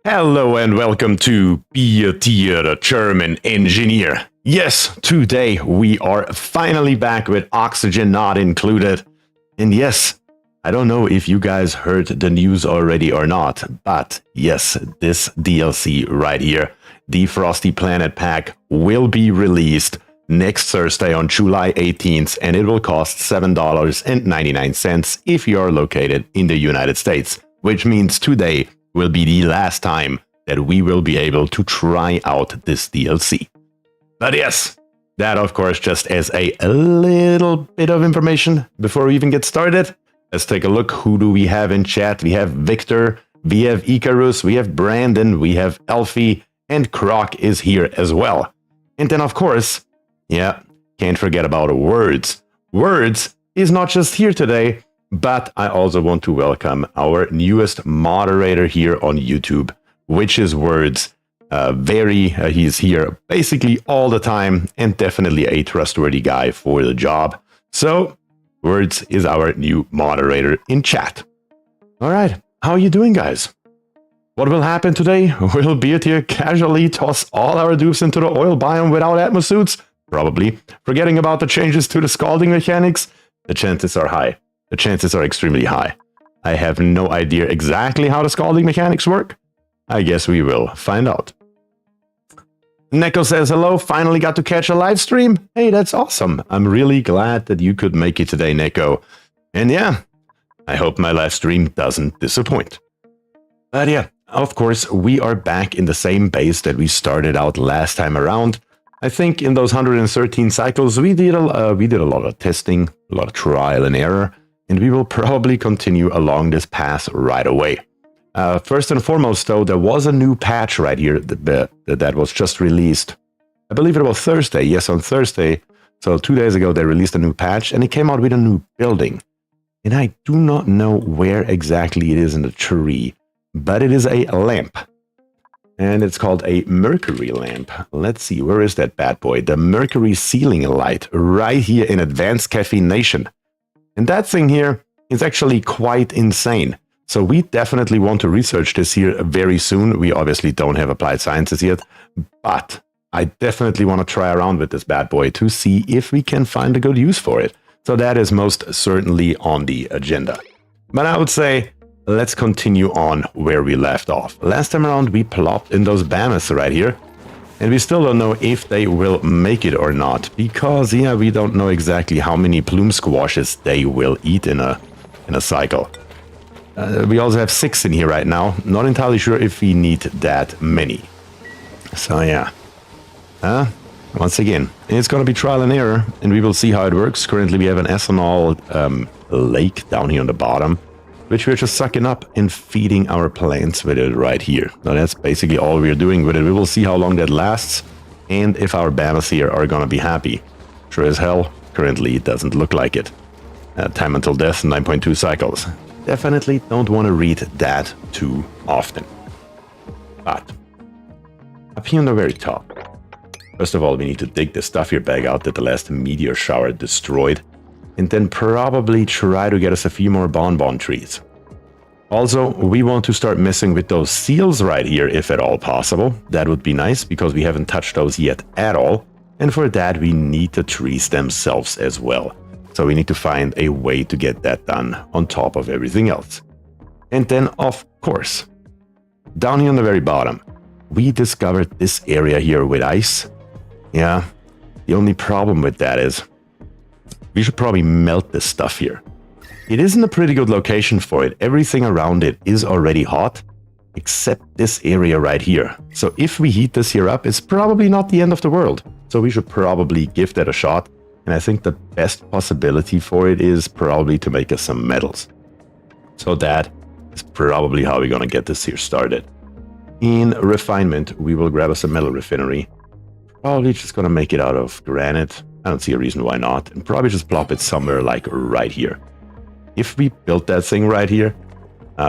Hello and welcome to BierTier, the German engineer. Yes, today we are finally back with oxygen not included. And yes, I don't know if you guys heard the news already or not, but yes, this DLC right here, the Frosty Planet Pack, will be released next Thursday on July 18th, and it will cost $7.99 if you are located in the United States, which means today will be the last time that we will be able to try out this DLC. But yes, that of course just as a little bit of information before we even get started. Let's take a look. Who do we have in chat? We have Victor, we have Icarus, we have Brandon, we have Elfie, and Croc is here as well. And then of course, yeah, can't forget about Words. Words is not just here today, but I also want to welcome our newest moderator here on YouTube, which is Words. He's here basically all the time and definitely a trustworthy guy for the job. So, Words is our new moderator in chat. All right, how are you doing, guys? What will happen today? Will BierTier casually toss all our dupes into the oil biome without atmosuits? Probably. Forgetting about the changes to the scalding mechanics? The chances are high. The chances are extremely high. I have no idea exactly how the scalding mechanics work. I guess we will find out. Neko says hello, finally got to catch a live stream. Hey, that's awesome. I'm really glad that you could make it today, Neko. And yeah, I hope my live stream doesn't disappoint. But yeah, of course, we are back in the same base that we started out last time around. I think in those 113 cycles, we did a lot of testing, a lot of trial and error. And we will probably continue along this path right away. First and foremost, though, there was a new patch right here that was just released. I believe it was Thursday. Yes, on Thursday. So 2 days ago, they released a new patch, and it came out with a new building. And I do not know where exactly it is in the tree, but it is a lamp. And it's called a Mercury lamp. Let's see, where is that bad boy? The Mercury ceiling light, right here in Advanced Caffeination. And that thing here is actually quite insane. So we definitely want to research this here very soon. We obviously don't have applied sciences yet, but I definitely want to try around with this bad boy to see if we can find a good use for it. So that is most certainly on the agenda. But I would say, let's continue on where we left off. Last time around, we plopped in those banners right here. And we still don't know if they will make it or not, because, yeah, we don't know exactly how many plume squashes they will eat in a cycle. We also have 6 in here right now. Not entirely sure if we need that many. So, yeah. Once again, it's going to be trial and error, and we will see how it works. Currently, we have an ethanol lake down here on the bottom, which we're just sucking up and feeding our plants with it right here. Now that's basically all we're doing with it. We will see how long that lasts and if our banners here are gonna be happy. Sure as hell, currently it doesn't look like it. Time until death, 9.2 cycles. Definitely don't want to read that too often. But up here on the very top, first of all, we need to dig the stuff here bag out that the last meteor shower destroyed. And then probably try to get us a few more bonbon trees. Also, we want to start messing with those seals right here, if at all possible. That would be nice, because we haven't touched those yet at all. And for that, we need the trees themselves as well. So we need to find a way to get that done on top of everything else. And then, of course, down here on the very bottom, we discovered this area here with ice. Yeah, the only problem with that is we should probably melt this stuff here. It isn't a pretty good location for it. Everything around it is already hot, except this area right here. So if we heat this here up, it's probably not the end of the world. So we should probably give that a shot. And I think the best possibility for it is probably to make us some metals. So that is probably how we're going to get this here started. In refinement, we will grab us a metal refinery. Probably just going to make it out of granite. I don't see a reason why not. And probably just plop it somewhere like right here. if we built that thing right here,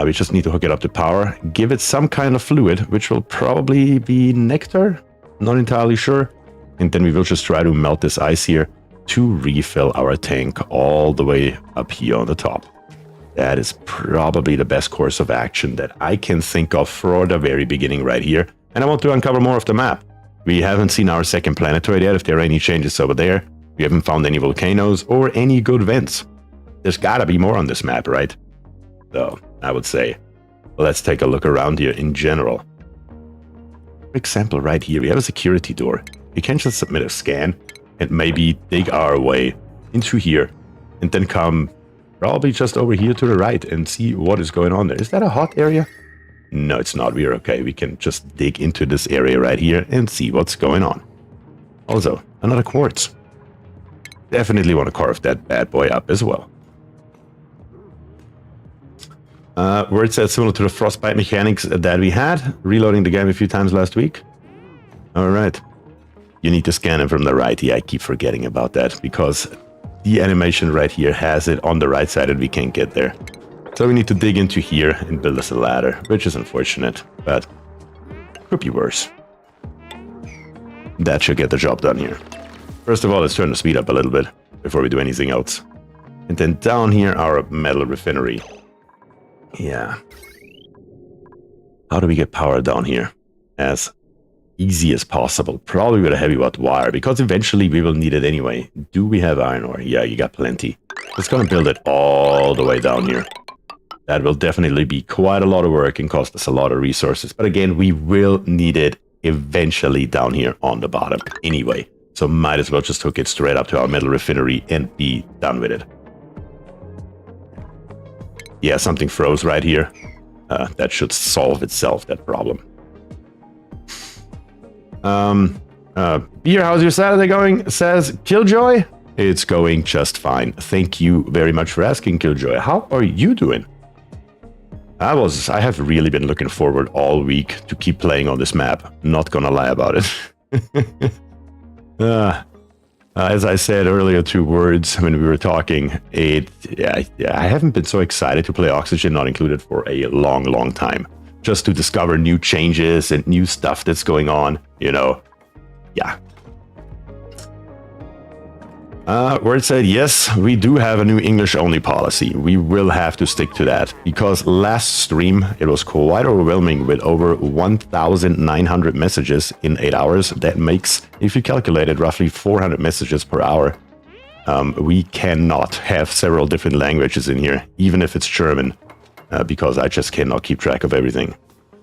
we just need to hook it up to power, give it some kind of fluid, which will probably be nectar, not entirely sure. And then we will just try to melt this ice here to refill our tank all the way up here on the top. That is probably the best course of action that I can think of for the very beginning right here. And I want to uncover more of the map. We haven't seen our second planetoid yet, if there are any changes over there. We haven't found any volcanoes or any good vents. There's gotta be more on this map, right? So, I would say, let's take a look around here in general. For example, right here, we have a security door. We can just submit a scan and maybe dig our way into here and then come probably just over here to the right and see what is going on there. Is that a hot area? No, it's not. We're okay. We can just dig into this area right here and see what's going on. Also, another quartz. Definitely want to carve that bad boy up as well. Word said similar to the frostbite mechanics that we had, reloading the game a few times last week. Alright. You need to scan it from the right. Yeah, I keep forgetting about that because the animation right here has it on the right side and we can't get there. So we need to dig into here and build us a ladder, which is unfortunate, but could be worse. That should get the job done here. First of all, let's turn the speed up a little bit before we do anything else. And then down here, our metal refinery. Yeah. How do we get power down here? As easy as possible. Probably with a heavy watt wire, because eventually we will need it anyway. Do we have iron ore? Yeah, you got plenty. It's gonna build it all the way down here. That will definitely be quite a lot of work and cost us a lot of resources. But again, we will need it eventually down here on the bottom anyway. So might as well just hook it straight up to our metal refinery and be done with it. Yeah, something froze right here. That should solve itself, that problem. Beer, how's your Saturday going? Says Killjoy. It's going just fine. Thank you very much for asking, Killjoy. How are you doing? I have really been looking forward all week to keep playing on this map. Not gonna lie about it. As I said earlier, 2 words when we were talking, I haven't been so excited to play Oxygen Not Included for a long time. Just to discover new changes and new stuff that's going on, you know. Yeah. Word said, yes, we do have a new English-only policy. We will have to stick to that, because last stream, it was quite overwhelming with over 1,900 messages in 8 hours. That makes, if you calculate it, roughly 400 messages per hour. We cannot have several different languages in here, even if it's German, because I just cannot keep track of everything.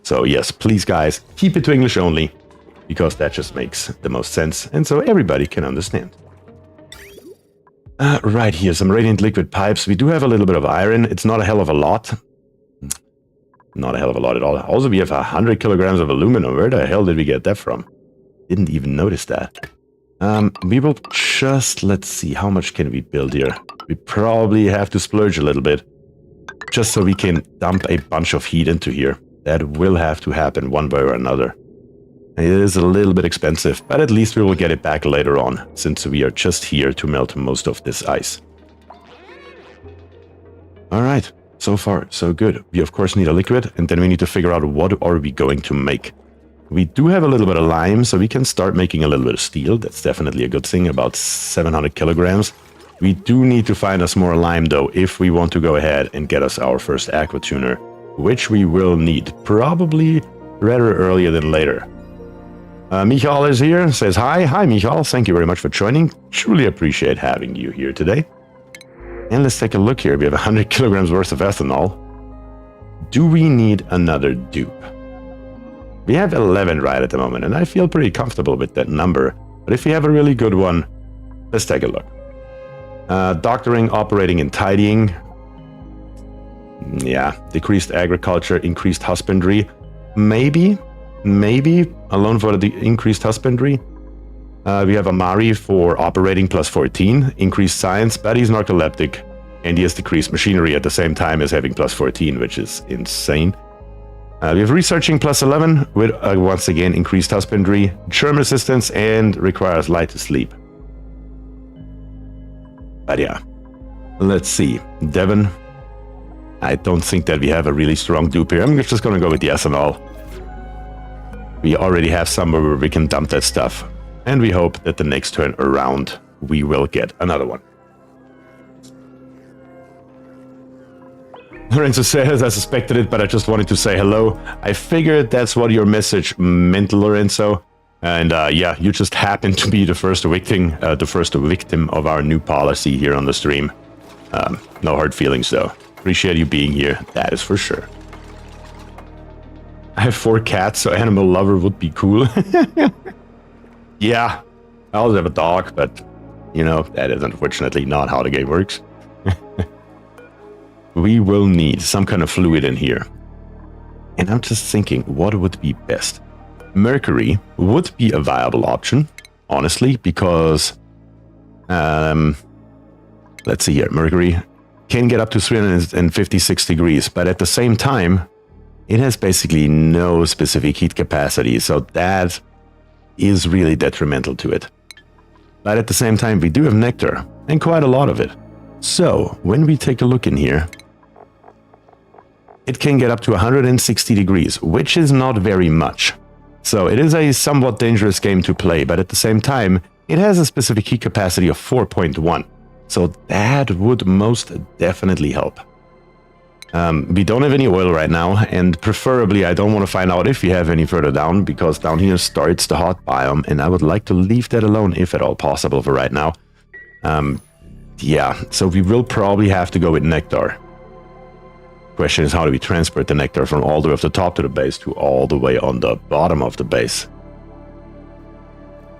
So yes, please guys, keep it to English only, because that just makes the most sense, and so everybody can understand. Right here, some radiant liquid pipes. We do have a little bit of iron. It's not a hell of a lot. Not a hell of a lot at all. Also, we have 100 kilograms of aluminum. Where the hell did we get that from? Didn't even notice that. We will just, let's see, how much can we build here? We probably have to splurge a little bit, just so we can dump a bunch of heat into here. That will have to happen one way or another. It is a little bit expensive, but at least we will get it back later on, since we are just here to melt most of this ice. Alright, so far so good. We of course need a liquid, and then we need to figure out what are we going to make. We do have a little bit of lime, so we can start making a little bit of steel. That's definitely a good thing, about 700 kilograms. We do need to find us more lime though, if we want to go ahead and get us our first aqua tuner, which we will need, probably rather earlier than later. Michal is here, says hi. Hi, Michal. Thank you very much for joining. Truly appreciate having you here today. And let's take a look here. We have 100 kilograms worth of ethanol. Do we need another dupe? We have 11 right at the moment, and I feel pretty comfortable with that number. But if we have a really good one, let's take a look. Doctoring, operating, and tidying. Yeah, decreased agriculture, increased husbandry. Maybe alone for the increased husbandry. We have Amari for operating plus 14, increased science, but he's narcoleptic, and he has decreased machinery at the same time as having plus 14, which is insane. We have researching plus 11 with once again increased husbandry, germ resistance, and requires light to sleep. But yeah, let's see. Devon, I don't think that we have a really strong dupe here. I'm just gonna go with the ethanol. We already have somewhere where we can dump that stuff. And we hope that the next turn around, we will get another one. Lorenzo says, I suspected it, but I just wanted to say hello. I figured that's what your message meant, Lorenzo. And yeah, you just happened to be the first victim of our new policy here on the stream. No hard feelings, though. Appreciate you being here, that is for sure. I have 4 cats, so animal lover would be cool. Yeah, I also have a dog, but, you know, that is unfortunately not how the game works. We will need some kind of fluid in here. And I'm just thinking, what would be best? Mercury would be a viable option, honestly, because... let's see here. Mercury can get up to 356 degrees, but at the same time, it has basically no specific heat capacity, so that is really detrimental to it. But at the same time, we do have nectar, and quite a lot of it. So, when we take a look in here, it can get up to 160 degrees, which is not very much. So it is a somewhat dangerous game to play, but at the same time, it has a specific heat capacity of 4.1. So that would most definitely help. We don't have any oil right now, and preferably I don't want to find out if we have any further down, because down here starts the hot biome, and I would like to leave that alone if at all possible for right now. Yeah, so we will probably have to go with nectar. Question is, how do we transport the nectar from all the way off the top to the base to all the way on the bottom of the base?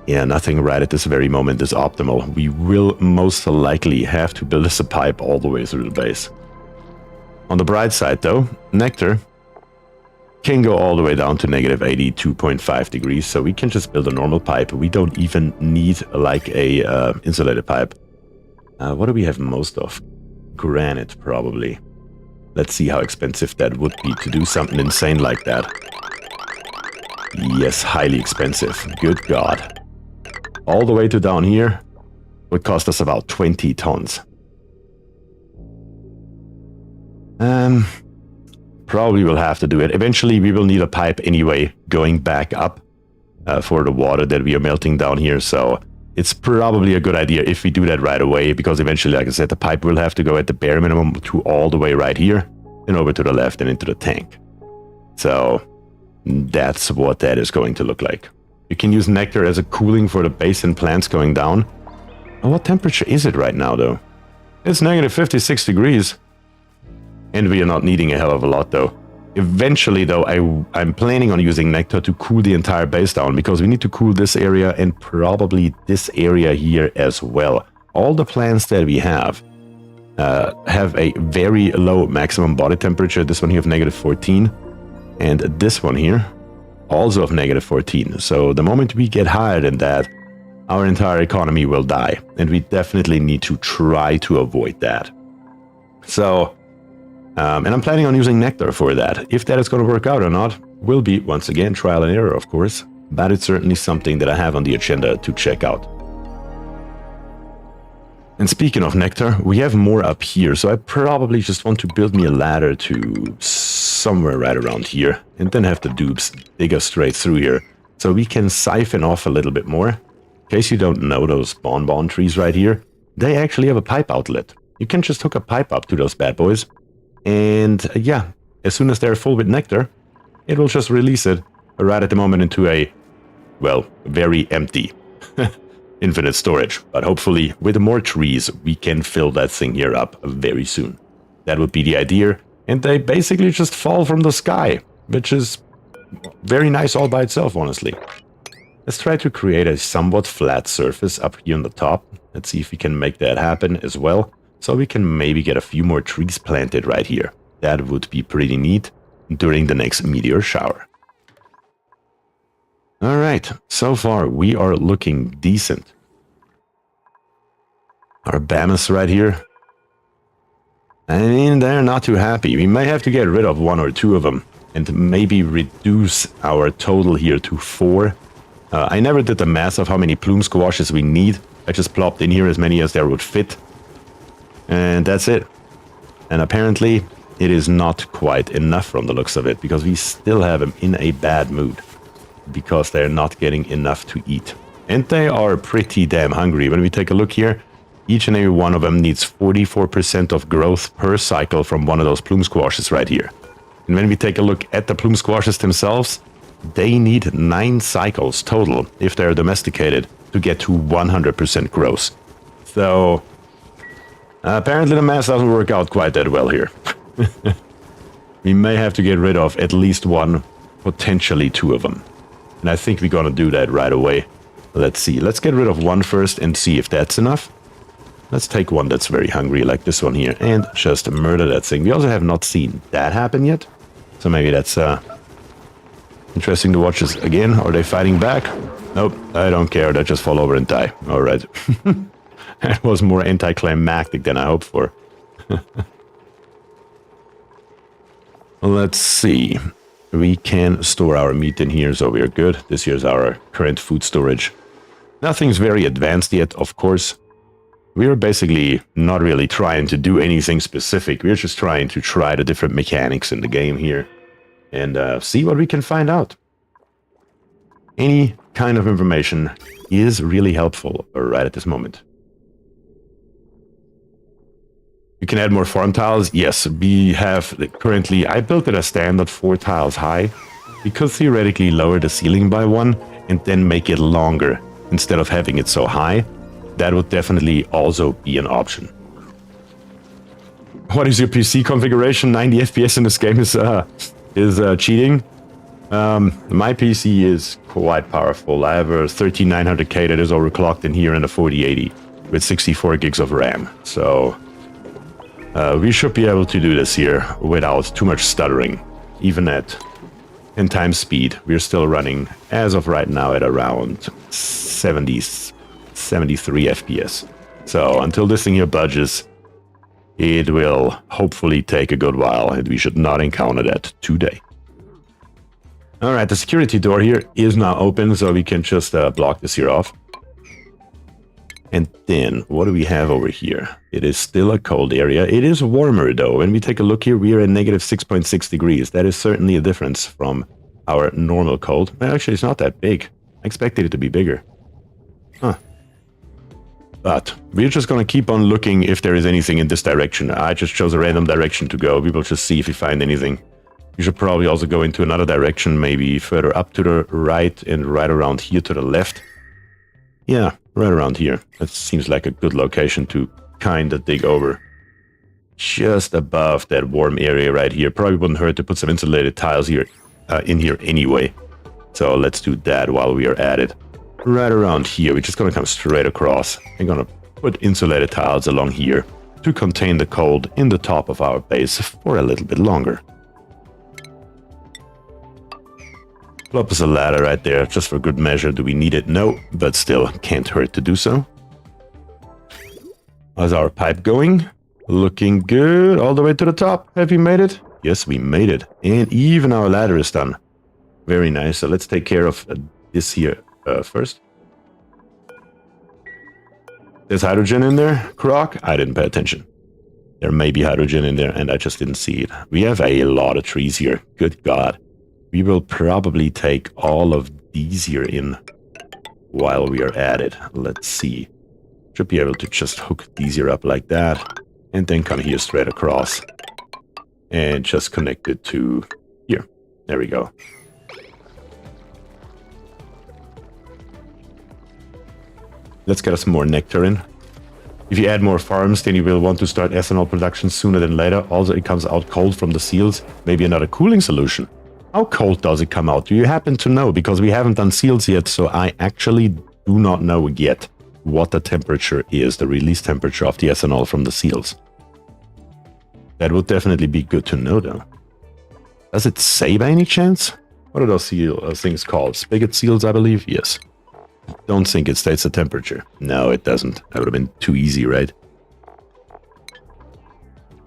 Yeah, nothing right at this very moment is optimal. We will most likely have to build us a pipe all the way through the base. On the bright side though, nectar can go all the way down to negative 82.5 degrees, so we can just build a normal pipe. We don't even need like a insulated pipe. What do we have most of? Granite, probably. Let's see how expensive that would be to do something insane like that. Yes, highly expensive. Good God. All the way to down here would cost us about 20 tons. Probably will have to do it. Eventually we will need a pipe anyway going back up for the water that we are melting down here. So it's probably a good idea if we do that right away, because eventually, like I said, the pipe will have to go at the bare minimum to all the way right here and over to the left and into the tank. So that's what that is going to look like. You can use nectar as a cooling for the base and plants going down. And what temperature is it right now, though? It's negative 56 degrees. And we are not needing a hell of a lot, though. Eventually, though, I'm planning on using nectar to cool the entire base down, because we need to cool this area and probably this area here as well. All the plants that we have a very low maximum body temperature. This one here of negative 14, and this one here also of negative 14. So the moment we get higher than that, our entire economy will die, and we definitely need to try to avoid that. So... and I'm planning on using nectar for that. If that is going to work out or not, will be, once again, trial and error, of course. But it's certainly something that I have on the agenda to check out. And speaking of nectar, we have more up here. So I probably just want to build me a ladder to somewhere right around here. And then have the dupes dig us straight through here. So we can siphon off a little bit more. In case you don't know, those bonbon trees right here, they actually have a pipe outlet. You can just hook a pipe up to those bad boys. And yeah, as soon as they're full with nectar, it will just release it right at the moment into a, well, very empty infinite storage. But hopefully with more trees, we can fill that thing here up very soon. That would be the idea. And they basically just fall from the sky, which is very nice all by itself, honestly. Let's try to create a somewhat flat surface up here on the top. Let's see if we can make that happen as well. So we can maybe get a few more trees planted right here. That would be pretty neat during the next meteor shower. Alright, so far we are looking decent. Our Bamas right here. I mean, they're not too happy. We may have to get rid of 1 or 2 of them and maybe reduce our total here to 4. I never did the math of how many plume squashes we need. I just plopped in here as many as there would fit. And that's it. And apparently, it is not quite enough from the looks of it, because we still have them in a bad mood because they're not getting enough to eat. And they are pretty damn hungry. When we take a look here, each and every one of them needs 44% of growth per cycle from one of those plume squashes right here. And when we take a look at the plume squashes themselves, they need 9 cycles total if they're domesticated to get to 100% growth. So apparently the math doesn't work out quite that well here. We may have to get rid of at least one, potentially 2 of them. And I think we're gonna do that right away. Let's see. Let's get rid of one first and see if that's enough. Let's take one that's very hungry, like this one here, and just murder that thing. We also have not seen that happen yet. So maybe that's interesting to watch this again. Are they fighting back? Nope, I don't care. They just fall over and die. Alright. That was more anticlimactic than I hoped for. Let's see. We can store our meat in here, so we're good. This here's our current food storage. Nothing's very advanced yet, of course. We're basically not really trying to do anything specific. We're just trying to try the different mechanics in the game here and see what we can find out. Any kind of information is really helpful right at this moment. You can add more farm tiles. Yes, we have currently, I built it a standard 4 tiles high. We could theoretically lower the ceiling by 1 and then make it longer instead of having it so high. That would definitely also be an option. What is your PC configuration? 90 FPS in this game is cheating. My PC is quite powerful. I have a 13900K that is overclocked in here and a 4080 with 64 gigs of RAM. So we should be able to do this here without too much stuttering. Even at 10 times speed, we're still running, as of right now, at around 73 FPS. So until this thing here budges, it will hopefully take a good while, and we should not encounter that today. Alright, the security door here is now open, so we can just block this here off. And then, what do we have over here? It is still a cold area. It is warmer, though. When we take a look here, we are at negative 6.6 degrees. That is certainly a difference from our normal cold. Actually, it's not that big. I expected it to be bigger. Huh. But we're just going to keep on looking if there is anything in this direction. I just chose a random direction to go. We will just see if we find anything. We should probably also go into another direction, maybe further up to the right and right around here to the left. Yeah, right around here. That seems like a good location to kind of dig over. Just above that warm area right here. Probably wouldn't hurt to put some insulated tiles here, in here anyway. So let's do that while we are at it. Right around here, we're just going to come straight across. I'm going to put insulated tiles along here to contain the cold in the top of our base for a little bit longer. Plop us a ladder right there, just for good measure. Do we need it? No, but still can't hurt to do so. How's our pipe going? Looking good. All the way to the top. Have we made it? Yes, we made it. And even our ladder is done. Very nice. So let's take care of this here first. There's hydrogen in there, Croc? I didn't pay attention. There may be hydrogen in there, and I just didn't see it. We have a lot of trees here. Good God. We will probably take all of these here in while we are at it. Let's see. Should be able to just hook these here up like that. And then come here straight across. And just connect it to here. There we go. Let's get us some more nectar in. If you add more farms, then you will want to start ethanol production sooner than later. Also, it comes out cold from the seals. Maybe another cooling solution. How cold does it come out? Do you happen to know? Because we haven't done seals yet, so I actually do not know yet what the temperature is, the release temperature of the ethanol from the seals. That would definitely be good to know, though. Does it say by any chance? What are those things called? Spigot seals, I believe? Yes. Don't think it states the temperature. No, it doesn't. That would have been too easy, right?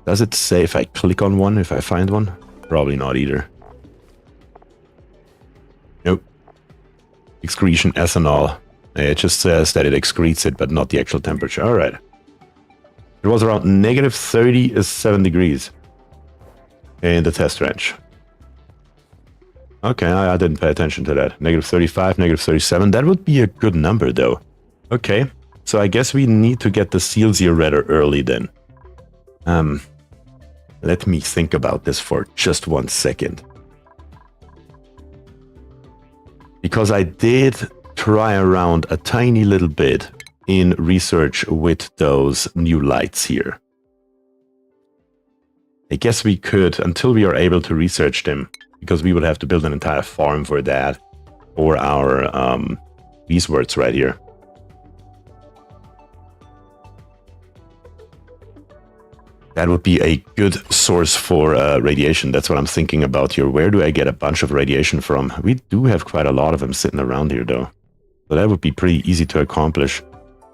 Does it say if I click on one, if I find one? Probably not either. Nope. Excretion ethanol. It just says that it excretes it, but not the actual temperature. Alright. It was around negative 37 degrees. in the test range. Okay, I didn't pay attention to that. Negative 35, negative 37. That would be a good number, though. Okay, so I guess we need to get the seals here rather early then. Let me think about this for just 1 second. Because I did try around a tiny little bit in research with those new lights here. I guess we could, until we are able to research them, because we would have to build an entire farm for that, or our beeswords right here. That would be a good source for radiation. That's what I'm thinking about here. Where do I get a bunch of radiation from? We do have quite a lot of them sitting around here, though. So that would be pretty easy to accomplish.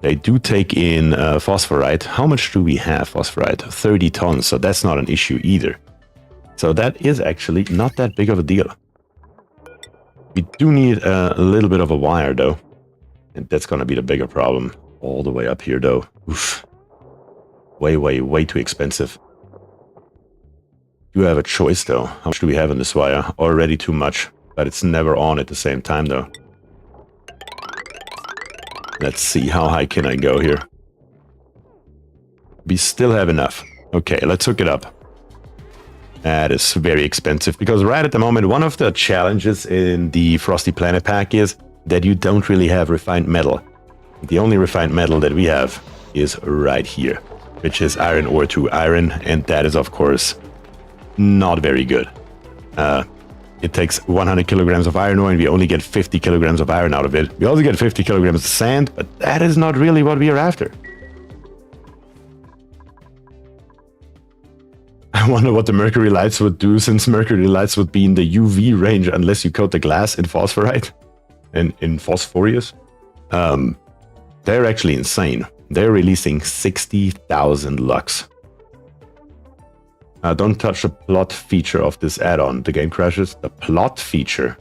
They do take in phosphorite. How much do we have phosphorite? 30 tons, so that's not an issue either. So that is actually not that big of a deal. We do need a little bit of a wire, though. And that's going to be the bigger problem. All the way up here, though. Oof. Way too expensive. Do have a choice, though. How much do we have in this wire? Already too much, but it's never on at the same time, though. Let's see, how high can I go here? We still have enough. Okay, let's hook it up. That is very expensive, because right at the moment, one of the challenges in the Frosty Planet Pack is that you don't really have refined metal. The only refined metal that we have is right here, which is iron ore to iron, and that is, of course, not very good. It takes 100 kilograms of iron ore, and we only get 50 kilograms of iron out of it. We also get 50 kilograms of sand, but that is not really what we are after. I wonder what the Mercury lights would do, since Mercury lights would be in the UV range unless you coat the glass in phosphorite and in phosphorus. They're actually insane. They're releasing 60,000 lux. Don't touch the plot feature of this add-on. The game crashes. The plot feature?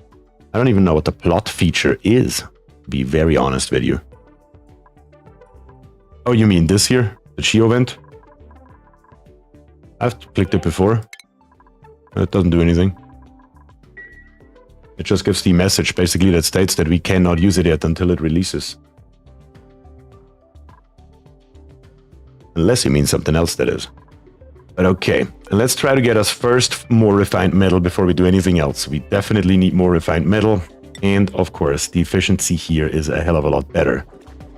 I don't even know what the plot feature is, to be very honest with you. Oh, you mean this here? The Geo event? I've clicked it before. It doesn't do anything. It just gives the message, basically, that states that we cannot use it yet until it releases. Unless you mean something else, that is. But okay, let's try to get us first more refined metal before we do anything else. We definitely need more refined metal. And of course, the efficiency here is a hell of a lot better.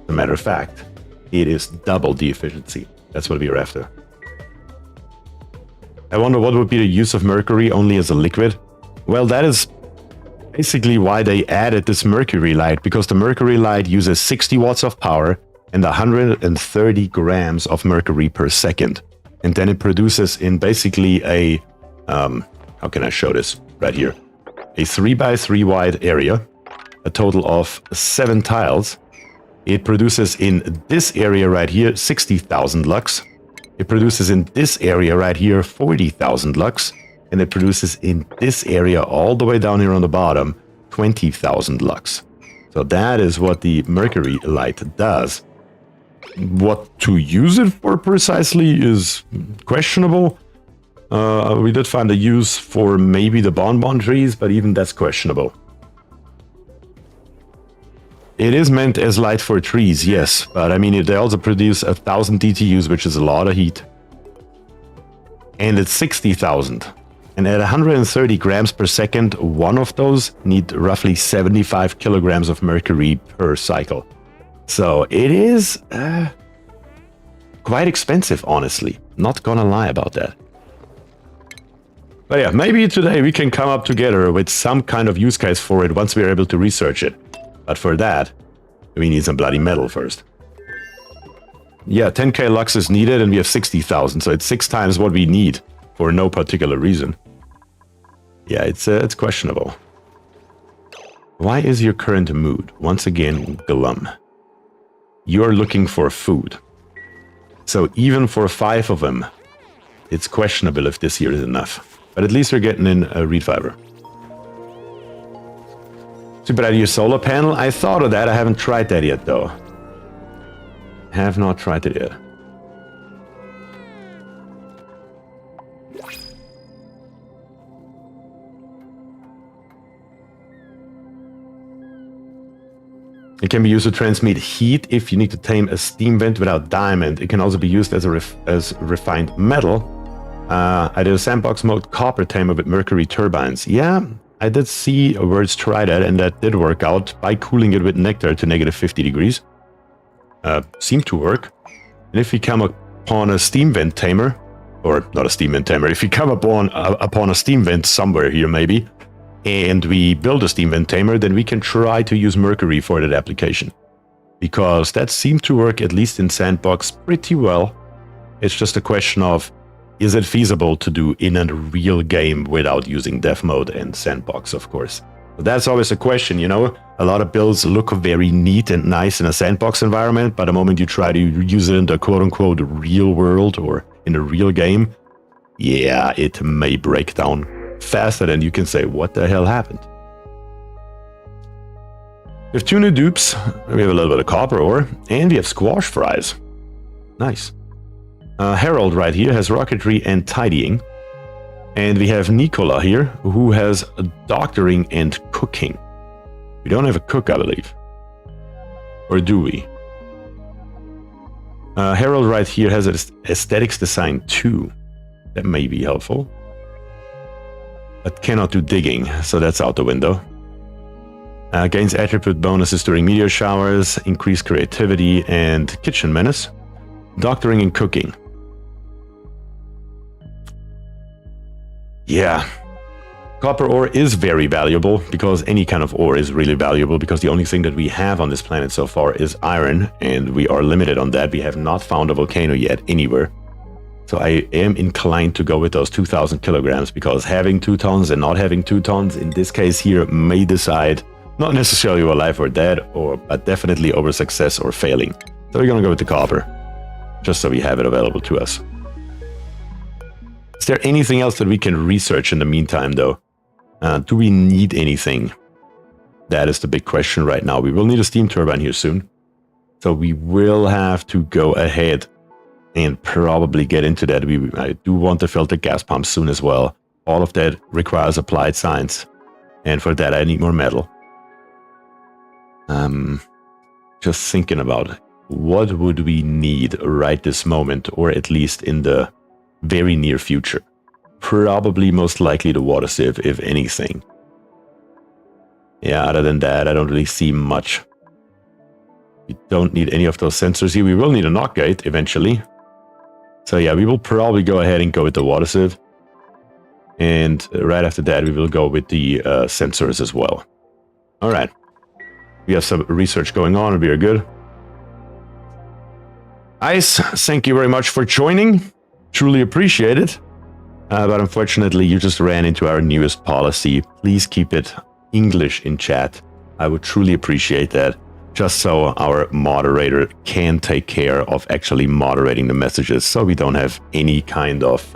As a matter of fact, it is double the efficiency. That's what we're after. I wonder what would be the use of mercury only as a liquid? Well, that is basically why they added this mercury light, because the mercury light uses 60 watts of power and 130 grams of mercury per second. And then it produces in basically a, how can I show this? Right here. A 3x3 wide area, a total of 7 tiles. It produces in this area right here 60,000 lux. It produces in this area right here 40,000 lux. And it produces in this area all the way down here on the bottom 20,000 lux. So that is what the mercury light does. What to use it for precisely is questionable. We did find a use for maybe the bonbon trees, but even that's questionable. It is meant as light for trees, yes, but I mean, they also produce 1,000 DTUs, which is a lot of heat. And it's 60,000. And at 130 grams per second, one of those need roughly 75 kilograms of mercury per cycle. So it is quite expensive, honestly. Not gonna lie about that. But yeah, maybe today we can come up together with some kind of use case for it once we're able to research it. But for that, we need some bloody metal first. Yeah, 10k lux is needed and we have 60,000, so it's 6 times what we need for no particular reason. Yeah, it's questionable. Why is your current mood once again glum? You're looking for food. So even for 5 of them, it's questionable if this here is enough. But at least we're getting in a reed fiber. Super idea solar panel. I thought of that. I haven't tried that yet, though. Have not tried it yet. It can be used to transmit heat if you need to tame a steam vent without diamond. It can also be used as as refined metal. I did a sandbox mode copper tamer with Mercury turbines. Yeah, I did see Words try that, and that did work out by cooling it with nectar to negative 50 degrees. Seemed to work. And if you come upon a steam vent tamer, or not a steam vent tamer, if you come upon a steam vent somewhere here maybe, and we build a steam vent tamer, then we can try to use Mercury for that application. Because that seemed to work, at least in sandbox, pretty well. It's just a question of, is it feasible to do in a real game without using dev mode and sandbox, of course. But that's always a question, you know? A lot of builds look very neat and nice in a sandbox environment, but the moment you try to use it in the quote-unquote real world or in a real game, yeah, it may break down faster than you can say, what the hell happened? We have 2 new dupes, we have a little bit of copper ore, and we have squash fries. Nice. Harold right here has rocketry and tidying. And we have Nicola here, who has doctoring and cooking. We don't have a cook, I believe. Or do we? Harold right here has aesthetics design 2. That may be helpful. But cannot do digging, so that's out the window. Gains attribute bonuses during meteor showers, increased creativity, and kitchen menace. Doctoring and cooking. Yeah, copper ore is very valuable, because any kind of ore is really valuable, because the only thing that we have on this planet so far is iron, and we are limited on that. We have not found a volcano yet anywhere. So I am inclined to go with those 2,000 kilograms, because having 2 tons and not having 2 tons in this case here may decide not necessarily over life or death, but definitely over success or failing. So we're gonna go with the copper, just so we have it available to us. Is there anything else that we can research in the meantime, though? Do we need anything? That is the big question right now. We will need a steam turbine here soon. So we will have to go ahead and probably get into that. I do want the filter gas pump soon as well. All of that requires applied science. And for that, I need more metal. Just thinking about what would we need right this moment, or at least in the very near future. Probably most likely the water sieve, if anything. Yeah, other than that, I don't really see much. We don't need any of those sensors here. We will need a knock gate eventually. So yeah, we will probably go ahead and go with the water sieve. And right after that, we will go with the sensors as well. All right. We have some research going on, and we are good. Ice, thank you very much for joining. Truly appreciate it. But unfortunately, you just ran into our newest policy. Please keep it English in chat. I would truly appreciate that, just so our moderator can take care of actually moderating the messages, so we don't have any kind of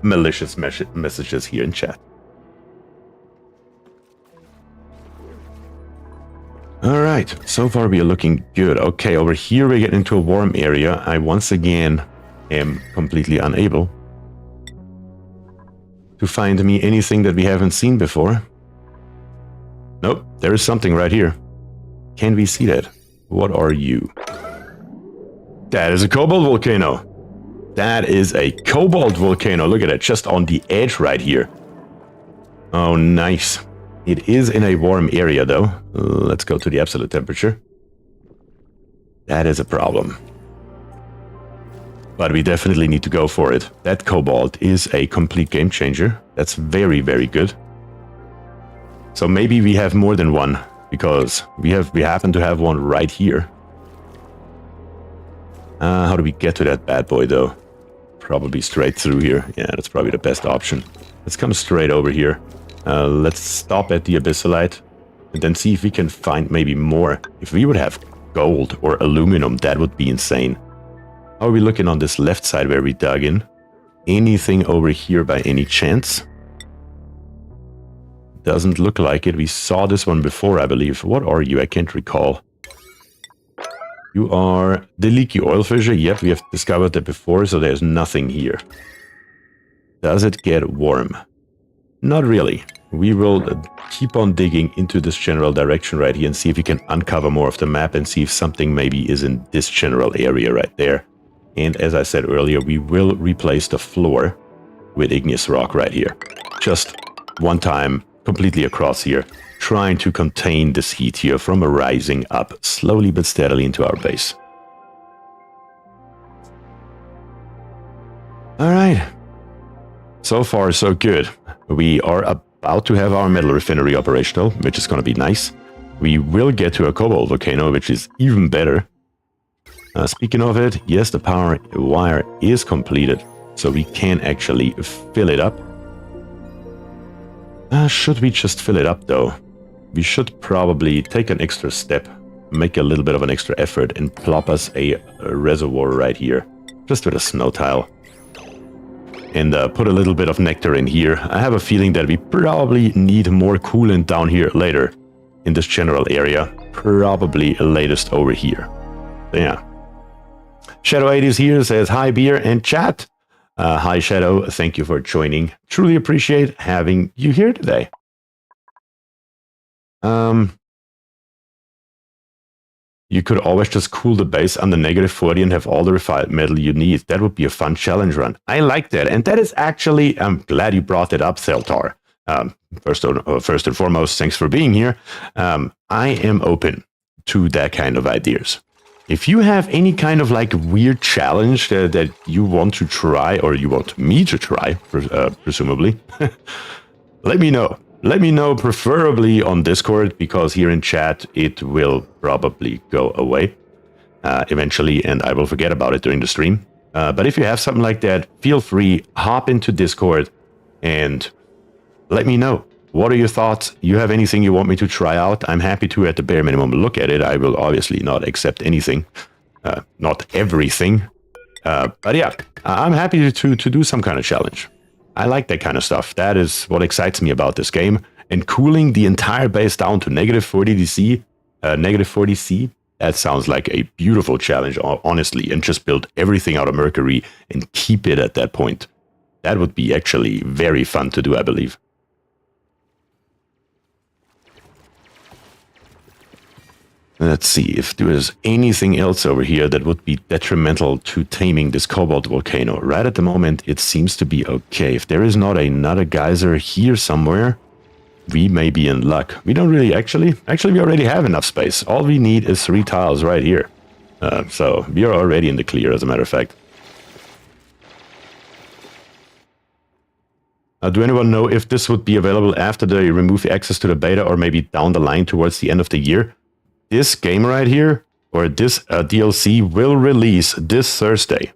malicious messages here in chat. All right, so far we are looking good. Okay, over here we get into a warm area. I once again am completely unable to find me anything that we haven't seen before. Nope, there is something right here. Can we see that? What are you? That is a cobalt volcano. That is a cobalt volcano. Look at it, just on the edge right here. Oh, nice. It is in a warm area, though. Let's go to the absolute temperature. That is a problem. But we definitely need to go for it. That cobalt is a complete game changer. That's very, very good. So maybe we have more than one, because we happen to have one right here. How do we get to that bad boy, though? Probably straight through here. Yeah, that's probably the best option. Let's come straight over here. Let's stop at the Abyssalite and then see if we can find maybe more. If we would have gold or aluminum, that would be insane. How are we looking on this left side where we dug in? Anything over here by any chance? Doesn't look like it. We saw this one before, I believe. What are you? I can't recall. You are the leaky oil fissure. Yep, we have discovered that before, so there's nothing here. Does it get warm? Not really. we will keep on digging into this general direction right here and see if we can uncover more of the map and see if something maybe is in this general area right there. And as I said earlier, we will replace the floor with igneous rock right here. Just one time, completely across here, trying to contain this heat here from rising up slowly but steadily into our base. Alright. So far, so good. We are about to have our metal refinery operational, which is going to be nice. We will get to a cobalt volcano, which is even better. Speaking of it, yes, the power wire is completed, so we can actually fill it up. Should we just fill it up, though? We should probably take an extra step, make a little bit of an extra effort, and plop us a reservoir right here, just with a snow tile. And put a little bit of nectar in here. I have a feeling that we probably need more coolant down here later in this general area. Probably latest over here. So, yeah. Shadow8 is here, says hi Bier and chat. Hi Shadow, thank you for joining. Truly appreciate having you here today. You could always just cool the base under -40 and have all the refined metal you need. That would be a fun challenge run. I like that. And that is actually, I'm glad you brought it up, Theltar. First and foremost, thanks for being here. I am open to that kind of ideas. If you have any kind of like weird challenge that you want to try, or you want me to try, presumably, let me know. Let me know, preferably on Discord, because here in chat it will probably go away eventually, and I will forget about it during the stream. But if you have something like that, feel free, hop into Discord and let me know. What are your thoughts? You have anything you want me to try out? I'm happy to, at the bare minimum, look at it. I will obviously not accept anything, not everything. But yeah, I'm happy to do some kind of challenge. I like that kind of stuff. That is what excites me about this game. And cooling the entire base down to -40°C, that sounds like a beautiful challenge, honestly. And just build everything out of Mercury and keep it at that point. That would be actually very fun to do, I believe. Let's see if there is anything else over here that would be detrimental to taming this cobalt volcano. Right at the moment, it seems to be okay. If there is not another geyser here somewhere, we may be in luck. We don't really actually we already have enough space. All we need is 3 tiles right here. So we are already in the clear, as a matter of fact. Do anyone know if this would be available after they remove access to the beta, or maybe down the line towards the end of the year? This game right here, or this DLC, will release this Thursday.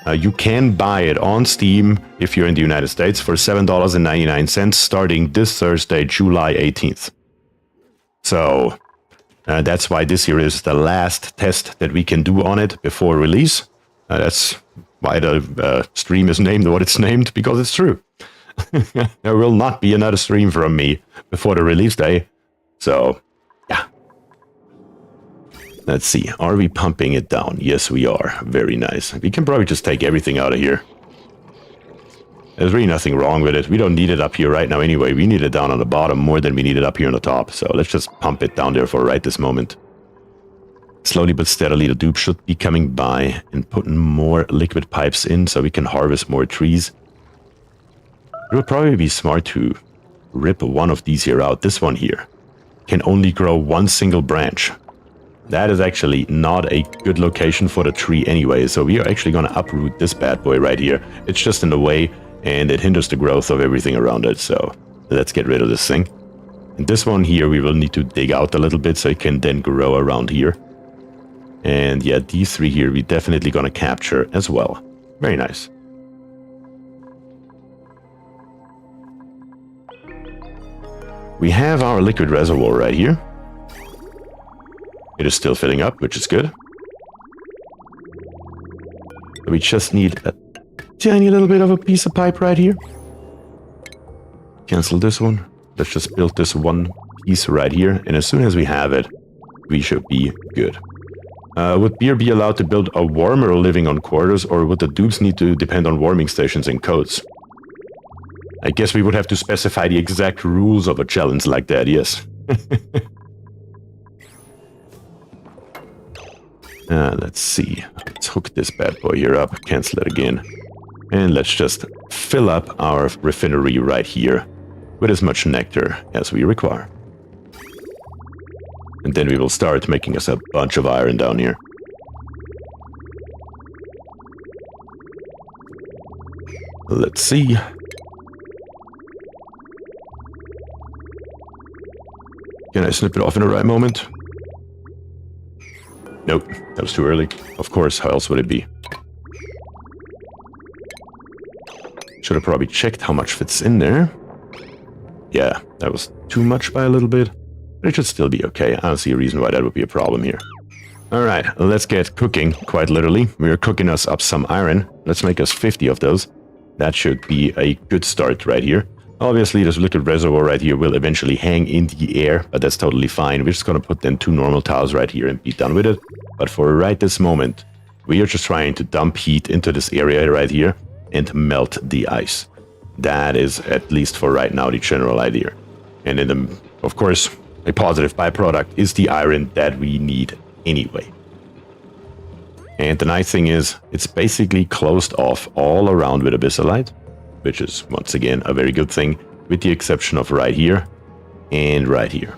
You can buy it on Steam, if you're in the United States, for $7.99, starting this Thursday, July 18th. So, that's why this here is the last test that we can do on it before release. That's why the stream is named what it's named, because it's true. There will not be another stream from me before the release day. So, yeah. Let's see, are we pumping it down? Yes, we are. Very nice. We can probably just take everything out of here. There's really nothing wrong with it. We don't need it up here right now anyway. We need it down on the bottom more than we need it up here on the top. So let's just pump it down there for right this moment. Slowly but steadily, the dupe should be coming by and putting more liquid pipes in so we can harvest more trees. It would probably be smart to rip one of these here out. This one here can only grow one single branch. That is actually not a good location for the tree anyway, so we are actually going to uproot this bad boy right here. It's just in the way, and it hinders the growth of everything around it, so let's get rid of this thing. And this one here, we will need to dig out a little bit so it can then grow around here. And yeah, these 3 here, we're definitely going to capture as well. Very nice. We have our liquid reservoir right here. It is still filling up, which is good. We just need a tiny little bit of a piece of pipe right here. Cancel this one. Let's just build this one piece right here. And as soon as we have it, we should be good. Would Bier be allowed to build a warmer living on quarters, or would the dupes need to depend on warming stations and codes? I guess we would have to specify the exact rules of a challenge like that, yes. Let's see. Let's hook this bad boy here up, cancel it again. And let's just fill up our refinery right here with as much nectar as we require. And then we will start making us a bunch of iron down here. Let's see. Can I snip it off in the right moment? Nope, that was too early. Of course, how else would it be? Should have probably checked how much fits in there. Yeah, that was too much by a little bit. But it should still be okay. I don't see a reason why that would be a problem here. Alright, let's get cooking, quite literally. We're cooking us up some iron. Let's make us 50 of those. That should be a good start right here. Obviously, this liquid reservoir right here will eventually hang in the air, but that's totally fine. We're just going to put then 2 normal tiles right here and be done with it. But for right this moment, we are just trying to dump heat into this area right here and melt the ice. That is, at least for right now, the general idea. And then, of course, a positive byproduct is the iron that we need anyway. And the nice thing is, it's basically closed off all around with abyssalite, which is, once again, a very good thing, with the exception of right here and right here.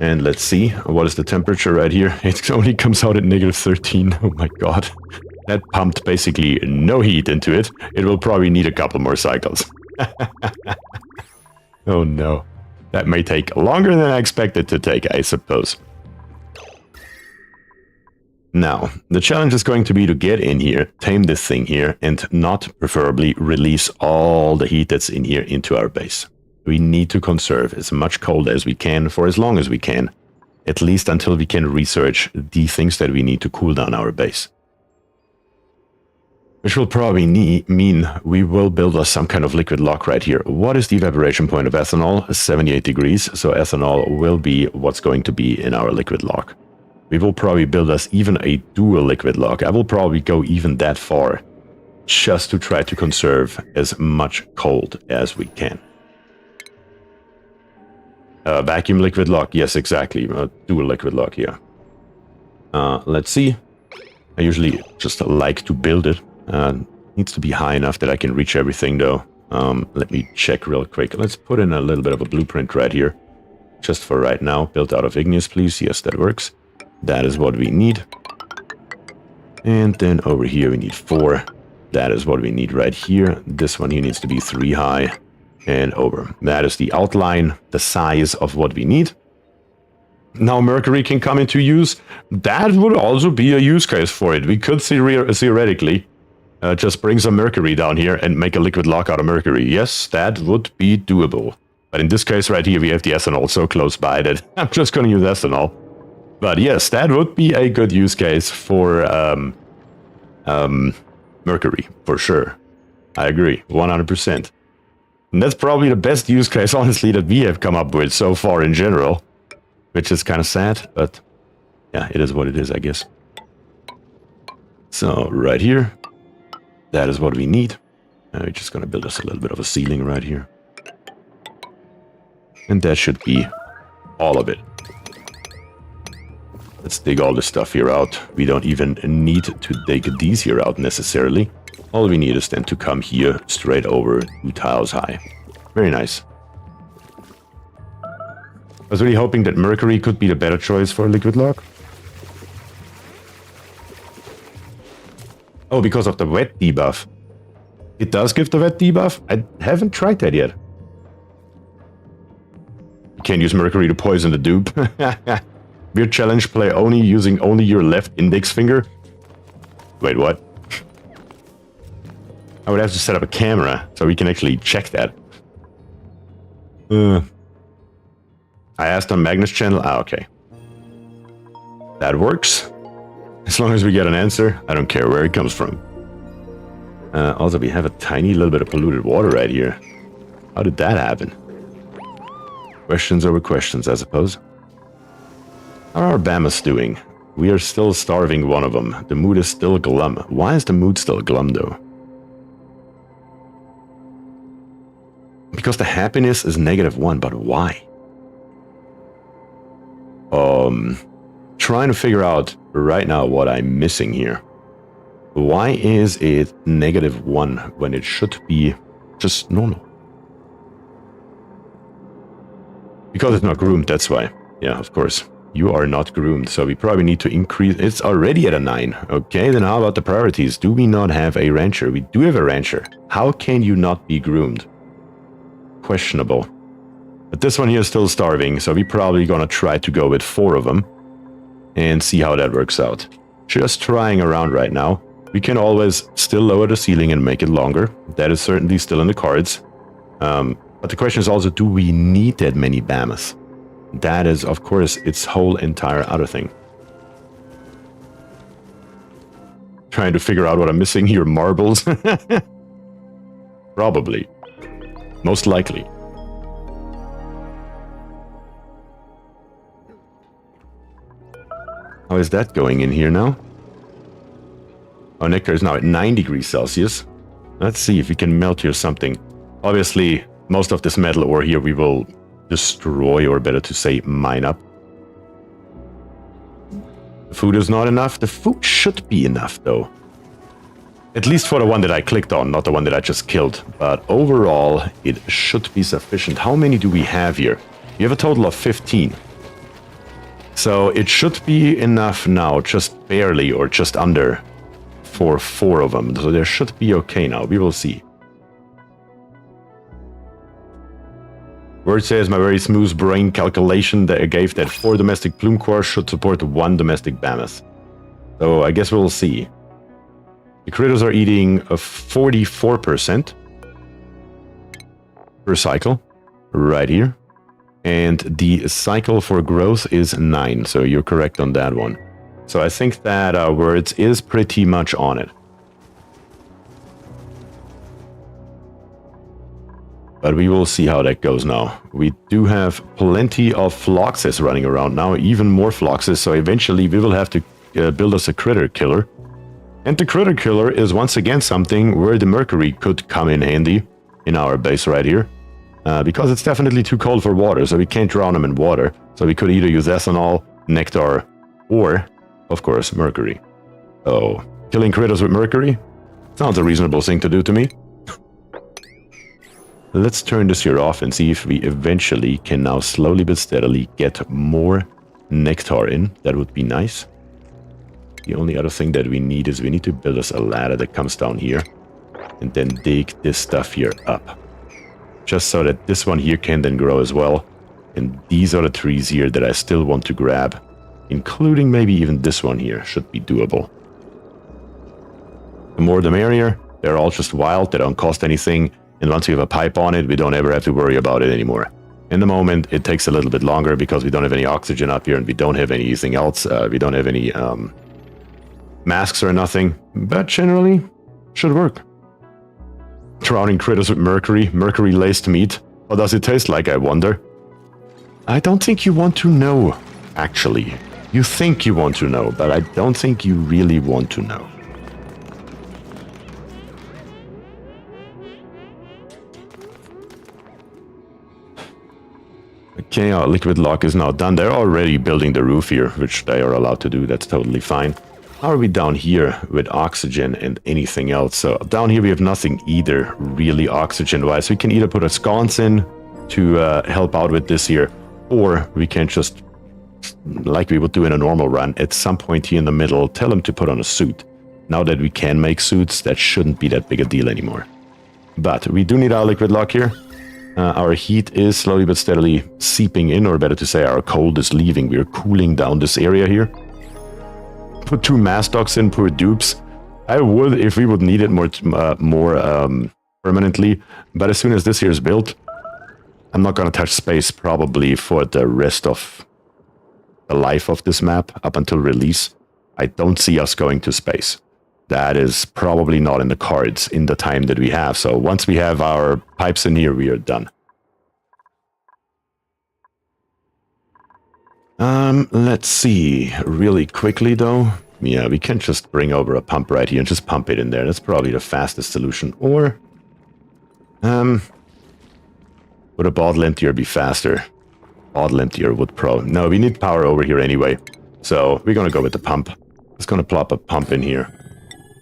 And let's see, what is the temperature right here? It only comes out at -13. Oh my god. That pumped basically no heat into it. It will probably need a couple more cycles. Oh no. That may take longer than I expected to take, I suppose. Now, the challenge is going to be to get in here, tame this thing here, and not preferably release all the heat that's in here into our base. We need to conserve as much cold as we can for as long as we can, at least until we can research the things that we need to cool down our base. Which will probably mean we will build us some kind of liquid lock right here. What is the evaporation point of ethanol? 78 degrees, so ethanol will be what's going to be in our liquid lock. We will probably build us even a dual liquid lock. I will probably go even that far, just to try to conserve as much cold as we can. Vacuum liquid lock, yes, exactly. Dual liquid lock here. Let's see. I usually just like to build it. Needs to be high enough that I can reach everything, though. Let me check real quick. Let's put in a little bit of a blueprint right here. Just for right now. Built out of igneous, please. Yes, that works. That is what we need. And then over here we need 4. That is what we need right here. This one here needs to be 3 high and over. That is the outline, the size of what we need. Now Mercury can come into use. That would also be a use case for it. We could theoretically just bring some Mercury down here and make a liquid lock out of Mercury. Yes, that would be doable. But in this case right here, we have the ethanol so close by that I'm just going to use ethanol. But yes, that would be a good use case for Mercury, for sure. I agree, 100%. And that's probably the best use case, honestly, that we have come up with so far in general. Which is kind of sad, but yeah, it is what it is, I guess. So, right here, that is what we need. We're just going to build us a little bit of a ceiling right here. And that should be all of it. Let's dig all this stuff here out. We don't even need to dig these here out necessarily. All we need is then to come here straight over 2 tiles high. Very nice. I was really hoping that Mercury could be the better choice for a liquid lock. Oh, because of the wet debuff. It does give the wet debuff? I haven't tried that yet. You can't use Mercury to poison the dupe. Weird challenge, play only using only your left index finger. Wait, what? I would have to set up a camera so we can actually check that. I asked on Magnus channel. Ah, okay. That works. As long as we get an answer, I don't care where it comes from. Also, we have a tiny little bit of polluted water right here. How did that happen? Questions over questions, I suppose. How are our Bamas doing? We are still starving one of them. The mood is still glum. Why is the mood still glum, though? because the happiness is -1, but why? Trying to figure out right now what I'm missing here. Why is it -1 when it should be just normal? Because it's not groomed, that's why. Yeah, of course. You are not groomed, so we probably need to increase. It's already at a 9. Okay, then how about the priorities? Do we not have a rancher? We do have a rancher. How can you not be groomed? Questionable. But this one here is still starving, so we're probably gonna try to go with 4 of them and see how that works out. Just trying around right now. We can always still lower the ceiling and make it longer. That is certainly still in the cards. But the question is also, do we need that many Bamas? That is, of course, its whole entire other thing. Trying to figure out what I'm missing here. Marbles? Probably. Most likely. How is that going in here now? Oh, nectar is now at 9 degrees Celsius. Let's see if we can melt here something. Obviously, most of this metal ore here we will destroy, or better to say, mine up. The food is not enough. The food should be enough, though. At least for the one that I clicked on, not the one that I just killed. But overall, it should be sufficient. How many do we have here? We have a total of 15. So it should be enough now, just barely, or just under, for 4 of them. So there should be okay now. We will see. Word says my very smooth brain calculation that I gave that 4 domestic plume cores should support 1 domestic Bamas. So I guess we'll see. The critters are eating a 44% per cycle, right here. And the cycle for growth is 9, so you're correct on that one. So I think that Words is pretty much on it. But we will see how that goes now. We do have plenty of Phloxes running around now, even more Phloxes, so eventually we will have to build us a critter killer. And the critter killer is once again something where the Mercury could come in handy in our base right here. Because it's definitely too cold for water, so we can't drown them in water. So we could either use ethanol, nectar, or, of course, Mercury. So, killing critters with Mercury? Sounds a reasonable thing to do to me. Let's turn this here off and see if we eventually can now slowly but steadily get more nectar in. That would be nice. The only other thing that we need is we need to build us a ladder that comes down here. And then dig this stuff here up. Just so that this one here can then grow as well. And these are the trees here that I still want to grab. Including maybe even this one here should be doable. The more the merrier. They're all just wild, they don't cost anything. And once we have a pipe on it, we don't ever have to worry about it anymore. In the moment, it takes a little bit longer because we don't have any oxygen up here and we don't have anything else. We don't have any masks or nothing. But generally, should work. Drowning critters with mercury, mercury-laced meat. What does it taste like, I wonder? I don't think you want to know, actually. You think you want to know, but I don't think you really want to know. Okay, our liquid lock is now done. They're already building the roof here, which they are allowed to do. That's totally fine. How are we down here with oxygen and anything else? So down here we have nothing either, really oxygen-wise. We can either put a sconce in to help out with this here, or we can just, like we would do in a normal run, at some point here in the middle, tell them to put on a suit. Now that we can make suits, that shouldn't be that big a deal anymore. But we do need our liquid lock here. Our heat is slowly but steadily seeping in, or better to say, our cold is leaving. We're cooling down this area here. Put 2 mass docks in, poor dupes. I would if we would need it more permanently, but as soon as this here is built, I'm not going to touch space probably for the rest of the life of this map up until release. I don't see us going to space. That is probably not in the cards in the time that we have. So once we have our pipes in here, we are done. Let's see. Really quickly though. Yeah, we can just bring over a pump right here and just pump it in there. That's probably the fastest solution. Or Would a bottle emptier be faster? Bottle emptier would probably... No, we need power over here anyway. So we're gonna go with the pump. Just gonna plop a pump in here.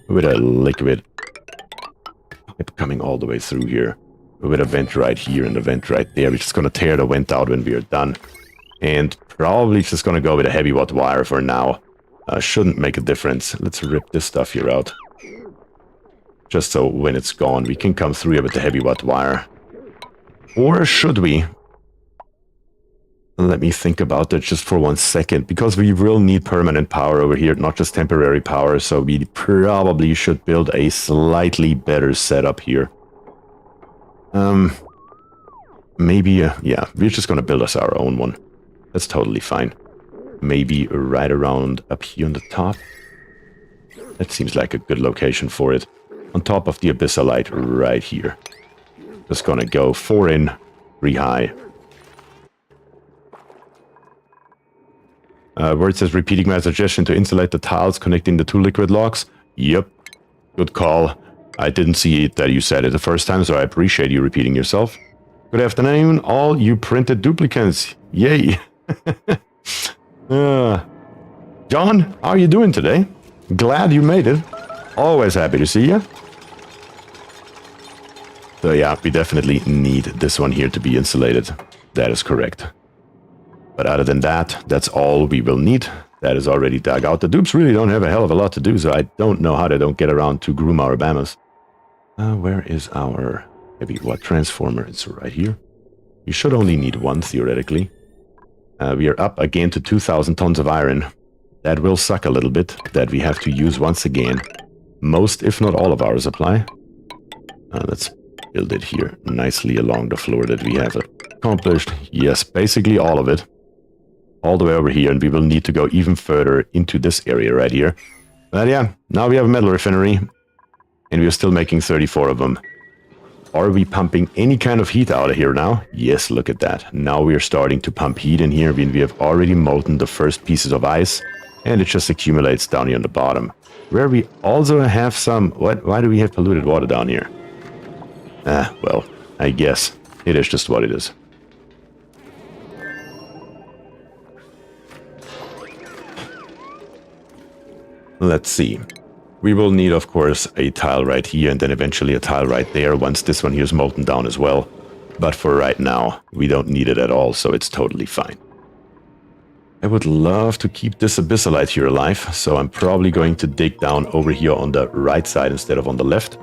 With a liquid pipe coming all the way through here. With a vent right here and a vent right there. We're just gonna tear the vent out when we are done. And probably just gonna go with a heavy watt wire for now. Shouldn't make a difference. Let's rip this stuff here out. Just so when it's gone, we can come through here with the heavy watt wire. Or should we? Let me think about that just for 1 second. Because we will need permanent power over here, not just temporary power. So we probably should build a slightly better setup here. Maybe, yeah, we're just gonna build us our own one. That's totally fine. Maybe right around up here on the top. That seems like a good location for it. On top of the abyssalite right here. Just gonna go 4 in, 3 high. Where it says repeating my suggestion to insulate the tiles connecting the 2 liquid locks. Yep, good call. I didn't see it that you said it the first time, so I appreciate you repeating yourself. Good afternoon, all you printed duplicates. Yay. John, how are you doing today? Glad you made it. Always happy to see you. So yeah, we definitely need this one here to be insulated. That is correct. But other than that, that's all we will need. That is already dug out. The dupes really don't have a hell of a lot to do, so I don't know how they don't get around to groom our Bamas. Where is our heavy watt transformer? It's right here. You should only need 1, theoretically. We are up again to 2,000 tons of iron. That will suck a little bit, that we have to use once again. Most, if not all of our supply. Let's build it here nicely along the floor that we have accomplished. Yes, basically all of it. All the way over here, and we will need to go even further into this area right here. But yeah, now we have a metal refinery. And we are still making 34 of them. Are we pumping any kind of heat out of here now? Yes, look at that. Now we are starting to pump heat in here. We have already molten the first pieces of ice. And it just accumulates down here on the bottom. Where we also have some... Why do we have polluted water down here? Well, I guess it is just what it is. Let's see. We will need, of course, a tile right here and then eventually a tile right there once this one here is molten down as well. But for right now, we don't need it at all, so it's totally fine. I would love to keep this abyssalite here alive, so I'm probably going to dig down over here on the right side instead of on the left.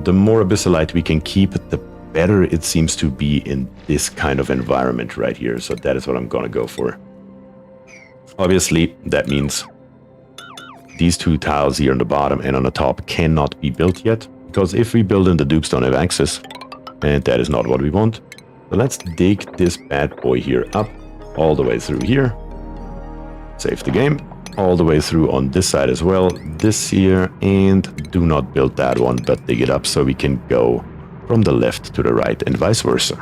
The more abyssalite we can keep, the better it seems to be in this kind of environment right here, so that is what I'm gonna go for. Obviously, that means these 2 tiles here on the bottom and on the top cannot be built yet, because if we build them, the dupes don't have access, and that is not what we want. So let's dig this bad boy here up, all the way through here. Save the game. All the way through on this side as well, this here, and do not build that one, but dig it up so we can go from the left to the right and vice versa.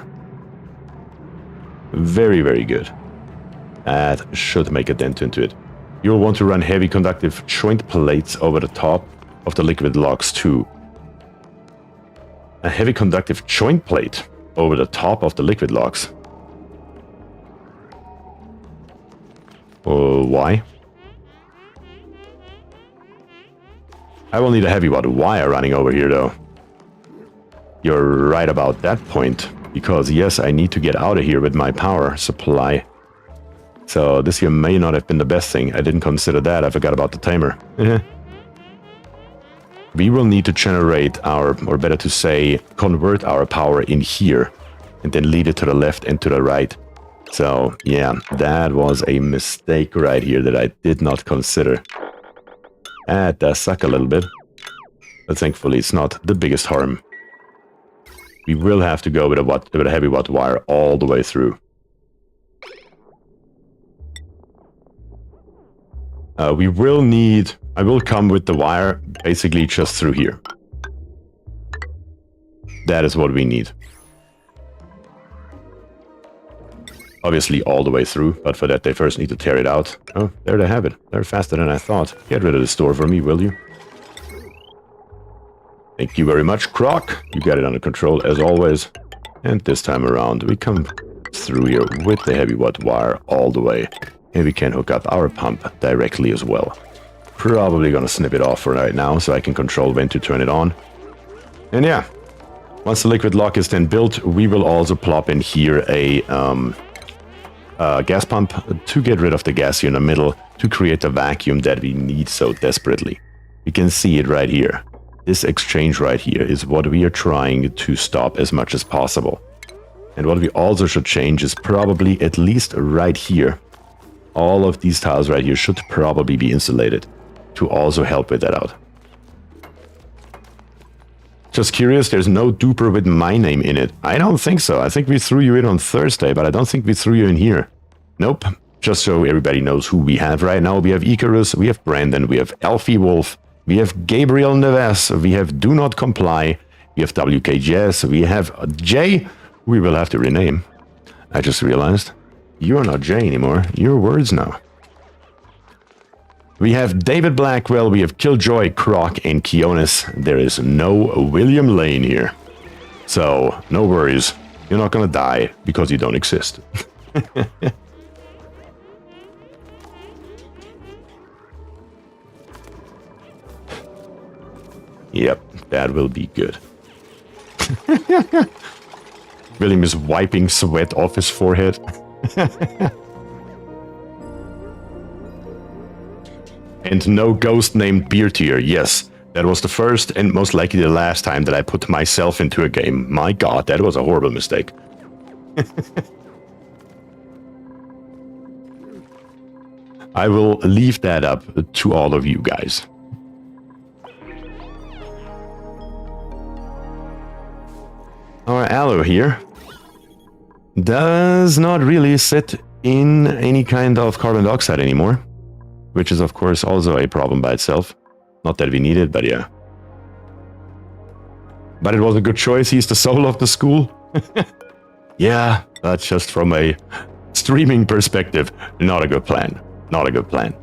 Very, very good. That should make a dent into it. You'll want to run heavy conductive joint plates over the top of the liquid locks too. A heavy conductive joint plate over the top of the liquid locks. Why? I will need a heavy watt wire running over here though. You're right about that point, because yes, I need to get out of here with my power supply. So this here may not have been the best thing. I didn't consider that. I forgot about the Tamer. We will need to generate our, or better to say, convert our power in here and then lead it to the left and to the right. So yeah, that was a mistake right here that I did not consider. That does suck a little bit, but thankfully it's not the biggest harm. We will have to go with a heavy watt wire all the way through. We will need... I will come with the wire basically just through here. That is what we need. Obviously all the way through, but for that they first need to tear it out. Oh, there they have it. They're faster than I thought. Get rid of the store for me, will you? Thank you very much, Croc. You got it under control as always. And this time around, we come through here with the heavy watt wire all the way. And we can hook up our pump directly as well. Probably gonna snip it off for right now so I can control when to turn it on. And yeah, once the liquid lock is then built, we will also plop in here a gas pump to get rid of the gas here in the middle to create the vacuum that we need so desperately. You can see it right here. This exchange right here is what we are trying to stop as much as possible. And what we also should change is probably at least right here. All of these tiles right here should probably be insulated to also help with that out. Just curious, there's no duper with my name in it. I don't think so. I think we threw you in on Thursday, but I don't think we threw you in here. Nope. Just so everybody knows who we have right now. We have Icarus, we have Brandon, we have Alfie Wolf, we have Gabriel Neves, we have Do Not Comply, we have WKJS, we have Jay, we will have to rename. I just realized. You're not Jay anymore. You're Words now. We have David Blackwell, we have Killjoy, Croc, and Kionis. There is no William Lane here. So, no worries. You're not gonna die because you don't exist. Yep, that will be good. William is wiping sweat off his forehead. And no ghost named BierTier. Yes, that was the first and most likely the last time that I put myself into a game. My god, that was a horrible mistake. I will leave that up to all of you guys. Our aloe here does not really sit in any kind of carbon dioxide anymore. Which is, of course, also a problem by itself. Not that we need it, but yeah. But it was a good choice. He's the soul of the school. Yeah, but just from a streaming perspective, not a good plan. Not a good plan.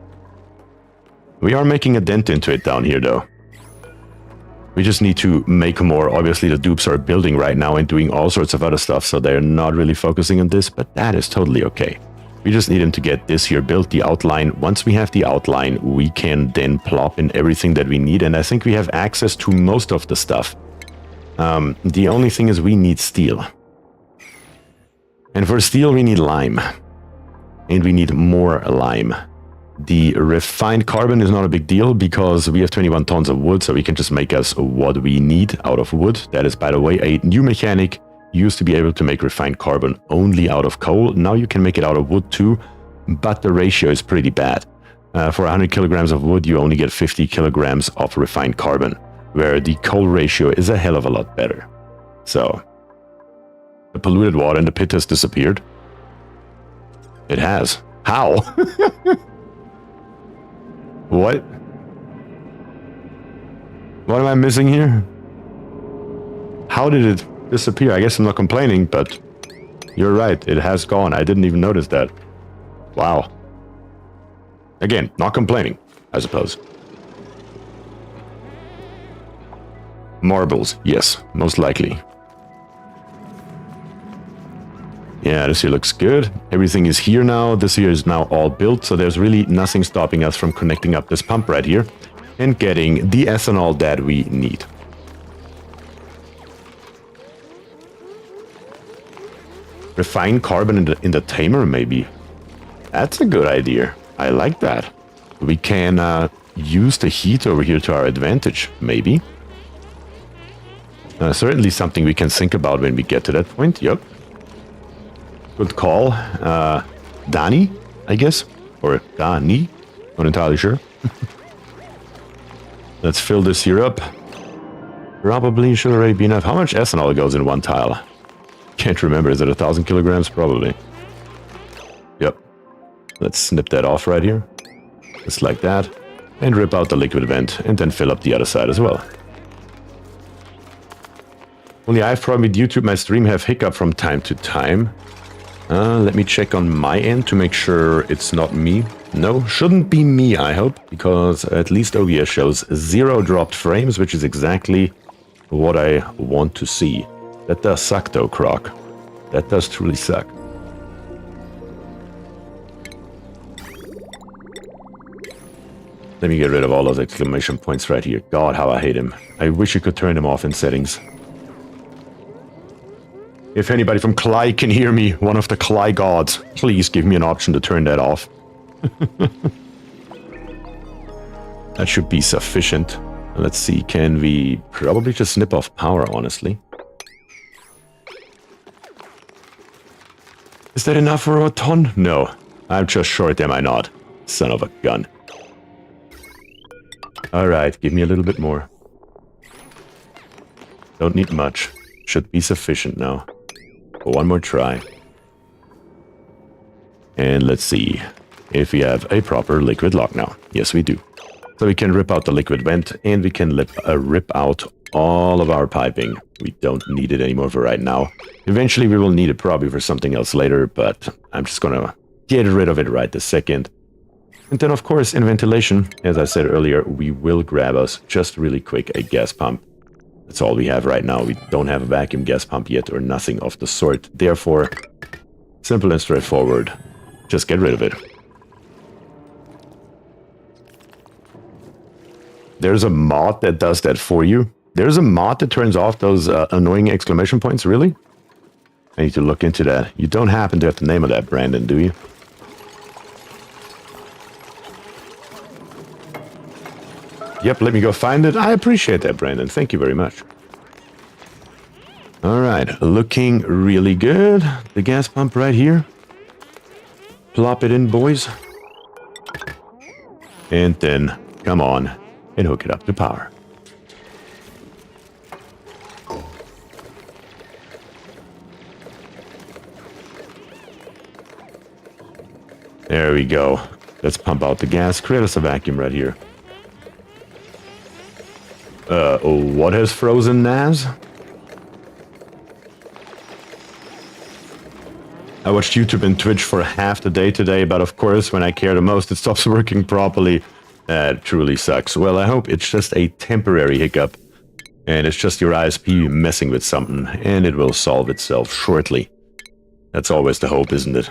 We are making a dent into it down here, though. We just need to make more. Obviously, the dupes are building right now and doing all sorts of other stuff, so they're not really focusing on this, but that is totally okay. We just need them to get this here built, the outline. Once we have the outline, we can then plop in everything that we need. And I think we have access to most of the stuff. The only thing is we need steel. And for steel, we need lime. And we need more lime. The refined carbon is not a big deal because we have 21 tons of wood, so we can just make us what we need out of wood. That is, by the way, a new mechanic. You used to be able to make refined carbon only out of coal. Now you can make it out of wood too, but the ratio is pretty bad. For 100 kilograms of wood, you only get 50 kilograms of refined carbon, where the coal ratio is a hell of a lot better. So, the polluted water in the pit has disappeared. It has. How? What? What am I missing here? How did it disappear? I guess I'm not complaining, but you're right, it has gone. I didn't even notice that. Wow. Again, not complaining, I suppose. Marbles, yes, most likely. Yeah, this here looks good. Everything is here now. This here is now all built, so there's really nothing stopping us from connecting up this pump right here and getting the ethanol that we need. Refined carbon in the Tamer, maybe. That's a good idea. I like that. We can use the heat over here to our advantage, maybe. Certainly something we can think about when we get to that point. Yep. Good call. Dani, I guess? Or Dani? Not entirely sure. Let's fill this here up. Probably should already be enough. How much ethanol goes in one tile? Can't remember. Is it 1,000 kilograms? Probably. Yep. Let's snip that off right here. Just like that. And rip out the liquid vent. And then fill up the other side as well. Only I've probably, due to my stream, have hiccup from time to time. Let me check on my end to make sure it's not me. No, shouldn't be me, I hope. Because at least OBS shows 0 dropped frames, which is exactly what I want to see. That does suck though, Croc. That does truly suck. Let me get rid of all those exclamation points right here. God, how I hate him. I wish you could turn him off in settings. If anybody from Cly can hear me, one of the Cly gods, please give me an option to turn that off. That should be sufficient. Let's see, can we probably just snip off power, honestly? Is that enough for a ton? No. I'm just short, am I not? Son of a gun. Alright, give me a little bit more. Don't need much. Should be sufficient now. For one more try. And let's see if we have a proper liquid lock now. Yes, we do. So we can rip out the liquid vent, and we can rip out all of our piping. We don't need it anymore for right now. Eventually we will need it probably for something else later, but I'm just gonna get rid of it right this second. And then, of course, in ventilation, as I said earlier, we will grab us just really quick a gas pump. That's all we have right now. We don't have a vacuum gas pump yet or nothing of the sort. Therefore, simple and straightforward. Just get rid of it. There's a mod that does that for you. There's a mod that turns off those annoying exclamation points, really? I need to look into that. You don't happen to have the name of that, Brandon, do you? Yep, let me go find it. I appreciate that, Brandon. Thank you very much. Alright, looking really good. The gas pump right here. Plop it in, boys. And then, come on, and hook it up to power. There we go. Let's pump out the gas. Create us a vacuum right here. What has frozen, Naz? I watched YouTube and Twitch for half the day today, but of course, when I care the most, it stops working properly. That truly sucks. Well, I hope it's just a temporary hiccup, and it's just your ISP messing with something, and it will solve itself shortly. That's always the hope, isn't it?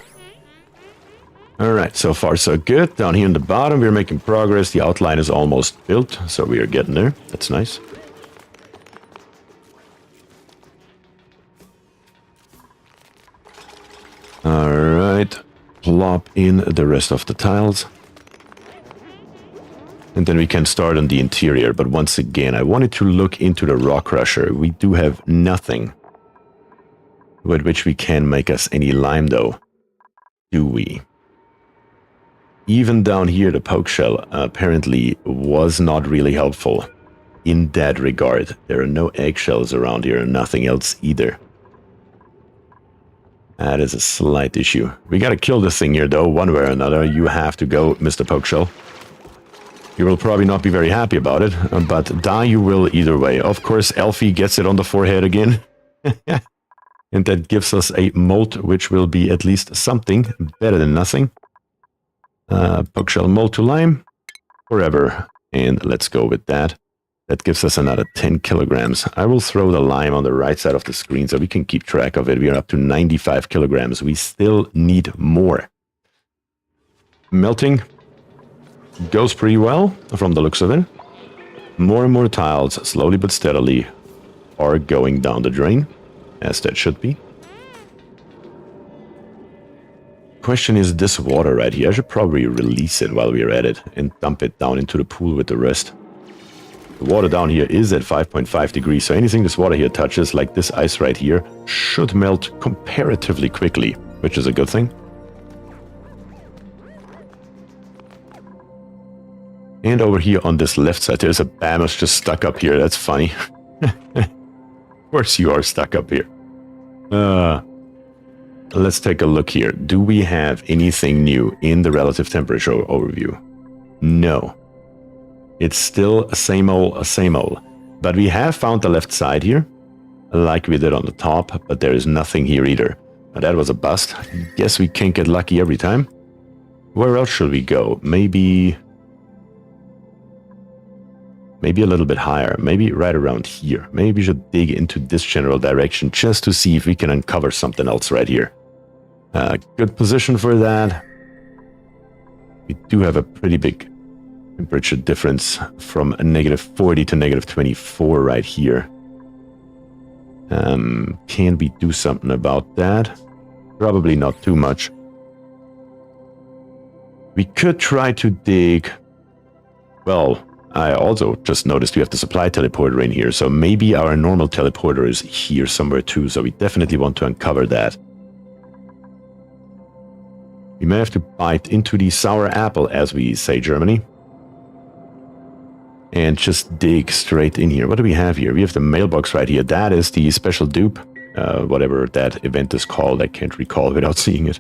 Alright, so far so good. Down here in the bottom, we're making progress. The outline is almost built, so we are getting there. That's nice. Alright, plop in the rest of the tiles. And then we can start on the interior, but once again, I wanted to look into the rock crusher. We do have nothing with which we can make us any lime, though. Do we? Even down here, the poke shell apparently was not really helpful in that regard. There are no eggshells around here and nothing else either. That is a slight issue. We gotta kill this thing here, though, one way or another. You have to go, Mr. Pokeshell. You will probably not be very happy about it, but die you will either way. Of course, Elfie gets it on the forehead again. And that gives us a molt, which will be at least something better than nothing. Pokeshell molt to lime. Forever. And let's go with that. That gives us another 10 kilograms. I will throw the lime on the right side of the screen so we can keep track of it. We are up to 95 kilograms. We still need more. Melting goes pretty well from the looks of it. More and more tiles, slowly but steadily, are going down the drain, as that should be. Question is this water right here. I should probably release it while we're at it and dump it down into the pool with the rest. The water down here is at 5.5 degrees, so anything this water here touches, like this ice right here, should melt comparatively quickly, which is a good thing. And over here on this left side, there's a Bamus just stuck up here. That's funny. Of course you are stuck up here. Let's take a look here. Do we have anything new in the relative temperature overview? No. It's still a same old. But we have found the left side here, like we did on the top, but there is nothing here either. Now that was a bust. Guess we can't get lucky every time. Where else should we go? Maybe Maybe a little bit higher, maybe right around here. Maybe we should dig into this general direction just to see if we can uncover something else right here. Good position for that. We do have a pretty big temperature difference from a -40 to -24 right here. Can we do something about that? Probably not too much. We could try to dig... Well, I also just noticed we have the supply teleporter in here, so maybe our normal teleporter is here somewhere too, so we definitely want to uncover that. We may have to bite into the sour apple, as we say Germany. And just dig straight in here. What do we have here? We have the mailbox right here. That is the special dupe. Whatever that event is called, I can't recall without seeing it.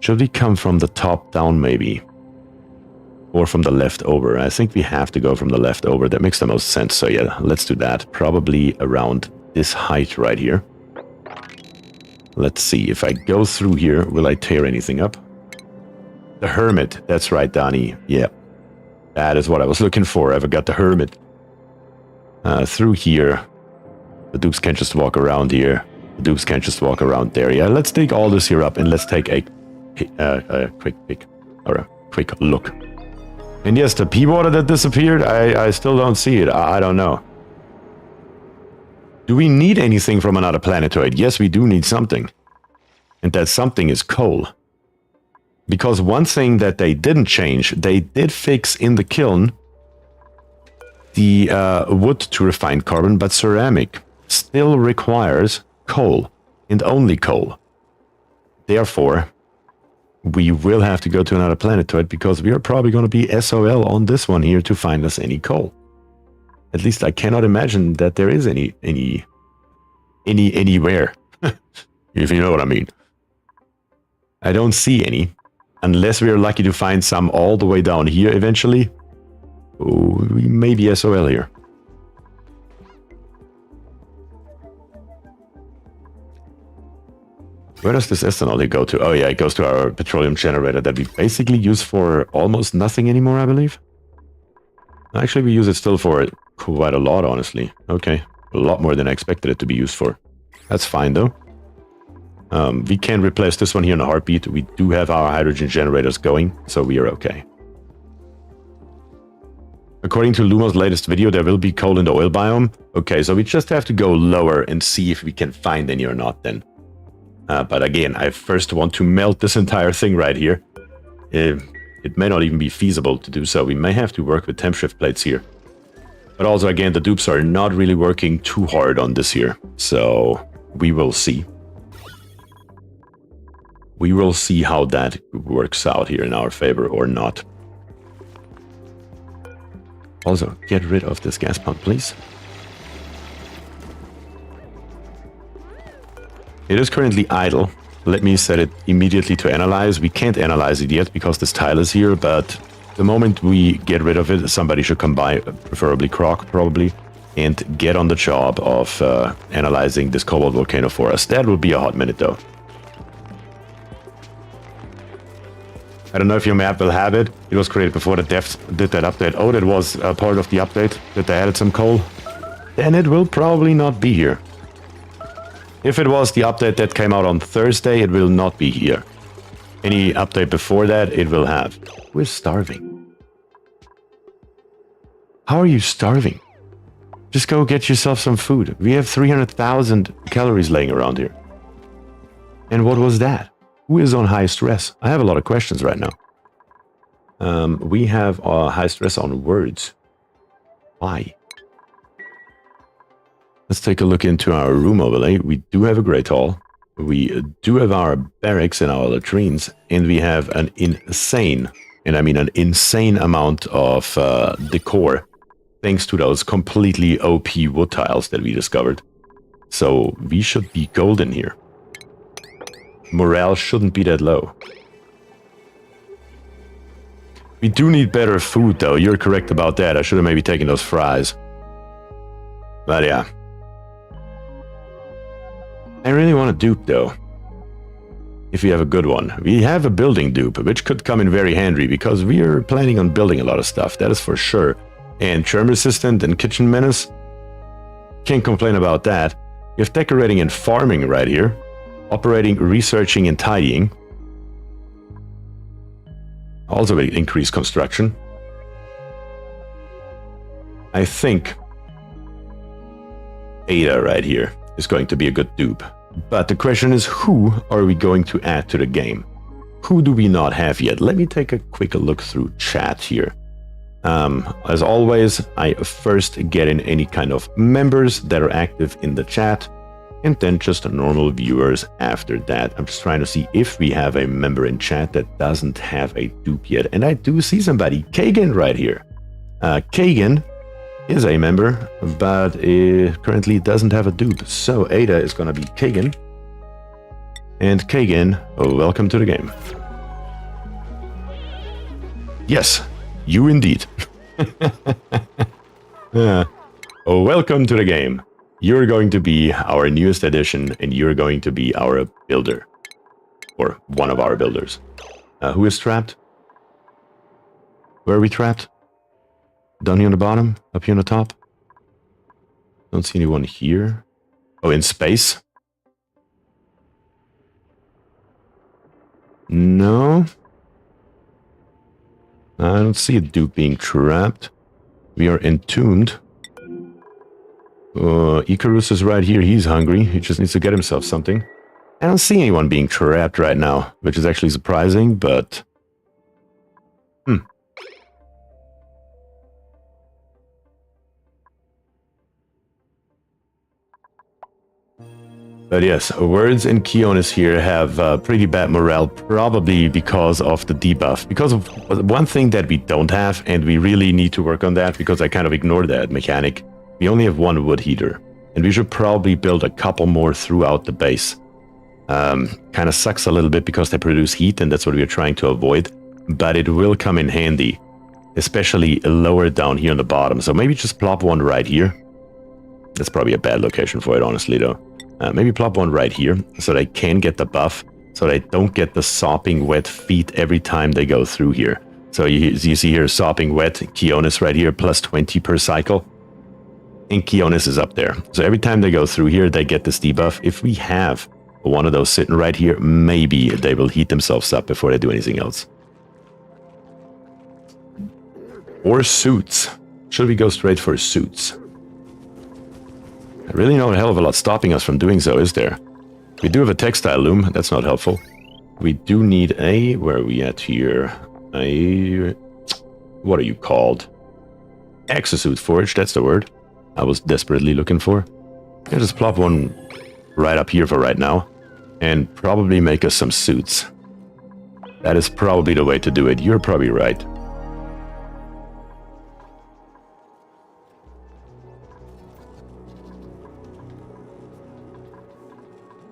Should we come from the top down maybe? Or from the left over? I think we have to go from the left over. That makes the most sense. So yeah, let's do that. Probably around this height right here. Let's see. If I go through here, will I tear anything up? The Hermit. That's right, Donnie. Yeah. That is what I was looking for. I forgot the Hermit. Through here. The dupes can't just walk around here. The dupes can't just walk around there. Yeah, let's dig all this here up and let's take a quick pick. Or a quick look. And yes, the pea water that disappeared, I still don't see it. I don't know. Do we need anything from another planetoid? Yes, we do need something. And that something is coal. Because one thing that they didn't change, they did fix in the kiln the wood to refine carbon, but ceramic still requires coal, and only coal. Therefore, we will have to go to another planetoid because we are probably going to be SOL on this one here to find us any coal. At least I cannot imagine that there is anywhere, if you know what I mean. I don't see any, unless we are lucky to find some all the way down here eventually. Oh, we may be SOL here. Where does this ethanol go to? Oh yeah, it goes to our petroleum generator that we basically use for almost nothing anymore, I believe. Actually, we use it still for quite a lot, honestly. Okay, a lot more than I expected it to be used for. That's fine, though. We can replace this one here in a heartbeat. We do have our hydrogen generators going, so we are okay. According to Lumo's latest video, there will be coal in the oil biome. Okay, so we just have to go lower and see if we can find any or not then. But again, I first want to melt this entire thing right here. It may not even be feasible to do so. We may have to work with temp shift plates here. But also, again, the dupes are not really working too hard on this here. So we will see. We will see how that works out here in our favor or not. Also, get rid of this gas pump, please. It is currently idle. Let me set it immediately to analyze. We can't analyze it yet because this tile is here, but the moment we get rid of it, somebody should come by, preferably Croc, probably, and get on the job of analyzing this cobalt volcano for us. That will be a hot minute, though. I don't know if your map will have it. It was created before the devs did that update. Oh, that was part of the update, that they added some coal. Then it will probably not be here. If it was the update that came out on Thursday, it will not be here. Any update before that, it will have. We're starving. How are you starving? Just go get yourself some food. We have 300,000 calories laying around here. And what was that? Who is on high stress? I have a lot of questions right now. We have high stress on words. Why? Let's take a look into our room overlay. We do have a great hall. We do have our barracks and our latrines. And we have an insane, and I mean an insane amount of decor. Thanks to those completely OP wood tiles that we discovered. So we should be golden here. Morale shouldn't be that low. We do need better food though. You're correct about that. I should have maybe taken those fries. But yeah. I really want a dupe though. if we have a good one. We have a building dupe, which could come in very handy because we are planning on building a lot of stuff, that is for sure. And Germ Resistant and Kitchen Menace, can't complain about that. We have Decorating and Farming right here. Operating, Researching and Tidying. Also will increase construction. I think Ada right here is going to be a good dupe. But the question is, who are we going to add to the game? Who do we not have yet? Let me take a quick look through chat here. As always, I first get in any kind of members that are active in the chat, and then just normal viewers after that. I'm just trying to see if we have a member in chat that doesn't have a dupe yet. And I do see somebody, Kagan, right here. Kagan is a member, but currently doesn't have a dupe. So Ada is going to be Kagan. And Kagan, welcome to the game. Yes, you indeed. Welcome to the game. You're going to be our newest addition, and you're going to be our builder. Or one of our builders. Who is trapped? Where are we trapped? Down here on the bottom? Up here on the top? Don't see anyone here. Oh, in space? No. I don't see a dupe being trapped. We are entombed. Icarus is right here. He's hungry. He just needs to get himself something. I don't see anyone being trapped right now, which is actually surprising, but... But yes, Words and Keonis here have pretty bad morale, probably because of the debuff. Because of one thing that we don't have, and we really need to work on that, because I kind of ignored that mechanic. We only have one wood heater, and we should probably build a couple more throughout the base. Kind of sucks a little bit because they produce heat, and that's what we're trying to avoid. But it will come in handy, especially lower down here on the bottom. So maybe just plop one right here. That's probably a bad location for it, honestly, though. Maybe plop one right here, so they can get the buff, so they don't get the sopping wet feet every time they go through here. So you see here, sopping wet, Keonis right here, plus 20 per cycle. And Keonis is up there. So every time they go through here, they get this debuff. If we have one of those sitting right here, maybe they will heat themselves up before they do anything else. Or suits. Should we go straight for suits? Really not a hell of a lot stopping us from doing so, is there? We do have a textile loom, that's not helpful. We do need a... where are we at here? A... what are you called? Exosuit forge, that's the word I was desperately looking for. I'll just plop one right up here for right now. And probably make us some suits. That is probably the way to do it, you're probably right.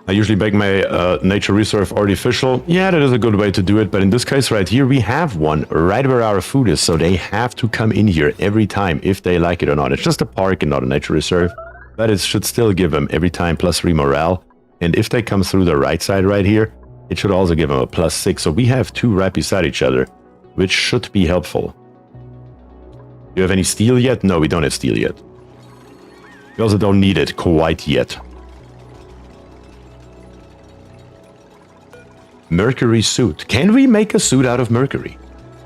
I usually make my nature reserve artificial. Yeah, that is a good way to do it, but in this case right here, we have one right where our food is, so they have to come in here every time, if they like it or not. It's just a park and not a nature reserve, but it should still give them every time +3 morale. And if they come through the right side right here, it should also give them a +6. So we have two right beside each other, which should be helpful. Do you have any steel yet? No, we don't have steel yet. We also don't need it quite yet. Mercury suit. Can we make a suit out of Mercury?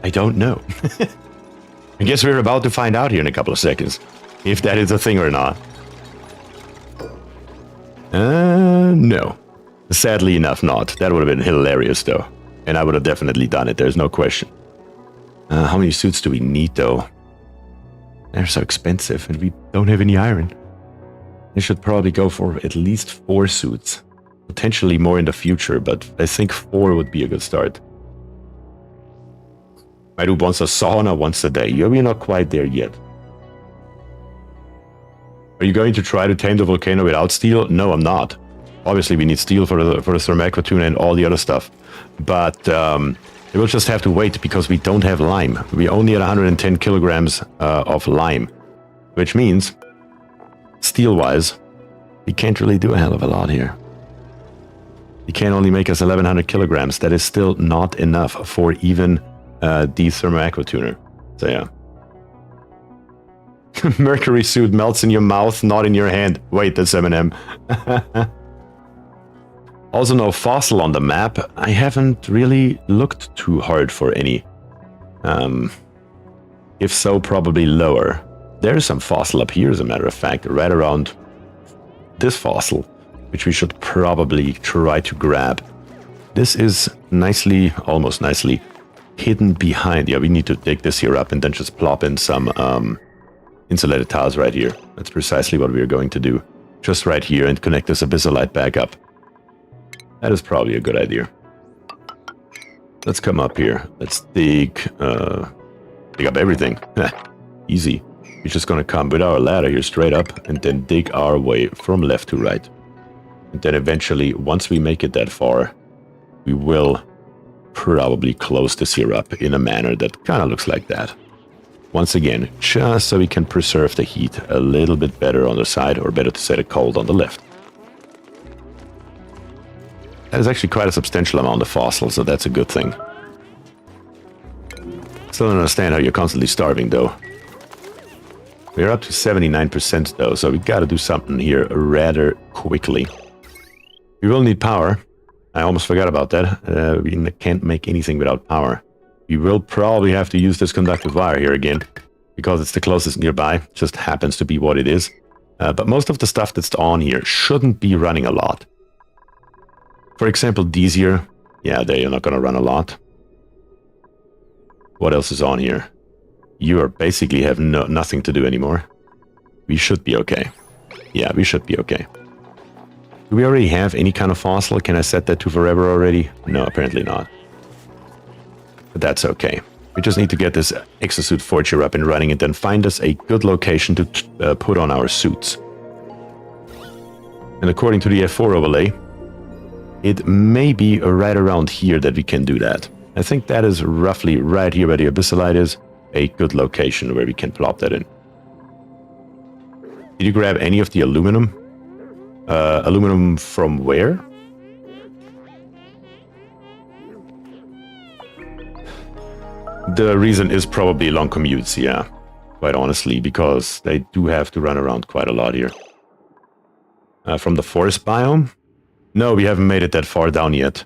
I don't know. I guess we're about to find out here in a couple of seconds, if that is a thing or not. No. Sadly enough not. That would have been hilarious though. And I would have definitely done it, there's no question. How many suits do we need though? They're so expensive and we don't have any iron. I should probably go for at least 4 suits. Potentially more in the future, but I think 4 would be a good start. I do once a sauna once a day. Yeah, we're not quite there yet. Are you going to try to tame the volcano without steel? No, I'm not. Obviously, we need steel for the thermacrotune and all the other stuff. But we'll just have to wait because we don't have lime. We're only at 110 kilograms of lime. Which means, steel-wise, we can't really do a hell of a lot here. He can only make us 1100 kilograms. That is still not enough for even the Thermo Tuner. So yeah. Mercury suit melts in your mouth, not in your hand. Wait, that's M&M. Also no fossil on the map. I haven't really looked too hard for any. If so, probably lower. There's some fossil up here, as a matter of fact, right around this fossil, which we should probably try to grab. This is nicely, almost nicely, hidden behind. Yeah, we need to dig this here up and then just plop in some insulated tiles right here. That's precisely what we're going to do. Just right here and connect this abyssalite back up. That is probably a good idea. Let's come up here. Let's dig up everything. Easy. We're just gonna come with our ladder here straight up and then dig our way from left to right. And then eventually, once we make it that far, we will probably close this here up in a manner that kind of looks like that. Once again, just so we can preserve the heat a little bit better on the side, or better to say the cold on the left. That is actually quite a substantial amount of fossil, so that's a good thing. Still don't understand how you're constantly starving, though. We're up to 79% though, so we gotta do something here rather quickly. We will need power. I almost forgot about that. We can't make anything without power. We will probably have to use this conductive wire here again, because it's the closest nearby. It just happens to be what it is. But most of the stuff that's on here shouldn't be running a lot. For example, these here. Yeah, they are not gonna run a lot. What else is on here? You are basically have nothing to do anymore. We should be okay. Yeah, we should be okay. Do we already have any kind of fossil? Can I set that to forever already? No, apparently not. But that's okay. We just need to get this exosuit forger up and running and then find us a good location to put on our suits. And according to the F4 overlay, it may be right around here that we can do that. I think that is roughly right here where the abyssalite is. A good location where we can plop that in. Did you grab any of the aluminum? Aluminum from where? The reason is probably long commutes, yeah. Quite honestly, because they do have to run around quite a lot here. From the forest biome? No, we haven't made it that far down yet.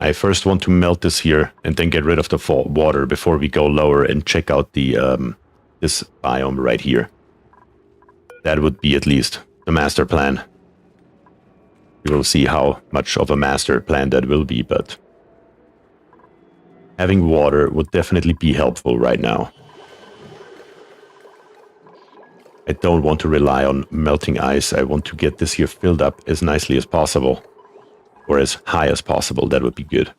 I first want to melt this here and then get rid of the water before we go lower and check out the this biome right here. That would be at least the master plan. We will see how much of a master plan that will be, but having water would definitely be helpful right now. I don't want to rely on melting ice. I want to get this here filled up as nicely as possible. Or as high as possible, that would be good.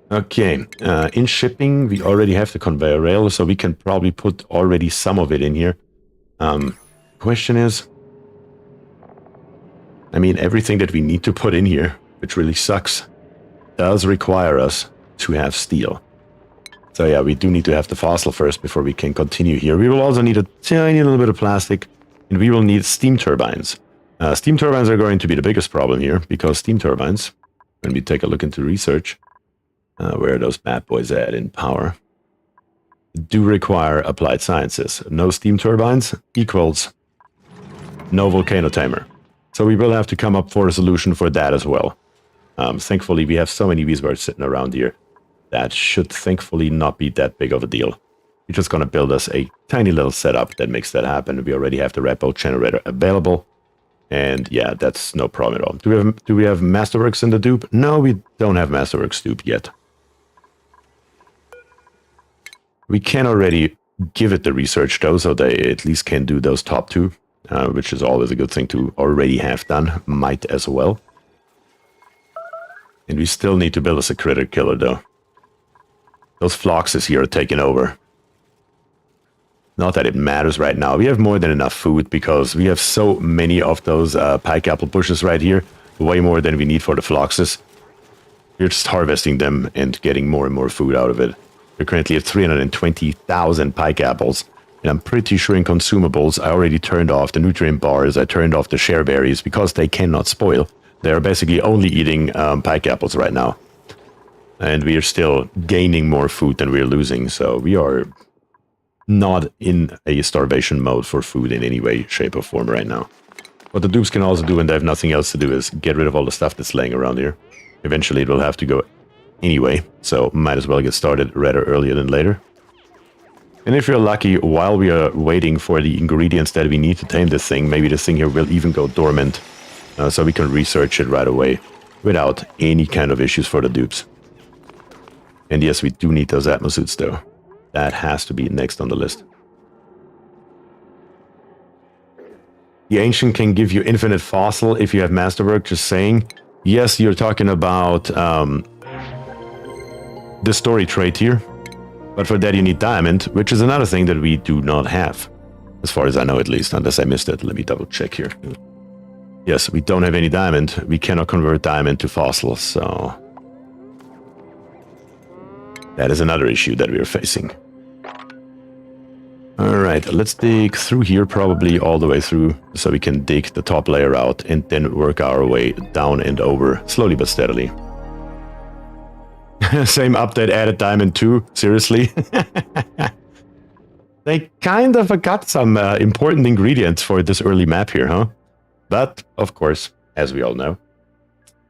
Okay, in shipping, we already have the conveyor rail, so we can probably put already some of it in here. Question is, I mean, everything that we need to put in here, which really sucks, does require us to have steel. So yeah, we do need to have the fossil first before we can continue here. We will also need a tiny little bit of plastic, and we will need steam turbines. Steam turbines are going to be the biggest problem here, because steam turbines, when we take a look into research, where are those bad boys at in power, do require applied sciences. No steam turbines equals no Volcano Tamer. So we will have to come up for a solution for that as well. Thankfully, we have so many Wiesbars sitting around here. That should thankfully not be that big of a deal. We're just going to build us a tiny little setup that makes that happen. We already have the red bolt generator available. And yeah, that's no problem at all. Do we have Masterworks in the dupe? No, we don't have Masterworks dupe yet. We can already give it the research though, so they at least can do those top two, which is always a good thing to already have done. Might as well. And we still need to build us a critter killer though. Those floxes here are taking over. Not that it matters right now. We have more than enough food because we have so many of those pike apple bushes right here. Way more than we need for the floxes. We're just harvesting them and getting more and more food out of it. We're currently at 320,000 pike apples. And I'm pretty sure in consumables, I already turned off the nutrient bars. I turned off the share berries because they cannot spoil. They're basically only eating pike apples right now. And we are still gaining more food than we're losing. So we are not in a starvation mode for food in any way, shape, or form right now. What the dupes can also do when they have nothing else to do is get rid of all the stuff that's laying around here. Eventually it will have to go anyway, so might as well get started rather earlier than later. And if you're lucky, while we are waiting for the ingredients that we need to tame this thing, maybe this thing here will even go dormant, so we can research it right away without any kind of issues for the dupes. And yes, we do need those atmosuits though. That has to be next on the list. The Ancient can give you infinite fossil if you have masterwork, just saying. Yes, you're talking about the story trait here. But for that you need diamond, which is another thing that we do not have. As far as I know at least, unless I missed it. Let me double check here. Yes, we don't have any diamond. We cannot convert diamond to fossil, so... that is another issue that we are facing. Alright, let's dig through here, probably all the way through, so we can dig the top layer out and then work our way down and over, slowly but steadily. Same update, added diamond too, seriously? They kind of got some important ingredients for this early map here, huh? But, of course, as we all know,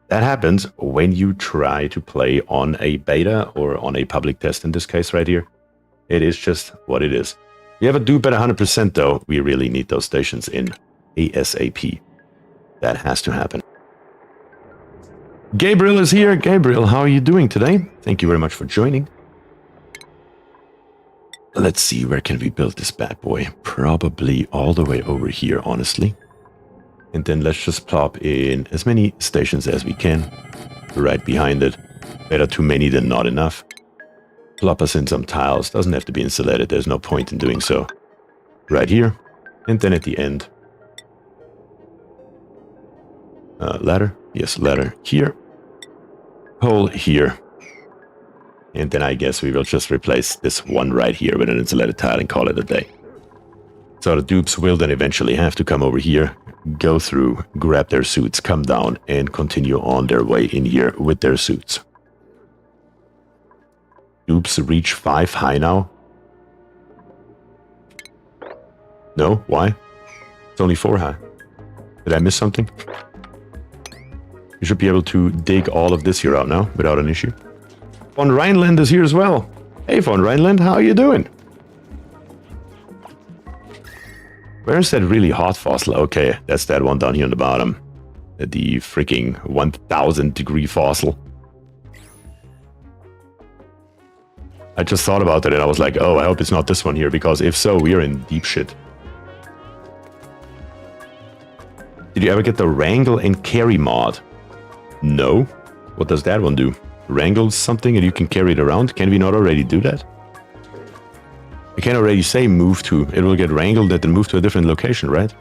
that happens when you try to play on a beta or on a public test in this case right here. It is just what it is. You have a dupe at 100% though, we really need those stations in ASAP. That has to happen. Gabriel is here. Gabriel, how are you doing today? Thank you very much for joining. Let's see, where can we build this bad boy? Probably all the way over here, honestly. And then let's just plop in as many stations as we can. Right behind it. Better too many than not enough. Plop us in some tiles. Doesn't have to be insulated. There's no point in doing so. Right here. And then at the end. Ladder. Yes, ladder here. Hole here. And then I guess we will just replace this one right here with an insulated tile and call it a day. So the dupes will then eventually have to come over here, go through, grab their suits, come down, and continue on their way in here with their suits. Dupes reach 5 high now. No? Why? It's only 4 high. Did I miss something? You should be able to dig all of this here out now without an issue. Von Rhineland is here as well. Hey Von Rhineland, how are you doing? Where's that really hot fossil? Okay, that's that one down here on the bottom. The freaking 1000 degree fossil. I just thought about it and I was like, oh, I hope it's not this one here, because if so, we are in deep shit. Did you ever get the Wrangle and Carry mod? No. What does that one do? Wrangle something and you can carry it around? Can we not already do that? I can already say move to. It will get wrangled and then move to a different location, right?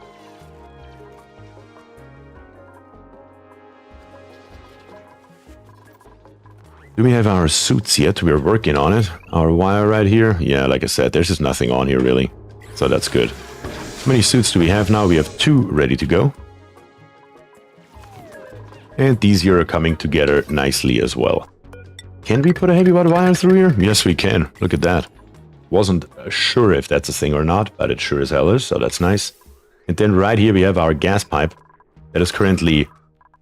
Do we have our suits yet? We're working on it. Our wire right here. Yeah, like I said, there's just nothing on here really. So that's good. How many suits do we have now? We have 2 ready to go. And these here are coming together nicely as well. Can we put a heavy wire through here? Yes, we can. Look at that. Wasn't sure if that's a thing or not, but it sure as hell is, so that's nice. And then right here we have our gas pipe that is currently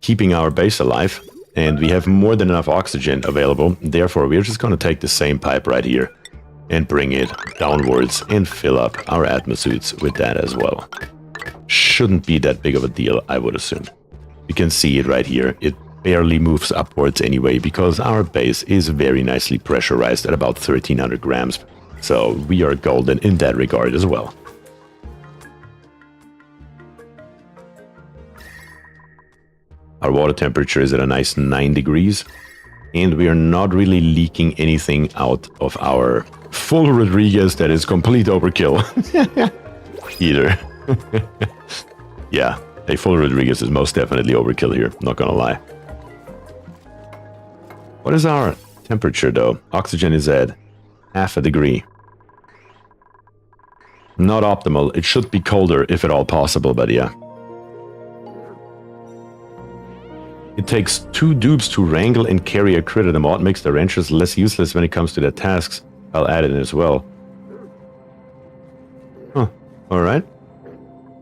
keeping our base alive. And we have more than enough oxygen available. Therefore, we're just going to take the same pipe right here and bring it downwards and fill up our atmosuits with that as well. Shouldn't be that big of a deal, I would assume. You can see it right here. It barely moves upwards anyway, because our base is very nicely pressurized at about 1300 grams. So we are golden in that regard as well. Our water temperature is at a nice 9 degrees. And we are not really leaking anything out of our full Rodriguez that is complete overkill. Either. Yeah, a full Rodriguez is most definitely overkill here, not gonna lie. What is our temperature though? Oxygen is at 0.5 degree. Not optimal. It should be colder if at all possible, but yeah. It takes 2 dupes to wrangle and carry a critter. The mod makes the ranchers less useless when it comes to their tasks. I'll add it in as well. Huh. Alright.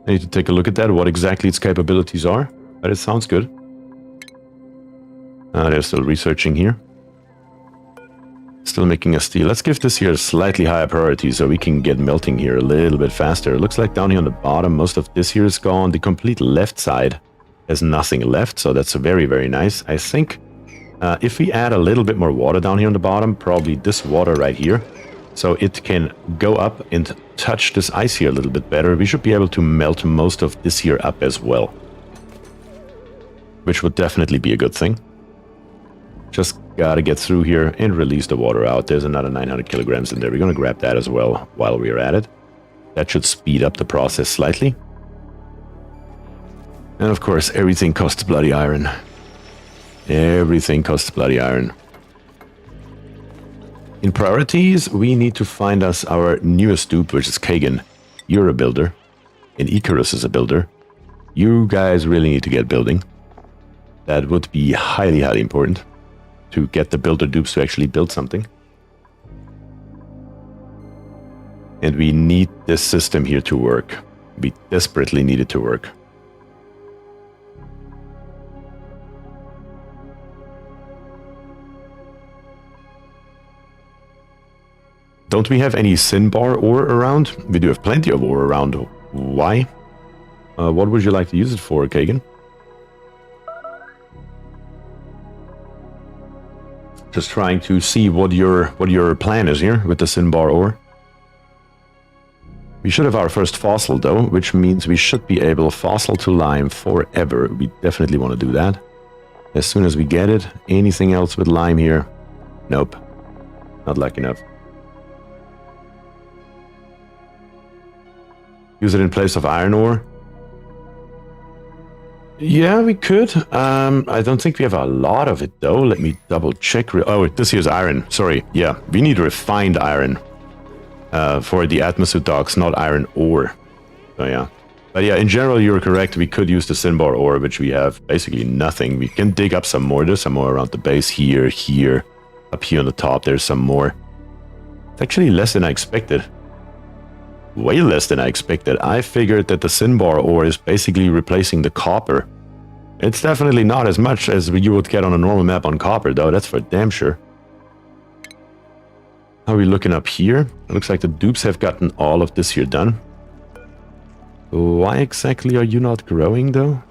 I need to take a look at that, what exactly its capabilities are. But it sounds good. They're still researching here. Still making a steel. Let's give this here a slightly higher priority so we can get melting here a little bit faster. It looks like down here on the bottom, most of this here is gone. The complete left side has nothing left, so that's very, very nice. I think if we add a little bit more water down here on the bottom, probably this water right here, so it can go up and touch this ice here a little bit better, we should be able to melt most of this here up as well. Which would definitely be a good thing. Just gotta get through here and release the water out. There's another 900 kilograms in there. We're gonna grab that as well while we're at it. That should speed up the process slightly. And of course, everything costs bloody iron. Everything costs bloody iron. In priorities, we need to find us our newest dupe, which is Kagan. You're a builder. And Icarus is a builder. You guys really need to get building. That would be highly, highly important. To get the builder dupes to actually build something. And we need this system here to work. We desperately need it to work. Don't we have any Sinbar ore around? We do have plenty of ore around. Why? What would you like to use it for, Kagan? Just trying to see what your plan is here with the Sinbar ore. We should have our first fossil though, which means we should be able fossil to lime forever. We definitely want to do that. As soon as we get it. Anything else with lime here? Nope. Not lucky enough. Use it in place of iron ore? Yeah, we could. I don't think we have a lot of it, though. Let me double check. Oh, this here's iron. Sorry. Yeah, we need refined iron for the atmosphere docks, not iron ore. So, yeah. But yeah, in general, you're correct. We could use the Sinbar ore, which we have basically nothing. We can dig up some more. There's some more around the base here, here. Up here on the top, there's some more. It's actually less than I expected. Way less than I expected. I figured that the Sinbar ore is basically replacing the copper. It's definitely not as much as you would get on a normal map on copper, though. That's for damn sure. How are we looking up here? It looks like the dupes have gotten all of this here done. Why exactly are you not growing, though?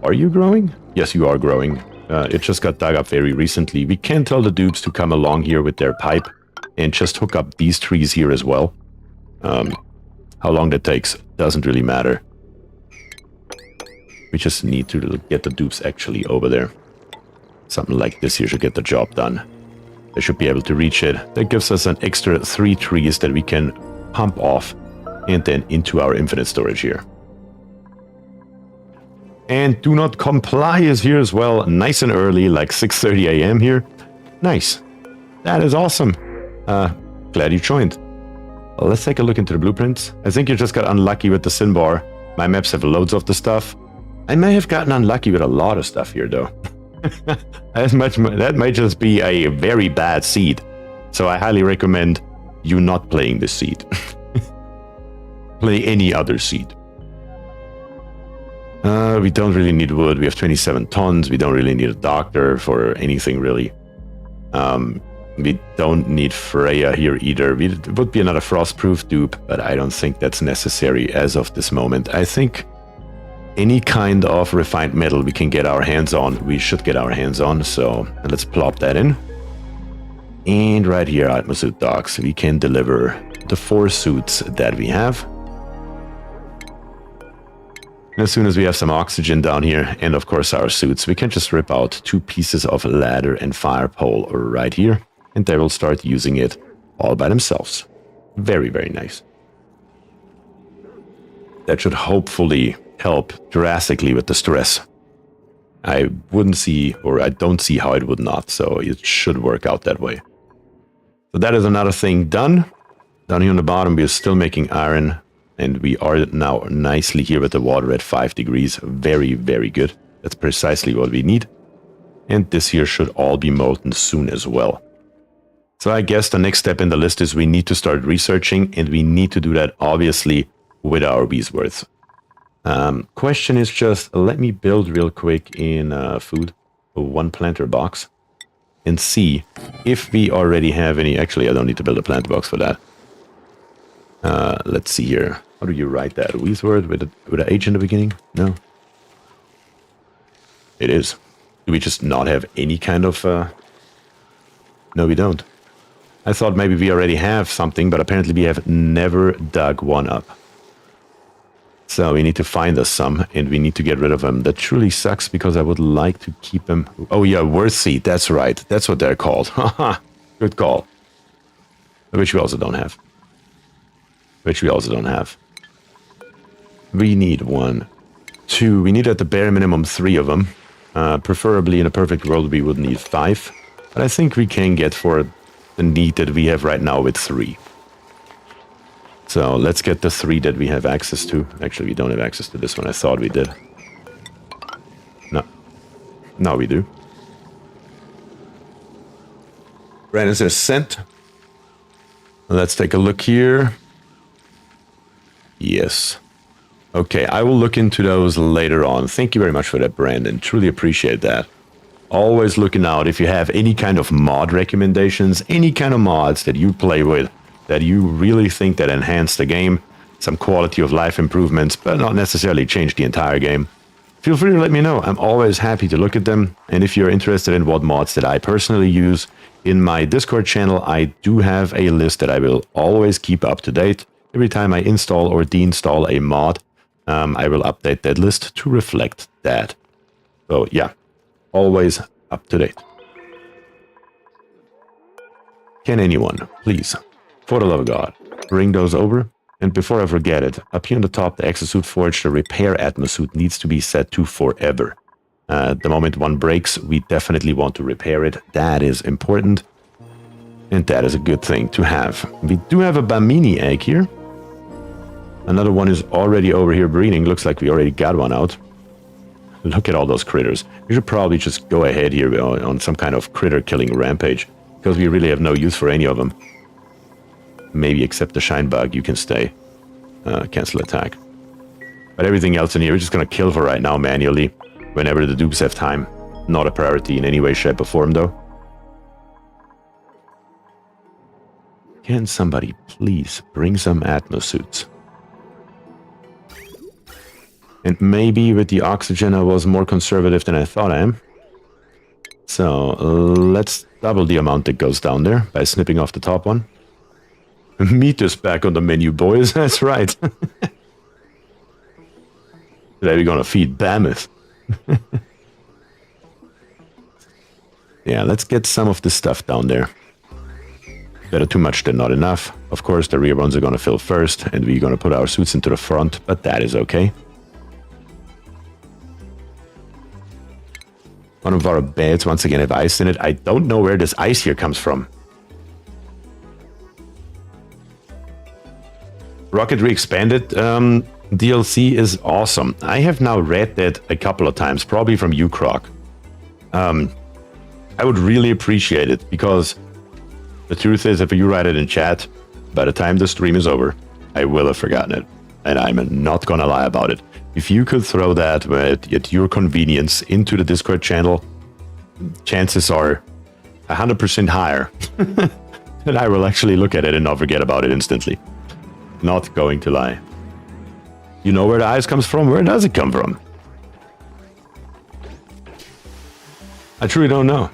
Are you growing? Yes, you are growing. It just got dug up very recently. We can tell the dupes to come along here with their pipe and just hook up these trees here as well. How long that takes doesn't really matter. We just need to get the dupes actually over there. Something like this here should get the job done. They should be able to reach it. That gives us an extra 3 trees that we can pump off and then into our infinite storage here. And do not comply is here as well. Nice and early, like 6:30 a.m. here. Nice. That is awesome. Glad you joined. Well, let's take a look into the blueprints. I think you just got unlucky with the Sinbar. My maps have loads of the stuff. I may have gotten unlucky with a lot of stuff here, though. That might just be a very bad seed. So I highly recommend you not playing this seed. Play any other seed. We don't really need wood. We have 27 tons. We don't really need a doctor for anything, really. We don't need Freya here either. It would be another frost-proof dupe, but I don't think that's necessary as of this moment. I think any kind of refined metal we can get our hands on, we should get our hands on. So let's plop that in. And right here, Atmosuit docks, we can deliver the 4 suits that we have. As soon as we have some oxygen down here, and of course our suits, we can just rip out 2 pieces of ladder and fire pole right here, and they will start using it all by themselves. Very, very nice. That should hopefully help drastically with the stress. I wouldn't see, or I don't see how it would not, so it should work out that way. So that is another thing done. Down here on the bottom, we are still making iron. And we are now nicely here with the water at 5 degrees. Very, very good. That's precisely what we need. And this here should all be molten soon as well. So I guess the next step in the list is we need to start researching. And we need to do that, obviously, with our beesworth. Question is just, let me build real quick in food. A 1 planter box. And see if we already have any... Actually, I don't need to build a planter box for that. Let's see here. How do you write that? Beesworth with an H in the beginning? No. It is. Do we just not have any kind of... No, we don't. I thought maybe we already have something, but apparently we have never dug one up. So we need to find us some, and we need to get rid of them. That truly sucks, because I would like to keep them... Oh yeah, worthy. That's right. That's what they're called. Haha. Good call. Which we also don't have. We need 1, 2. We need at the bare minimum 3 of them. Preferably in a perfect world we would need 5. But I think we can get for the need that we have right now with 3. So let's get the 3 that we have access to. Actually, we don't have access to this one. I thought we did. No. Now we do. Brandon says sent. Let's take a look here. Yes. Okay, I will look into those later on. Thank you very much for that, Brandon. Truly appreciate that. Always looking out if you have any kind of mod recommendations, any kind of mods that you play with, that you really think that enhance the game, some quality of life improvements, but not necessarily change the entire game. Feel free to let me know. I'm always happy to look at them. And if you're interested in what mods that I personally use, in my Discord channel, I do have a list that I will always keep up to date. Every time I install or deinstall a mod, I will update that list to reflect that. So yeah, always up to date. Can anyone, please, for the love of God, bring those over? And before I forget it, up here on the top, the exosuit forge, the repair atmosuit needs to be set to forever. The moment one breaks, we definitely want to repair it. That is important. And that is a good thing to have. We do have a Bamini egg here. Another one is already over here breeding. Looks like we already got one out. Look at all those critters. We should probably just go ahead here on some kind of critter killing rampage, because we really have no use for any of them. Maybe except the shine bug, you can stay. Cancel attack. But everything else in here, we're just going to kill for right now manually, whenever the dupes have time. Not a priority in any way, shape, or form, though. Can somebody please bring some atmosuits? And maybe with the oxygen I was more conservative than I thought I am. So let's double the amount that goes down there by snipping off the top one. Meat is back on the menu, boys. That's right. Today we're gonna feed Mammoth. Yeah, let's get some of the stuff down there. Better too much than not enough. Of course, the rear ones are gonna fill first, and we're gonna put our suits into the front, but that is okay. One of our beds, once again, have ice in it. I don't know where this ice here comes from. Rocketry Expanded DLC is awesome. I have now read that a couple of times, probably from you, Croc. I would really appreciate it, because the truth is, if you write it in chat, by the time the stream is over, I will have forgotten it. And I'm not gonna lie about it. If you could throw that at your convenience into the Discord channel, chances are 100% higher that I will actually look at it and not forget about it instantly. Not going to lie. You know where the ice comes from? Where does it come from? I truly don't know.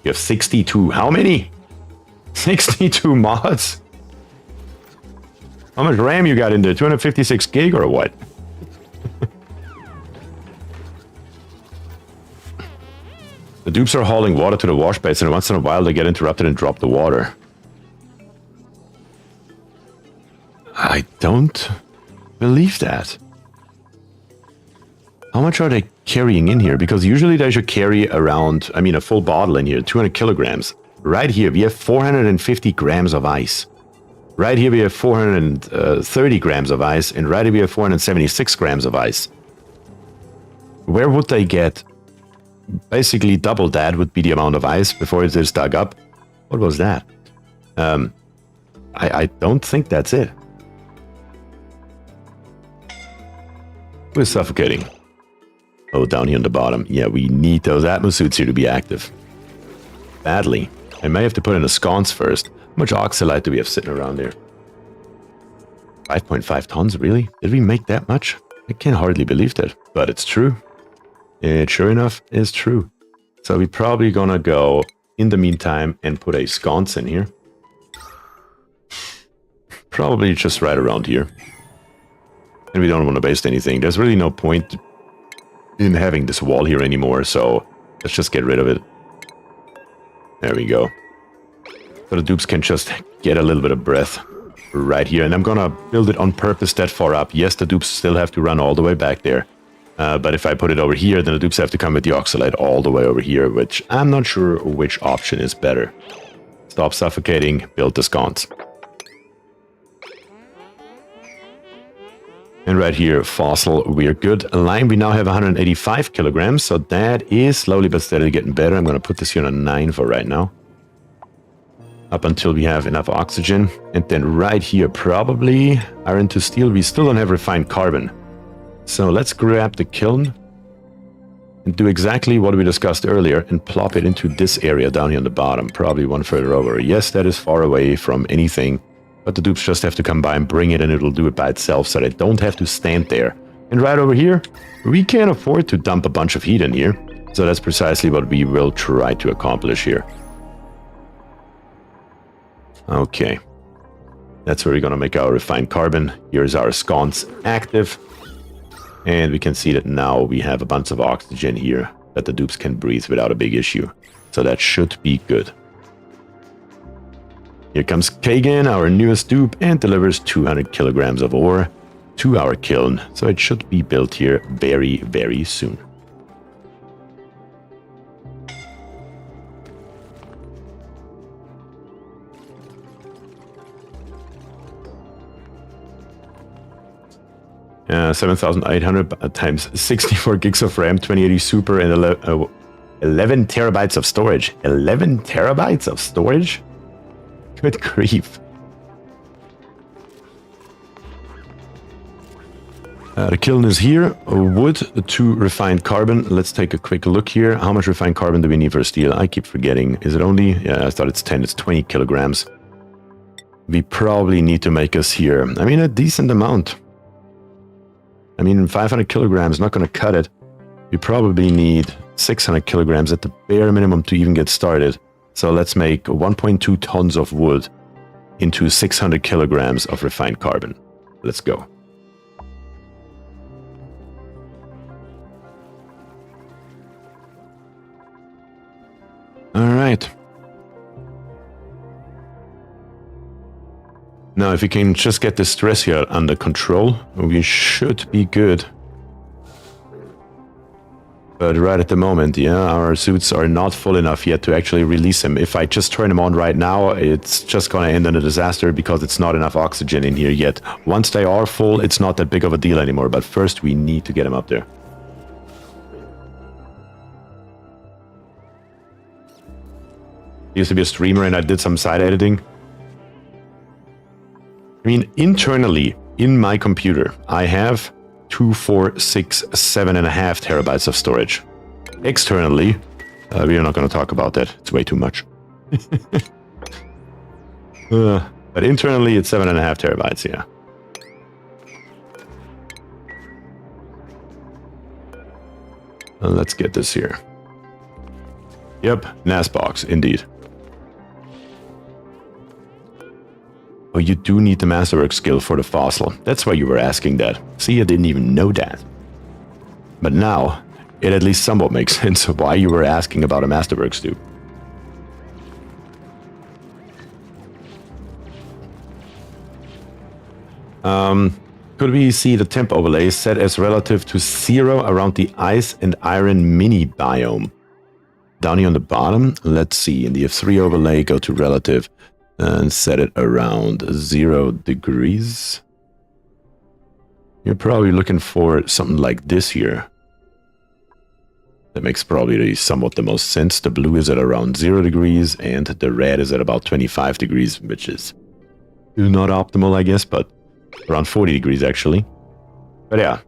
You have 62. How many? 62 mods? How much RAM you got in there? 256 gig or what? The dupes are hauling water to the wash basin, and once in a while they get interrupted and drop the water. I don't believe that. How much are they carrying in here? Because usually they should carry around, I mean, a full bottle in here, 200 kilograms. Right here, we have 450 grams of ice. Right here we have 430 grams of ice, and right here we have 476 grams of ice. Where would they get? Basically double that would be the amount of ice before it is dug up. What was that? I don't think that's it. We're suffocating. Oh, down here on the bottom. Yeah, we need those atmosuits here to be active. Badly. I may have to put in a sconce first. How much oxalite do we have sitting around there? 5.5 tons, really? Did we make that much? I can hardly believe that, but it's true. It sure enough is true. So we're probably gonna go, in the meantime, and put a sconce in here. Probably just right around here. And we don't want to waste anything. There's really no point in having this wall here anymore, so let's just get rid of it. There we go. So the dupes can just get a little bit of breath right here. And I'm gonna build it on purpose that far up. Yes, the dupes still have to run all the way back there. But if I put it over here, then the dupes have to come with the oxalite all the way over here, which I'm not sure which option is better. Stop suffocating, build the sconce. And right here, fossil, we're good. Lime, we now have 185 kilograms, so that is slowly but steadily getting better. I'm going to put this here on a 9 for right now. Up until we have enough oxygen. And then right here, probably iron to steel. We still don't have refined carbon. So let's grab the kiln and do exactly what we discussed earlier and plop it into this area down here on the bottom, probably one further over. Yes, that is far away from anything. But the dupes just have to come by and bring it, and it'll do it by itself, so they don't have to stand there. And right over here, we can't afford to dump a bunch of heat in here. So that's precisely what we will try to accomplish here. Okay. That's where we're going to make our refined carbon. Here's our sconce active. And we can see that now we have a bunch of oxygen here that the dupes can breathe without a big issue. So that should be good. Here comes Kagan, our newest dupe, and delivers 200 kilograms of ore to our kiln. So it should be built here very, very soon. Uh, 7,800 times 64 gigs of RAM, 2080 Super, and 11 terabytes of storage. 11 terabytes of storage? Good grief. The kiln is here. Wood to refined carbon. Let's take a quick look here. How much refined carbon do we need for steel? I keep forgetting. Is it only? Yeah, I thought it's 10. It's 20 kilograms. We probably need to make us here, I mean, a decent amount. I mean, 500 kilograms, not going to cut it. We probably need 600 kilograms at the bare minimum to even get started. So let's make 1.2 tons of wood into 600 kilograms of refined carbon. Let's go. All right. Now, if we can just get the stress here under control, we should be good. But right at the moment, yeah, our suits are not full enough yet to actually release them. If I just turn them on right now, it's just going to end in a disaster because it's not enough oxygen in here yet. Once they are full, it's not that big of a deal anymore. But first, we need to get them up there. I used to be a streamer and I did some side editing. I mean, internally, in my computer, I have 2, 4, 6, 7.5 terabytes of storage. Externally, we are not going to talk about that. It's way too much. But internally, it's 7.5 terabytes, yeah. Let's get this here. Yep, NAS box, indeed. Oh, you do need the masterwork skill for the fossil. That's why you were asking that. See, I didn't even know that. But now, it at least somewhat makes sense of why you were asking about a masterwork dupe. Could we see the temp overlay set as relative to 0 around the ice and iron mini biome? Down here on the bottom, let's see. In the F3 overlay, go to relative. and set it around 0 degrees. You're probably looking for something like this here. That makes probably somewhat the most sense. The blue is at around 0 degrees and the red is at about 25 degrees, which is not optimal, I guess, but around 40 degrees actually. But yeah,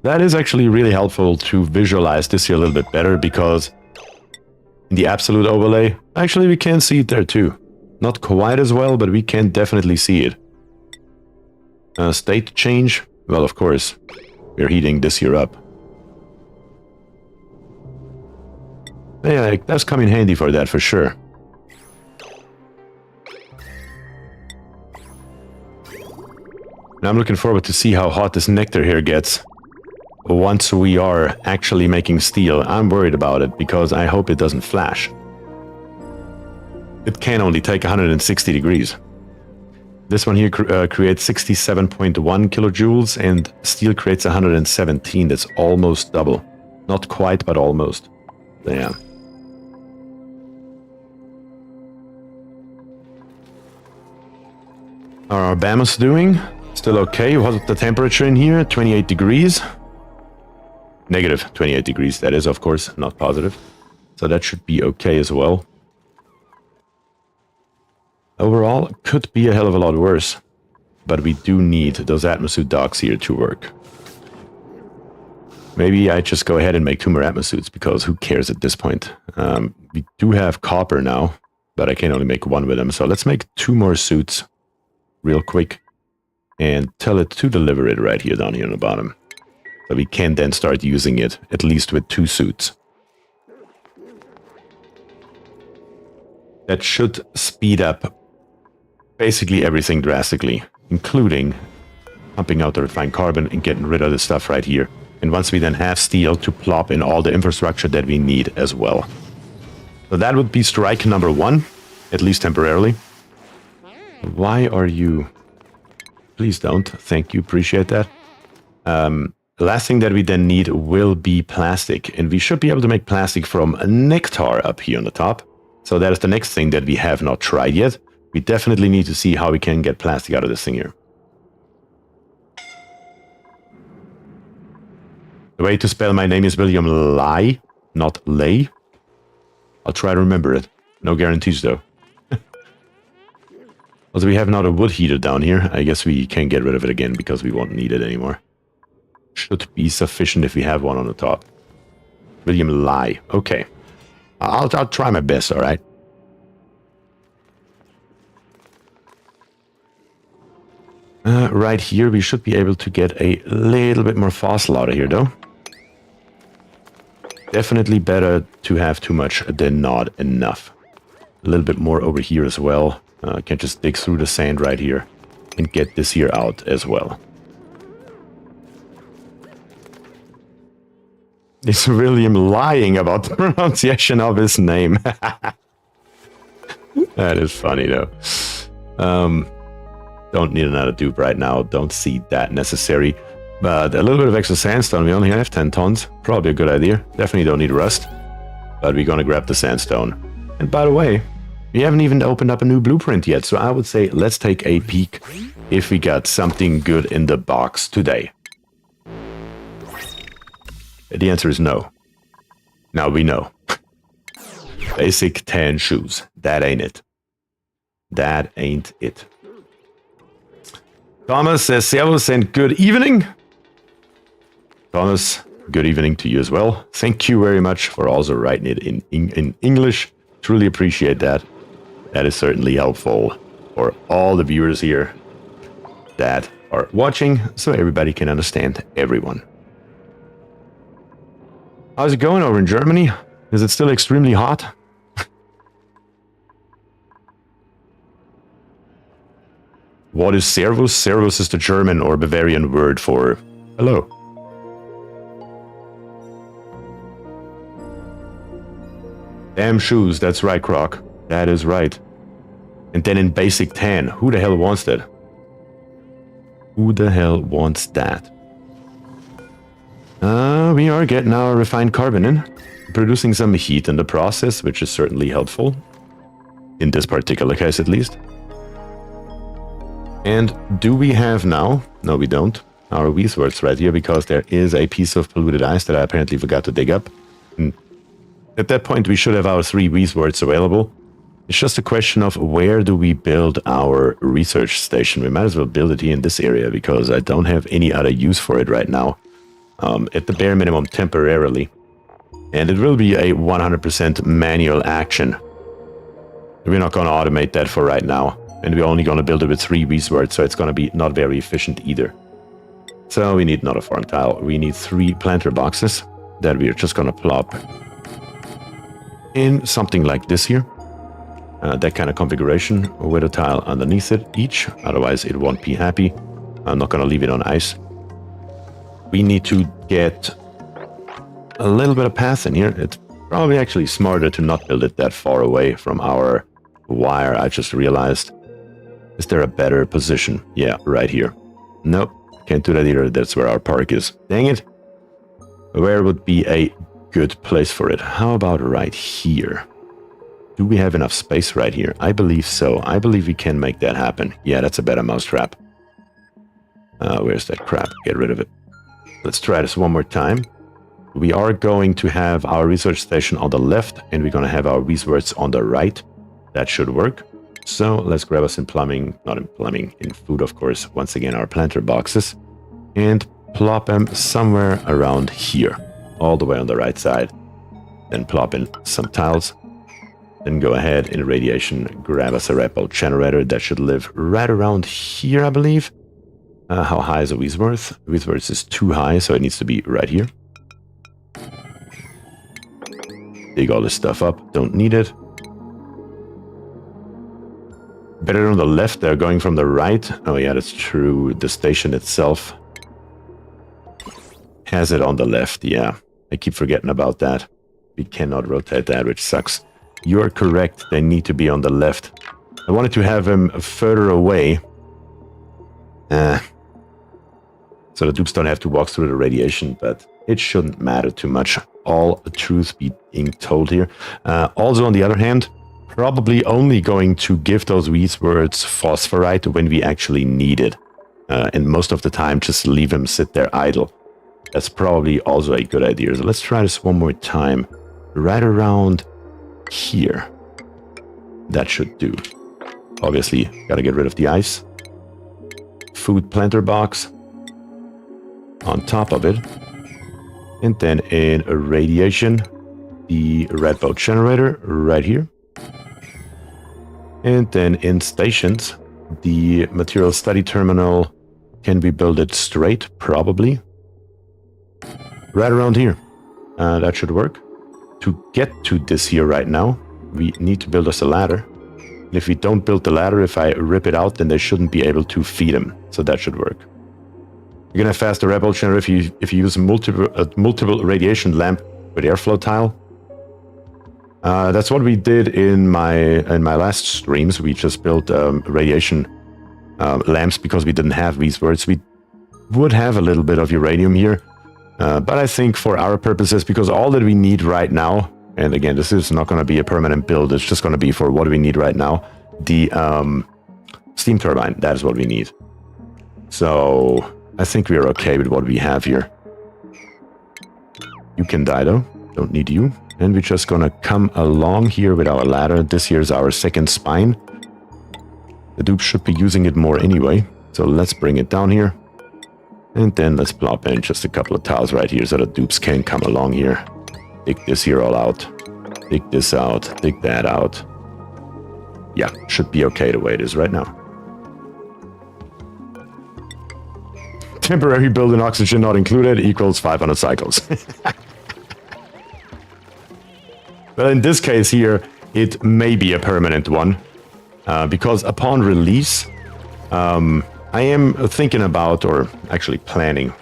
that is actually really helpful to visualize this here a little bit better, because in the absolute overlay, actually we can see it there too. Not quite as well, but we can definitely see it. State change, well, of course, we're heating this here up. Yeah, it does come in handy for that, for sure. Now I'm looking forward to see how hot this nectar here gets once we are actually making steel. I'm worried about it because I hope it doesn't flash. It can only take 160 degrees. This one here creates 67.1 kilojoules and steel creates 117. That's almost double. Not quite, but almost. Yeah. How are our Bamas doing? Still okay. What's the temperature in here? 28 degrees. Negative 28 degrees, that is, of course, not positive. So that should be okay as well. Overall, could be a hell of a lot worse. But we do need those atmosuit docks here to work. Maybe I just go ahead and make 2 more atmosuits, because who cares at this point? We do have copper now, but I can only make 1 with them. So let's make 2 more suits real quick. And tell it to deliver it right here down here on the bottom. So we can then start using it, at least with 2 suits. That should speed up basically everything drastically, including pumping out the refined carbon and getting rid of the stuff right here. And once we then have steel, to plop in all the infrastructure that we need as well. So that would be strike number 1, at least temporarily. Why are you... Please don't. Thank you. Appreciate that. The last thing that we then need will be plastic. And we should be able to make plastic from nectar up here on the top. So that is the next thing that we have not tried yet. We definitely need to see how we can get plastic out of this thing here. The way to spell my name is William Lai, not Lay. I'll try to remember it. No guarantees though. Also, we have now a wood heater down here. I guess we can get rid of it again because we won't need it anymore. Should be sufficient if we have one on the top. William Lai. Okay. I'll try my best, alright? Right here, we should be able to get a little bit more fossil out of here, though. Definitely better to have too much than not enough. A little bit more over here as well. Can just dig through the sand right here and get this here out as well. Is William lying about the pronunciation of his name? That is funny, though. Don't need another dupe right now. Don't see that necessary. But a little bit of extra sandstone. We only have 10 tons. Probably a good idea. Definitely don't need rust. But we're gonna grab the sandstone. And by the way, we haven't even opened up a new blueprint yet. So I would say let's take a peek if we got something good in the box today. The answer is no. Now we know. Basic tan shoes. That ain't it. That ain't it. Thomas says servus and good evening. Thomas, good evening to you as well. Thank you very much for also writing it in English. Truly appreciate that. That is certainly helpful for all the viewers here that are watching, so everybody can understand everyone. How's it going over in Germany? Is it still extremely hot? What is servus? Servus is the German or Bavarian word for hello. Damn shoes, that's right, Croc. That is right. And then in basic tan, who the hell wants that? Who the hell wants that? We are getting our refined carbon in. Producing some heat in the process, which is certainly helpful. in this particular case at least. And do we have now, no we don't, our resource right here, because there is a piece of polluted ice that I apparently forgot to dig up. And at that point we should have our 3 resources available. It's just a question of where do we build our research station. We might as well build it here in this area because I don't have any other use for it right now. At the bare minimum temporarily. And it will be a 100% manual action. We're not going to automate that for right now. And we're only going to build it with 3 resources, so it's going to be not very efficient either. So we need not a farm tile. We need 3 planter boxes that we're just going to plop in something like this here. That kind of configuration with a tile underneath it each. Otherwise it won't be happy. I'm not going to leave it on ice. We need to get a little bit of path in here. It's probably actually smarter to not build it that far away from our wire. I just realized. Is there a better position? Yeah, right here. Nope, can't do that either. That's where our park is. Dang it. Where would be a good place for it? How about right here? Do we have enough space right here? I believe so. I believe we can make that happen. Yeah, that's a better mousetrap. Where's that crap? Get rid of it. Let's try this one more time. We are going to have our research station on the left, and we're going to have our resources on the right. That should work. So let's grab us in plumbing, not in plumbing, in food, of course. Once again, our planter boxes, and plop them somewhere around here, all the way on the right side. Then plop in some tiles. Then go ahead in radiation, grab us a red bolt generator that should live right around here, I believe. How high is a resource? Resource is too high, so it needs to be right here. Dig all this stuff up, don't need it. Better on the left, they're going from the right. Oh yeah, that's true. The station itself has it on the left, yeah. I keep forgetting about that. We cannot rotate that, which sucks. You're correct, they need to be on the left. I wanted to have them further away. So the dupes don't have to walk through the radiation, but it shouldn't matter too much. All the truth being told here. Also, on the other hand, probably only going to give those resources phosphorite when we actually need it. And most of the time, just leave them sit there idle. That's probably also a good idea. So let's try this one more time. Right around here. That should do. Obviously, gotta get rid of the ice. Food planter box on top of it. And then in radiation, the red bolt generator right here. And then in stations, the material study terminal, can we build it straight? Probably. Right around here. That should work. To get to this here right now, we need to build us a ladder. And if we don't build the ladder, if I rip it out, then they shouldn't be able to feed them. So that should work. You're gonna have faster red bolt generator if you use multiple radiation lamp with airflow tile. That's what we did in my last streams. We just built radiation lamps because we didn't have resources. We would have a little bit of uranium here, but I think for our purposes, because all that we need right now, and again, this is not going to be a permanent build. It's just going to be for what we need right now. The steam turbine. That is what we need. So I think we're okay with what we have here. You can die though. Don't need you. And we're just gonna come along here with our ladder. This here is our second spine. The dupe should be using it more anyway. So let's bring it down here. And then let's plop in just a couple of tiles right here so the dupes can come along here. Dig this here all out. Dig this out. Dig that out. Yeah, should be okay the way it is right now. Temporary building oxygen not included equals 500 cycles. Well, in this case here, it may be a permanent one. Because upon release, I am thinking about, or actually planning,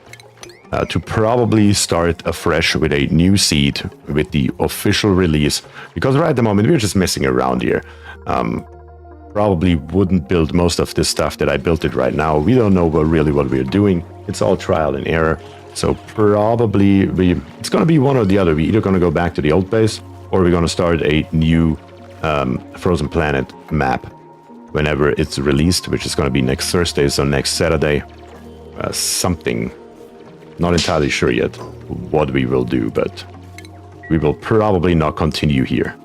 to probably start afresh with a new seed with the official release. Because right at the moment, we're just messing around here. Probably wouldn't build most of this stuff that I built it right now. We don't know really what we're doing. It's all trial and error. So probably it's going to be one or the other. We're either going to go back to the old base, or we're going to start a new Frozen Planet map whenever it's released, which is going to be next Thursday, so next Saturday. Something. Not entirely sure yet what we will do, but we will probably not continue here.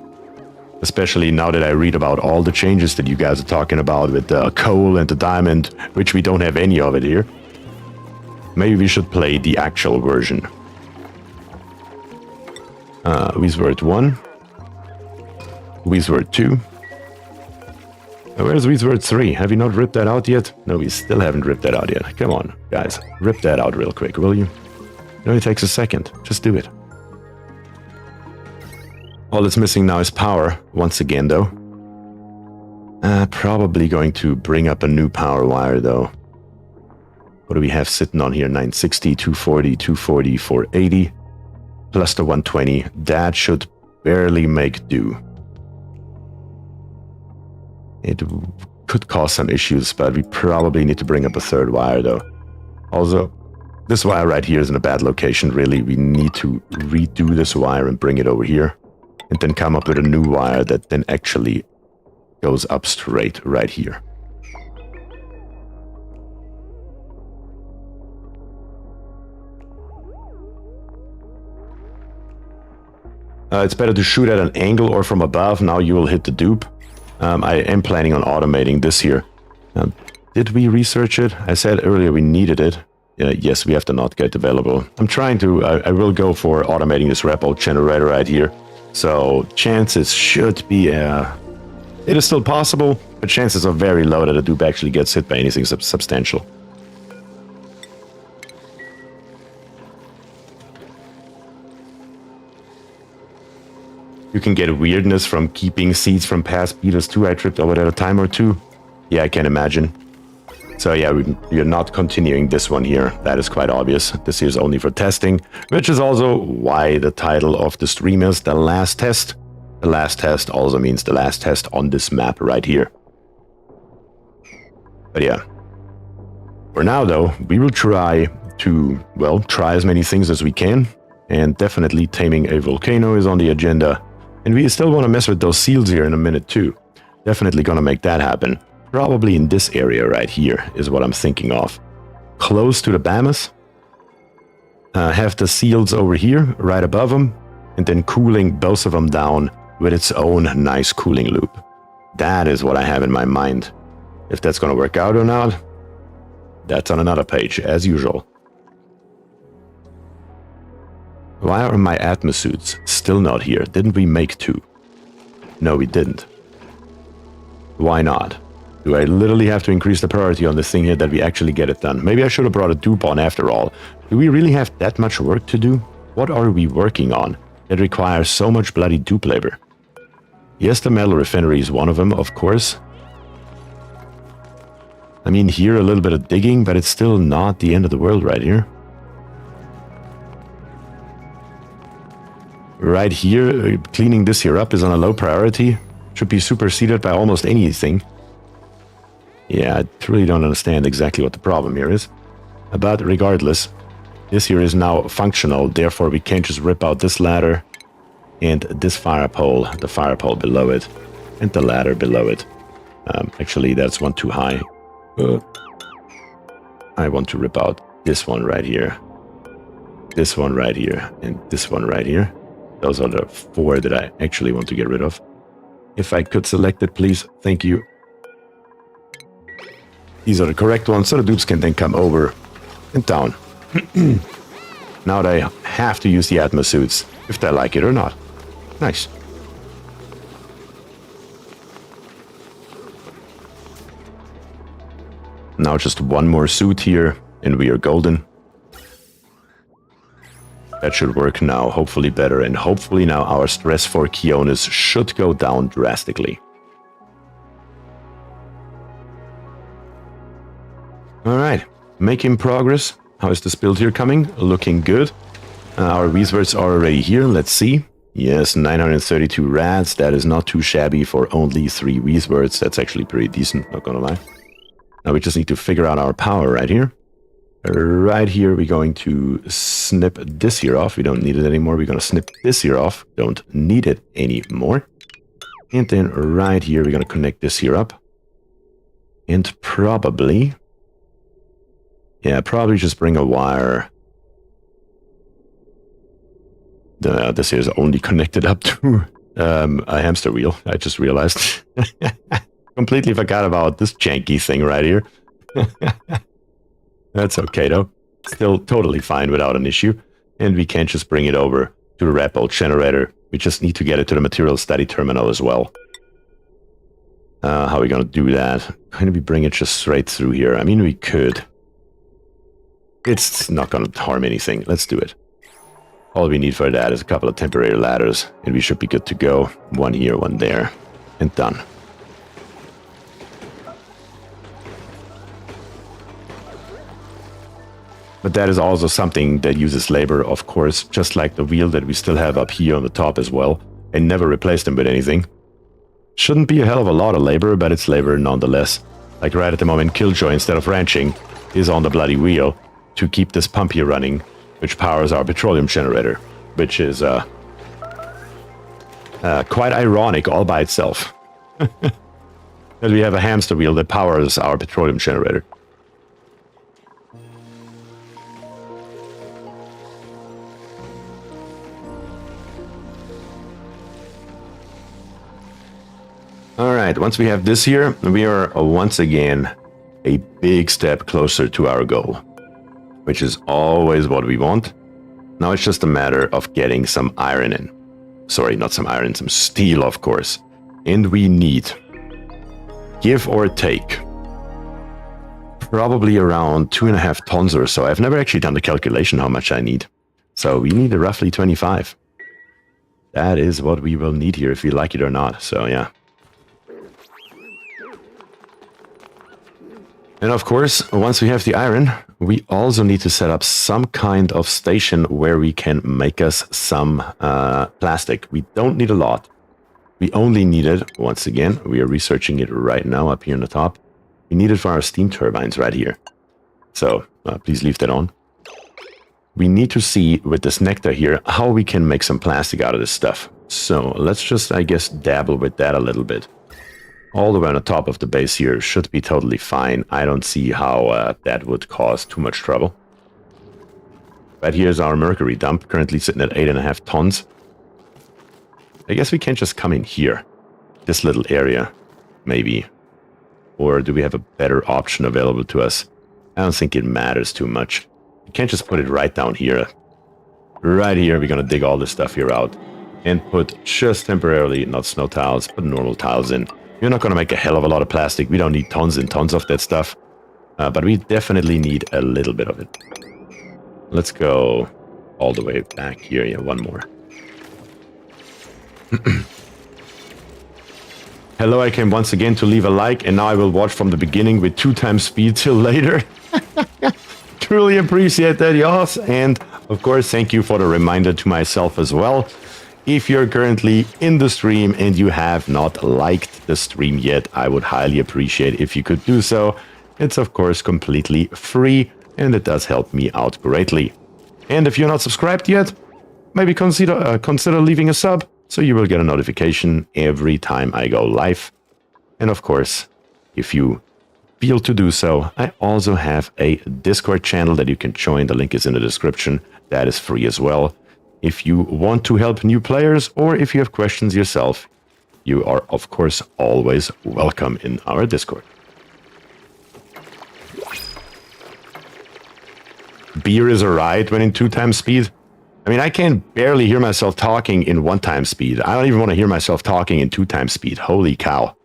Especially now that I read about all the changes that you guys are talking about with the coal and the diamond, which we don't have any of it here. Maybe we should play the actual version. Weezword 1. Weezword 2. Where's Weezword 3? Have you not ripped that out yet? No, we still haven't ripped that out yet. Come on, guys. Rip that out real quick, will you? It only takes a second. Just do it. All that's missing now is power, once again, though. Probably going to bring up a new power wire, though. What do we have sitting on here? 960, 240, 240, 480. Plus the 120. That should barely make do. It could cause some issues, but we probably need to bring up a third wire, though. Also, this wire right here is in a bad location, really. We need to redo this wire and bring it over here. And then come up with a new wire that then actually goes up straight right here. It's better to shoot at an angle or from above. Now you will hit the dupe. I am planning on automating this here. Did we research it? I said earlier we needed it. Yes, we have the not gate available. I'm trying to, I will go for automating this repo generator right here. So chances should be, it is still possible, but chances are very low that a dupe actually gets hit by anything substantial. You can get weirdness from keeping seeds from past beaters too. I tripped over at a time or two. Yeah, I can imagine. So yeah, we're not continuing this one here. That is quite obvious. This here is only for testing, which is also why the title of the stream is The Last Test. The last test also means the last test on this map right here. But yeah. For now though, we will try to, well, try as many things as we can. And definitely taming a volcano is on the agenda. And we still want to mess with those seals here in a minute too. Definitely gonna make that happen. Probably in this area right here is what I'm thinking of. Close to the Bamas. Have the seals over here, right above them. And then cooling both of them down with its own nice cooling loop. That is what I have in my mind. If that's gonna work out or not, that's on another page, as usual. Why are my atmosuits still not here? Didn't we make two? No, we didn't. Why not? Do I literally have to increase the priority on this thing here that we actually get it done? Maybe I should have brought a dupe on after all. Do we really have that much work to do? What are we working on that requires so much bloody dupe labor? Yes, the metal refinery is one of them, of course. I mean, here a little bit of digging, but it's still not the end of the world right here. Right here, cleaning this here up is on a low priority. Should be superseded by almost anything. Yeah, I truly don't understand exactly what the problem here is. But regardless, this here is now functional. Therefore, we can't just rip out this ladder and this fire pole, the fire pole below it, and the ladder below it. Actually, that's one too high. I want to rip out this one right here, this one right here, and this one right here. Those are the four that I actually want to get rid of. If I could select it, please. Thank you. These are the correct ones, so the dupes can then come over and down. Now they have to use the atmosuits, if they like it or not. Nice. Now just one more suit here, and we are golden. That should work now, hopefully better, and hopefully now our stress for Kionis should go down drastically. Alright, making progress. How is this build here coming? Looking good. Our Weezwords are already here, let's see. Yes, 932 rats, that is not too shabby for only 3 Weezwords. That's actually pretty decent, not gonna lie. Now we just need to figure out our power right here. Right here, we're going to snip this here off. We don't need it anymore. We're going to snip this here off. Don't need it anymore. And then right here, we're going to connect this here up. And probably... yeah, probably just bring a wire. This here is only connected up to a hamster wheel. I just realized. Completely forgot about this janky thing right here. That's okay though. Still totally fine without an issue. And we can just bring it over to the red bolt generator. We just need to get it to the material study terminal as well. How are we going to do that? Can we bring it just straight through here? I mean, we could. It's not going to harm anything. Let's do it. All we need for that is a couple of temporary ladders, and we should be good to go. One here, one there, and done. But that is also something that uses labor, of course, just like the wheel that we still have up here on the top as well, and never replace them with anything. Shouldn't be a hell of a lot of labor, but it's labor nonetheless. Like right at the moment, Killjoy, instead of ranching, is on the bloody wheel to keep this pump here running, which powers our petroleum generator, which is quite ironic all by itself. That we have a hamster wheel that powers our petroleum generator. Alright, once we have this here, we are once again a big step closer to our goal, which is always what we want. Now it's just a matter of getting some iron in. Sorry, not some iron, some steel, of course. And we need, give or take, probably around 2.5 tons or so. I've never actually done the calculation how much I need. So we need roughly 25. That is what we will need here if we like it or not. So yeah. And of course, once we have the iron, we also need to set up some kind of station where we can make us some plastic. We don't need a lot. We only need it, once again, we are researching it right now up here on the top. We need it for our steam turbines right here. So please leave that on. We need to see with this nectar here how we can make some plastic out of this stuff. So let's just, I guess, dabble with that a little bit. All the way on the top of the base here should be totally fine. I don't see how that would cause too much trouble. But here's our Mercury dump, currently sitting at 8.5 tons. I guess we can just come in here. This little area, maybe. Or do we have a better option available to us? I don't think it matters too much. We can't just put it right down here. Right here, we're going to dig all this stuff here out. And put just temporarily, not snow tiles, but normal tiles in. You're not going to make a hell of a lot of plastic. We don't need tons and tons of that stuff. But we definitely need a little bit of it. Let's go all the way back here. Yeah, one more. Hello, I came once again to leave a like, and now I will watch from the beginning with 2 times speed till later. Truly appreciate that, y'all. And, of course, thank you for the reminder to myself as well. If you're currently in the stream and you have not liked the stream yet, I would highly appreciate if you could do so. It's of course completely free and it does help me out greatly. And if you're not subscribed yet, maybe consider leaving a sub so you will get a notification every time I go live. And of course, if you feel to do so, I also have a Discord channel that you can join. The link is in the description. That is free as well. If you want to help new players or if you have questions yourself, you are, of course, always welcome in our Discord. Beer is alright when in 2 times speed. I mean, I can barely hear myself talking in 1 time speed. I don't even want to hear myself talking in 2 times speed. Holy cow.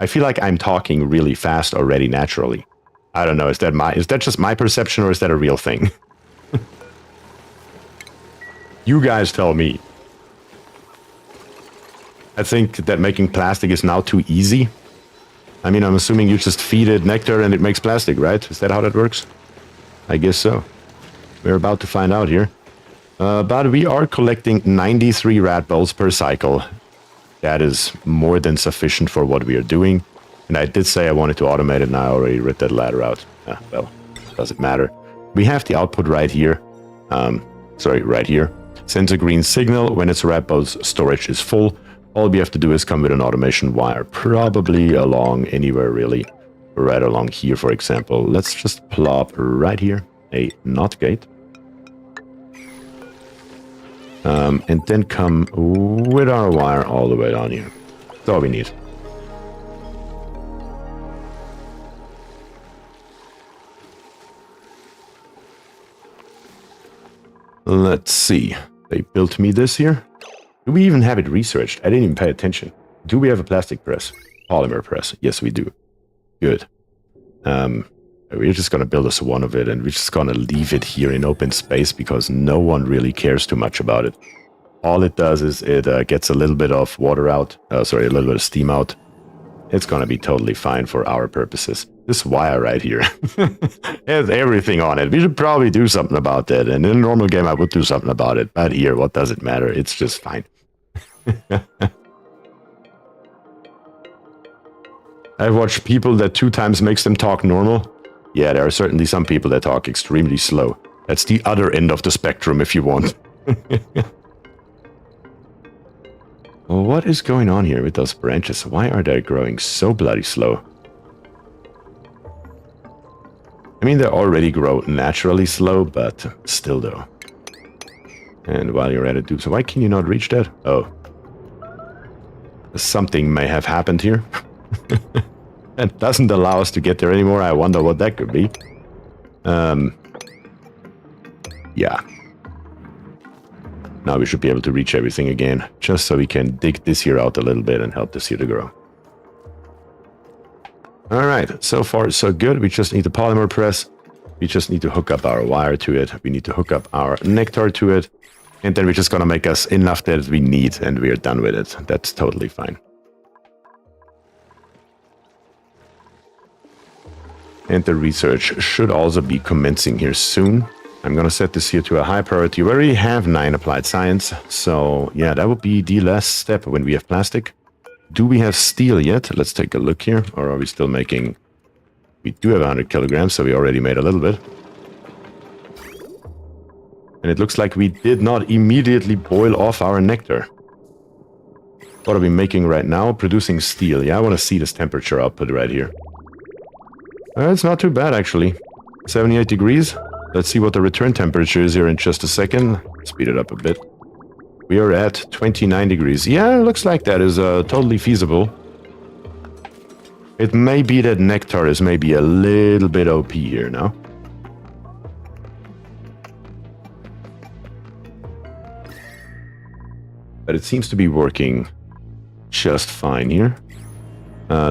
I feel like I'm talking really fast already naturally. I don't know, is that just my perception or is that a real thing? You guys tell me. I think that making plastic is now too easy. I mean, I'm assuming you just feed it nectar and it makes plastic, right? Is that how that works? I guess so. We're about to find out here. But we are collecting 93 rat bolts per cycle. That is more than sufficient for what we are doing. And I did say I wanted to automate it and I already ripped that ladder out. Well, doesn't matter. We have the output right here. Right here. Sends a green signal when its rat bolt's storage is full. All we have to do is come with an automation wire, probably along anywhere really. Right along here, for example. Let's just plop right here a NOT gate. And then come with our wire all the way down here. That's all we need. Let's see. They built me this here. Do we even have it researched? I didn't even pay attention. Do we have a plastic press? Polymer press. Yes, we do. Good. We're just going to build us one of it, and we're just going to leave it here in open space because no one really cares too much about it. All it does is it gets a little bit of water out. Sorry, a little bit of steam out. It's going to be totally fine for our purposes. This wire right here has everything on it. We should probably do something about that. And in a normal game, I would do something about it. But here, what does it matter? It's just fine. I've watched people that 2 times makes them talk normal. Yeah, there are certainly some people that talk extremely slow. That's the other end of the spectrum, if you want. What is going on here with those branches? Why are they growing so bloody slow? I mean, they already grow naturally slow, but still though. And while you're at it, so why can you not reach that? Oh. Something may have happened here. That doesn't allow us to get there anymore. I wonder what that could be. Yeah. Now we should be able to reach everything again, just so we can dig this here out a little bit and help this here to grow. Alright, so far so good. We just need the polymer press. We just need to hook up our wire to it. We need to hook up our nectar to it. And then we're just gonna make us enough that we need, and we're done with it. That's totally fine. And the research should also be commencing here soon. I'm going to set this here to a high priority. We already have 9 applied science. So yeah, that would be the last step when we have plastic. Do we have steel yet? Let's take a look here. Or are we still making... We do have 100 kilograms, so we already made a little bit. And it looks like we did not immediately boil off our nectar. What are we making right now? Producing steel. Yeah, I want to see this temperature output right here. It's not too bad, actually. 78 degrees. Let's see what the return temperature is here in just a second. Speed it up a bit. We are at 29 degrees. Yeah, it looks like that is totally feasible. It may be that nectar is maybe a little bit OP here now. But it seems to be working just fine here.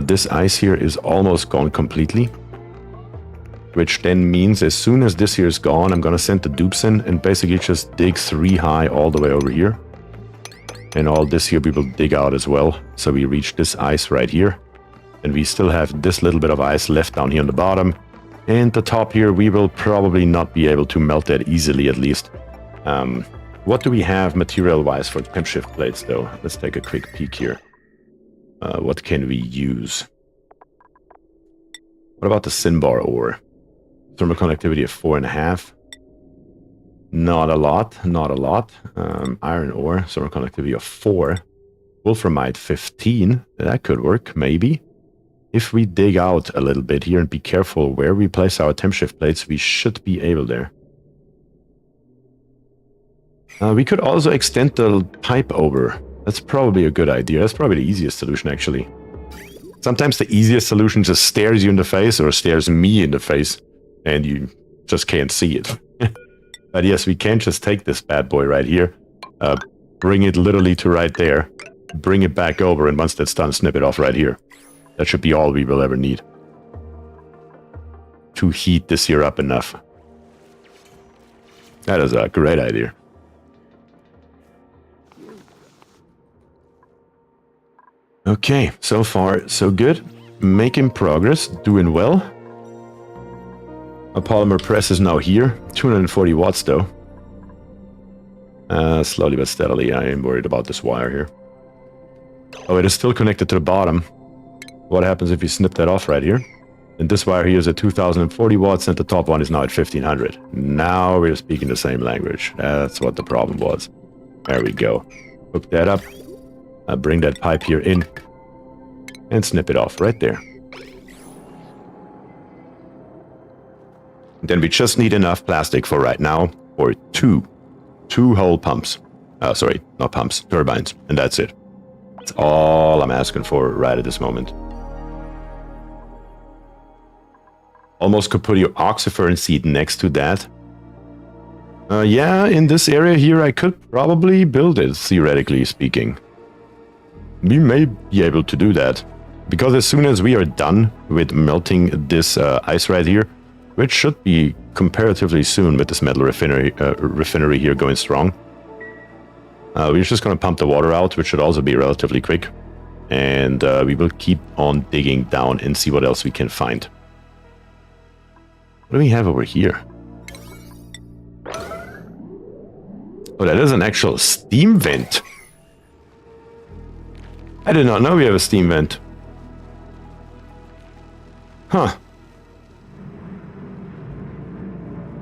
This ice here is almost gone completely. Which then means as soon as this here is gone, I'm going to send the dupes in and basically just dig 3 high all the way over here. And all this here we will dig out as well. So we reach this ice right here. And we still have this little bit of ice left down here on the bottom. And the top here, we will probably not be able to melt that easily, at least. What do we have material-wise for temp shift plates, though? Let's take a quick peek here. What can we use? What about the Cinnabar ore? Thermal conductivity of 4.5. Not a lot, not a lot. Iron ore, thermal conductivity of 4. Wolframite 15. That could work, maybe. If we dig out a little bit here and be careful where we place our temp shift plates, we should be able there. We could also extend the pipe over. That's probably a good idea. That's probably the easiest solution, actually. Sometimes the easiest solution just stares you in the face or stares me in the face. And you just can't see it. But yes, we can just take this bad boy right here, bring it literally to right there, bring it back over, and once that's done, snip it off right here. That should be all we will ever need to heat this here up enough. That is a great idea. Okay, so far so good. Making progress, doing well. A polymer press is now here. 240 watts though. Slowly but steadily. I am worried about this wire here. Oh, it is still connected to the bottom. What happens if you snip that off right here? And this wire here is at 2040 watts and the top one is now at 1500. Now we're speaking the same language. That's what the problem was. There we go. Hook that up. Bring that pipe here in and snip it off right there. Then we just need enough plastic for right now for two whole pumps. Sorry, not pumps, turbines, and that's it. That's all I'm asking for right at this moment. Almost could put your oxyfern seed next to that. Yeah, in this area here I could probably build it, theoretically speaking. We may be able to do that. Because as soon as we are done with melting this ice right here, which should be comparatively soon with this metal refinery here going strong, we're just going to pump the water out, which should also be relatively quick. And we will keep on digging down and see what else we can find. What do we have over here? Oh, that is an actual steam vent. I did not know we have a steam vent. Huh.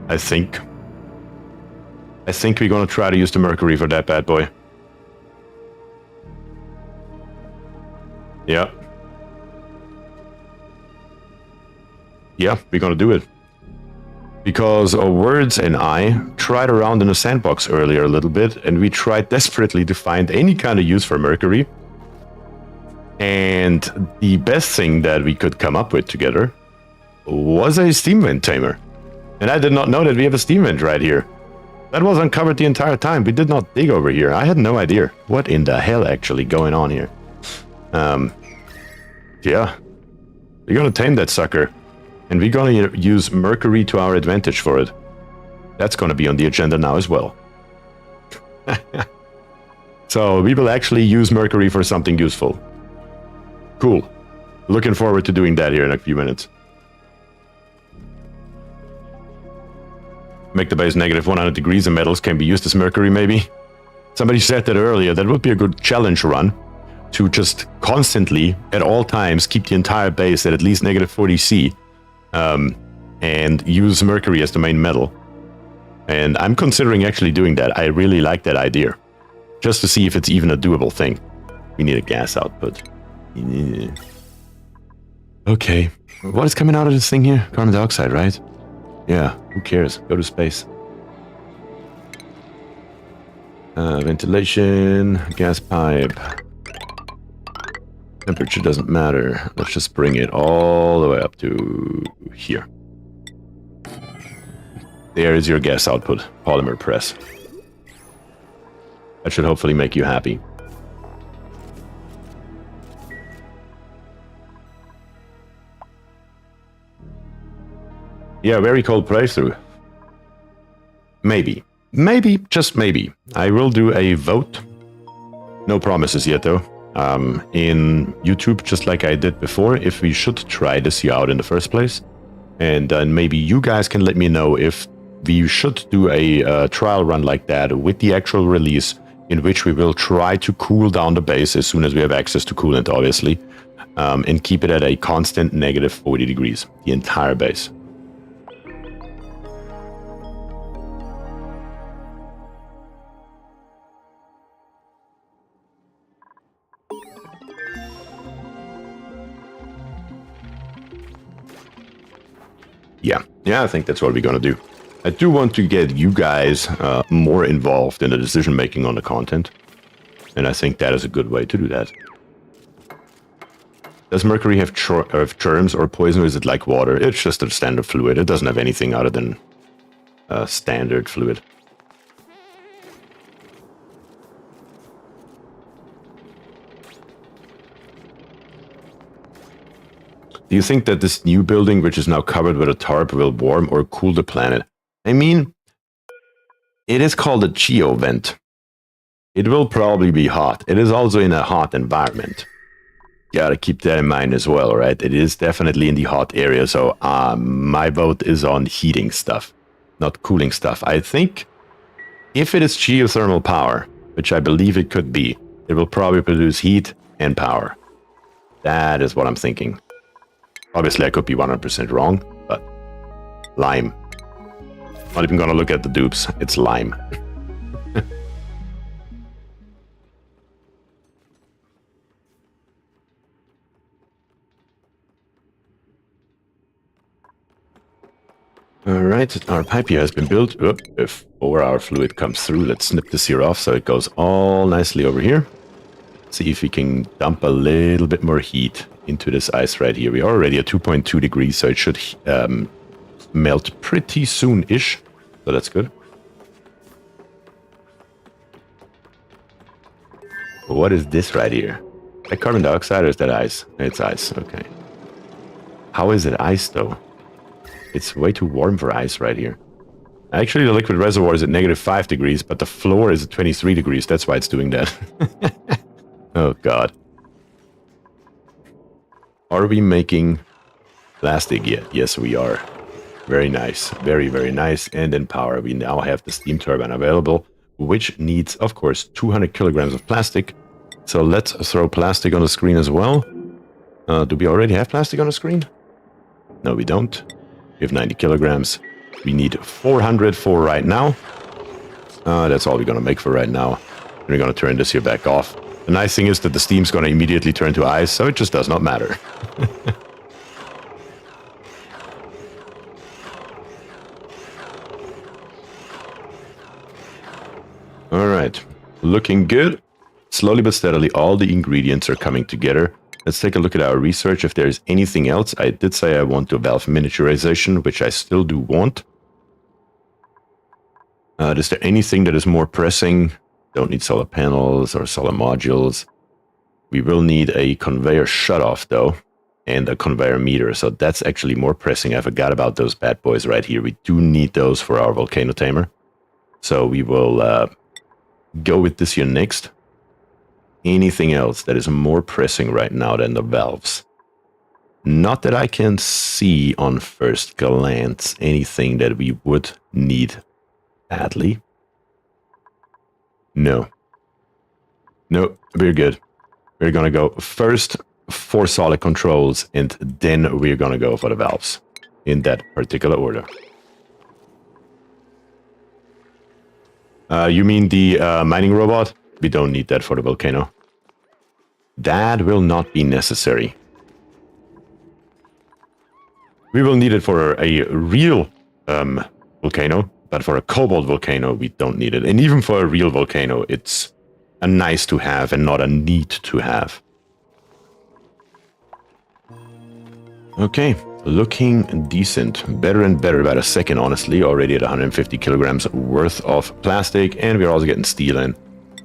I think we're gonna try to use the Mercury for that bad boy. Yeah. Yeah, we're gonna do it. Because Words and I tried around in a sandbox earlier a little bit, and we tried desperately to find any kind of use for Mercury. And the best thing that we could come up with together was a steam vent tamer. And I did not know that we have a steam vent right here. That was uncovered the entire time. We did not dig over here. I had no idea what in the hell actually going on here. Yeah. We're gonna tame that sucker. And we're gonna use Mercury to our advantage for it. That's gonna be on the agenda now as well. So we will actually use Mercury for something useful. Cool. Looking forward to doing that here in a few minutes. Make the base negative 100 degrees and metals can be used as Mercury, maybe? Somebody said that earlier. That would be a good challenge run. To just constantly, at all times, keep the entire base at least negative 40 C. And use Mercury as the main metal. And I'm considering actually doing that. I really like that idea. Just to see if it's even a doable thing. We need a gas output. Yeah. Okay. What is coming out of this thing here? Carbon dioxide, right? Yeah, who cares? Go to space. Ventilation, gas pipe. Temperature doesn't matter. Let's just bring it all the way up to here. There is your gas output, polymer press. That should hopefully make you happy. Yeah, very cold playthrough. Maybe. Maybe, just maybe. I will do a vote. No promises yet, though. In YouTube, just like I did before, if we should try this here out in the first place. And then maybe you guys can let me know if we should do a trial run like that with the actual release, in which we will try to cool down the base as soon as we have access to coolant, obviously. And keep it at a constant negative 40 degrees, the entire base. Yeah, I think that's what we're gonna do. I do want to get you guys more involved in the decision making on the content, and I think that is a good way to do that. Does Mercury have germs or poison, or is it like water? It's just a standard fluid. It doesn't have anything other than standard fluid. Do you think that this new building, which is now covered with a tarp, will warm or cool the planet? I mean, it is called a geovent. It will probably be hot. It is also in a hot environment. Gotta keep that in mind as well, right? It is definitely in the hot area, so my vote is on heating stuff, not cooling stuff. I think if it is geothermal power, which I believe it could be, it will probably produce heat and power. That is what I'm thinking. Obviously, I could be 100% wrong, but lime. Not even gonna look at the dupes. It's lime. Alright, our pipe here has been built. Before our fluid comes through, let's snip this here off so it goes all nicely over here. See if we can dump a little bit more heat into this ice right here. We are already at 2.2 degrees, so it should melt pretty soon-ish. So that's good. What is this right here? Is that carbon dioxide or is that ice? It's ice, okay. How is it ice though? It's way too warm for ice right here. Actually, the liquid reservoir is at -5 degrees, but the floor is at 23 degrees. That's why it's doing that. Oh, God. Are we making plastic yet? Yes, we are. Very nice. Very, very nice. And in power, we now have the steam turbine available, which needs, of course, 200 kilograms of plastic. So let's throw plastic on the screen as well. Do we already have plastic on the screen? No, we don't. We have 90 kilograms. We need 400 for right now. That's all we're going to make for right now. And we're going to turn this here back off. The nice thing is that the steam's going to immediately turn to ice, so it just does not matter. Alright, looking good. Slowly but steadily, all the ingredients are coming together. Let's take a look at our research if there's anything else. I did say I want the valve miniaturization, which I still do want. Is there anything that is more pressing? Don't need solar panels or solar modules. We will need a conveyor shutoff though, and a conveyor meter. So that's actually more pressing. I forgot about those bad boys right here. We do need those for our Volcano Tamer. So we will go with this here next. Anything else that is more pressing right now than the valves? Not that I can see on first glance anything that we would need badly. No. No, we're good. We're gonna go first for solid controls, and then we're gonna go for the valves. In that particular order. You mean the mining robot? We don't need that for the volcano. That will not be necessary. We will need it for a real volcano, but for a cobalt volcano, we don't need it. And even for a real volcano, it's a nice to have and not a need to have. Okay, looking decent. Better and better by the second, honestly. Already at 150 kilograms worth of plastic, and we're also getting steel in.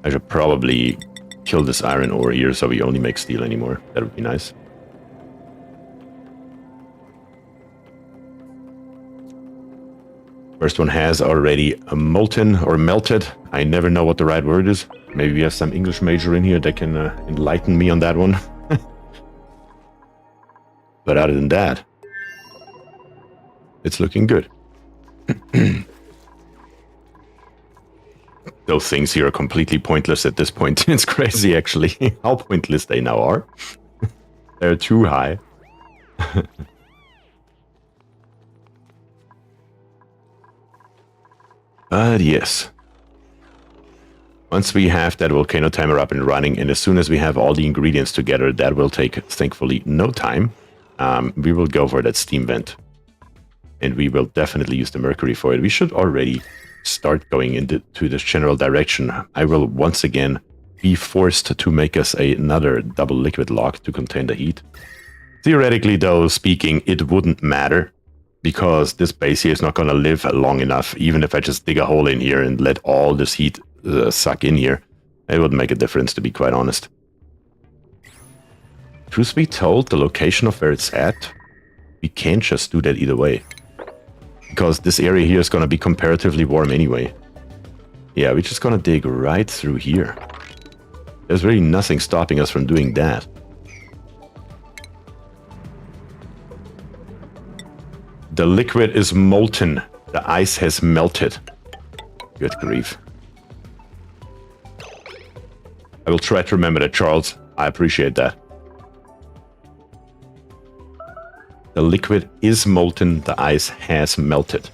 I should probably kill this iron ore here so we only make steel anymore. That would be nice. First one has already molten or melted. I never know what the right word is. Maybe we have some English major in here that can enlighten me on that one. But other than that, it's looking good. Those things here are completely pointless at this point. It's crazy, actually, how pointless they now are. They're too high. But yes. Once we have that volcano timer up and running, and as soon as we have all the ingredients together, that will take, thankfully, no time. We will go for that steam vent. And we will definitely use the Mercury for it. We should already start going into this general direction. I will once again be forced to make us another double liquid lock to contain the heat. Theoretically, though, speaking, it wouldn't matter, because this base here is not going to live long enough. Even if I just dig a hole in here and let all this heat suck in here, it wouldn't make a difference, to be quite honest. Truth be told, the location of where it's at, we can't just do that either way. Because this area here is going to be comparatively warm anyway. Yeah, we're just going to dig right through here. There's really nothing stopping us from doing that. The liquid is molten. The ice has melted. Good grief. I will try to remember that, Charles. I appreciate that. The liquid is molten, the ice has melted.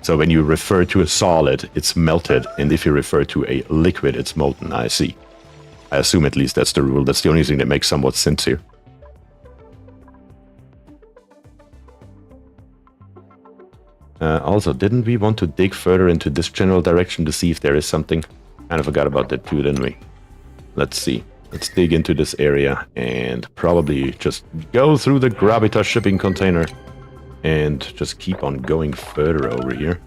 So when you refer to a solid, it's melted, and if you refer to a liquid, it's molten. I see. I assume at least that's the rule. That's the only thing that makes somewhat sense here. Also, didn't we want to dig further into this general direction to see if there is something? Kind of forgot about that too, didn't we? Let's see. Let's dig into this area and probably just go through the Gravitas shipping container and just keep on going further over here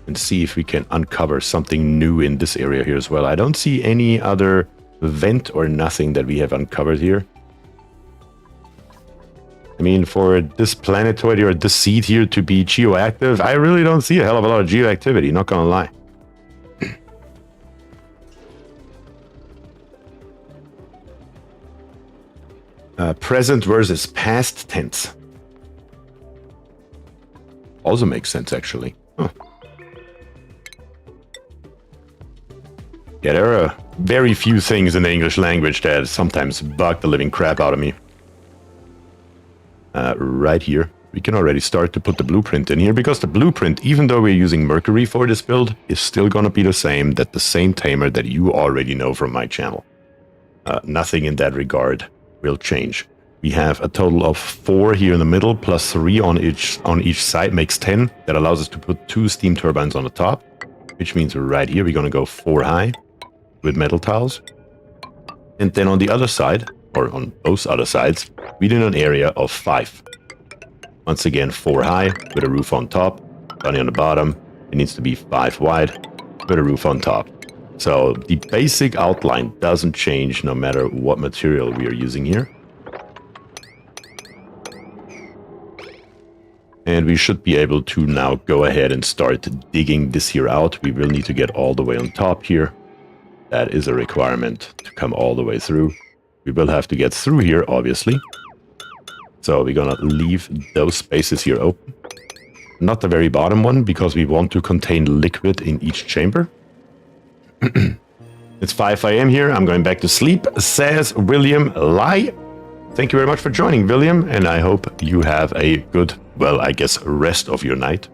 and see if we can uncover something new in this area here as well. I don't see any other vent or nothing that we have uncovered here. I mean, for this planetoid or this seed here to be geoactive, I really don't see a hell of a lot of geoactivity, not gonna lie. Present versus past tense. Also makes sense, actually. Huh. Yeah, there are very few things in the English language that sometimes bug the living crap out of me. Right here, we can already start to put the blueprint in here, because the blueprint, even though we're using Mercury for this build, is still gonna be the same Tamer that you already know from my channel. Nothing in that regard will change. We have a total of 4 here in the middle, plus 3 on each side makes 10. That allows us to put 2 steam turbines on the top, which means right here we're gonna go 4 high with metal tiles. And then on the other side, or on both other sides, we did an area of 5. Once again, 4 high with a roof on top, bunny on the bottom. It needs to be 5 wide with a roof on top. So the basic outline doesn't change no matter what material we are using here. And we should be able to now go ahead and start digging this here out. We will need to get all the way on top here. That is a requirement to come all the way through. We will have to get through here, obviously. So we're gonna leave those spaces here open. Not the very bottom one, because we want to contain liquid in each chamber. It's 5 AM here. I'm going back to sleep, says William Lai. Thank you very much for joining, William, and I hope you have a good, well, I guess, rest of your night.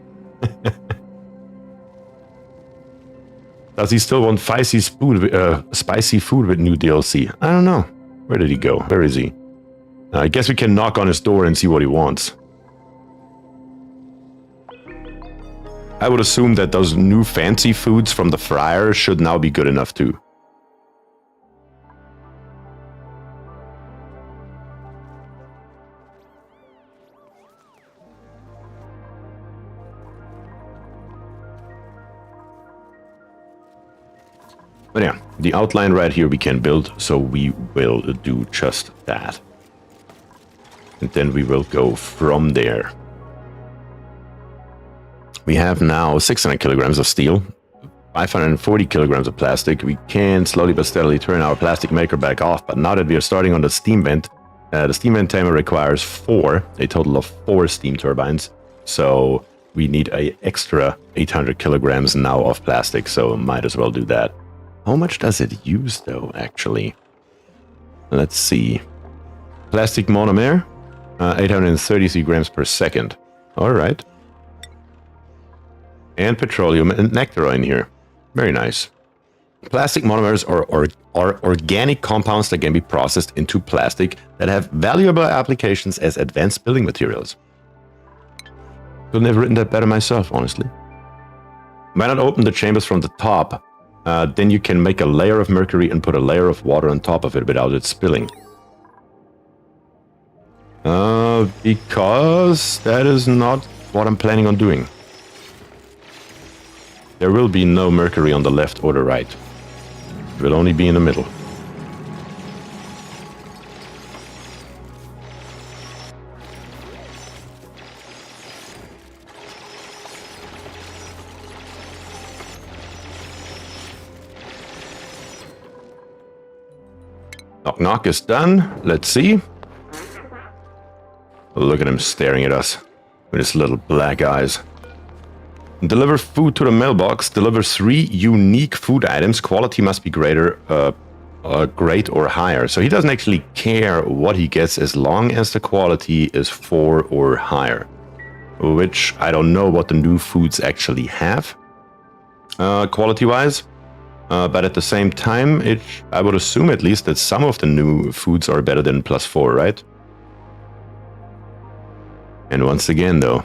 Does he still want spicy food with new DLC? I don't know. Where did he go? Where is he? I guess we can knock on his door and see what he wants. I would assume that those new fancy foods from the fryer should now be good enough too. But yeah, the outline right here we can build, so we will do just that. And then we will go from there. We have now 600 kilograms of steel, 540 kilograms of plastic. We can slowly but steadily turn our plastic maker back off, but now that we are starting on the steam vent Tamer requires a total of 4 steam turbines. So we need an extra 800 kilograms now of plastic, so might as well do that. How much does it use though, actually? Let's see. Plastic monomer, 833 grams per second. All right. And petroleum and nectar in here. Very nice. Plastic monomers are organic compounds that can be processed into plastic that have valuable applications as advanced building materials. Couldn't have written that better myself, honestly. Why not open the chambers from the top? Then you can make a layer of mercury and put a layer of water on top of it without it spilling. Because that is not what I'm planning on doing. There will be no mercury on the left or the right. It will only be in the middle. Knock knock is done. Let's see. Look at him staring at us with his little black eyes. Deliver food to the mailbox. Deliver 3 unique food items. Quality must be great or higher. So he doesn't actually care what he gets as long as the quality is 4 or higher. Which I don't know what the new foods actually have, quality-wise. But at the same time, I would assume at least that some of the new foods are better than +4, right? And once again, though,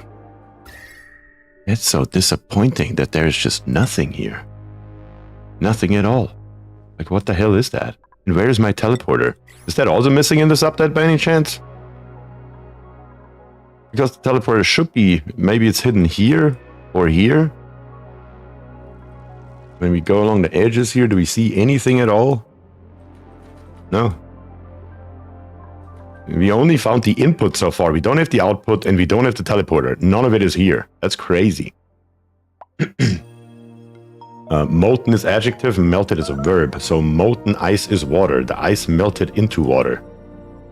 It's so disappointing that there's just nothing here. Nothing at all. Like, what the hell is that? And where is my teleporter? Is that also missing in this update by any chance? Because the teleporter should be... Maybe it's hidden here or here. When we go along the edges here, do we see anything at all? No. We only found the input so far. We don't have the output and we don't have the teleporter. None of it is here. That's crazy. Molten is adjective, melted is a verb. So molten ice is water. The ice melted into water.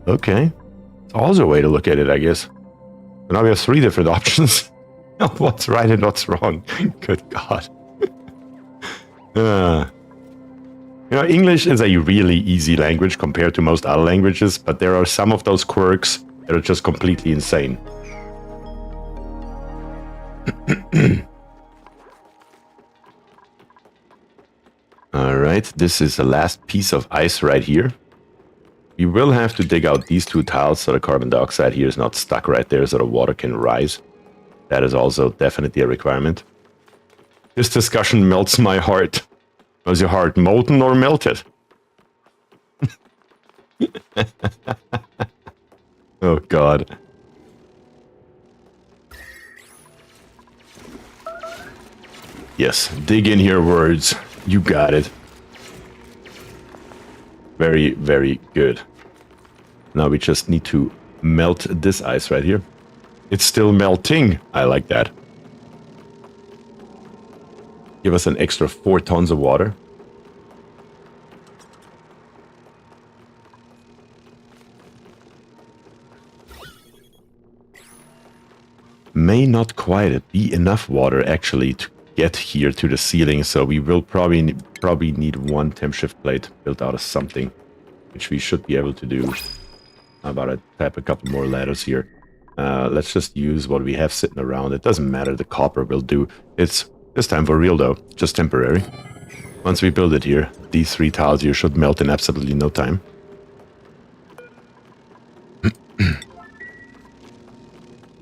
Okay. It's also a way to look at it, I guess. So now we have 3 different options. What's right and what's wrong. Good God. You know, English is a really easy language compared to most other languages, but there are some of those quirks that are just completely insane. Alright, this is the last piece of ice right here. We will have to dig out these 2 tiles so the carbon dioxide here is not stuck right there so the water can rise. That is also definitely a requirement. This discussion melts my heart. Was your heart molten or melted? Oh, God. Yes, dig in here, words. You got it. Very, very good. Now we just need to melt this ice right here. It's still melting. I like that. Give us an extra 4 tons of water. May not quite be enough water actually to get here to the ceiling, so we will probably need 1 temp shift plate built out of something, which we should be able to do. How about I tap a couple more ladders here? Let's just use what we have sitting around. It doesn't matter, the copper will do. It's this time for real though, just temporary. Once we build it here, these 3 tiles here should melt in absolutely no time.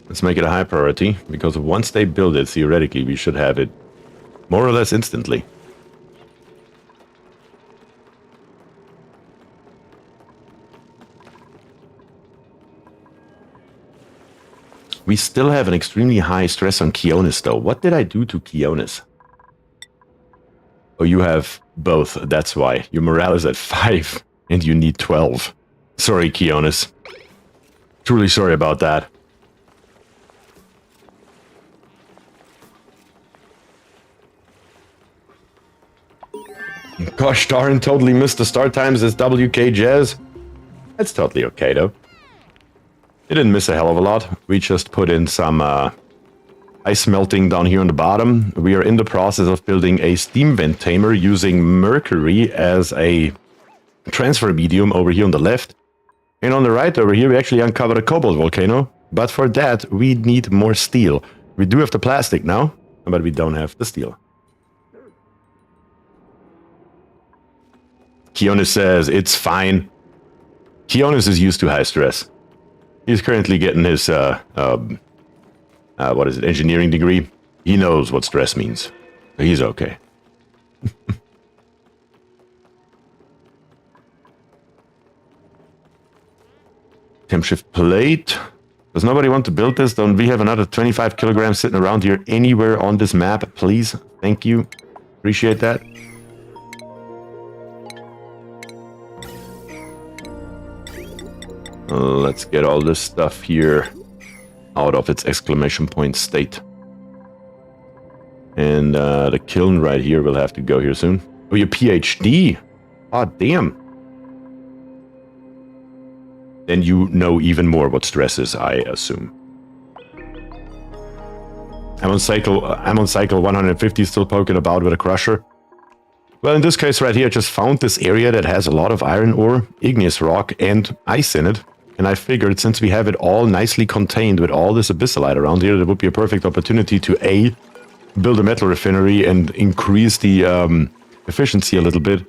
Let's make it a high priority, because once they build it, theoretically, we should have it more or less instantly. We still have an extremely high stress on Keonis, though. What did I do to Keonis? Oh, you have both. That's why. Your morale is at 5, and you need 12. Sorry, Keonis. Truly sorry about that. Gosh darn, totally missed the start times as WK Jazz. That's totally okay, though. It didn't miss a hell of a lot. We just put in some ice melting down here on the bottom. We are in the process of building a steam vent tamer using Mercury as a transfer medium over here on the left. And on the right over here, we actually uncovered a cobalt volcano. But for that, we need more steel. We do have the plastic now, but we don't have the steel. Keonis says it's fine. Keonis is used to high stress. He's currently getting his, engineering degree. He knows what stress means. So he's okay. Temp shift plate. Does nobody want to build this? Don't we have another 25 kilograms sitting around here anywhere on this map, please? Thank you. Appreciate that. Let's get all this stuff here out of its exclamation point state. And the kiln right here will have to go here soon. Oh, your PhD? Oh, damn. Then you know even more what stress is, I assume. I'm on cycle 150, still poking about with a crusher. Well, in this case right here, I just found this area that has a lot of iron ore, igneous rock, and ice in it. And I figured since we have it all nicely contained with all this abyssalite around here, it would be a perfect opportunity to A, build a metal refinery and increase the efficiency a little bit.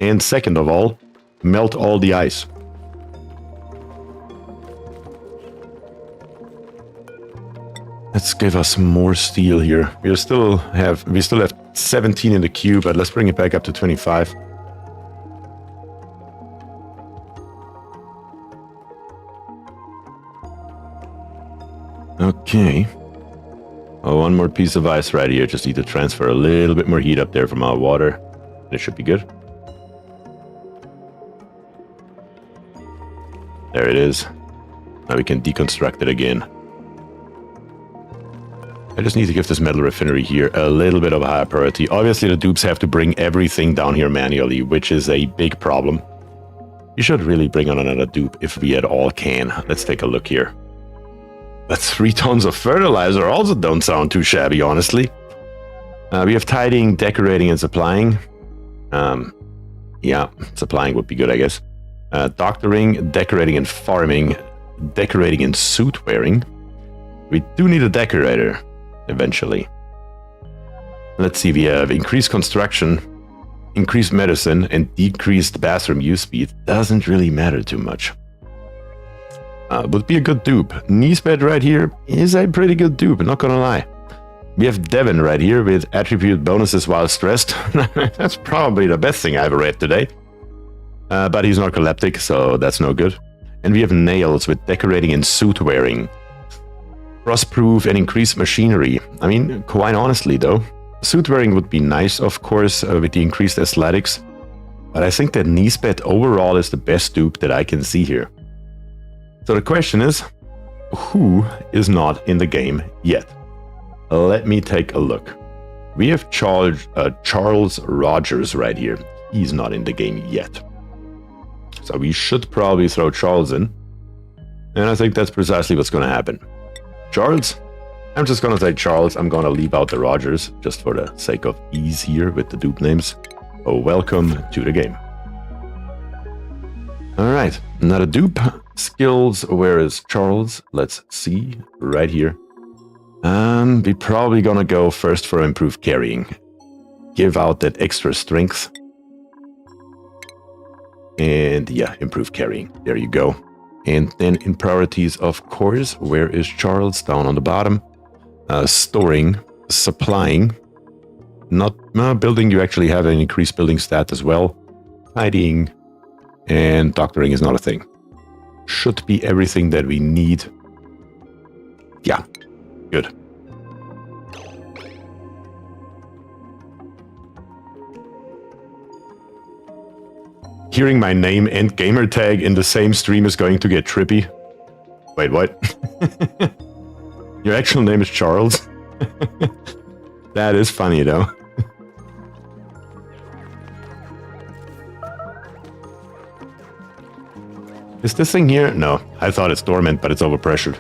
And second of all, melt all the ice. Let's give us more steel here. We still have 17 in the queue, but let's bring it back up to 25. Okay. Oh, one more piece of ice right here. Just need to transfer a little bit more heat up there from our water. It should be good. There it is. Now we can deconstruct it again. I just need to give this metal refinery here a little bit of a higher priority. Obviously, the dupes have to bring everything down here manually, which is a big problem. We should really bring on another dupe if we at all can. Let's take a look here. That's 3 tons of fertilizer. Also don't sound too shabby, honestly. We have tidying, decorating, and supplying. Yeah, supplying would be good, I guess. Doctoring, decorating, and farming. Decorating and suit wearing. We do need a decorator, eventually. Let's see, we have increased construction, increased medicine, and decreased bathroom use speed. Doesn't really matter too much. Would be a good dupe. Knee bed right here is a pretty good dupe, not gonna lie. We have Devon right here with attribute bonuses while stressed. That's probably the best thing I've read today. But he's narcoleptic, so that's no good. And we have Nails with decorating and suit wearing. Frostproof and increased machinery. I mean, quite honestly though, suit wearing would be nice, of course, with the increased athletics. But I think that Niesbet overall is the best dupe that I can see here. So the question is, who is not in the game yet? Let me take a look. We have Charles Rogers right here. He's not in the game yet. So we should probably throw Charles in. And I think that's precisely what's going to happen. Charles? I'm just going to say Charles. I'm going to leave out the Rogers, just for the sake of ease here with the dupe names. Oh, welcome to the game. Alright, another dupe. Skills, where is Charles? Let's see, right here. We're probably going to go first for improved carrying. Give out that extra strength. And yeah, improve carrying. There you go. And then in priorities, of course, where is Charles? Down on the bottom. Storing, supplying. Not building, you actually have an increased building stat as well. Tidying. And doctoring is not a thing. Should be everything that we need. Yeah, good. Hearing my name and gamer tag in the same stream is going to get trippy. Wait, what? Your actual name is Charles? That is funny, though. Is this thing here? No, I thought it's dormant, but it's overpressured.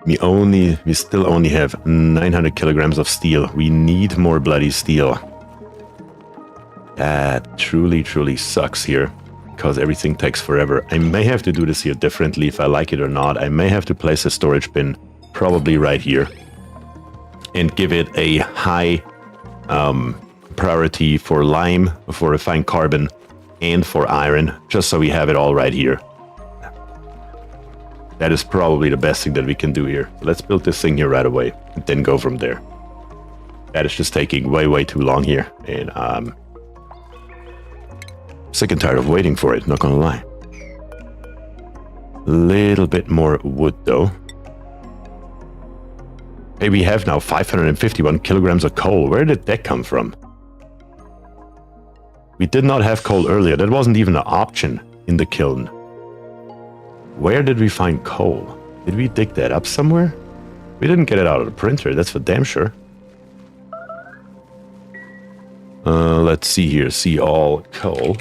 We still only have 900 kilograms of steel. We need more bloody steel. That truly sucks here, because everything takes forever. I may have to do this here differently if I like it or not. I may have to place a storage bin, probably right here, and give it a high priority for lime, for refined carbon, and for iron, just so we have it all right here. That is probably the best thing that we can do here. So let's build this thing here right away, and then go from there. That is just taking way too long here, and sick and tired of waiting for it, not gonna lie. Little bit more wood though. Hey, we have now 551 kilograms of coal. Where did that come from? We did not have coal earlier. That wasn't even an option in the kiln. Where did we find coal? Did we dig that up somewhere? We didn't get it out of the printer, that's for damn sure. Let's see here. See all coal.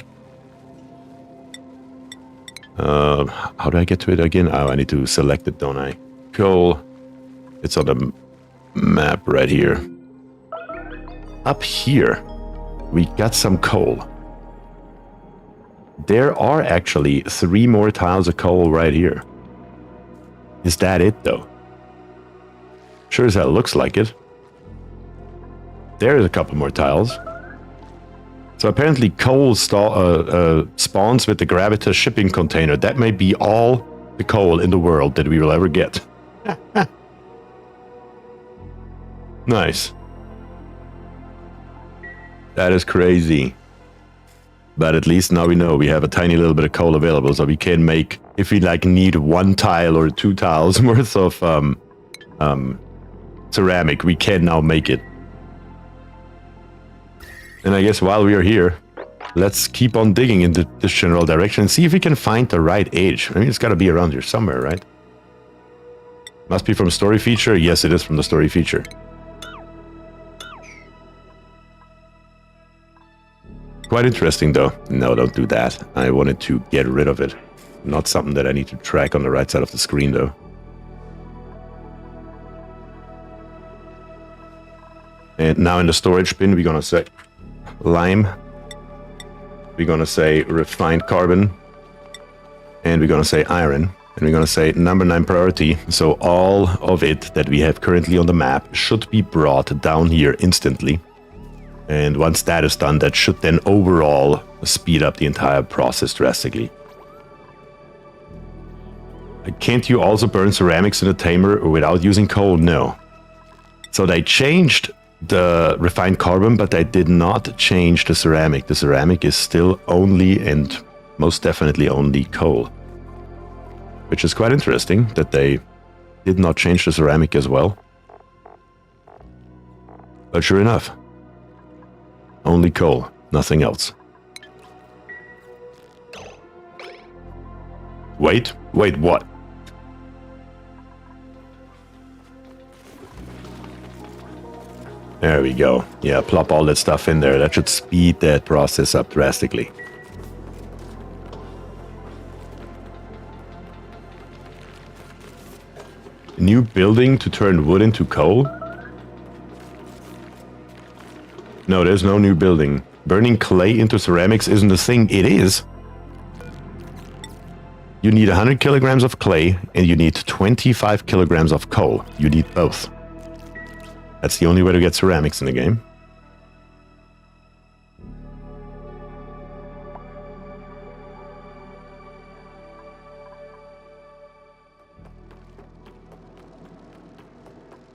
How do I get to it again? Oh, I need to select it, don't I? Coal. It's on the map right here. Up here, we got some coal. There are actually 3 more tiles of coal right here. Is that it, though? Sure as hell looks like it. There's a couple more tiles. So apparently coal spawns with the Gravitas shipping container. That may be all the coal in the world that we will ever get. Nice. That is crazy. But at least now we know we have a tiny little bit of coal available, so we can make, if we like need 1 tile or 2 tiles worth of ceramic, we can now make it. And I guess while we are here, let's keep on digging into this general direction and see if we can find the right edge. I mean, it's got to be around here somewhere, right? Must be from story feature. Yes, it is from the story feature. Quite interesting, though. No, don't do that. I wanted to get rid of it. Not something that I need to track on the right side of the screen, though. And now in the storage bin, we're gonna say lime. We're gonna say refined carbon. And we're gonna say iron. And we're gonna say number 9 priority. So all of it that we have currently on the map should be brought down here instantly. And once that is done, that should then overall speed up the entire process drastically. Can't you also burn ceramics in the Tamer without using coal? No. So they changed the refined carbon, but they did not change the ceramic. The ceramic is still only and most definitely only coal. Which is quite interesting that they did not change the ceramic as well. But sure enough. Only coal, nothing else. Wait, what? There we go. Yeah, plop all that stuff in there. That should speed that process up drastically. New building to turn wood into coal? No, there's no new building. Burning clay into ceramics isn't a thing. It is. You need 100 kilograms of clay and you need 25 kilograms of coal. You need both. That's the only way to get ceramics in the game.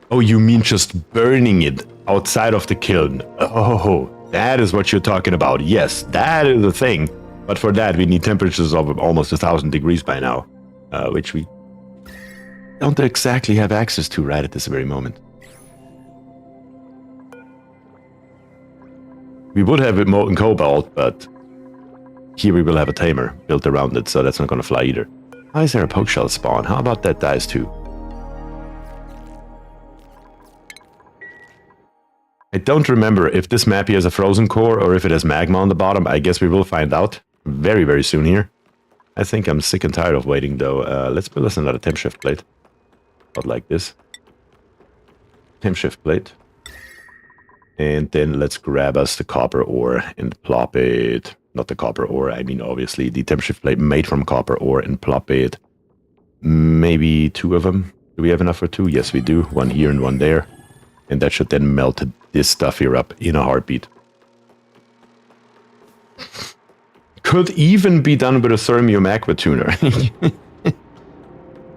Oh, you mean just burning it outside of the kiln? Oh, that is what you're talking about. Yes, that is the thing. But for that, we need temperatures of almost 1,000 degrees by now, which we don't exactly have access to right at this very moment. We would have it molten cobalt, but here we will have a Tamer built around it, so that's not going to fly either. How is there a poke shell spawn? How about that dies too? I don't remember if this map here has a frozen core or if it has magma on the bottom. I guess we will find out very, very soon here. I think I'm sick and tired of waiting, though. Let's build us another temp shift plate. About like this. Temp shift plate. And then let's grab us the copper ore and plop it. Not the copper ore, I mean, obviously, the temp shift plate made from copper ore and plop it. Maybe 2 of them. Do we have enough for 2? Yes, we do. 1 here and 1 there. And that should then melt this stuff here up in a heartbeat. Could even be done with a thermium aqua tuner.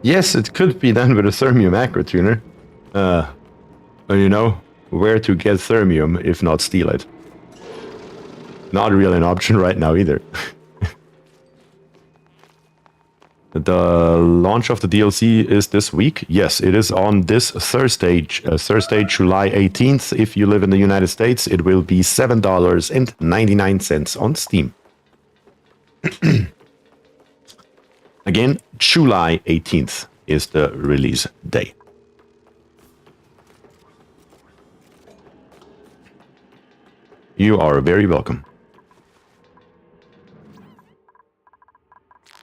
Yes, it could be done with a thermium aqua tuner. But you know, where to get thermium if not steal it? Not really an option right now either. The launch of the DLC is this week. Yes, it is on this Thursday, July 18th. If you live in the United States, it will be $7.99 on Steam. Again, July 18th is the release day. You are very welcome.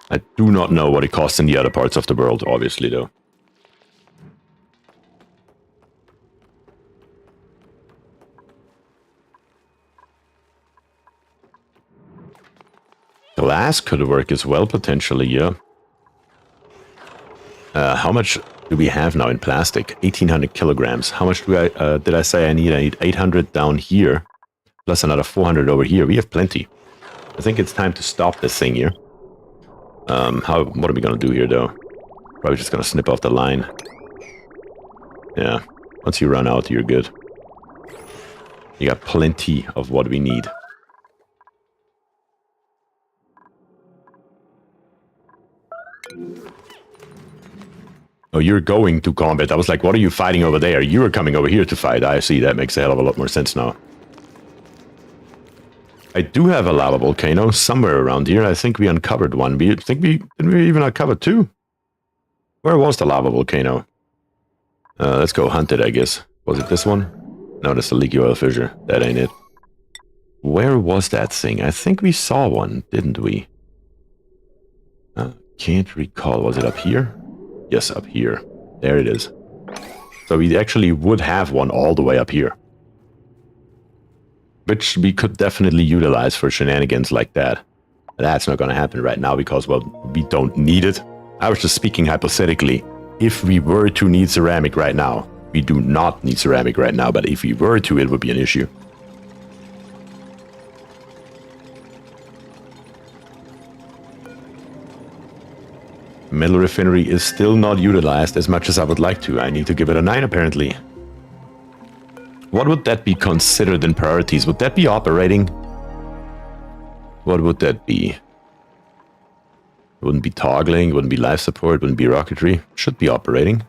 I do not know what it costs in the other parts of the world, obviously, though. Glass could work as well, potentially, yeah. How much do we have now in plastic? 1,800 kilograms. How much do I, did I say I need? I need 800 down here, plus another 400 over here. We have plenty. I think it's time to stop this thing here. What are we gonna do here, though? Probably just gonna snip off the line. Yeah, once you run out, you're good. You got plenty of what we need. Oh, you're going to combat. I was like, what are you fighting over there? You were coming over here to fight. I see, that makes a hell of a lot more sense now. I do have a lava volcano somewhere around here. I think we uncovered one. Didn't we even uncover two? Where was the lava volcano? Let's go hunt it, I guess. Was it this one? No, that's the leaky oil fissure. That ain't it. Where was that thing? I think we saw one, didn't we? Can't recall. Was it up here? Yes, up here. There it is. So we actually would have one all the way up here. Which we could definitely utilize for shenanigans like that. That's not going to happen right now because, well, we don't need it. I was just speaking hypothetically. If we were to need ceramic right now, we do not need ceramic right now, but if we were to, it would be an issue. Metal refinery is still not utilized as much as I would like to. I need to give it a 9 apparently. What would that be considered in priorities? Would that be operating? What would that be? It wouldn't be toggling, wouldn't be life support, wouldn't be rocketry. Should be operating.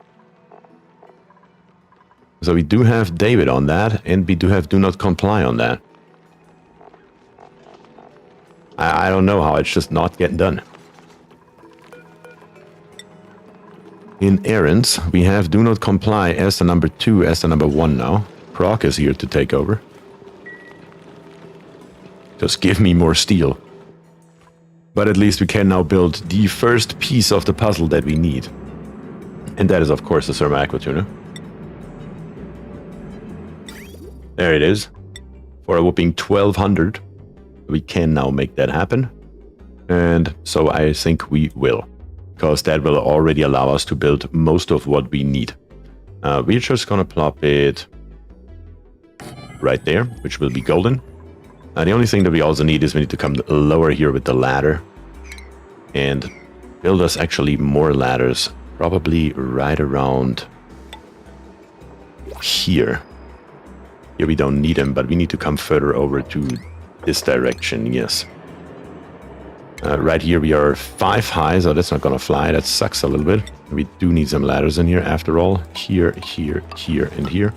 So we do have David on that, and we do have do not comply on that. I don't know how it's just not getting done. In errands, we have do not comply as the number 2, as the number 1 now. Proc is here to take over. Just give me more steel. But at least we can now build the first piece of the puzzle that we need. And that is, of course, the Thermo Aqua Tuna. There it is. For a whopping 1200. We can now make that happen. And so I think we will. Because that will already allow us to build most of what we need. We're just gonna plop it right there, which will be golden. The only thing that we also need is we need to come lower here with the ladder. And build us actually more ladders. Probably right around here. Here we don't need them, but we need to come further over to this direction, yes. Right here we are 5 high, so that's not gonna fly. That sucks a little bit. We do need some ladders in here after all. Here, here, here, and here.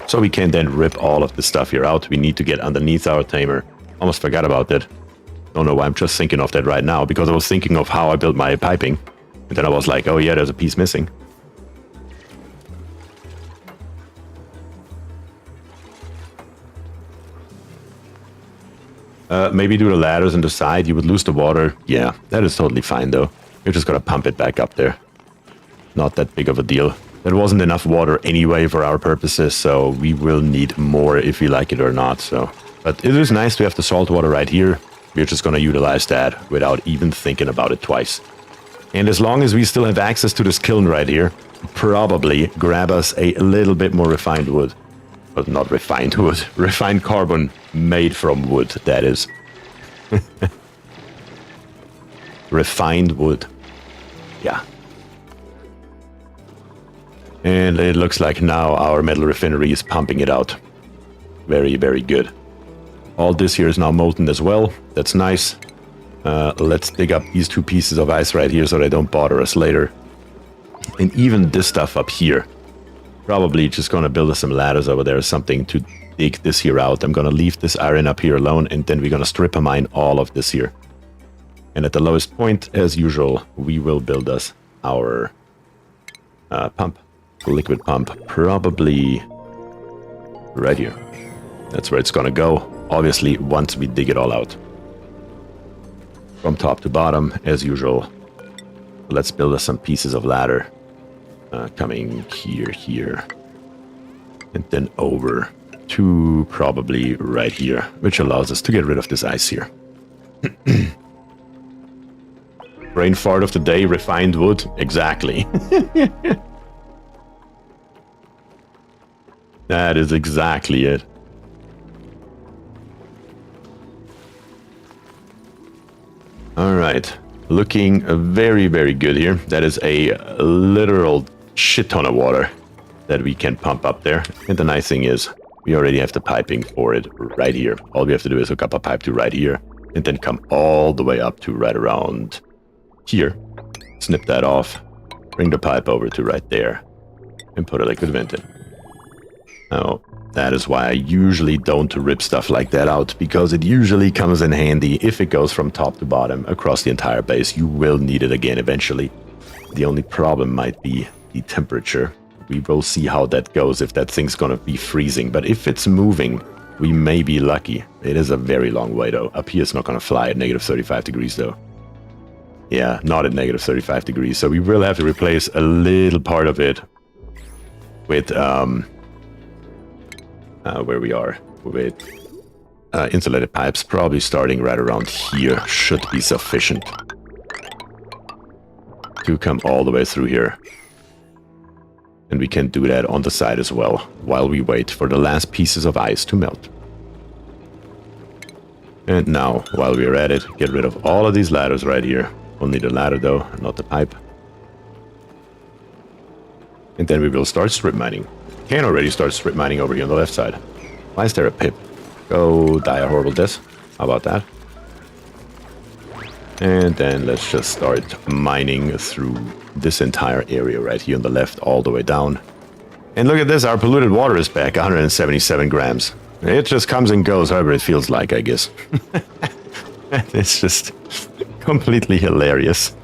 So we can then rip all of the stuff here out. We need to get underneath our Tamer. Almost forgot about that. Don't know why I'm just thinking of that right now, because I was thinking of how I built my piping. And then I was like, oh yeah, there's a piece missing. Maybe do the ladders on the side, you would lose the water. Yeah, that is totally fine though. You're just gonna pump it back up there. Not that big of a deal. There wasn't enough water anyway for our purposes, so we will need more if we like it or not. So, but it is nice to have the salt water right here. We're just gonna utilize that without even thinking about it twice. And as long as we still have access to this kiln right here, probably grab us a little bit more refined wood. But not refined wood. Refined carbon made from wood, that is. Refined wood. Yeah. And it looks like now our metal refinery is pumping it out. Very, very good. All this here is now molten as well. That's nice. Let's dig up these 2 pieces of ice right here so they don't bother us later. And even this stuff up here. Probably just gonna build us some ladders over there or something to dig this here out. I'm gonna leave this iron up here alone, and then we're gonna strip mine all of this here. And at the lowest point, as usual, we will build us our pump, liquid pump, probably right here. That's where it's gonna go, obviously, once we dig it all out. From top to bottom, as usual. Let's build us some pieces of ladder. Coming here, and then over to probably right here, which allows us to get rid of this ice here. Brain fart of the day, refined wood, exactly. That is exactly it. Alright, looking very, very good here. That is a literal shit ton of water. that we can pump up there. And the nice thing is we already have the piping for it right here. All we have to do is hook up a pipe to right here and then come all the way up to right around here. Snip that off, bring the pipe over to right there and put a liquid vent in. Now, that is why I usually don't rip stuff like that out, because it usually comes in handy if it goes from top to bottom across the entire base. You will need it again eventually. The only problem might be the temperature. We will see how that goes, if that thing's gonna be freezing. But if it's moving, we may be lucky. It is a very long way though. Up here it's not gonna fly at negative 35 degrees though. Yeah, not at negative 35 degrees. So we will have to replace a little part of it with where we are with insulated pipes, probably starting right around here should be sufficient to come all the way through here. And we can do that on the side as well while we wait for the last pieces of ice to melt. And now, while we're at it, get rid of all of these ladders right here. Only the ladder though, not the pipe. And then we will start strip mining. Can already start strip mining over here on the left side. Why is there a pip? Go die a horrible death. How about that? And then let's just start mining through this entire area right here on the left all the way down. And look at this, our polluted water is back, 177 grams. It just comes and goes however it feels like, I guess. It's just completely hilarious.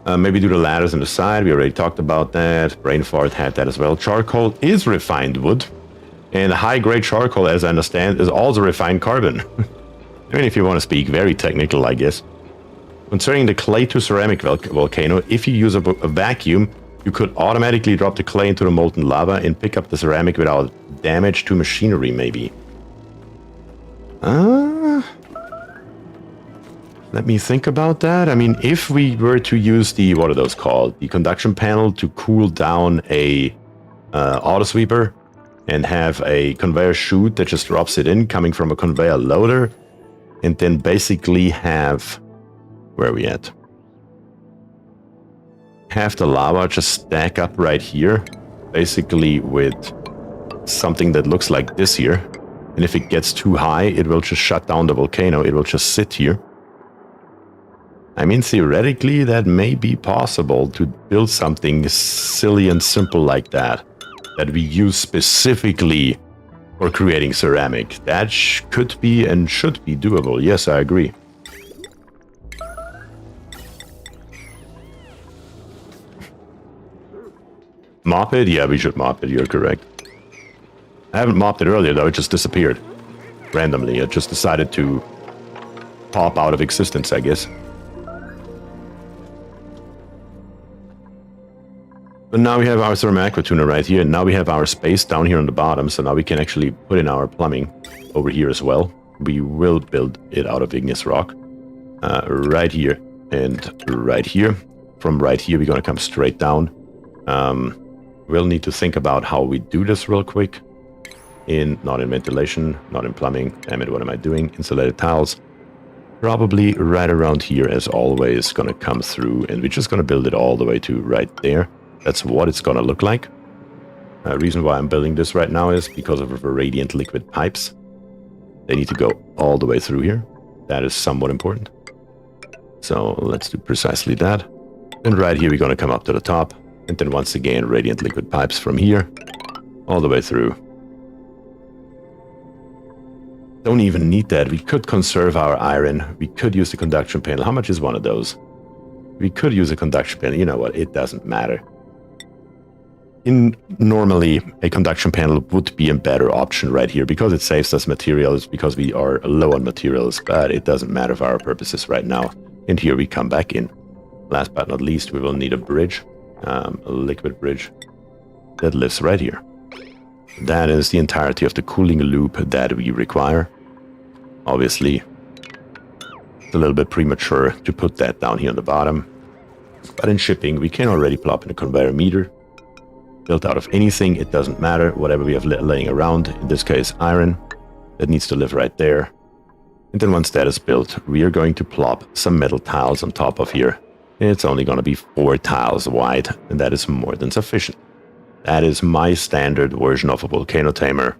Maybe do the ladders on the side. We already talked about that. Brain fart had that as well. Charcoal is refined wood. And high-grade charcoal, as I understand, is also refined carbon. I mean, if you want to speak very technical, I guess. Concerning the clay to ceramic volcano, if you use a vacuum, you could automatically drop the clay into the molten lava and pick up the ceramic without damage to machinery, maybe. Let me think about that. I mean, if we were to use the, what are those called? The conduction panel to cool down a auto sweeper and have a conveyor chute that just drops it in coming from a conveyor loader, and then basically have, where are we at? Have the lava just stack up right here, basically with something that looks like this here. And if it gets too high, it will just shut down the volcano. It will just sit here. I mean, theoretically, that may be possible to build something silly and simple like that we use specifically for creating ceramic. That could be and should be doable. Yes, I agree. Mop it? Yeah, we should mop it. You're correct. I haven't mopped it earlier, though. It just disappeared. Randomly. It just decided to pop out of existence, I guess. But now we have our thermal aqua tuner right here, and now we have our space down here on the bottom, so now we can actually put in our plumbing over here as well. We will build it out of igneous rock. Right here and right here. From right here, we're going to come straight down. We'll need to think about how we do this real quick. Not in ventilation, not in plumbing. Damn it, what am I doing? Insulated tiles. Probably right around here, as always, going to come through, and we're just going to build it all the way to right there. That's what it's going to look like. The reason why I'm building this right now is because of the radiant liquid pipes. They need to go all the way through here. That is somewhat important. So let's do precisely that. And right here, we're going to come up to the top. And then once again, radiant liquid pipes from here all the way through. Don't even need that. We could conserve our iron. We could use the conduction panel. How much is one of those? We could use a conduction panel. You know what? It doesn't matter. Normally, a conduction panel would be a better option right here because it saves us materials, because we are low on materials, but it doesn't matter for our purposes right now. And here we come back in. Last but not least, we will need a bridge, a liquid bridge that lives right here. That is the entirety of the cooling loop that we require. Obviously, it's a little bit premature to put that down here on the bottom, but in shipping, we can already plop in a conveyor meter. Built out of anything, it doesn't matter, whatever we have laying around, in this case iron. that needs to live right there. And then once that is built, we are going to plop some metal tiles on top of here. It's only going to be 4 tiles wide, and that is more than sufficient. That is my standard version of a Volcano Tamer.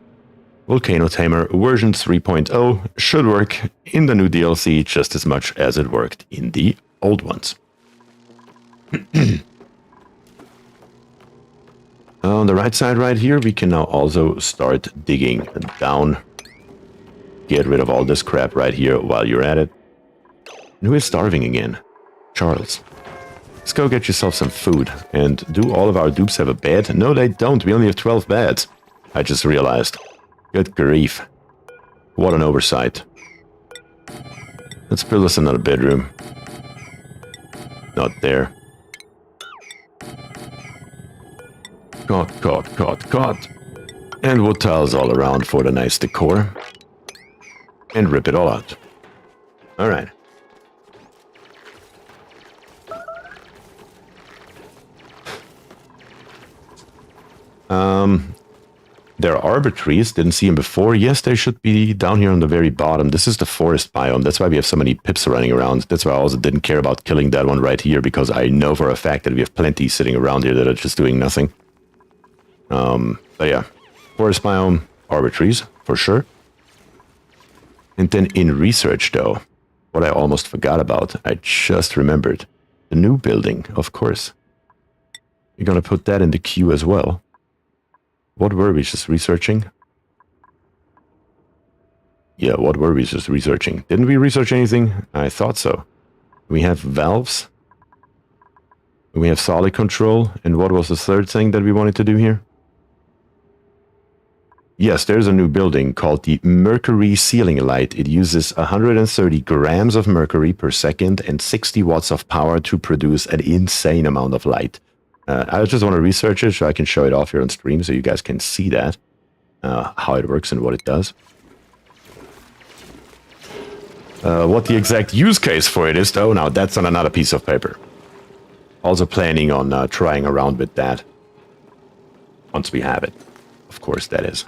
Volcano Tamer version 3.0 should work in the new DLC just as much as it worked in the old ones. On the right side right here, we can now also start digging down. Get rid of all this crap right here while you're at it. And who is starving again? Charles. Let's go get yourself some food. And do all of our dupes have a bed? No, they don't. We only have 12 beds. I just realized. Good grief. What an oversight. Let's build us another bedroom. Not there. Cut. And wood tiles all around for the nice decor. And rip it all out. Alright. There are arbor trees. Didn't see them before. Yes, they should be down here on the very bottom. This is the forest biome. That's why we have so many pips running around. That's why I also didn't care about killing that one right here, because I know for a fact that we have plenty sitting around here that are just doing nothing. But yeah, forest biome, arbor trees, for sure. And then in research, though, what I almost forgot about, I just remembered. The new building, of course. You're gonna put that in the queue as well. What were we just researching? Yeah, what were we just researching? Didn't we research anything? I thought so. We have valves. We have solid control. And what was the third thing that we wanted to do here? Yes, there's a new building called the Mercury Ceiling Light. It uses 130 grams of mercury per second and 60 watts of power to produce an insane amount of light. I just want to research it so I can show it off here on stream so you guys can see that, how it works and what it does. What the exact use case for it is, though, now that's on another piece of paper. Also planning on trying around with that once we have it. Of course, that is.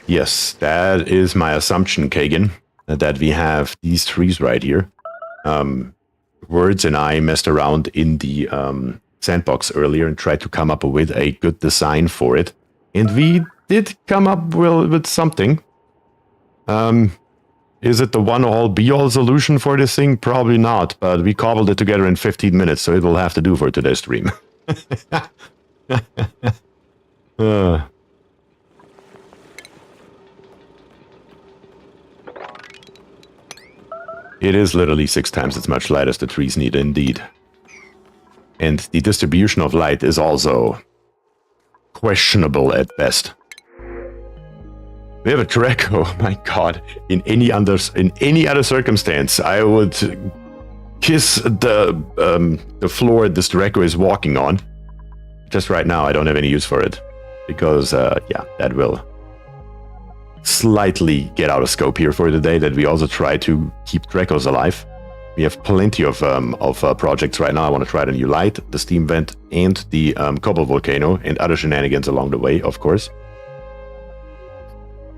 Yes, that is my assumption, Kagan, that we have these trees right here. Words and I messed around in the sandbox earlier and tried to come up with a good design for it. And we did come up with something. Is it the one-all be-all solution for this thing? Probably not, but we cobbled it together in 15 minutes, so it will have to do for today's stream. It is literally 6 times as much light as the trees need, indeed. And the distribution of light is also questionable at best. We have a track. Oh my god! In any other circumstance, I would kiss the floor this Draco is walking on. Just right now, I don't have any use for it because yeah, that will slightly get out of scope here for today. That we also try to keep Dracos alive. We have plenty of projects right now. I want to try the new light, the steam vent, and the cobble volcano, and other shenanigans along the way, of course.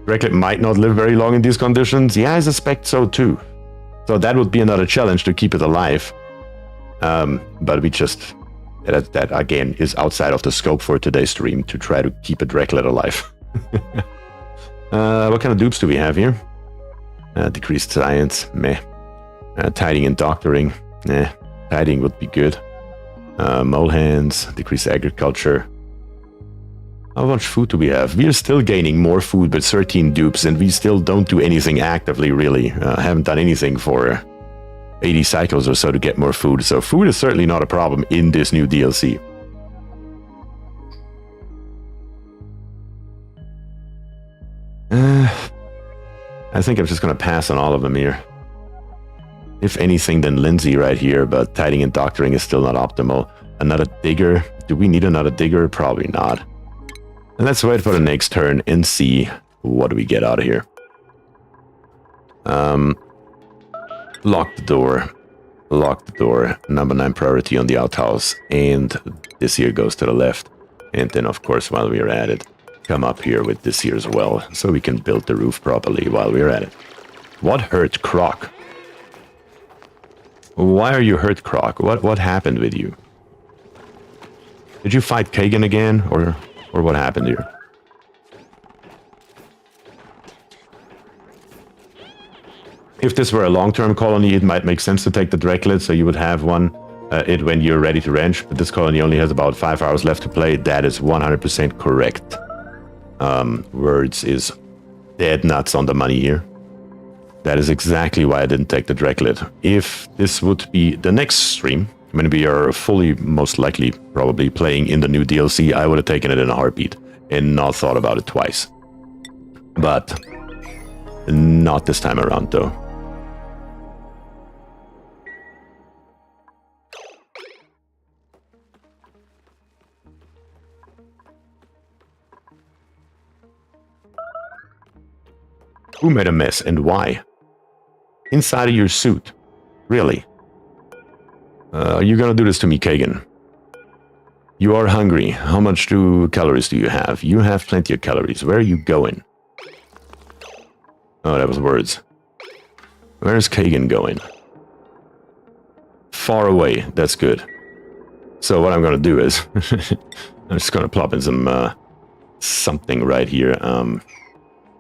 Draclet might not live very long in these conditions. Yeah, I suspect so too. So that would be another challenge to keep it alive. But we just... That again is outside of the scope for today's stream to try to keep a Draclet alive. What kind of dupes do we have here? Decreased science, meh. Tidying and doctoring, nah. Tidying would be good. Mole hands, decreased agriculture. How much food do we have? We are still gaining more food with 13 dupes, and we still don't do anything actively, really. Haven't done anything for 80 cycles or so to get more food. So food is certainly not a problem in this new DLC. I think I'm just going to pass on all of them here. If anything, then Lindsay right here, but tidying and doctoring is still not optimal. Another digger. Do we need another digger? Probably not. And let's wait for the next turn and see what we get out of here. Lock the door. Lock the door. Number 9 priority on the outhouse. And this here goes to the left. And then, of course, while we're at it, come up here with this here as well, so we can build the roof properly while we're at it. What hurt Croc? Why are you hurt, Croc? What happened with you? Did you fight Kagan again, or what happened here? If this were a long-term colony, it might make sense to take the Drakelet, so you would have one when you're ready to ranch, but this colony only has about 5 hours left to play. That is 100% correct. Words is dead nuts on the money here. That is exactly why I didn't take the Drakelet. If this would be the next stream, when we are fully, most likely, probably playing in the new DLC, I would have taken it in a heartbeat and not thought about it twice. But not this time around, though. Who made a mess and why? Inside of your suit. Really? Are you gonna do this to me, Kagan? You are hungry. How much calories do you have? You have plenty of calories. Where are you going? Oh, that was words. Where's Kagan going? Far away. That's good. So what I'm gonna do is... I'm just gonna plop in some... something right here.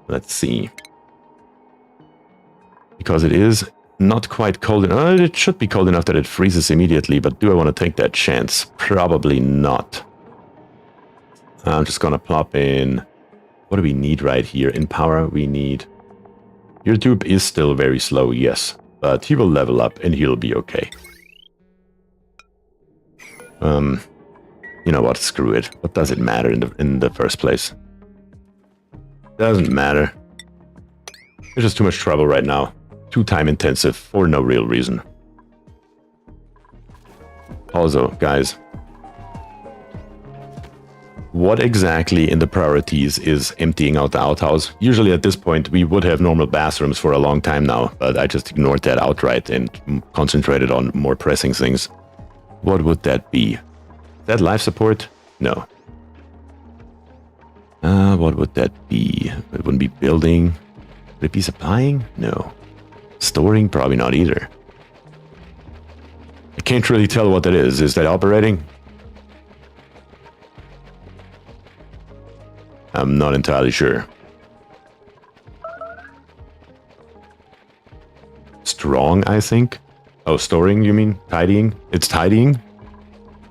Let's see. Because it is not quite cold enough. It should be cold enough that it freezes immediately, but do I want to take that chance? Probably not. I'm just gonna plop in... What do we need right here? In power, we need... Your tube is still very slow, yes. But he will level up and he'll be okay. You know what? Screw it. What does it matter in the first place? Doesn't matter. There's just too much trouble right now. Too time intensive for no real reason. Also, guys, what exactly in the priorities is emptying out the outhouse? Usually at this point we would have normal bathrooms for a long time now, but I just ignored that outright and concentrated on more pressing things. What would that be? Is that life support? No. What would that be? It wouldn't be building. Would it be supplying? No. Storing? Probably not either. I can't really tell what that is. Is that operating? I'm not entirely sure. Strong, I think. Oh, storing, you mean? Tidying? It's tidying?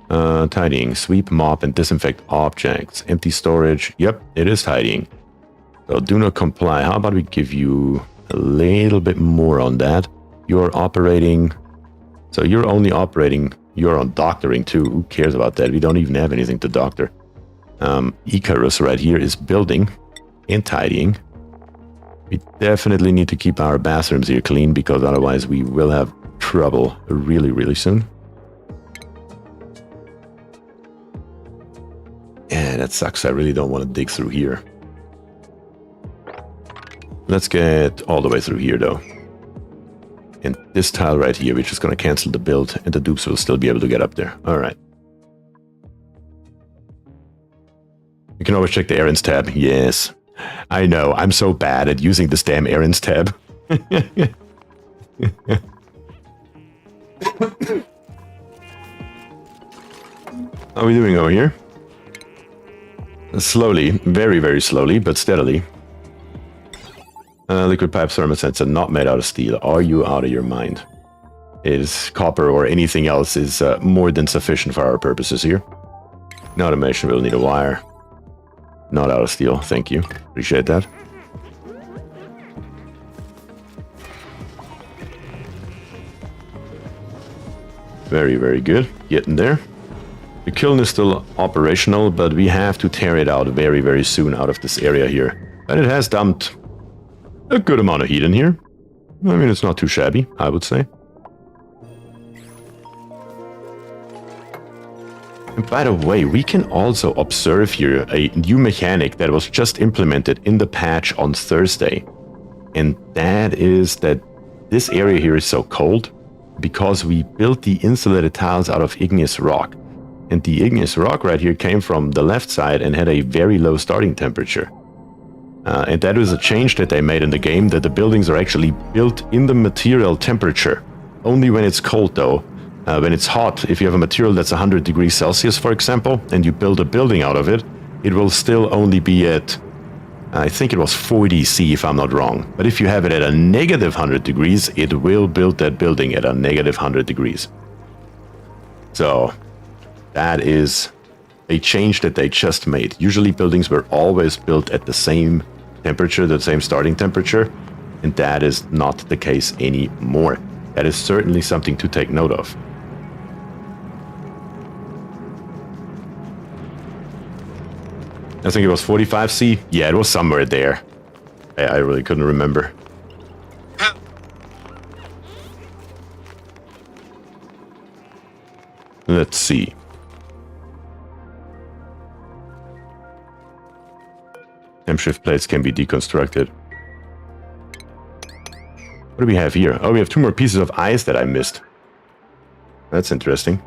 Tidying. Sweep, mop, and disinfect objects. Empty storage. Yep, it is tidying. So do not comply. How about we give you a little bit more on that? You're operating... So you're only operating... You're on doctoring too. Who cares about that? We don't even have anything to doctor. Icarus right here is building and tidying. We definitely need to keep our bathrooms here clean, because otherwise we will have trouble really, really soon. Yeah, that sucks. I really don't want to dig through here. Let's get all the way through here, though. And this tile right here, we're just going to cancel the build, and the dupes will still be able to get up there. All right. You can always check the errands tab. Yes. I know. I'm so bad at using this damn errands tab. How are we doing over here? Slowly, very, very slowly, but steadily. Liquid pipe thermostats are not made out of steel. Are you out of your mind? Is copper or anything else is more than sufficient for our purposes here. No automation will need a wire. Not out of steel, thank you. Appreciate that. Very, very good. Getting there. The kiln is still operational, but we have to tear it out very, very soon out of this area here. And it has dumped a good amount of heat in here. I mean, it's not too shabby, I would say. And by the way, we can also observe here a new mechanic that was just implemented in the patch on Thursday. And that is that this area here is so cold because we built the insulated tiles out of igneous rock. And the igneous rock right here came from the left side and had a very low starting temperature. And that was a change that they made in the game, that the buildings are actually built in the material temperature. Only when it's cold though. When it's hot, if you have a material that's 100 degrees Celsius, for example, and you build a building out of it, it will still only be at, I think it was 40 C if I'm not wrong. But if you have it at a negative 100 degrees, it will build that building at a negative 100 degrees. So that is a change that they just made. Usually buildings were always built at the same temperature, the same starting temperature, and that is not the case anymore. That is certainly something to take note of. I think it was 45 C. Yeah, it was somewhere there. I really couldn't remember. Let's see. Temp shift plates can be deconstructed. What do we have here? Oh, we have 2 more pieces of ice that I missed. That's interesting.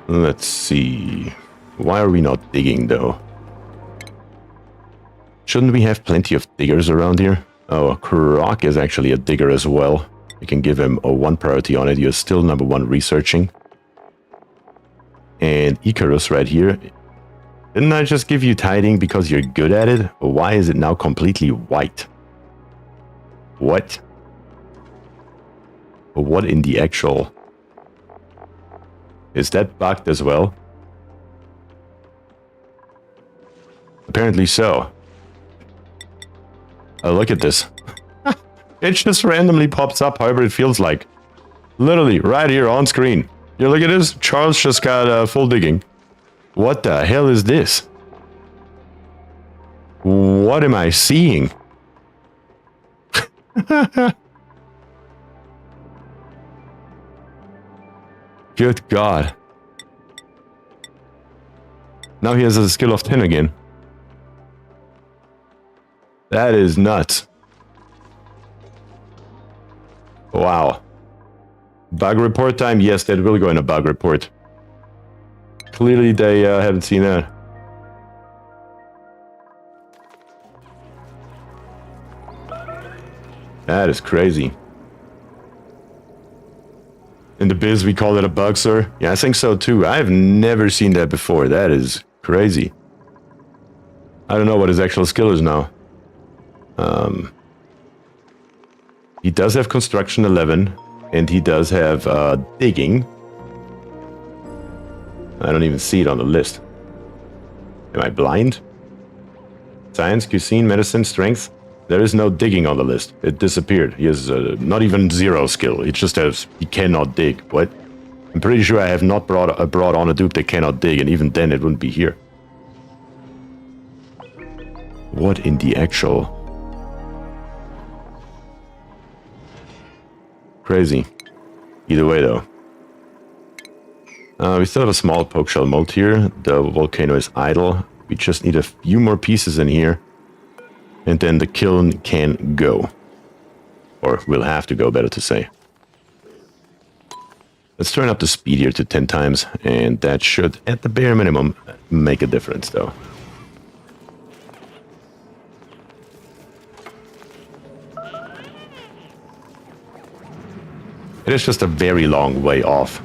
Let's see. Why are we not digging, though? Shouldn't we have plenty of diggers around here? Oh, Croc is actually a digger as well. You can give him a 1 priority on it. You're still number 1 researching. And Icarus right here. Didn't I just give you tiding because you're good at it? Why is it now completely white? What? What in the actual... Is that bugged as well? Apparently so. Oh, look at this. It just randomly pops up however it feels like. Literally, right here on screen. You look at this? Charles just got full digging. What the hell is this? What am I seeing? Good God. Now he has a skill of 10 again. That is nuts. Wow. Bug report time? Yes, that will go in a bug report. Clearly they haven't seen that. That is crazy. In the biz, we call it a bug, sir? Yeah, I think so too. I've never seen that before. That is crazy. I don't know what his actual skill is now. He does have construction 11, and he does have digging. I don't even see it on the list. Am I blind? Science, cuisine, medicine, strength. There is no digging on the list. It disappeared. He has not even 0 skill. It just has, he cannot dig. What? I'm pretty sure I have not brought on a dupe that cannot dig, and even then it wouldn't be here. What in the actual... Crazy. Either way, though. We still have a small poke shell mold here. The volcano is idle. We just need a few more pieces in here. And then the kiln can go. Or will have to go, better to say. Let's turn up the speed here to 10 times. And that should, at the bare minimum, make a difference, though. It is just a very long way off.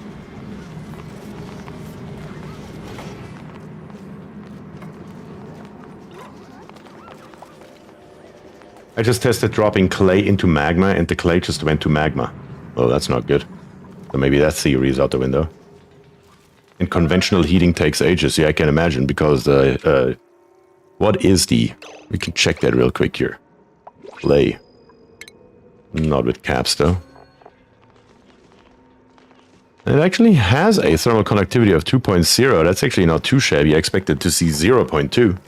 I just tested dropping clay into magma, and the clay just went to magma. Well, that's not good. So maybe that theory is out the window. And conventional heating takes ages. Yeah, I can imagine, because what is the... We can check that real quick here. Clay. Not with caps, though. It actually has a thermal conductivity of 2.0. That's actually not too shabby. I expected to see 0.2.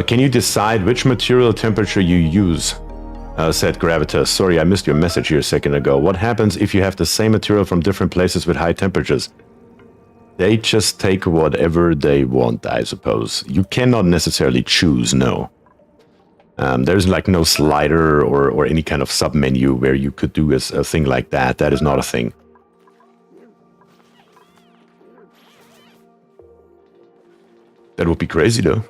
Can you decide which material temperature you use? Said Gravitas. Sorry, I missed your message here a second ago. What happens if you have the same material from different places with high temperatures? They just take whatever they want, I suppose. You cannot necessarily choose, no. There's like no slider or any kind of sub-menu where you could do a thing like that. That is not a thing. That would be crazy, though.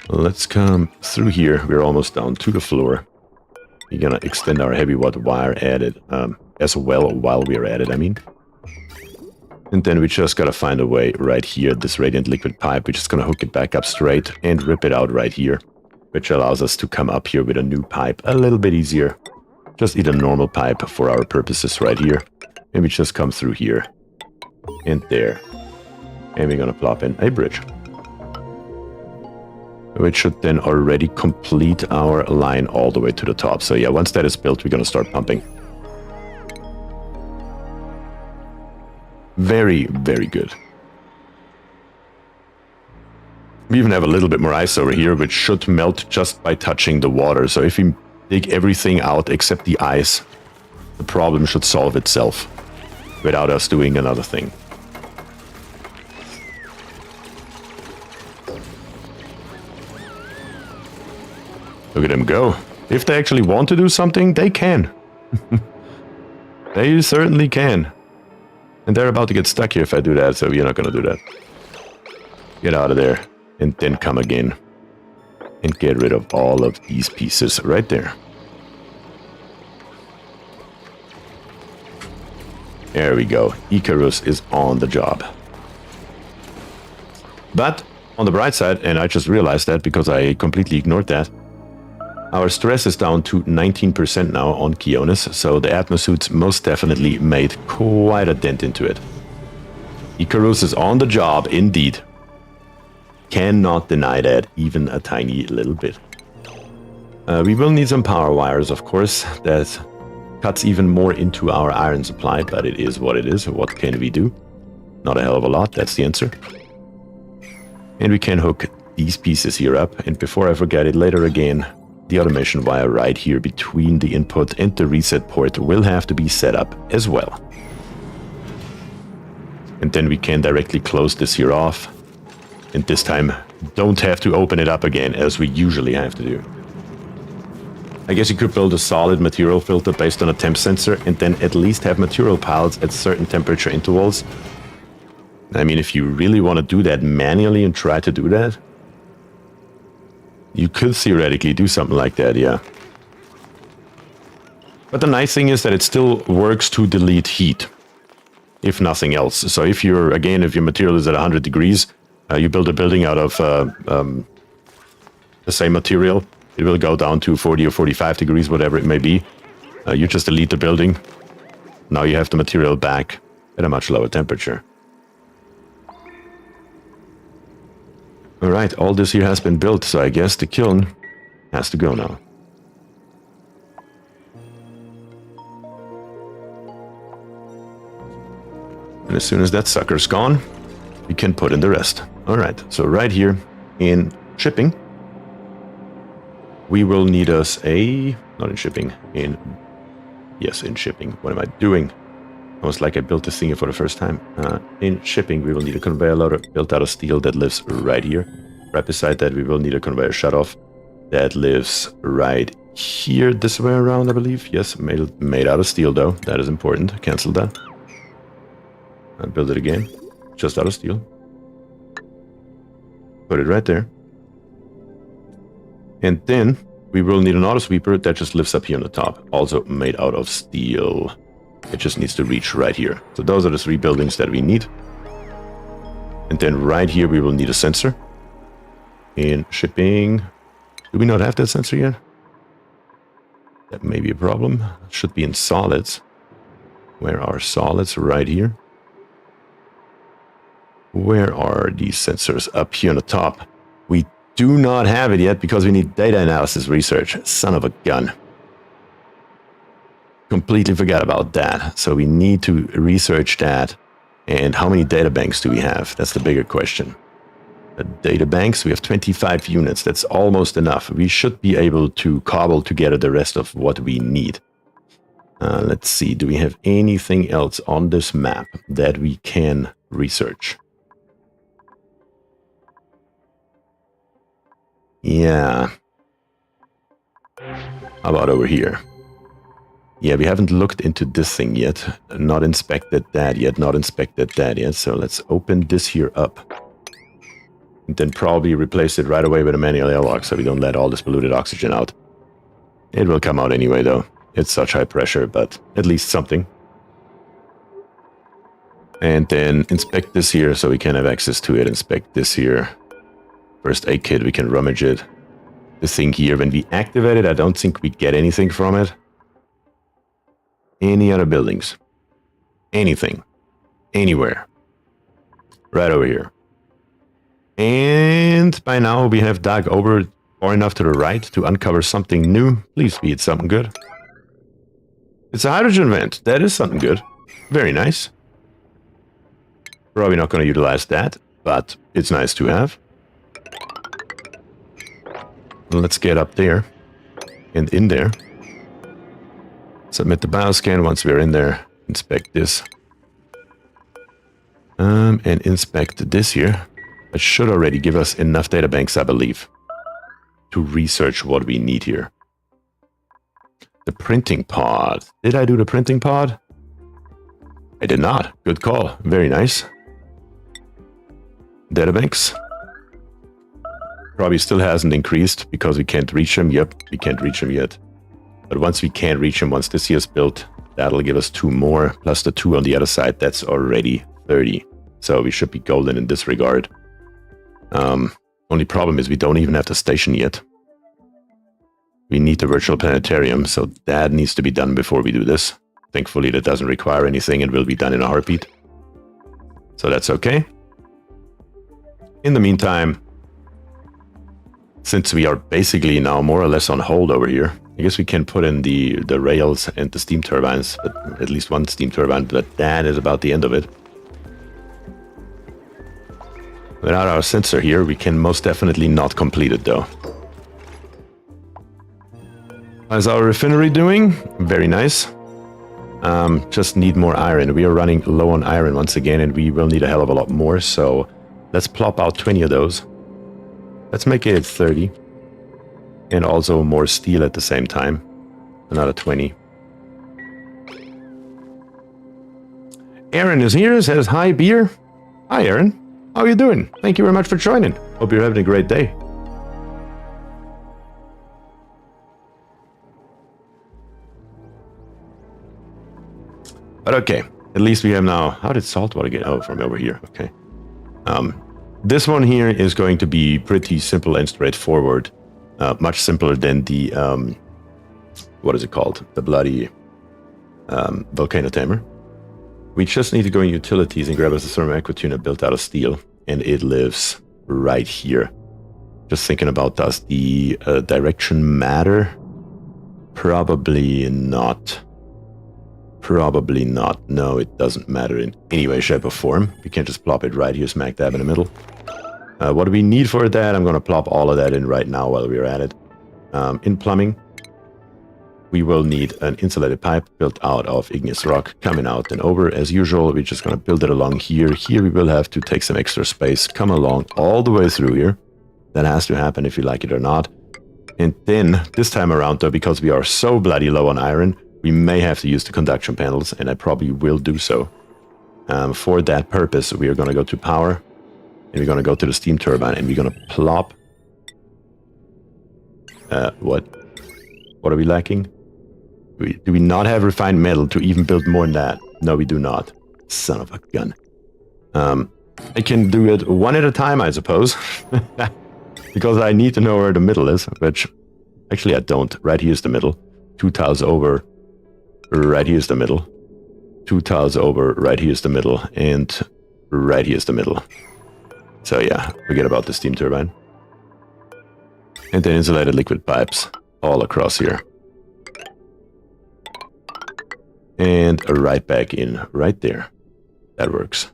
Let's come through here. We're almost down to the floor. We're gonna extend our heavy water wire at it as well while we're at it, I mean. And then we just gotta find a way right here, this radiant liquid pipe. We're just gonna hook it back up straight and rip it out right here, which allows us to come up here with a new pipe a little bit easier. Just need a normal pipe for our purposes right here. And we just come through here and there. And we're gonna plop in a bridge, which should then already complete our line all the way to the top. So yeah, once that is built, we're gonna start pumping. Very, very good. We even have a little bit more ice over here, which should melt just by touching the water. So if we dig everything out except the ice, the problem should solve itself without us doing another thing. Look at them go. If they actually want to do something, they can. They certainly can. And they're about to get stuck here if I do that, so you're not going to do that. Get out of there. And then come again. And get rid of all of these pieces right there. There we go. Icarus is on the job. But, on the bright side, and I just realized that because I completely ignored that, our stress is down to 19% now on Keonis, so the atmosuits most definitely made quite a dent into it. Icarus is on the job, indeed. Cannot deny that, even a tiny little bit. We will need some power wires, of course. That cuts even more into our iron supply, but it is what it is. What can we do? Not a hell of a lot, that's the answer. And we can hook these pieces here up, and before I forget it later again, the automation wire right here between the input and the reset port will have to be set up as well. And then we can directly close this here off. And this time, don't have to open it up again as we usually have to do. I guess you could build a solid material filter based on a temp sensor and then at least have material piles at certain temperature intervals. I mean, if you really want to do that manually and try to do that, you could theoretically do something like that, yeah. But the nice thing is that it still works to delete heat, if nothing else. So if you're, again, if your material is at 100 degrees, you build a building out of the same material, it will go down to 40 or 45 degrees, whatever it may be. You just delete the building. Now you have the material back at a much lower temperature. Alright, all this here has been built, so I guess the kiln has to go now. And as soon as that sucker's gone, we can put in the rest. Alright, so right here in shipping, we will need us a... not in shipping, in... yes, in shipping. What am I doing? Almost like I built this thing for the first time. In shipping, we will need a conveyor loader built out of steel that lives right here. Right beside that, we will need a conveyor shutoff that lives right here, this way around, I believe. Yes, made out of steel, though. That is important. Cancel that. I'll build it again. Just out of steel. Put it right there. And then we will need an auto sweeper that just lives up here on the top. Also made out of steel. It just needs to reach right here. So those are the 3 buildings that we need. And then right here we will need a sensor. In shipping... do we not have that sensor yet? That may be a problem. It should be in solids. Where are solids? Right here. Where are these sensors? Up here on the top. We do not have it yet because we need data analysis research. Son of a gun. Completely forgot about that. So we need to research that. And how many data banks do we have? That's the bigger question. The data banks, we have 25 units. That's almost enough. We should be able to cobble together the rest of what we need. Let's see, do we have anything else on this map that we can research? Yeah. How about over here? Yeah, we haven't looked into this thing yet. Not inspected that yet, not inspected that yet. So let's open this here up. And then probably replace it right away with a manual airlock so we don't let all this polluted oxygen out. It will come out anyway, though. It's such high pressure, but at least something. And then inspect this here so we can have access to it. Inspect this here. First aid kit, we can rummage it. The thing here, when we activate it, I don't think we get anything from it. Any other buildings? Anything? Anywhere? Right over here. And by now we have dug over far enough to the right to uncover something new. Please be it something good. It's a hydrogen vent. That is something good. Very nice. Probably not going to utilize that, but it's nice to have. Let's get up there and in there. Submit the bioscan once we're in there. Inspect this. And inspect this here. It should already give us enough data banks, I believe, to research what we need here. The printing pod. Did I do the printing pod? I did not. Good call. Very nice. Databanks. Probably still hasn't increased because we can't reach them. Yep, we can't reach them yet. But once we can reach them, once this here is built, that'll give us 2 more. Plus the 2 on the other side, that's already 30. So we should be golden in this regard. Only problem is we don't even have the station yet. We need the virtual planetarium, so that needs to be done before we do this. Thankfully, that doesn't require anything and will be done in a heartbeat. So that's okay. In the meantime, since we are basically now more or less on hold over here, I guess we can put in the rails and the steam turbines, but at least one steam turbine, but that is about the end of it. Without our sensor here, we can most definitely not complete it though. How's our refinery doing? Very nice. Just need more iron. We are running low on iron once again, and we will need a hell of a lot more, so let's plop out 20 of those. Let's make it 30. And also more steel at the same time. Another 20. Aaron is here, says hi, Beer. Hi, Aaron. How are you doing? Thank you very much for joining. Hope you're having a great day. But okay, at least we have now... How did saltwater get... Oh, from over here. Okay. This one here is going to be pretty simple and straightforward. Much simpler than the... what is it called? The bloody Volcano Tamer. We just need to go in utilities and grab us a thermal aquatuna built out of steel. And it lives right here. Just thinking about, does the direction matter? Probably not. Probably not. No, it doesn't matter in any way, shape, or form. We can just plop it right here, smack dab in the middle. What do we need for that? I'm going to plop all of that in right now while we're at it. In plumbing, we will need an insulated pipe built out of igneous rock coming out and over. As usual, we're just going to build it along here. Here we will have to take some extra space, come along all the way through here. That has to happen if you like it or not. And then, this time around though, because we are so bloody low on iron, we may have to use the conduction panels, and I probably will do so. For that purpose, we are going to go to power, and we're going to go to the steam turbine, and we're going to plop... What are we lacking? Do we not have refined metal to even build more than that? No, we do not. Son of a gun. I can do it one at a time, I suppose. Because I need to know where the middle is, which... Actually, I don't. Right here's the middle. 2 tiles over. Right here's the middle. 2 tiles over. Right here's the middle. And right here's the middle. So yeah, forget about the steam turbine. And then insulated liquid pipes all across here. And right back in right there. That works.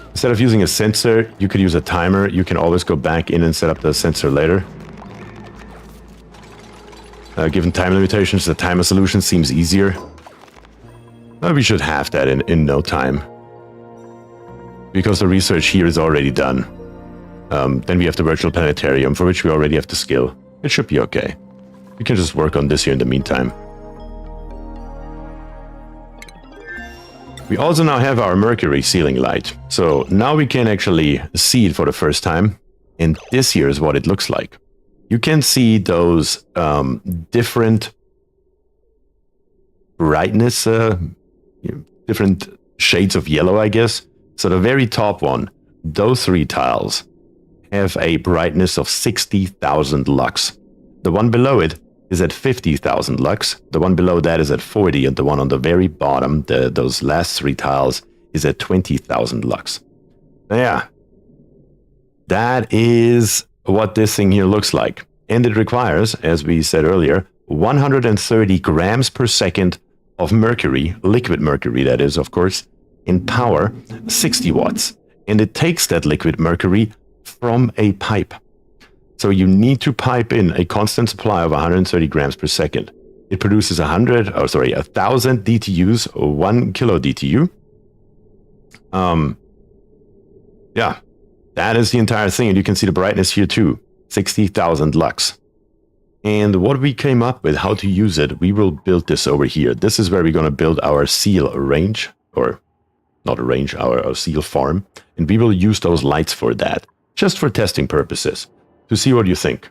Instead of using a sensor, you could use a timer. You can always go back in and set up the sensor later. Given time limitations, the timer solution seems easier. We should have that in no time. Because the research here is already done. Then we have the virtual planetarium, for which we already have the skill. It should be okay. We can just work on this here in the meantime. We also now have our Mercury ceiling light. So now we can actually see it for the first time. And this here is what it looks like. You can see those different brightness, different shades of yellow, I guess. So the very top one, those 3 tiles, have a brightness of 60,000 lux. The one below it is at 50,000 lux. The one below that is at 40, and the one on the very bottom, those last 3 tiles, is at 20,000 lux. Yeah, that is what this thing here looks like. And it requires, as we said earlier, 130 grams per second of mercury, liquid mercury that is, of course, in power, 60 watts. And it takes that liquid mercury from a pipe. So you need to pipe in a constant supply of 130 grams per second. It produces 1,000 DTUs, or 1 kilo DTU. Yeah, that is the entire thing. And you can see the brightness here too, 60,000 lux. And what we came up with, how to use it, we will build this over here. This is where we're going to build our seal range, or not a range, our seal farm. And we will use those lights for that, just for testing purposes, to see what you think.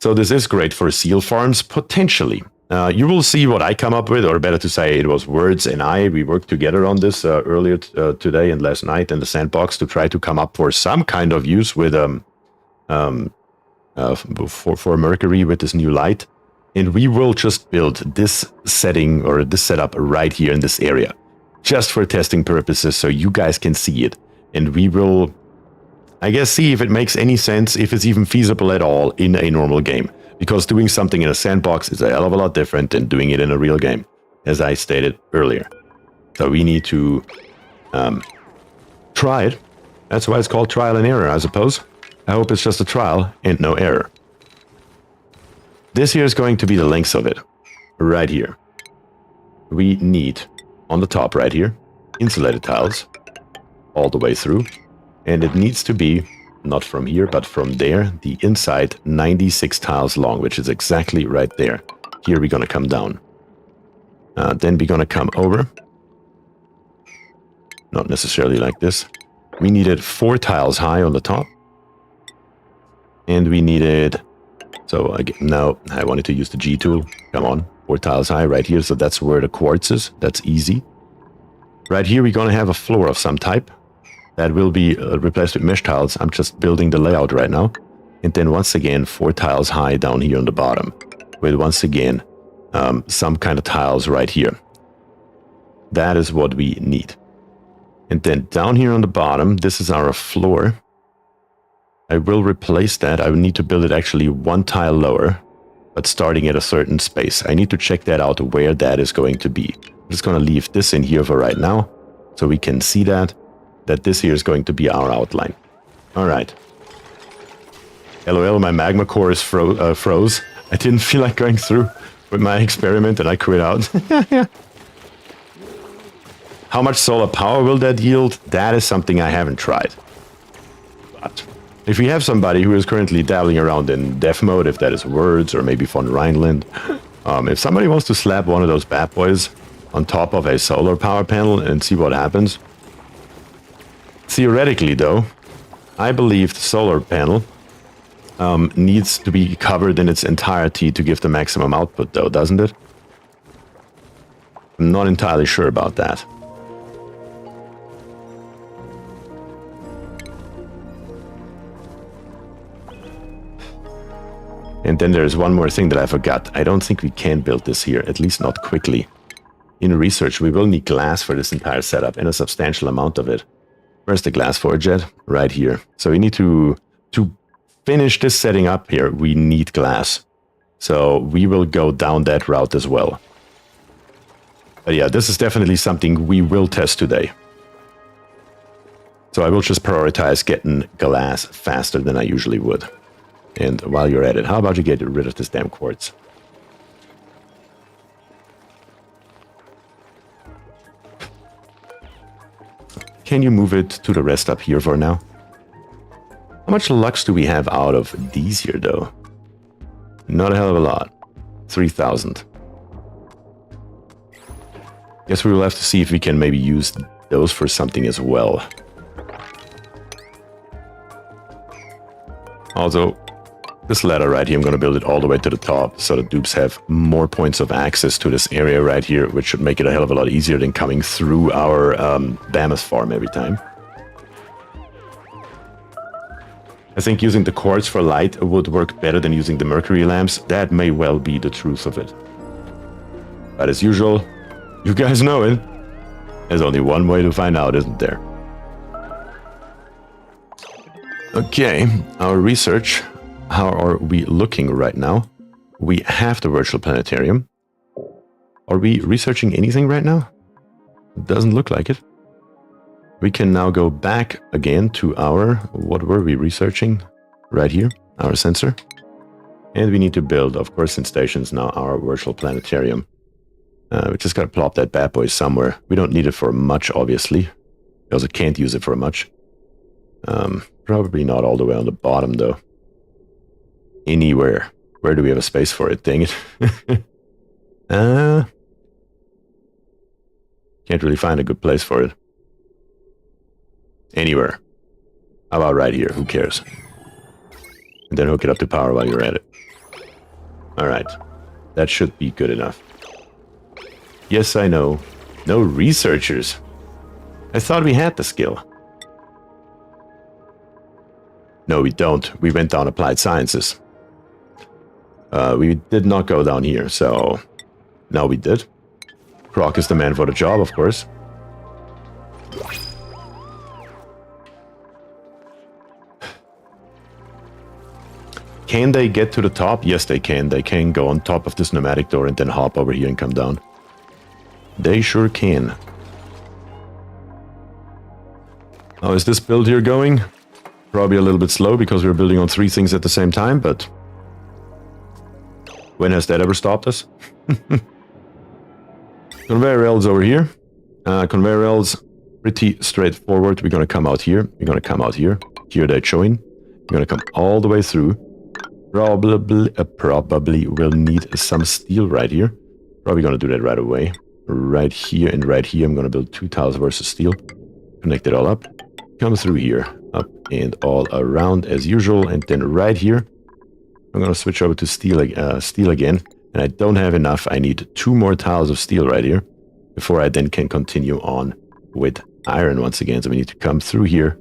So this is great for seal farms, potentially. You will see what I come up with, or better to say, it was Words and we worked together on this earlier today and last night in the sandbox to try to come up for some kind of use with for Mercury with this new light. And we will just build this setting or this setup right here in this area, just for testing purposes, so you guys can see it. And we will, I guess, see if it makes any sense, if it's even feasible at all in a normal game. Because doing something in a sandbox is a hell of a lot different than doing it in a real game, as I stated earlier. So we need to try it. That's why it's called trial and error, I suppose. I hope it's just a trial and no error. This here is going to be the length of it, right here. We need, on the top right here, insulated tiles, all the way through. And it needs to be, not from here, but from there, the inside 96 tiles long, which is exactly right there. Here we're going to come down. Then we're going to come over. Not necessarily like this. We needed 4 tiles high on the top. And we needed, so again, now I wanted to use the G tool. Come on, 4 tiles high right here. So that's where the quartz is. That's easy. Right here, we're going to have a floor of some type. That will be replaced with mesh tiles. I'm just building the layout right now. And then once again, 4 tiles high down here on the bottom. With once again, some kind of tiles right here. That is what we need. And then down here on the bottom, this is our floor. I will replace that. I will need to build it actually 1 tile lower, but starting at a certain space. I need to check that out where that is going to be. I'm just going to leave this in here for right now, so we can see that this here is going to be our outline. All right. LOL, my magma core is froze. I didn't feel like going through with my experiment and I quit out. How much solar power will that yield? That is something I haven't tried. But if we have somebody who is currently dabbling around in dev mode, if that is Words or maybe von Rhineland, if somebody wants to slap one of those bad boys on top of a solar power panel and see what happens. Theoretically, though, I believe the solar panel needs to be covered in its entirety to give the maximum output, though, doesn't it? I'm not entirely sure about that. And then there's one more thing that I forgot. I don't think we can build this here, at least not quickly. In research, we will need glass for this entire setup, and a substantial amount of it. Where's the glass forge at? Right here. So we need to finish this setting up here, we need glass. So we will go down that route as well. But yeah, this is definitely something we will test today. So I will just prioritize getting glass faster than I usually would. And while you're at it, how about you get rid of this damn quartz? Can you move it to the rest up here for now? How much lux do we have out of these here, though? Not a hell of a lot. 3,000. Guess we will have to see if we can maybe use those for something as well. Also, this ladder right here, I'm going to build it all the way to the top so the dupes have more points of access to this area right here, which should make it a hell of a lot easier than coming through our Mammoth farm every time. I think using the quartz for light would work better than using the Mercury lamps. That may well be the truth of it. But as usual, you guys know it. There's only one way to find out, isn't there? Okay, our research. How are we looking right now? We have the virtual planetarium. Are we researching anything right now? It doesn't look like it. We can now go back again to our, what were we researching? Right here, our sensor. And we need to build, of course, in stations now, our virtual planetarium. We just gotta plop that bad boy somewhere. We don't need it for much, obviously. We also can't use it for much. Probably not all the way on the bottom, though. Anywhere. Where do we have a space for it? Dang it. Can't really find a good place for it. Anywhere. How about right here? Who cares? And then hook it up to power while you're at it. Alright. That should be good enough. Yes, I know. No researchers. I thought we had the skill. No, we don't. We went down applied sciences. We did not go down here, so... No, we did. Croc is the man for the job, of course. Can they get to the top? Yes, they can. They can go on top of this pneumatic door and then hop over here and come down. They sure can. How is this build here going? Probably a little bit slow because we're building on 3 things at the same time, but... When has that ever stopped us? Conveyor rails over here. Conveyor rails, pretty straightforward. We're going to come out here. We're going to come out here. Here they join. We're going to come all the way through. Probably will need some steel right here. Probably going to do that right away. Right here and right here. I'm going to build 2 tiles worth of steel. Connect it all up. Come through here. Up and all around as usual. And then right here, I'm going to switch over to steel again. And I don't have enough. I need 2 more tiles of steel right here before I then can continue on with iron once again. So we need to come through here.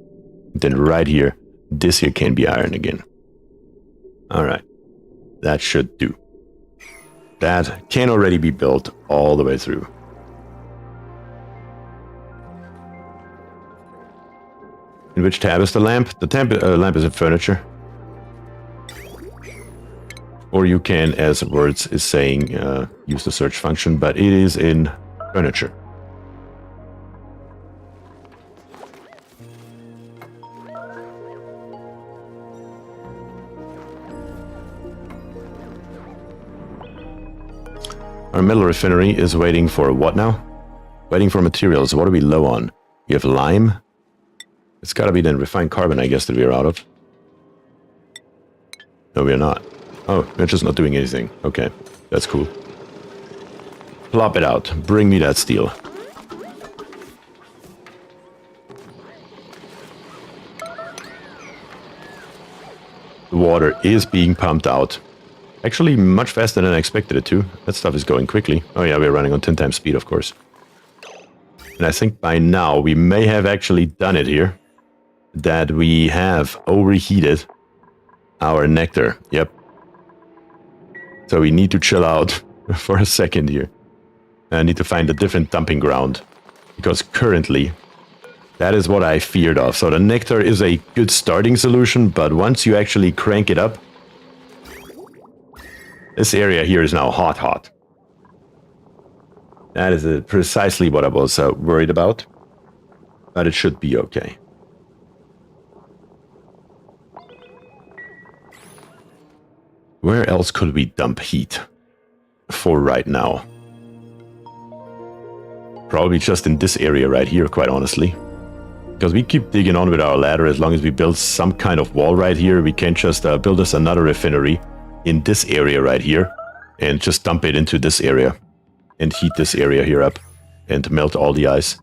And then right here, this here can be iron again. Alright. That should do. That can already be built all the way through. In which tab is the lamp? The lamp is in furniture. Or you can, as words is saying, use the search function, but it is in furniture. Our metal refinery is waiting for what now? Waiting for materials. What are we low on? We have lime. It's gotta be then refined carbon, I guess, that we are out of. No, we are not. Oh, we're just not doing anything. Okay, that's cool. Plop it out. Bring me that steel. The water is being pumped out. Actually, much faster than I expected it to. That stuff is going quickly. Oh yeah, we're running on 10 times speed, of course. And I think by now we may have actually done it here. That we have overheated our nectar. Yep. So we need to chill out for a second here. I need to find a different dumping ground. Because currently, that is what I feared of. So the nectar is a good starting solution, but once you actually crank it up, this area here is now hot. That is precisely what I was worried about. But it should be okay. Where else could we dump heat for right now? Probably just in this area right here, quite honestly. Because we keep digging on with our ladder. As long as we build some kind of wall right here, we can just build us another refinery in this area right here and just dump it into this area and heat this area here up and melt all the ice.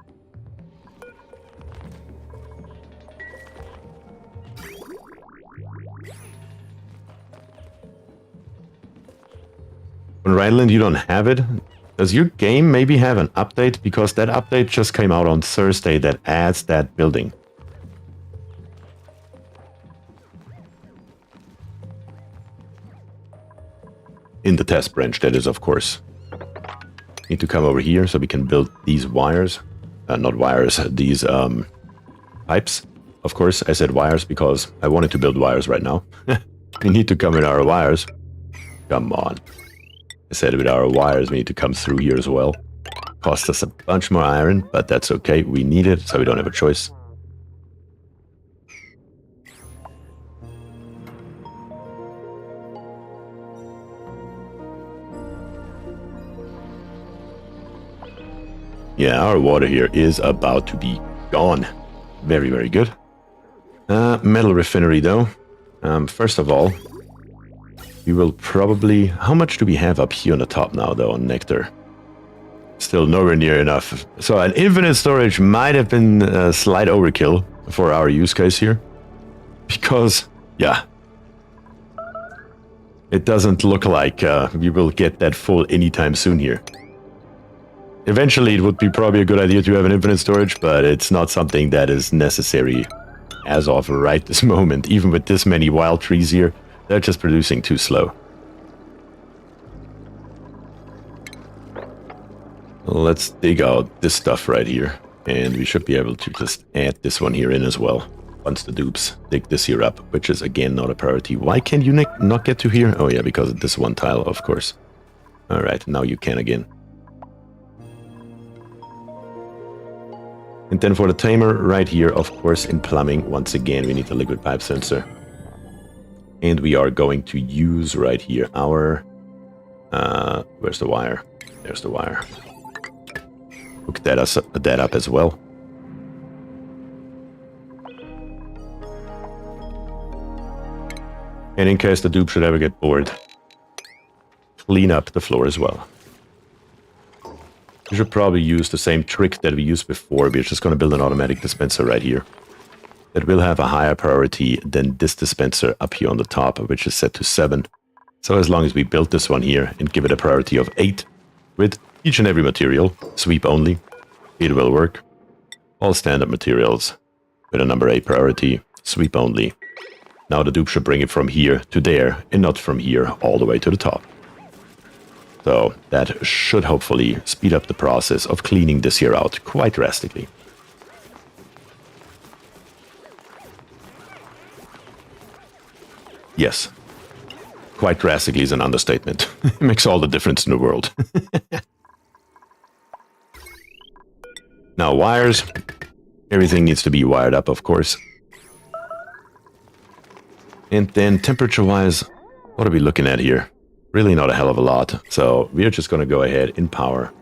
On Rhineland, you don't have it. Does your game maybe have an update? Because that update just came out on Thursday that adds that building. In the test branch, that is, of course. Need to come over here so we can build these wires. Not wires, these pipes. Of course, I said wires because I wanted to build wires right now. We need to come with our wires. Come on. I said with our wires, we need to come through here as well. Cost us a bunch more iron, but that's okay. We need it, so we don't have a choice. Yeah, our water here is about to be gone. Very, very good. Metal refinery, though. First of all, we will probably... How much do we have up here on the top now, though, on nectar? Still nowhere near enough. So an infinite storage might have been a slight overkill for our use case here. Because, yeah. It doesn't look like we will get that full anytime soon here. Eventually, it would be probably a good idea to have an infinite storage, but it's not something that is necessary as of right this moment. Even with this many wild trees here, they're just producing too slow. Let's dig out this stuff right here, and we should be able to just add this one here in as well. Once the dupes dig this here up, which is again not a priority. Why can you not get to here? Oh yeah, because of this one tile, of course. Alright, now you can again. And then for the Tamer right here, of course, in plumbing, once again, we need a liquid pipe sensor. And we are going to use right here our... where's the wire? There's the wire. Hook that up as well. And in case the dupe should ever get bored, clean up the floor as well. We should probably use the same trick that we used before. We're just going to build an automatic dispenser right here. That will have a higher priority than this dispenser up here on the top, which is set to 7. So as long as we build this one here and give it a priority of 8, with each and every material, sweep only, it will work. All standard materials with a number 8 priority, sweep only. Now the dupe should bring it from here to there, and not from here all the way to the top. So that should hopefully speed up the process of cleaning this here out quite drastically. Yes, quite drastically is an understatement. It makes all the difference in the world. Now wires, everything needs to be wired up, of course. And then temperature-wise, what are we looking at here? Really not a hell of a lot, so we're just going to go ahead in power.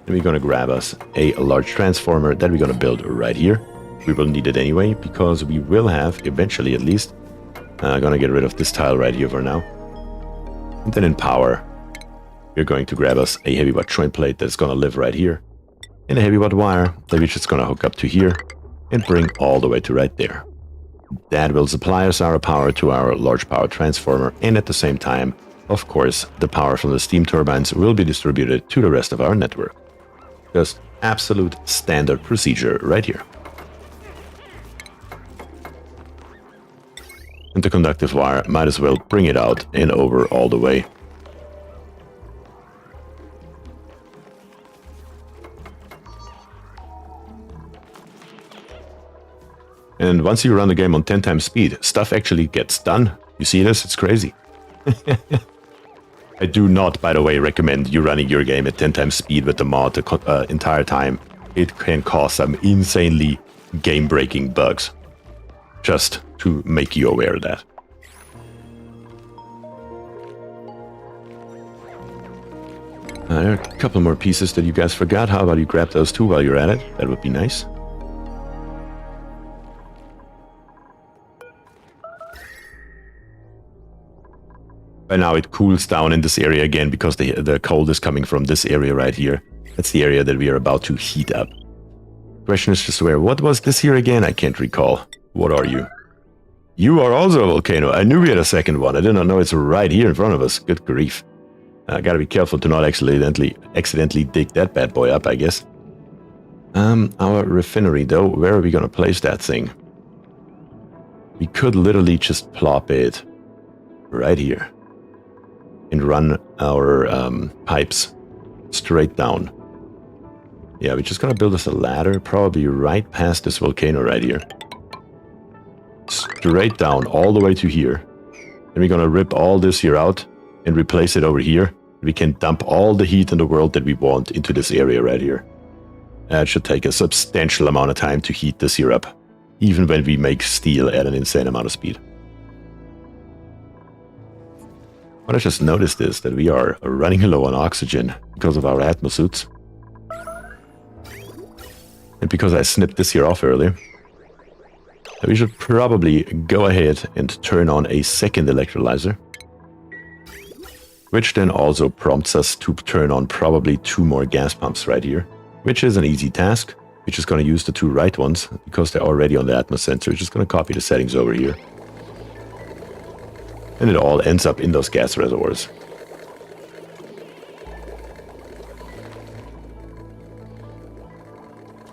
And we're going to grab us a large transformer that we're going to build right here. We will need it anyway, because we will have, eventually at least, going to get rid of this tile right here for now. And then in power, we're going to grab us a heavy watt joint plate that's going to live right here. And a heavy watt wire that we're just going to hook up to here and bring all the way to right there. That will supply us our power to our large power transformer, and at the same time, of course, the power from the steam turbines will be distributed to the rest of our network. Just absolute standard procedure right here. And the conductive wire, might as well bring it out and over all the way. And once you run the game on 10 times speed, stuff actually gets done. You see this? It's crazy. I do not, by the way, recommend you running your game at 10 times speed with the mod the entire time. It can cause some insanely game-breaking bugs. Just to make you aware of that. There are a couple more pieces that you guys forgot. How about you grab those two while you're at it? That would be nice. By now it cools down in this area again because the cold is coming from this area right here. That's the area that we are about to heat up. Question is just where. What was this here again? I can't recall. What are you? You are also a volcano. I knew we had a second one. I did not know it's right here in front of us. Good grief. Gotta be careful to not accidentally dig that bad boy up, I guess. Our refinery, though, where are we gonna place that thing? We could literally just plop it right here and run our pipes straight down. Yeah, we're just gonna build us a ladder, probably right past this volcano right here. Straight down, all the way to here. And we're gonna rip all this here out and replace it over here. We can dump all the heat in the world that we want into this area right here. It should take a substantial amount of time to heat this here up, even when we make steel at an insane amount of speed. What I just noticed is that we are running low on oxygen because of our atmosuits. And because I snipped this here off earlier, we should probably go ahead and turn on a second electrolyzer. Which then also prompts us to turn on probably 2 more gas pumps right here. Which is an easy task. We're just going to use the 2 right ones because they're already on the Atmos sensor. We're just going to copy the settings over here. And it all ends up in those gas reservoirs.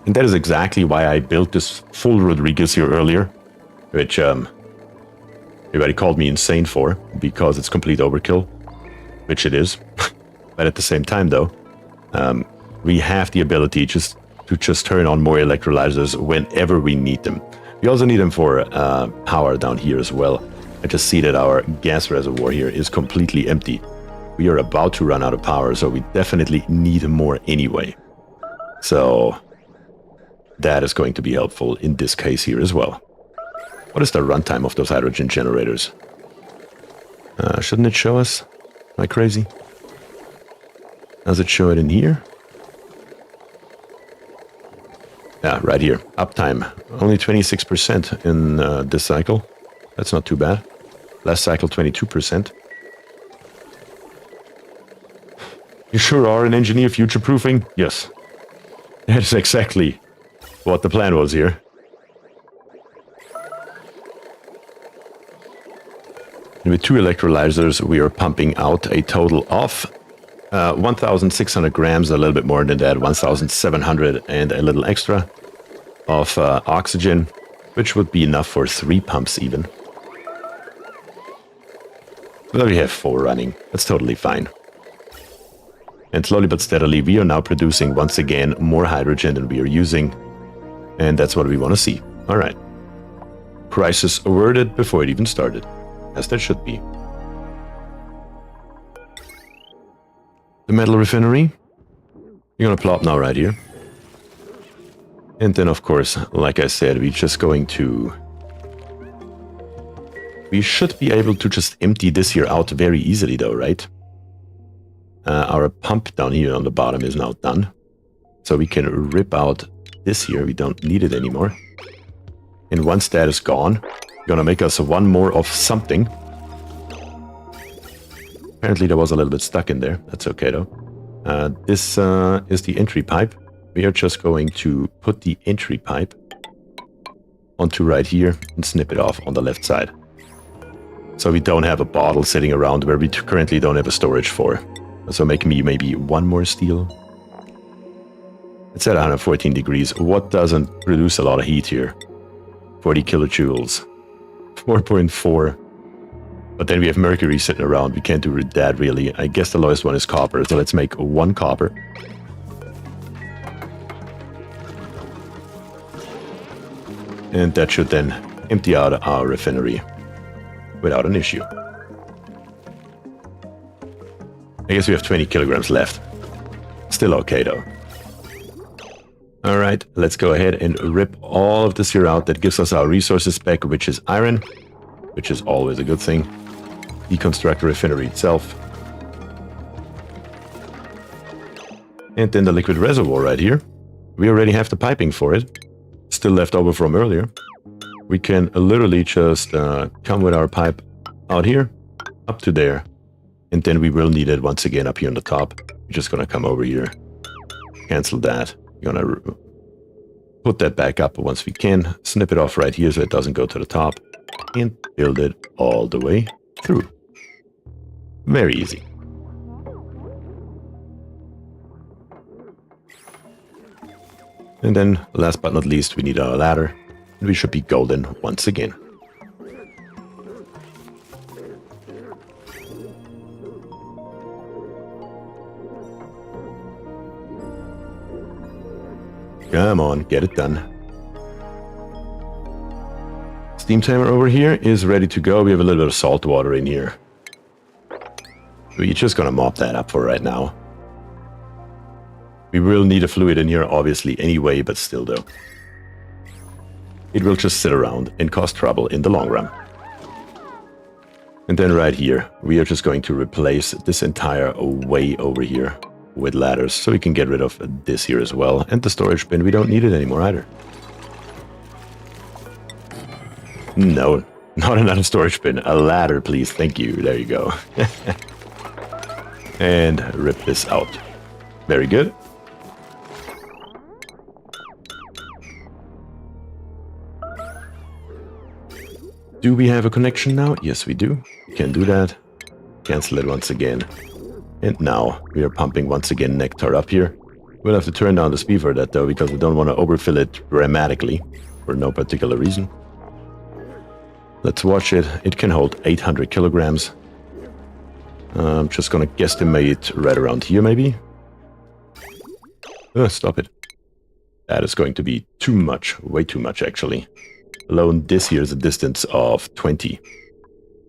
And that is exactly why I built this full Rodriguez here earlier. Which everybody called me insane for, because it's complete overkill. Which it is. But at the same time though, we have the ability to just turn on more electrolyzers whenever we need them. We also need them for power down here as well. I just see that our gas reservoir here is completely empty. We are about to run out of power, so we definitely need more anyway. So that is going to be helpful in this case here as well. What is the runtime of those hydrogen generators? Shouldn't it show us? Am I crazy? Does it show it in here? Yeah, right here. Uptime. Only 26% in this cycle. That's not too bad. Last cycle, 22%. You sure are an engineer future-proofing? Yes. That is exactly what the plan was here. And with 2 electrolyzers, we are pumping out a total of 1,600 grams, a little bit more than that, 1,700 and a little extra of oxygen, which would be enough for 3 pumps even. But we have 4 running. That's totally fine. And slowly but steadily, we are now producing, once again, more hydrogen than we are using. And that's what we want to see. All right. Crisis averted before it even started. As that should be. The metal refinery. You're going to plop now right here. And then, of course, like I said, we're just going to... We should be able to just empty this here out very easily though, right? Our pump down here on the bottom is now done. So we can rip out this here. We don't need it anymore. And once that is gone, we're gonna make us 1 more of something. Apparently there was a little bit stuck in there. That's okay though. This is the entry pipe. We are just going to put the entry pipe onto right here and snip it off on the left side. So we don't have a bottle sitting around where we currently don't have a storage for. So make me maybe 1 more steel. It's at 114 degrees. What doesn't produce a lot of heat here? 40 kilojoules. 4.4. But then we have mercury sitting around. We can't do that really. I guess the lowest one is copper. So let's make 1 copper. And that should then empty out our refinery without an issue. I guess we have 20 kilograms left. Still okay though. Alright, let's go ahead and rip all of this here out. That gives us our resources back, which is iron, which is always a good thing. Deconstruct the refinery itself. And then the liquid reservoir right here. We already have the piping for it. Still left over from earlier. We can literally just come with our pipe out here, up to there. And then we will need it once again up here on the top. We're just gonna come over here, cancel that. We're gonna put that back up once we can. Snip it off right here so it doesn't go to the top. And build it all the way through. Very easy. And then, last but not least, we need our ladder. And we should be golden once again. Come on, get it done. Steam Tamer over here is ready to go. We have a little bit of salt water in here. We're just gonna mop that up for right now. We will need a fluid in here, obviously, anyway, but still, though. It will just sit around and cause trouble in the long run. And then right here, we are just going to replace this entire way over here with ladders, so we can get rid of this here as well. And the storage bin, we don't need it anymore either. No, not another storage bin. A ladder, please. Thank you. There you go. And rip this out. Very good. Do we have a connection now? Yes, we do. We can do that. Cancel it once again. And now we are pumping once again nectar up here. We'll have to turn down the speed for that though, because we don't want to overfill it dramatically for no particular reason. Let's watch it. It can hold 800 kilograms. I'm just gonna guesstimate right around here maybe. Stop it. That is going to be too much. Way too much actually. Alone this here is a distance of 20.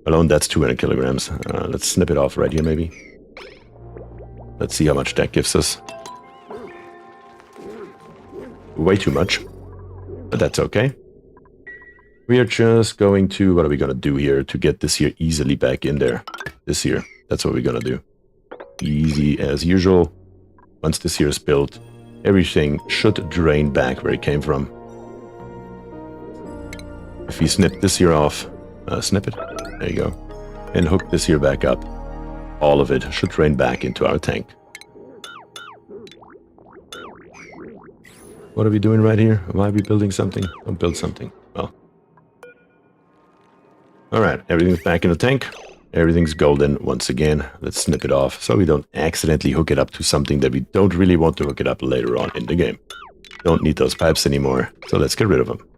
Alone that's 200 kilograms. Let's snip it off right here maybe. Let's see how much that gives us. Way too much. But that's okay. We are just going to... What are we going to do here to get this here easily back in there? This here. That's what we're going to do. Easy as usual. Once this here is built, everything should drain back where it came from. If we snip this here off, snip it, there you go, and hook this here back up, all of it should drain back into our tank. What are we doing right here? Why are we building something? Don't build something. Well. Alright, everything's back in the tank. Everything's golden once again. Let's snip it off so we don't accidentally hook it up to something that we don't really want to hook it up later on in the game. Don't need those pipes anymore, so let's get rid of them.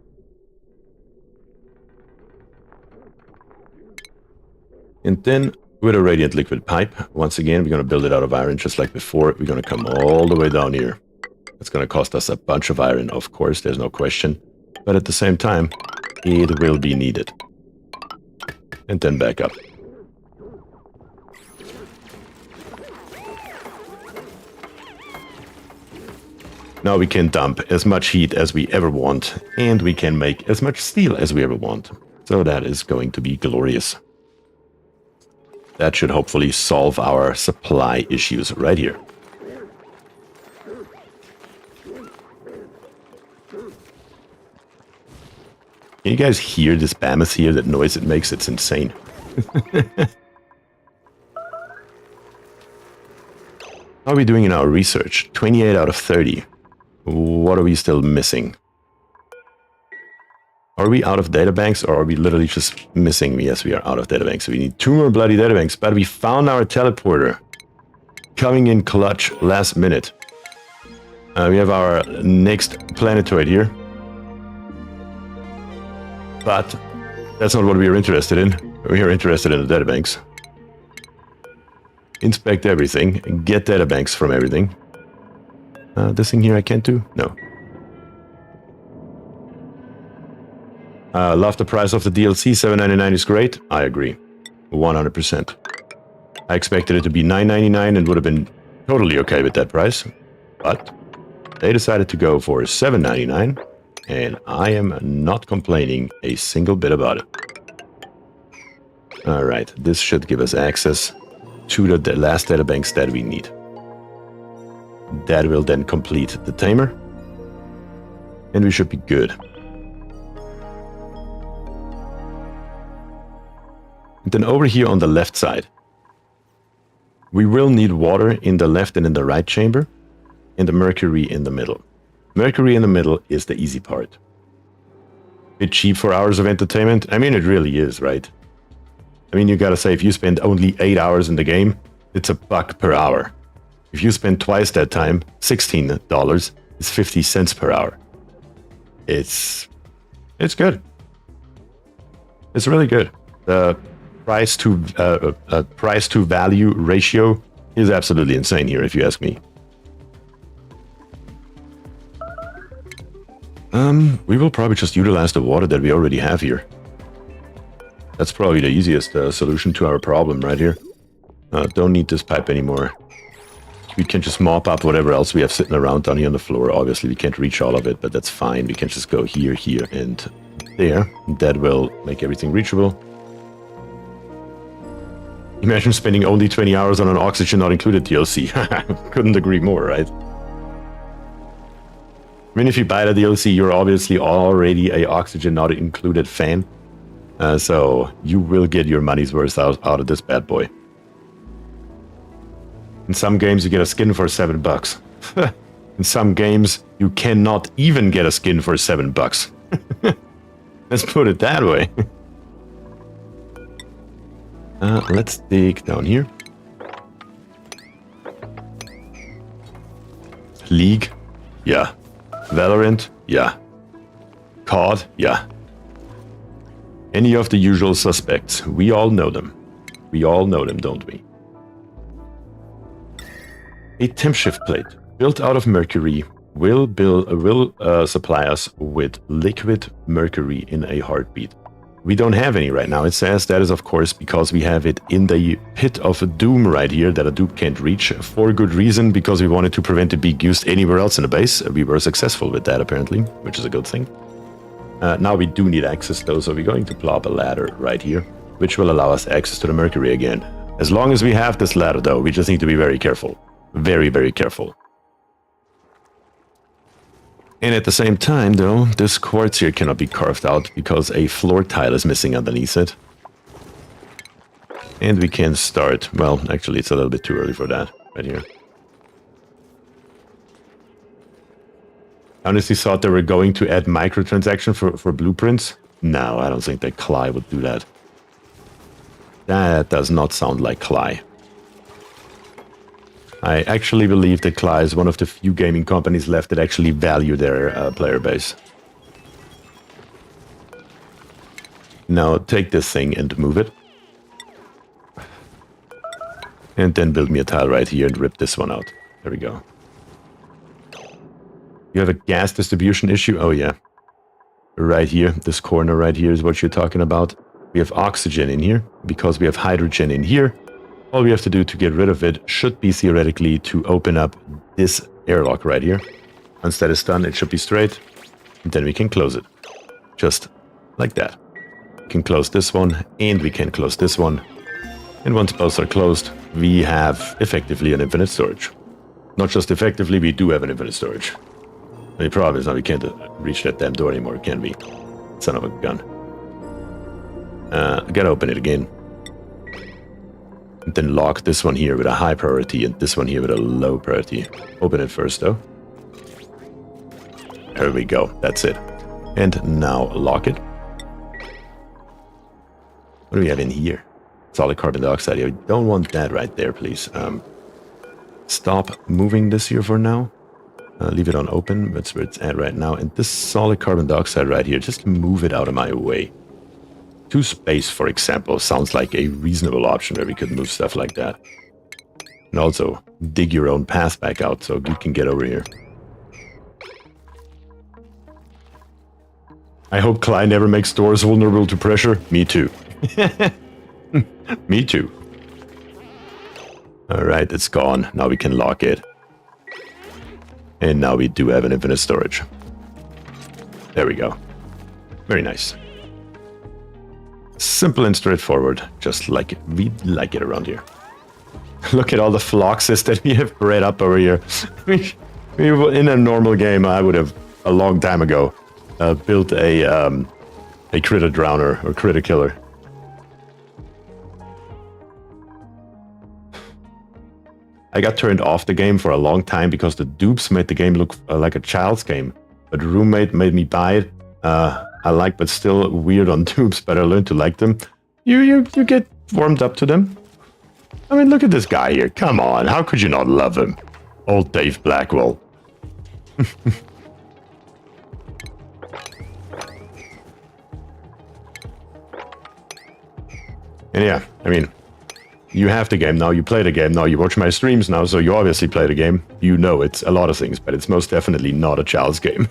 And then, with a radiant liquid pipe, once again, we're going to build it out of iron just like before. We're going to come all the way down here. It's going to cost us a bunch of iron, of course, there's no question. But at the same time, it will be needed. And then back up. Now we can dump as much heat as we ever want, and we can make as much steel as we ever want. So that is going to be glorious. That should hopefully solve our supply issues right here. Can you guys hear this behemoth here, that noise it makes? It's insane. How are we doing in our research? 28 out of 30. What are we still missing? Are we out of databanks, or are we literally just missing? Yes, we are out of databanks. So we need 2 more bloody databanks, but we found our teleporter. Coming in clutch last minute. We have our next planetoid here. But that's not what we are interested in. We are interested in the databanks. Inspect everything, get databanks from everything. This thing here I can't do? No. Love the price of the DLC, $7.99 is great. I agree, 100%. I expected it to be $9.99 and would have been totally okay with that price. But they decided to go for $7.99, and I am not complaining a single bit about it. Alright, this should give us access to the last databanks that we need. That will then complete the Tamer. And we should be good. And then over here on the left side, we will need water in the left and in the right chamber, and the Mercury in the middle. Mercury in the middle is the easy part. Bit cheap for hours of entertainment? I mean, it really is, right? I mean, you gotta say, if you spend only 8 hours in the game, it's $1 per hour. If you spend twice that time, $16 is 50 cents per hour. It's good. It's really good. The price to value ratio is absolutely insane here, if you ask me. We will probably just utilize the water that we already have here. That's probably the easiest solution to our problem right here. Don't need this pipe anymore. We can just mop up whatever else we have sitting around down here on the floor. Obviously, we can't reach all of it, but that's fine. We can just go here, here, and there. That will make everything reachable. Imagine spending only 20 hours on an Oxygen Not Included DLC. Couldn't agree more, right? I mean, if you buy the DLC, you're obviously already a Oxygen Not Included fan. So you will get your money's worth out of this bad boy. In some games, you get a skin for $7. In some games, you cannot even get a skin for $7. Let's put it that way. Let's dig down here. League? Yeah. Valorant? Yeah. COD? Yeah. Any of the usual suspects. We all know them. We all know them, don't we? A temp shift plate built out of mercury will supply us with liquid mercury in a heartbeat. We don't have any right now. It says that is, of course, because we have it in the pit of doom right here that a dupe can't reach for good reason, because we wanted to prevent it being used anywhere else in the base. We were successful with that, apparently, which is a good thing. Now we do need access, though, so we're going to plop a ladder right here, which will allow us access to the mercury again. As long as we have this ladder, though, we just need to be very careful. Very, very careful. And at the same time, though, this quartz here cannot be carved out because a floor tile is missing underneath it. And we can start... Well, actually, it's a little bit too early for that right here. I honestly thought they were going to add microtransaction for blueprints. No, I don't think that Cly would do that. That does not sound like Cly. I actually believe that Cly is one of the few gaming companies left that actually value their player base. Now take this thing and move it. And then build me a tile right here and rip this one out. There we go. You have a gas distribution issue? Oh yeah. Right here, this corner right here is what you're talking about. We have oxygen in here because we have hydrogen in here. All we have to do to get rid of it should be theoretically to open up this airlock right here. Once that is done, it should be straight. And then we can close it. Just like that. We can close this one and we can close this one. And once both are closed, we have effectively an infinite storage. Not just effectively, we do have an infinite storage. The problem is now we can't reach that damn door anymore, can we? Son of a gun. I gotta open it again. And then lock this one here with a high priority and this one here with a low priority. Open it first, though. There we go. That's it. And now lock it. What do we have in here? Solid carbon dioxide. I don't want that right there, please. Stop moving this here for now. Leave it on open. That's where it's at right now. And this solid carbon dioxide right here, just move it out of my way. To space, for example, sounds like a reasonable option where we could move stuff like that. And also, dig your own path back out so you can get over here. I hope Cly never makes doors vulnerable to pressure. Me too. Me too. Alright, it's gone. Now we can lock it. And now we do have an infinite storage. There we go. Very nice. Simple and straightforward, just like we like it around here. Look at all the floxes that we have bred up over here. In a normal game, I would have, a long time ago, built a critter drowner or critter killer. I got turned off the game for a long time because the dupes made the game look like a child's game. But roommate made me buy it. I like, but still weird on dupes, but I learned to like them. You get warmed up to them. I mean, look at this guy here. Come on, how could you not love him? Old Dave Blackwell. And yeah, I mean, you have the game now, you play the game now, you watch my streams now, so you obviously play the game. You know it's a lot of things, but it's most definitely not a child's game.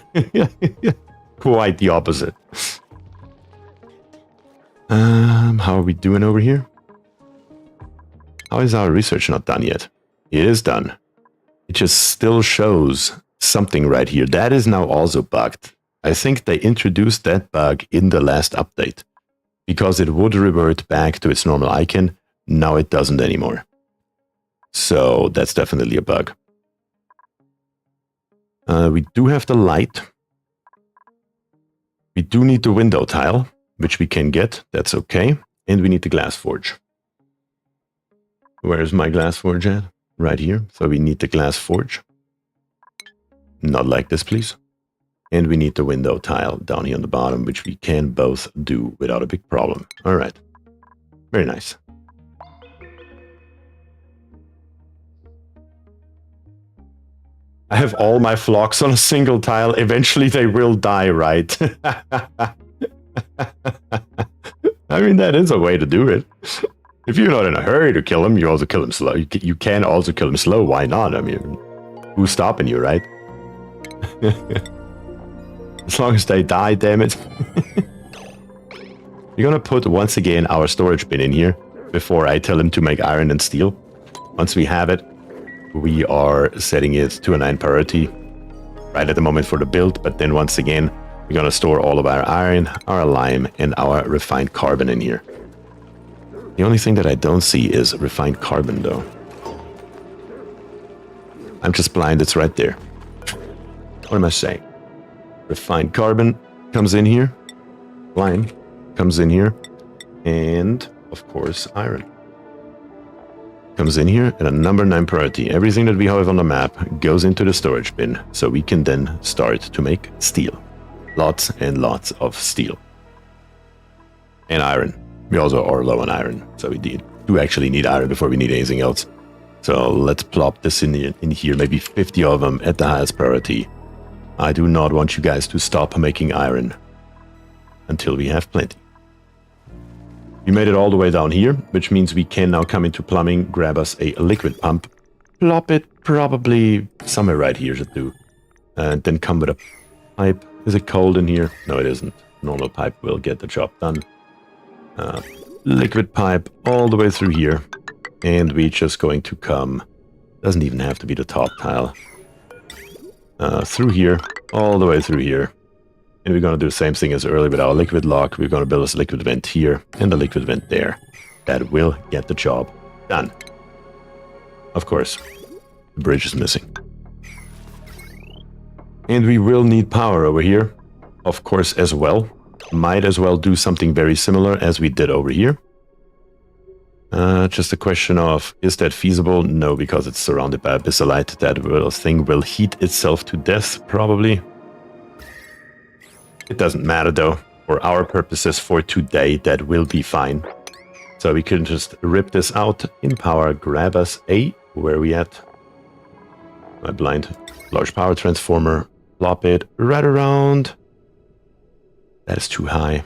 Quite the opposite. How are we doing over here? How is our research not done yet? It is done. It just still shows something right here. That is now also bugged. I think they introduced that bug in the last update because it would revert back to its normal icon. Now it doesn't anymore. So that's definitely a bug. We do have the light. We do need the window tile, which we can get. That's okay. And we need the glass forge. Where's my glass forge at? Right here. So we need the glass forge. Not like this, please. And we need the window tile down here on the bottom, which we can both do without a big problem. All right. Very nice. I have all my flocks on a single tile. Eventually they will die, right? I mean, that is a way to do it. If you're not in a hurry to kill him, you also kill him slow. You can also kill him slow. Why not? I mean, who's stopping you, right? As long as they die, damn it. We're gonna put, once again, our storage bin in here before I tell him to make iron and steel. Once we have it, we are setting it to a 9 priority right at the moment for the build. But then once again, we're gonna store all of our iron, our lime, and our refined carbon in here. The only thing that I don't see is refined carbon, though. I'm just blind, it's right there. What am I saying? Refined carbon comes in here. Lime comes in here. And, of course, iron comes in here at a number 9 priority. Everything that we have on the map goes into the storage bin, so we can then start to make steel. Lots and lots of steel. And iron. We also are low on iron, so we do actually need iron before we need anything else. So let's plop this in here, maybe 50 of them at the highest priority. I do not want you guys to stop making iron until we have plenty. We made it all the way down here, which means we can now come into plumbing, grab us a liquid pump, plop it probably somewhere right here should do, and then come with a pipe. Is it cold in here? No, it isn't. Normal pipe will get the job done. Liquid pipe all the way through here, and we're just going to come, doesn't even have to be the top tile, through here, all the way through here. And we're going to do the same thing as earlier with our liquid lock. We're going to build this liquid vent here and the liquid vent there. That will get the job done. Of course, the bridge is missing. And we will need power over here, of course, as well. Might as well do something very similar as we did over here. Just a question of, is that feasible? No, because it's surrounded by abyssalite. That thing will heat itself to death, probably. It doesn't matter, though. For our purposes for today, that will be fine. So we can just rip this out in power, grab us a, where are we at? My blind. Large power transformer, plop it right around. That is too high.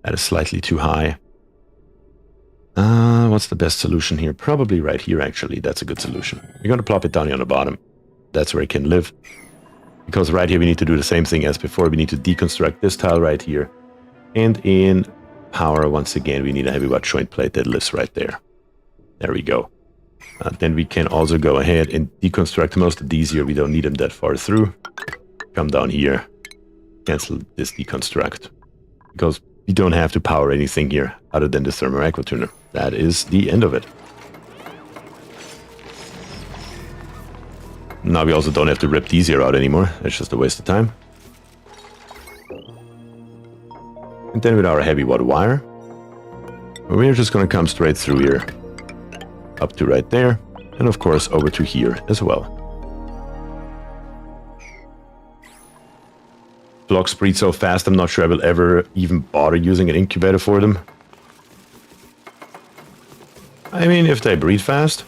That is slightly too high. What's the best solution here? Probably right here, actually. That's a good solution. We're going to plop it down here on the bottom. That's where it can live. Because right here we need to do the same thing as before. We need to deconstruct this tile right here. And in power, once again, we need a heavy watt joint plate that lives right there. There we go. Then we can also go ahead and deconstruct most of these here. We don't need them that far through. Come down here. Cancel this deconstruct. Because we don't have to power anything here other than the thermal aqua tuner. That is the end of it. Now we also don't have to rip these here out anymore. It's just a waste of time. And then with our heavy water wire, we're just going to come straight through here. Up to right there. And of course over to here as well. Blocks breed so fast, I'm not sure I will ever even bother using an incubator for them. I mean, if they breed fast,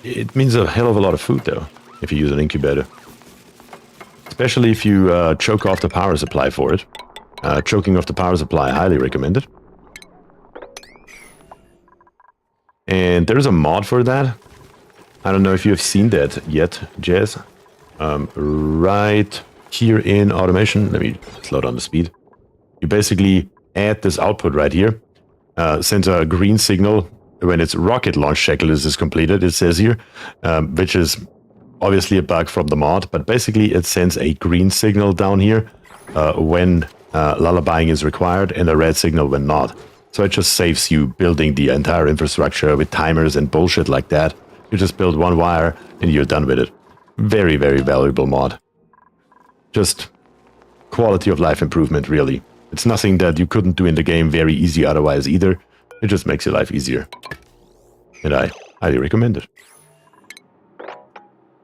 it means a hell of a lot of food though, if you use an incubator. Especially if you choke off the power supply for it. Choking off the power supply, highly recommended. And there's a mod for that. I don't know if you have seen that yet, Jazz. Right here in automation, let me slow down the speed. You basically add this output right here. Sends a green signal when its rocket launch checklist is completed, it says here, which is obviously a bug from the mod, but basically it sends a green signal down here when lullabying is required and a red signal when not. So it just saves you building the entire infrastructure with timers and bullshit like that. You just build one wire and you're done with it. Very, very valuable mod. Just quality of life improvement, really. It's nothing that you couldn't do in the game very easy otherwise either. It just makes your life easier. And I highly recommend it.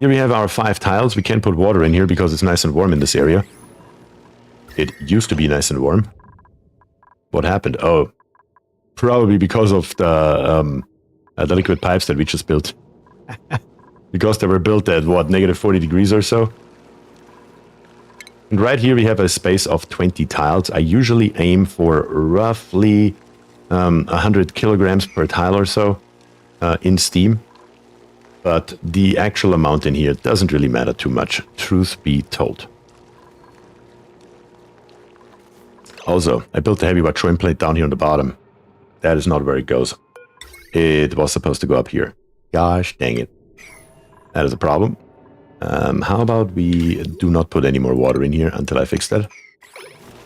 Here we have our 5 tiles. We can't put water in here because it's nice and warm in this area. It used to be nice and warm. What happened? Oh, probably because of the liquid pipes that we just built. Because they were built at, what, -40 degrees or so? And right here we have a space of 20 tiles. I usually aim for roughly 100 kilograms per tile or so in steam. But the actual amount in here doesn't really matter too much, truth be told. Also, I built the heavy water plate down here on the bottom. That is not where it goes. It was supposed to go up here. Gosh dang it. That is a problem. How about we do not put any more water in here until I fix that?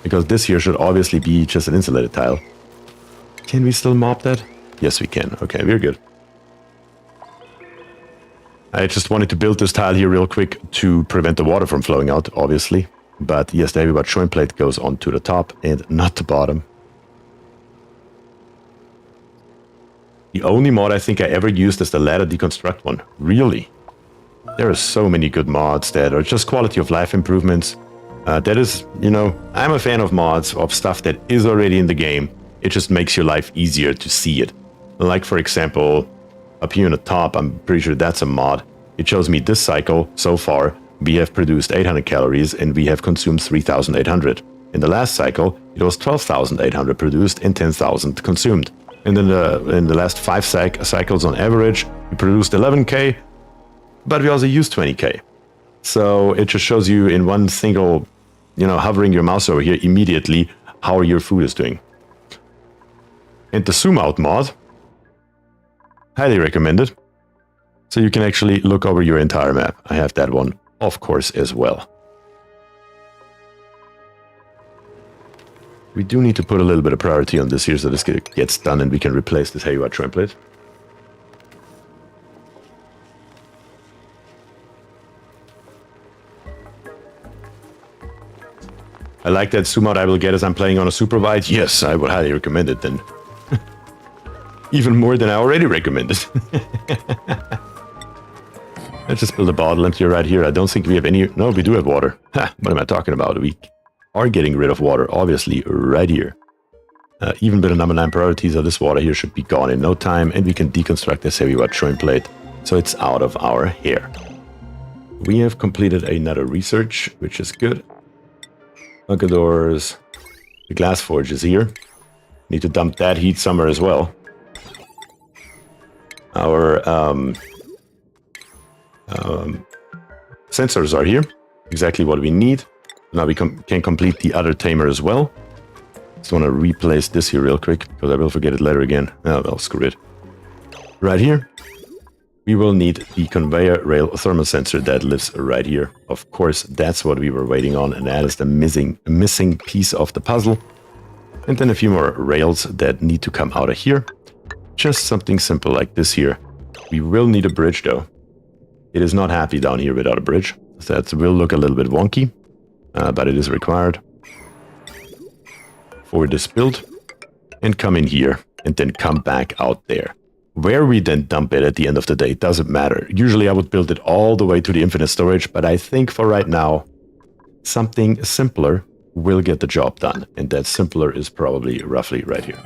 Because this here should obviously be just an insulated tile. Can we still mop that? Yes, we can. Okay, we're good. I just wanted to build this tile here real quick to prevent the water from flowing out, obviously. But yes, the heavy water plate goes onto the top and not the bottom. The only mod I think I ever used is the ladder deconstruct one. Really? There are so many good mods that are just quality of life improvements. That is, you know, I'm a fan of mods, of stuff that is already in the game. It just makes your life easier to see it. Like, for example, up here on the top, I'm pretty sure that's a mod. It shows me this cycle, so far, we have produced 800 calories and we have consumed 3,800. In the last cycle, it was 12,800 produced and 10,000 consumed. And then in the last 5 cycles on average, we produced 11k, but we also used 20k. So it just shows you in one single, you know, hovering your mouse over here immediately how your food is doing. And the zoom out mod, highly recommended. So you can actually look over your entire map. I have that one, of course, as well. We do need to put a little bit of priority on this here so this gets done and we can replace this heavy water template. I like that zoom out I will get as I'm playing on a super wide. Yes, I would highly recommend it then. Even more than I already recommended. Let's just build a bottle emptier right here. I don't think we have any... No, we do have water. Ha, what am I talking about? We are getting rid of water, obviously, right here. Even with the number 9 priorities of this water here should be gone in no time, and we can deconstruct this heavy water showing plate, so it's out of our hair. We have completed another research, which is good. Bunker doors. The glass forge is here. Need to dump that heat somewhere as well. Our sensors are here. Exactly what we need. Now we can complete the other Tamer as well. Just want to replace this here real quick, because I will forget it later again. Oh, well, screw it. Right here, we will need the conveyor rail thermal sensor that lives right here. Of course, that's what we were waiting on, and that is the missing piece of the puzzle. And then a few more rails that need to come out of here. Just something simple like this here. We will need a bridge though. It is not happy down here without a bridge. So that will look a little bit wonky, but it is required for this build. And come in here and then come back out there. Where we then dump it at the end of the day doesn't matter. Usually I would build it all the way to the infinite storage, but I think for right now, something simpler will get the job done. And that simpler is probably roughly right here.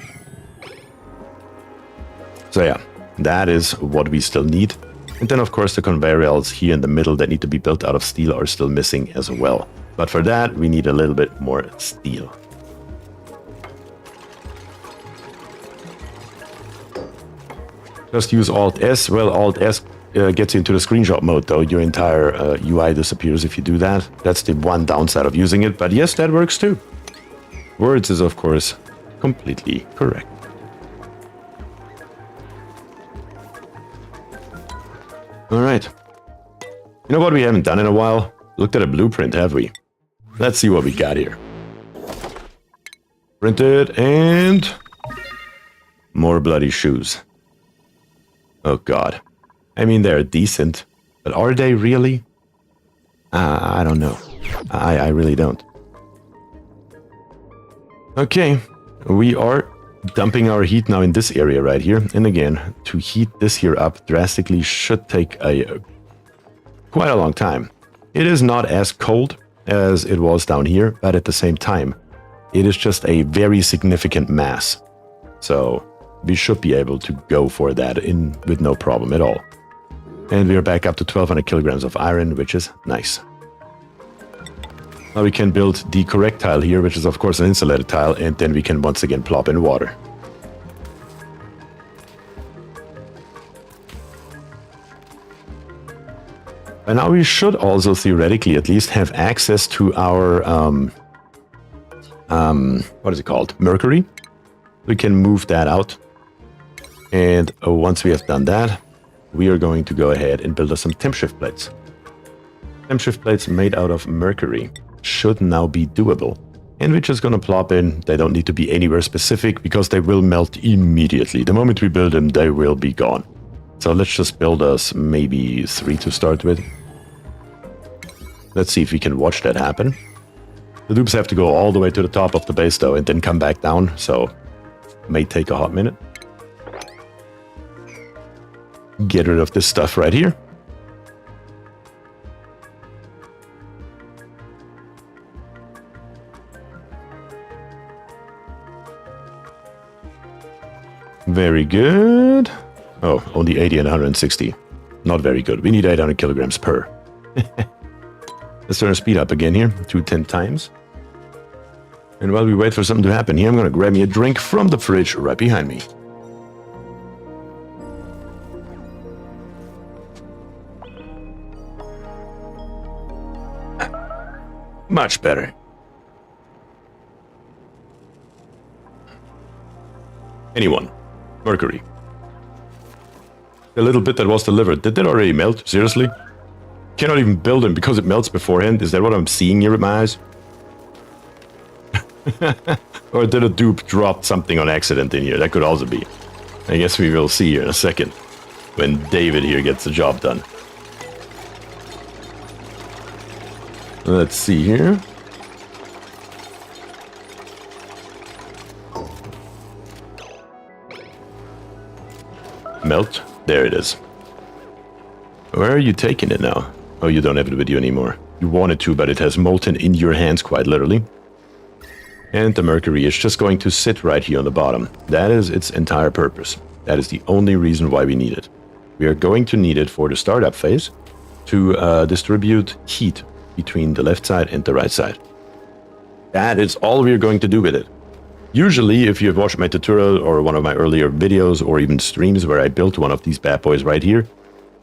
So yeah, that is what we still need. And then of course the conveyor rails here in the middle that need to be built out of steel are still missing as well. But for that, we need a little bit more steel. Just use Alt-S. Well, Alt-S gets you into the screenshot mode, though. Your entire UI disappears if you do that. That's the one downside of using it. But yes, that works too. Words is, of course, completely correct. All right. You know what we haven't done in a while? Looked at a blueprint, have we? Let's see what we got here. Printed and... more bloody shoes. Oh god. I mean, they're decent, but are they really? I don't know. I really don't. Okay, we are dumping our heat now in this area right here. And again, to heat this here up drastically should take quite a long time. It is not as cold as it was down here, but at the same time, it is just a very significant mass. So we should be able to go for that with no problem at all. And we are back up to 1200 kilograms of iron, which is nice. Now we can build the correct tile here, which is of course an insulated tile, and then we can once again plop in water. And now we should also theoretically at least have access to our, what is it called? Mercury. We can move that out. And once we have done that, we are going to go ahead and build us some temp shift plates. Temp shift plates made out of mercury should now be doable. And we're just going to plop in. They don't need to be anywhere specific because they will melt immediately. The moment we build them, they will be gone. So let's just build us maybe 3 to start with. Let's see if we can watch that happen. The loops have to go all the way to the top of the base though and then come back down. So it may take a hot minute. Get rid of this stuff right here. Very good. Oh, only 80 and 160. Not very good. We need 800 kilograms per. Let's turn our speed up again here to 10 times. And while we wait for something to happen here, I'm going to grab me a drink from the fridge right behind me. Much better. Anyone. Mercury. The little bit that was delivered, did that already melt? Seriously? Cannot even build them because it melts beforehand? Is that what I'm seeing here with my eyes? Or did a dupe drop something on accident in here? That could also be. I guess we will see here in a second when David here gets the job done. Let's see here. Melt. There it is. Where are you taking it now? Oh, you don't have it with you anymore. You wanted to, but it has molten in your hands quite literally. And the mercury is just going to sit right here on the bottom. That is its entire purpose. That is the only reason why we need it. We are going to need it for the startup phase to distribute heat between the left side and the right side. That is all we are going to do with it. Usually, if you have watched my tutorial or one of my earlier videos or even streams where I built one of these bad boys right here,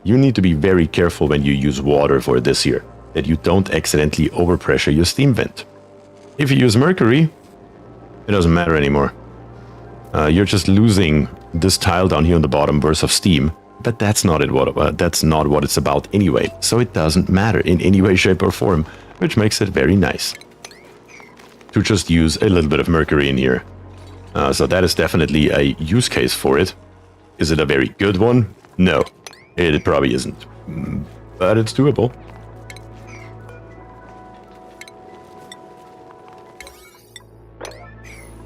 you need to be very careful when you use water for this here, that you don't accidentally overpressure your steam vent. If you use mercury, it doesn't matter anymore. You're just losing this tile down here on the bottom burst of steam, but that's not what it's about anyway, so it doesn't matter in any way, shape or form, which makes it very nice to just use a little bit of mercury in here. So that is definitely a use case for it. Is it a very good one? No, it probably isn't. but it's doable.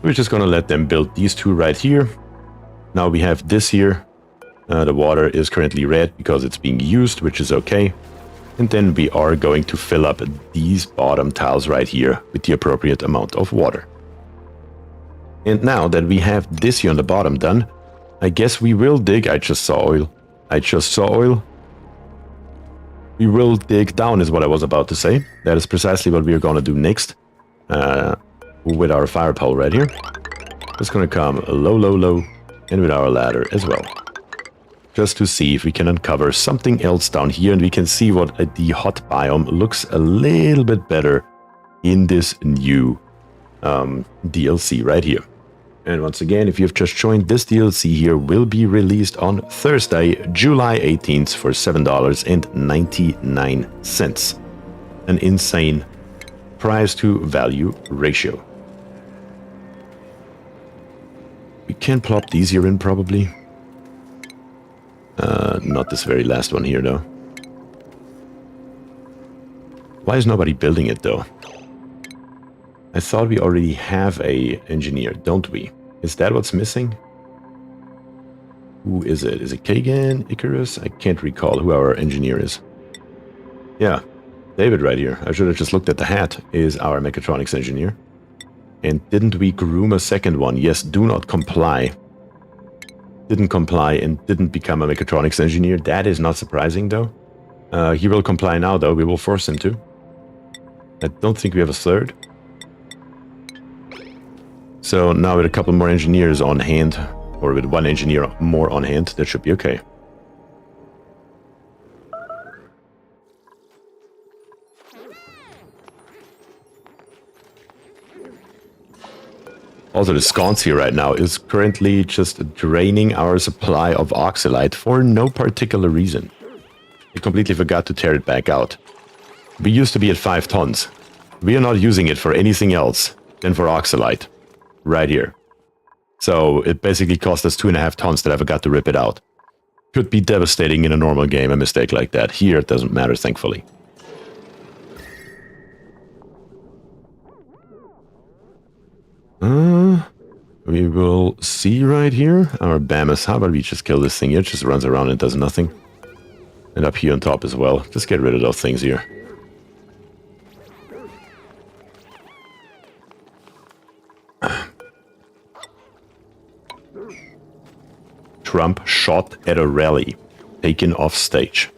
We're just gonna let them build these two right here. Now we have this here. The water is currently red because it's being used, which is okay. And then we are going to fill up these bottom tiles right here with the appropriate amount of water. And now that we have this here on the bottom done, I guess we will dig. I just saw oil. We will dig down is what I was about to say. That is precisely what we are going to do next. With our fire pole right here. It's going to come low, and with our ladder as well. Just to see if we can uncover something else down here, and we can see what the hot biome looks a little bit better in this new DLC right here. And once again, if you've just joined, this DLC here will be released on Thursday, July 18th for $7.99. An insane price to value ratio. We can plop these here in probably. Not this very last one here though. Why is nobody building it though? I thought we already have a engineer, don't we? Is that what's missing? Who is it? Is it Kagan? Icarus? I can't recall who our engineer is. Yeah, David right here. I should have just looked at the hat. Is our mechatronics engineer. And didn't we groom a second one? Yes, do not comply. Didn't comply and didn't become a mechatronics engineer. That is not surprising though. He will comply now though. We will force him to. I don't think we have a third. So now with a couple more engineers on hand, or with one engineer more on hand, that should be okay. Also, the sconce here right now is currently just draining our supply of oxalite for no particular reason. We completely forgot to tear it back out. We used to be at 5 tons. We are not using it for anything else than for oxalite. Right here. So it basically cost us 2.5 tons that I forgot to rip it out. Could be devastating in a normal game, a mistake like that. Here it doesn't matter, thankfully. We will see right here. Our Bamus. How about we just kill this thing here? It just runs around and does nothing. And up here on top as well. Just get rid of those things here. Trump shot at a rally. Taken off stage.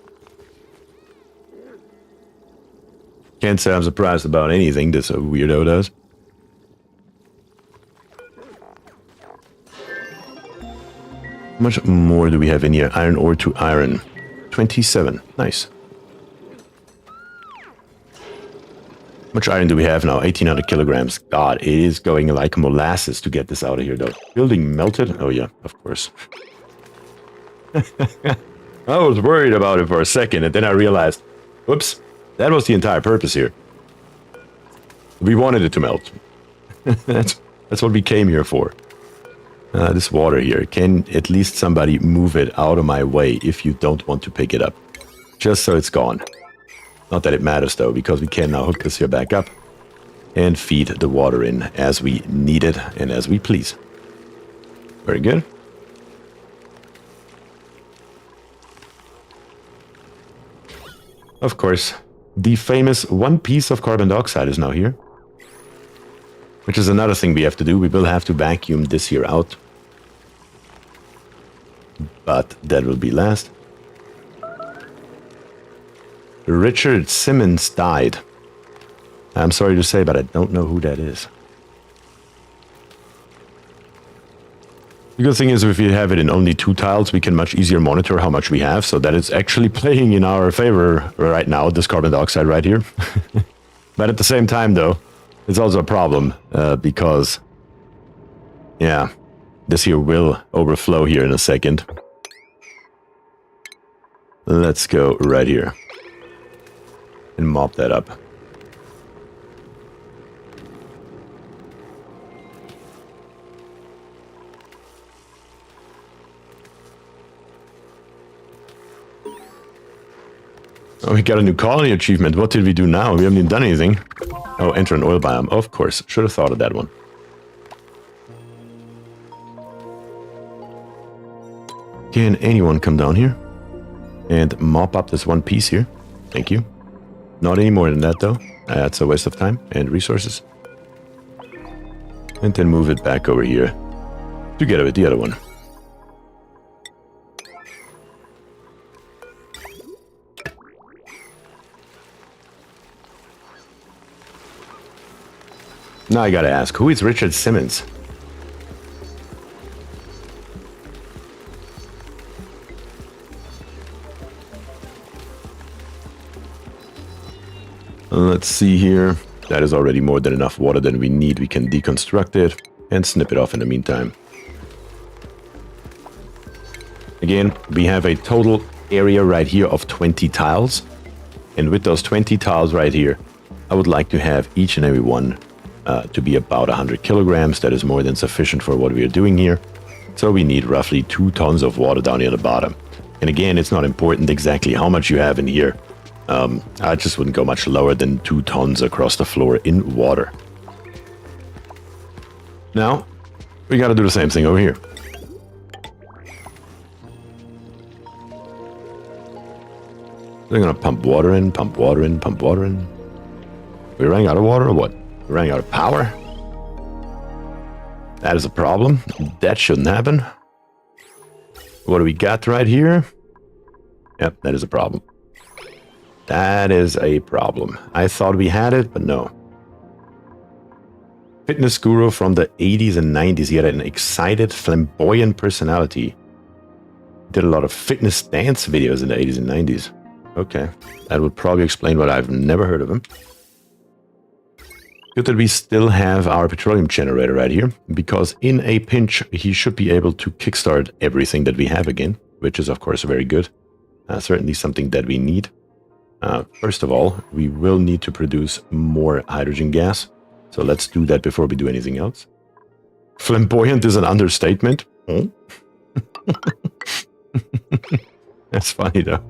Can't say I'm surprised about anything this weirdo does. How much more do we have in here? Iron ore to iron. 27. Nice. How much iron do we have now? 1800 kilograms. God, it is going like molasses to get this out of here though. Building melted? Oh yeah, of course. I was worried about it for a second, and then I realized, whoops, that was the entire purpose here. We wanted it to melt. That's what we came here for. This water here, can at least somebody move it out of my way if you don't want to pick it up? Just so it's gone. Not that it matters though, because we can now hook this here back up and feed the water in as we need it and as we please. Very good. Of course, the famous one piece of carbon dioxide is now here. Which is another thing we have to do. We will have to vacuum this here out. But that will be last. Richard Simmons died. I'm sorry to say, but I don't know who that is. The good thing is if we have it in only 2 tiles, we can much easier monitor how much we have, so that it's actually playing in our favor right now, this carbon dioxide right here. But at the same time, though, it's also a problem because, yeah, this here will overflow here in a second. Let's go right here and mop that up. Oh, we got a new colony achievement. What did we do now? We haven't even done anything. Oh, enter an oil biome. Of course. Should have thought of that one. Can anyone come down here and mop up this one piece here? Thank you. Not any more than that, though. That's a waste of time and resources. And then move it back over here together with the other one. Now I gotta ask, who is Richard Simmons? Let's see here. That is already more than enough water than we need. We can deconstruct it and snip it off in the meantime. Again, we have a total area right here of 20 tiles. And with those 20 tiles right here, I would like to have each and every one to be about 100 kilograms. That is more than sufficient for what we are doing here. So we need roughly 2 tons of water down here at the bottom. And again, it's not important exactly how much you have in here. I just wouldn't go much lower than 2 tons across the floor in water. Now, we gotta do the same thing over here. They're gonna pump water in, pump water in, pump water in. We're running out of water or what? We're running out of power? That is a problem. That shouldn't happen. What do we got right here? Yep, that is a problem. That is a problem. I thought we had it, but no. Fitness guru from the 80s and 90s. He had an excited, flamboyant personality. Did a lot of fitness dance videos in the 80s and 90s. Okay, that would probably explain why I've never heard of him. Good that we still have our petroleum generator right here, because in a pinch, he should be able to kickstart everything that we have again, which is of course very good. Certainly something that we need. First of all, we will need to produce more hydrogen gas. So let's do that before we do anything else. Flamboyant is an understatement. Oh. That's funny though.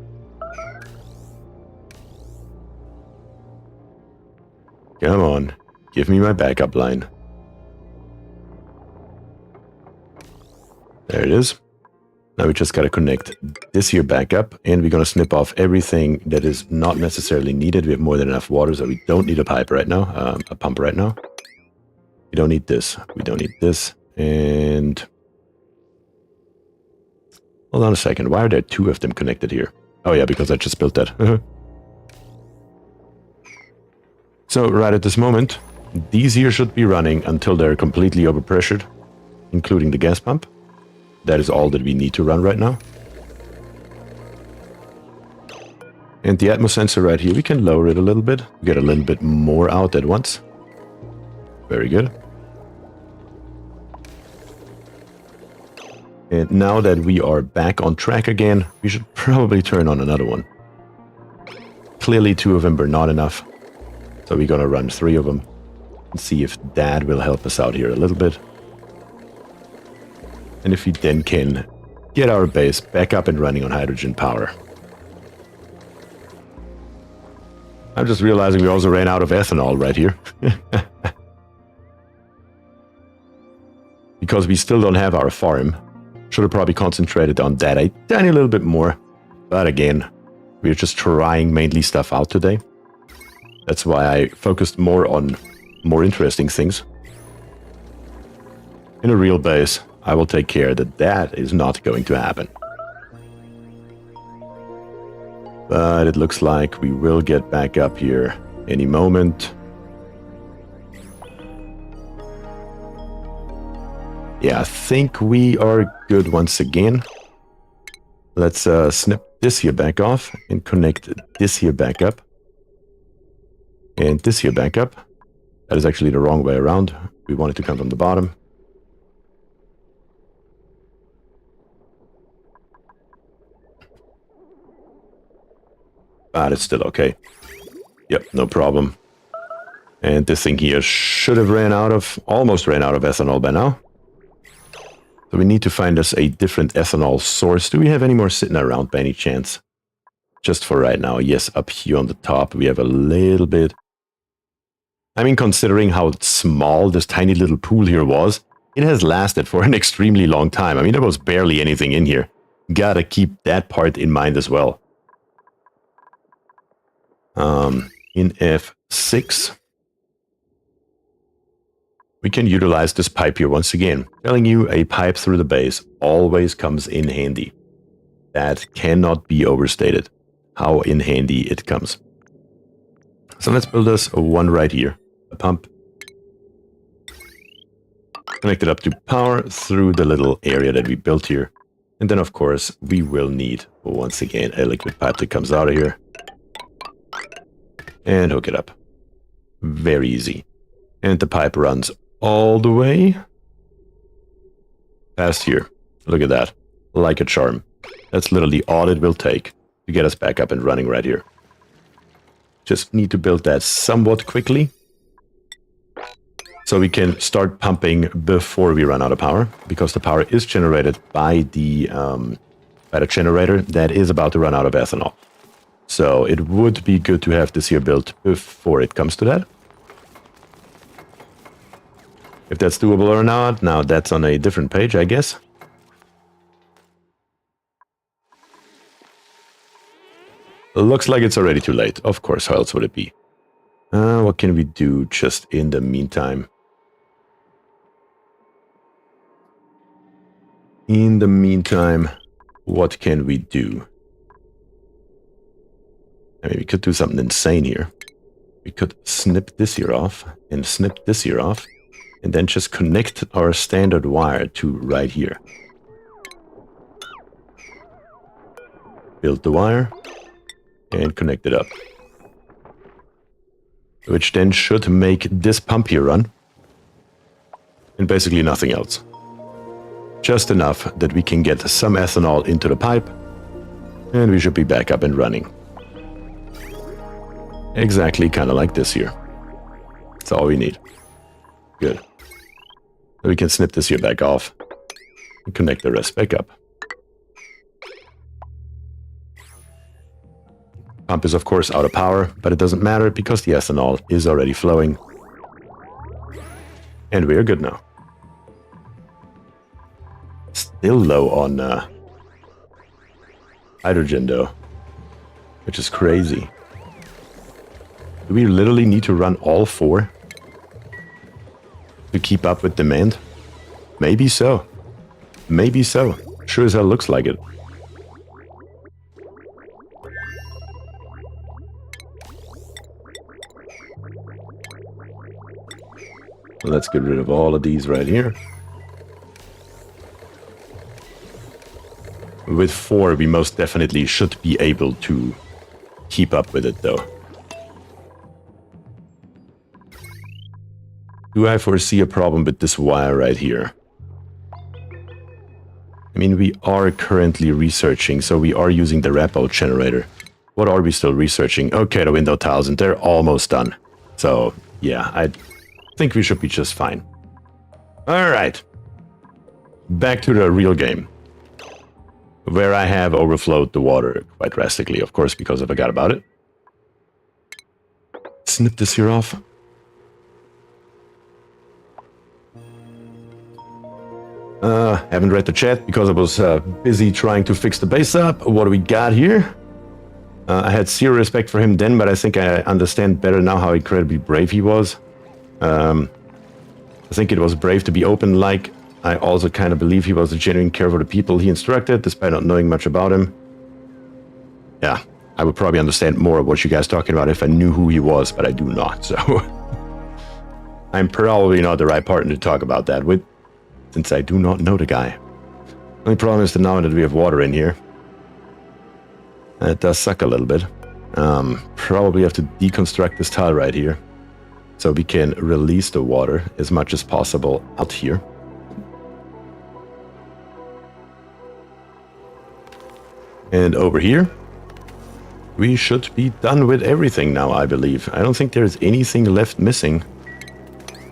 Come on, give me my backup line. There it is. Now we just got to connect this here back up, and we're going to snip off everything that is not necessarily needed. We have more than enough water, so we don't need a pipe right now, a pump right now. We don't need this. We don't need this. And hold on a second. Why are there 2 of them connected here? Oh yeah, because I just built that. So right at this moment, these here should be running until they're completely overpressured, including the gas pump. That is all that we need to run right now. And the atmo sensor right here, we can lower it a little bit. Get a little bit more out at once. Very good. And now that we are back on track again, we should probably turn on another one. Clearly 2 of them were not enough. So we're gonna run 3 of them and see if that will help us out here a little bit. And if we then can get our base back up and running on hydrogen power. I'm just realizing we also ran out of ethanol right here. Because we still don't have our farm. Should have probably concentrated on that a tiny little bit more. But again, we're just trying mainly stuff out today. That's why I focused more on more interesting things. In a real base, I will take care that that is not going to happen. But it looks like we will get back up here any moment. Yeah, I think we are good once again. Let's snip this here back off and connect this here back up. And this here back up. That is actually the wrong way around. We want it to come from the bottom. But it's still okay. Yep, no problem. And this thing here should have almost ran out of ethanol by now. So we need to find us a different ethanol source. Do we have any more sitting around by any chance? just for right now. Yes, up here on the top, we have a little bit. I mean, considering how small this tiny little pool here was, it has lasted for an extremely long time. I mean, there was barely anything in here. Gotta keep that part in mind as well. In F6, we can utilize this pipe here once again. Telling you, a pipe through the base always comes in handy. That cannot be overstated, how in handy it comes. So let's build us one right here. A pump. Connect it up to power through the little area that we built here. And then, of course, we will need, once again, a liquid pipe that comes out of here. And hook it up. Very easy. And the pipe runs all the way past here. Look at that. Like a charm. That's literally all it will take to get us back up and running right here. Just need to build that somewhat quickly, so we can start pumping before we run out of power, because the power is generated by the generator that is about to run out of ethanol. So it would be good to have this here built before it comes to that. If that's doable or not, now that's on a different page, I guess. Looks like it's already too late. Of course, how else would it be? What can we do just in the meantime? In the meantime, what can we do? I mean, we could do something insane here. We could snip this here off and snip this here off, and then just connect our standard wire to right here. Build the wire and connect it up. Which then should make this pump here run. And basically nothing else. Just enough that we can get some ethanol into the pipe, and we should be back up and running. Exactly kind of like this here. That's all we need. Good. So we can snip this here back off and connect the rest back up. Pump is of course out of power, but it doesn't matter because the ethanol is already flowing. And we're good now. Still low on hydrogen though, which is crazy. Do we literally need to run all four to keep up with demand? Maybe so. Maybe so. Sure as hell looks like it. Let's get rid of all of these right here. With 4, we most definitely should be able to keep up with it, though. Do I foresee a problem with this wire right here? I mean, we are currently researching, so we are using the wrap-out generator. What are we still researching? Okay, the window tiles, and they're almost done. So, yeah, I think we should be just fine. Alright. Back to the real game. Where I have overflowed the water quite drastically, of course, because I forgot about it. Snip this here off. Haven't read the chat because I was busy trying to fix the base up. What do we got here? I had zero respect for him then, but I think I understand better now how incredibly brave he was. I think it was brave to be open, like I also kind of believe he was a genuine care for the people he instructed, despite not knowing much about him. Yeah, I would probably understand more of what you guys are talking about if I knew who he was, but I do not, so... I'm probably not the right partner to talk about that with, since I do not know the guy. Only problem is that now that we have water in here, it does suck a little bit. Probably have to deconstruct this tile right here, so we can release the water as much as possible out here. And over here, we should be done with everything now, I believe. I don't think there's anything left missing.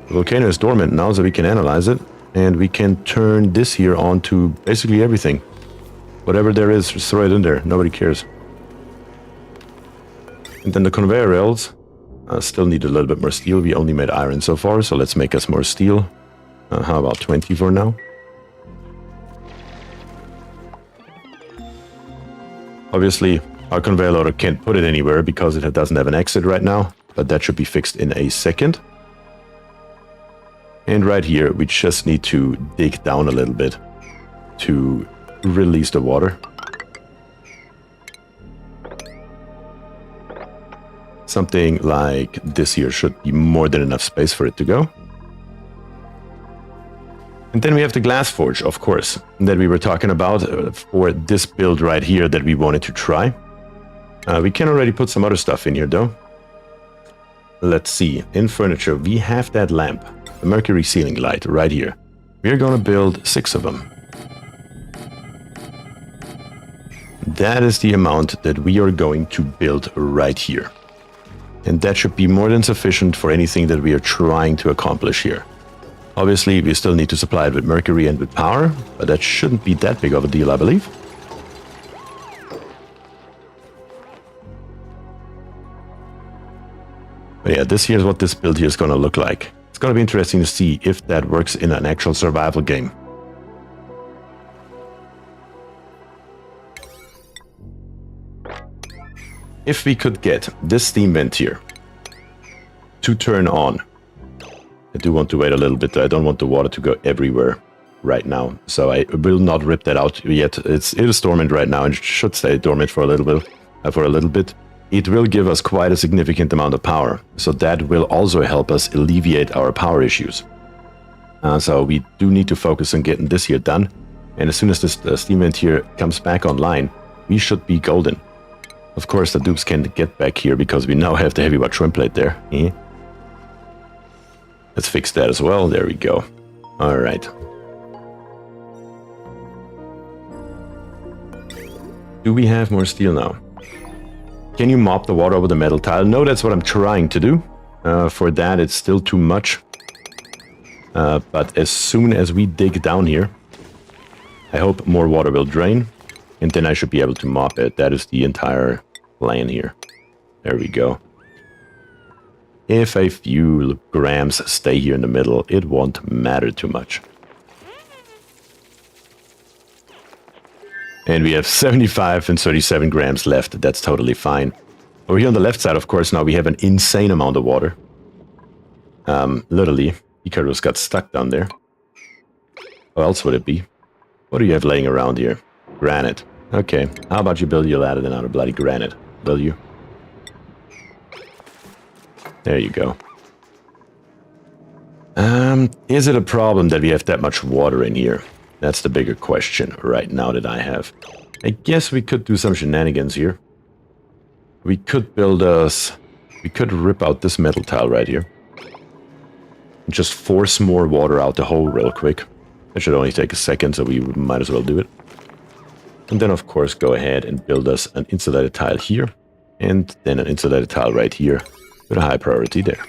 The volcano is dormant now, so we can analyze it. And we can turn this here on to basically everything. Whatever there is, just throw it in there. Nobody cares. And then the conveyor rails still need a little bit more steel. We only made iron so far, so let's make us more steel. How about 20 for now? Obviously, our conveyor loader can't put it anywhere because it doesn't have an exit right now, but that should be fixed in a second. And right here, we just need to dig down a little bit to release the water. Something like this here should be more than enough space for it to go. And then we have the glass forge, of course, that we were talking about for this build right here that we wanted to try. We can already put some other stuff in here, though. Let's see. In furniture, we have that lamp, the Mercury ceiling light right here. We're going to build 6 of them. That is the amount that we are going to build right here. And that should be more than sufficient for anything that we are trying to accomplish here. Obviously, we still need to supply it with mercury and with power, but that shouldn't be that big of a deal, I believe. But yeah, this here is what this build here is going to look like. It's going to be interesting to see if that works in an actual survival game. If we could get this steam vent here to turn on, I do want to wait a little bit. I don't want the water to go everywhere right now, so I will not rip that out yet. It is dormant right now and should stay dormant for a little bit. It will give us quite a significant amount of power, so that will also help us alleviate our power issues. So we do need to focus on getting this here done, and as soon as this steam vent here comes back online, we should be golden. Of course, the dupes can't get back here because we now have the heavy watt trim plate there. Let's fix that as well. There we go. All right. Do we have more steel now? Can you mop the water over the metal tile? No, that's what I'm trying to do. For that, it's still too much. But as soon as we dig down here, I hope more water will drain. And then I should be able to mop it. That is the entire plan here. There we go. If a few grams stay here in the middle, it won't matter too much. And we have 75 and 37 grams left. That's totally fine. Over here on the left side, of course, now we have an insane amount of water. Literally, Icarus got stuck down there. What else would it be? What do you have laying around here? Granite. Okay, how about you build your ladder then out of bloody granite? Will you? There you go. Is it a problem that we have that much water in here? That's the bigger question right now that I have. I guess we could do some shenanigans here. We could build us... We could rip out this metal tile right here. And just force more water out the hole real quick. That should only take a second, so we might as well do it. And then, of course, go ahead and build us an insulated tile here. And then an insulated tile right here with a high priority there.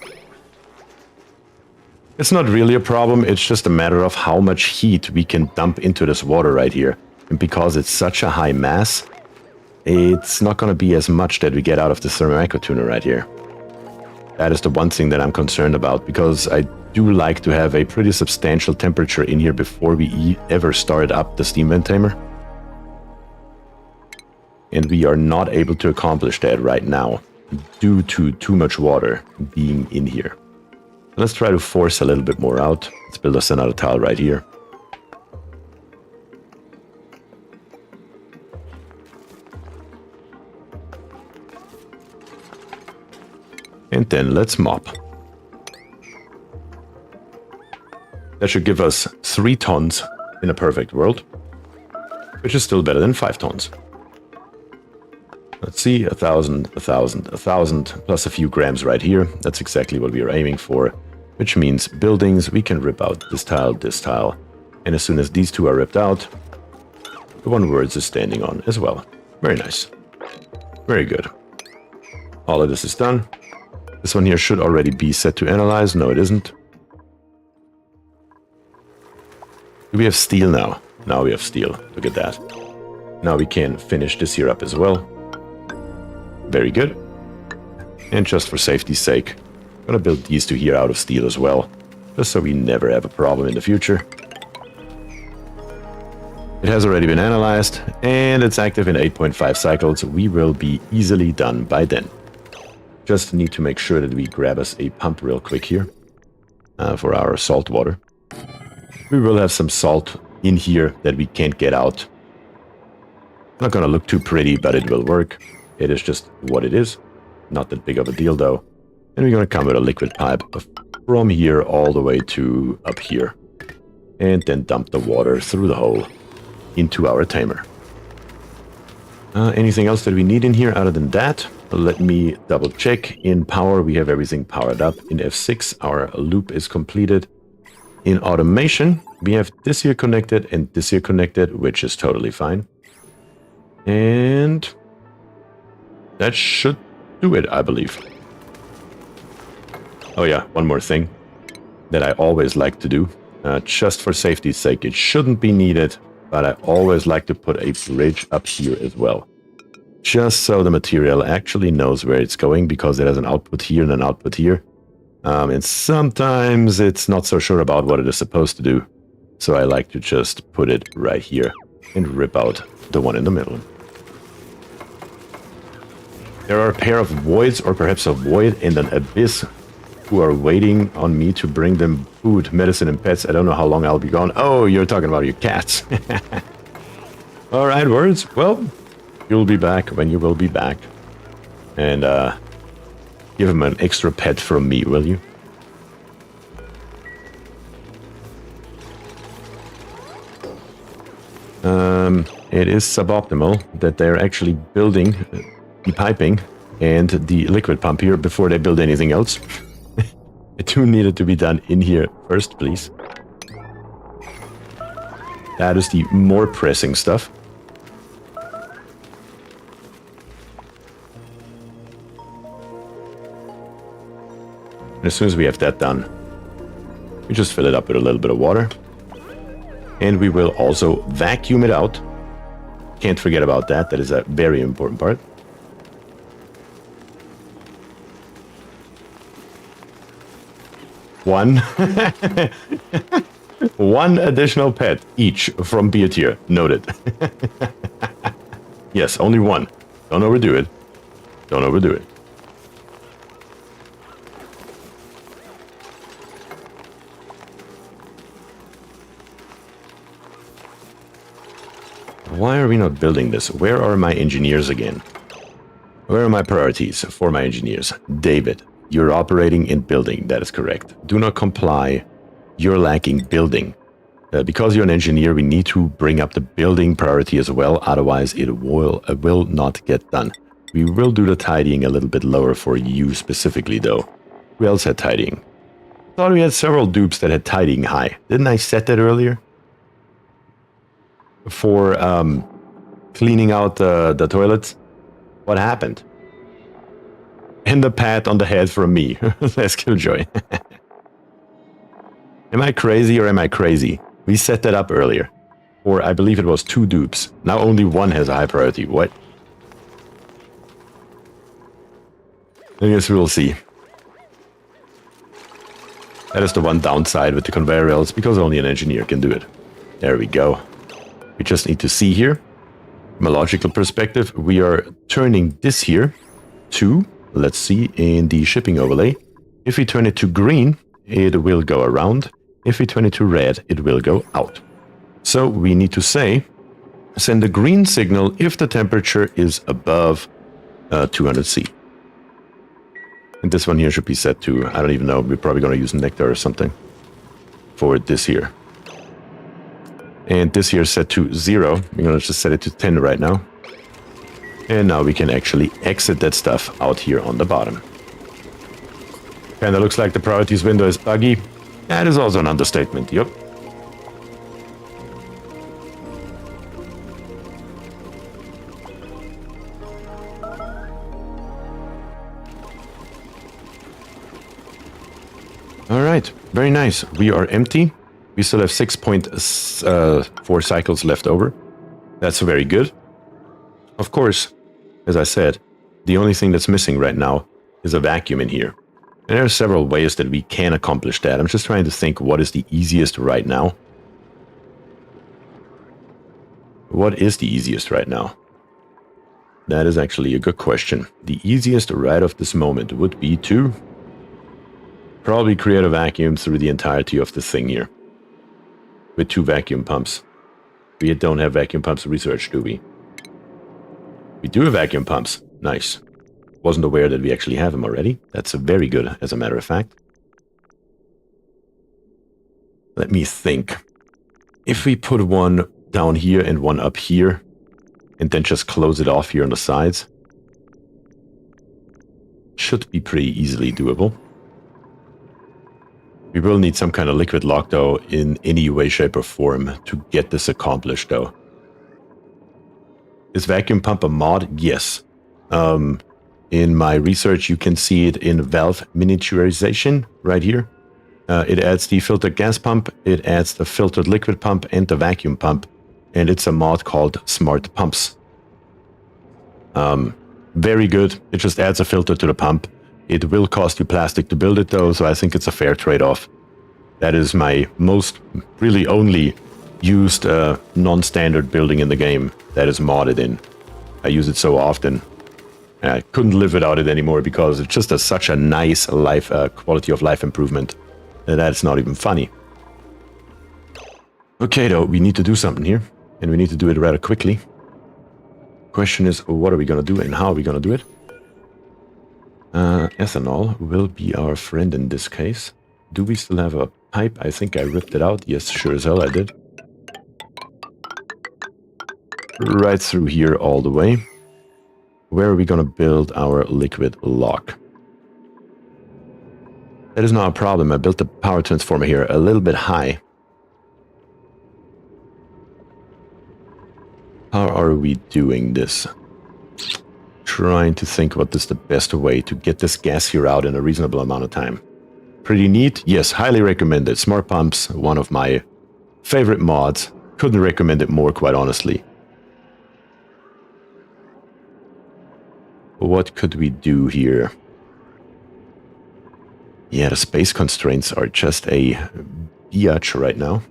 It's not really a problem, it's just a matter of how much heat we can dump into this water right here. And because it's such a high mass, it's not going to be as much that we get out of the thermal tuner right here. That is the one thing that I'm concerned about, because I do like to have a pretty substantial temperature in here before we ever start up the steam vent tamer. And we are not able to accomplish that right now due to too much water being in here. Let's try to force a little bit more out. Let's build us another tile right here. And then let's mop. That should give us 3 tons in a perfect world, which is still better than 5 tons. Let's see, 1,000, 1,000, 1,000, plus a few grams right here. That's exactly what we are aiming for, which means buildings, we can rip out this tile, and as soon as these two are ripped out, the one words is standing on as well. Very nice. Very good. All of this is done. This one here should already be set to analyze. No, it isn't. Do we have steel now? Now we have steel. Look at that. Now we can finish this here up as well. Very good. And just for safety's sake, I'm gonna build these two here out of steel as well, just so we never have a problem in the future. It has already been analyzed, and it's active in 8.5 cycles. We will be easily done by then. Just need to make sure that we grab us a pump real quick here for our salt water. We will have some salt in here that we can't get out. Not gonna look too pretty, but it will work. It is just what it is. Not that big of a deal though. And we're gonna come with a liquid pipe from here all the way to up here. And then dump the water through the hole into our Tamer. Anything else that we need in here other than that? Let me double check. In power, we have everything powered up. In F6, our loop is completed. In automation, we have this here connected and this here connected, which is totally fine. And that should do it, I believe. Oh yeah, one more thing that I always like to do, just for safety's sake. It shouldn't be needed, but I always like to put a bridge up here as well. Just so the material actually knows where it's going, because it has an output here and an output here. And sometimes it's not so sure about what it is supposed to do. So I like to just put it right here and rip out the one in the middle. There are a pair of voids, or perhaps a void and an abyss, who are waiting on me to bring them food, medicine, and pets. I don't know how long I'll be gone. Oh, you're talking about your cats. All right, words. Well, you'll be back when you will be back. And give him an extra pet from me, will you? It is suboptimal that they're actually building the piping and the liquid pump here before they build anything else. The two needed to be done in here first, please. That is the more pressing stuff. And as soon as we have that done, we just fill it up with a little bit of water. And we will also vacuum it out. Can't forget about that. That is a very important part. One additional pet each from BierTier. Noted. Yes, only one. Don't overdo it. Don't overdo it. Why are we not building this? Where are my engineers again? Where are my priorities for my engineers? David, you're operating and building. That is correct. Do not comply. You're lacking building. Because you're an engineer, we need to bring up the building priority as well. Otherwise, it will not get done. We will do the tidying a little bit lower for you specifically, though. Who else had tidying? I thought we had several dupes that had tidying high. Didn't I set that earlier? For cleaning out the toilets. What happened? And the pat on the head from me. Let's killjoy. Am I crazy or am I crazy? We set that up earlier. Or I believe it was 2 dupes. Now only one has a high priority. What? I guess we'll see. That is the one downside with the conveyor rails, because only an engineer can do it. There we go. We just need to see here. From a logical perspective, we are turning this here to, let's see, in the shipping overlay. If we turn it to green, it will go around. If we turn it to red, it will go out. So we need to say, send a green signal if the temperature is above 200 C. And this one here should be set to, I don't even know, we're probably going to use nectar or something for this here. And this here is set to 0. We're going to just set it to 10 right now. And now we can actually exit that stuff out here on the bottom. And it looks like the priorities window is buggy. That is also an understatement, yep. All right, very nice. We are empty. We still have 6.4 cycles left over. That's very good. Of course, as I said, the only thing that's missing right now is a vacuum in here. And there are several ways that we can accomplish that. I'm just trying to think what is the easiest right now. What is the easiest right now? That is actually a good question. The easiest right of this moment would be to probably create a vacuum through the entirety of the thing here. With 2 vacuum pumps. We don't have vacuum pumps research, do we? We do have vacuum pumps. Nice. Wasn't aware that we actually have them already. That's very good, as a matter of fact. Let me think. If we put one down here and one up here, and then just close it off here on the sides, should be pretty easily doable. We will need some kind of liquid lock, though, in any way, shape, or form to get this accomplished, though. Is vacuum pump a mod? Yes. In my research, you can see it in valve miniaturization right here. It adds the filtered gas pump, it adds the filtered liquid pump, and the vacuum pump. And it's a mod called Smart Pumps. Very good. It just adds a filter to the pump. It will cost you plastic to build it, though, so I think it's a fair trade-off. That is my most, really only used non-standard building in the game that is modded in. I use it so often. I couldn't live without it anymore because it's just such a nice life, quality of life improvement. That's not even funny. Okay, though, we need to do something here, and we need to do it rather quickly. Question is, what are we going to do and how are we going to do it? Ethanol will be our friend in this case. Do we still have a pipe? I think I ripped it out. Yes, sure as hell I did. Right through here all the way. Where are we going to build our liquid lock? That is not a problem. I built the power transformer here a little bit high. How are we doing this? Trying to think what is the best way to get this gas here out in a reasonable amount of time. Pretty neat. Yes, highly recommended. Smart Pumps, one of my favorite mods. Couldn't recommend it more, quite honestly. What could we do here? Yeah, the space constraints are just a biatch right now.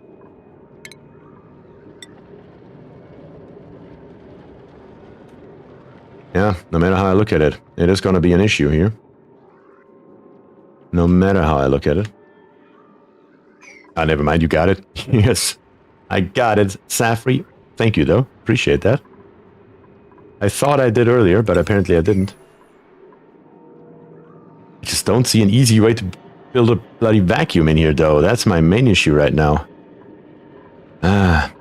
Yeah, no matter how I look at it, it is going to be an issue here. No matter how I look at it. Ah, never mind, you got it. Yes, I got it, Safri. Thank you, though. Appreciate that. I thought I did earlier, but apparently I didn't. I just don't see an easy way to build a bloody vacuum in here, though. That's my main issue right now. Ah.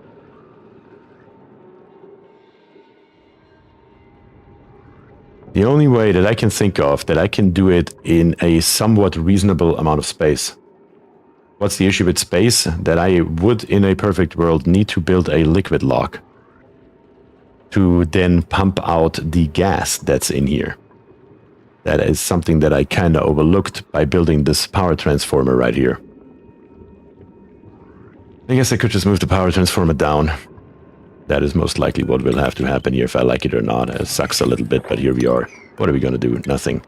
The only way that I can think of that I can do it in a somewhat reasonable amount of space. What's the issue with space? That I would, in a perfect world, need to build a liquid lock to then pump out the gas that's in here. That is something that I kind of overlooked by building this power transformer right here. I guess I could just move the power transformer down. That is most likely what will have to happen here, if I like it or not. It sucks a little bit, but here we are. What are we going to do? Nothing.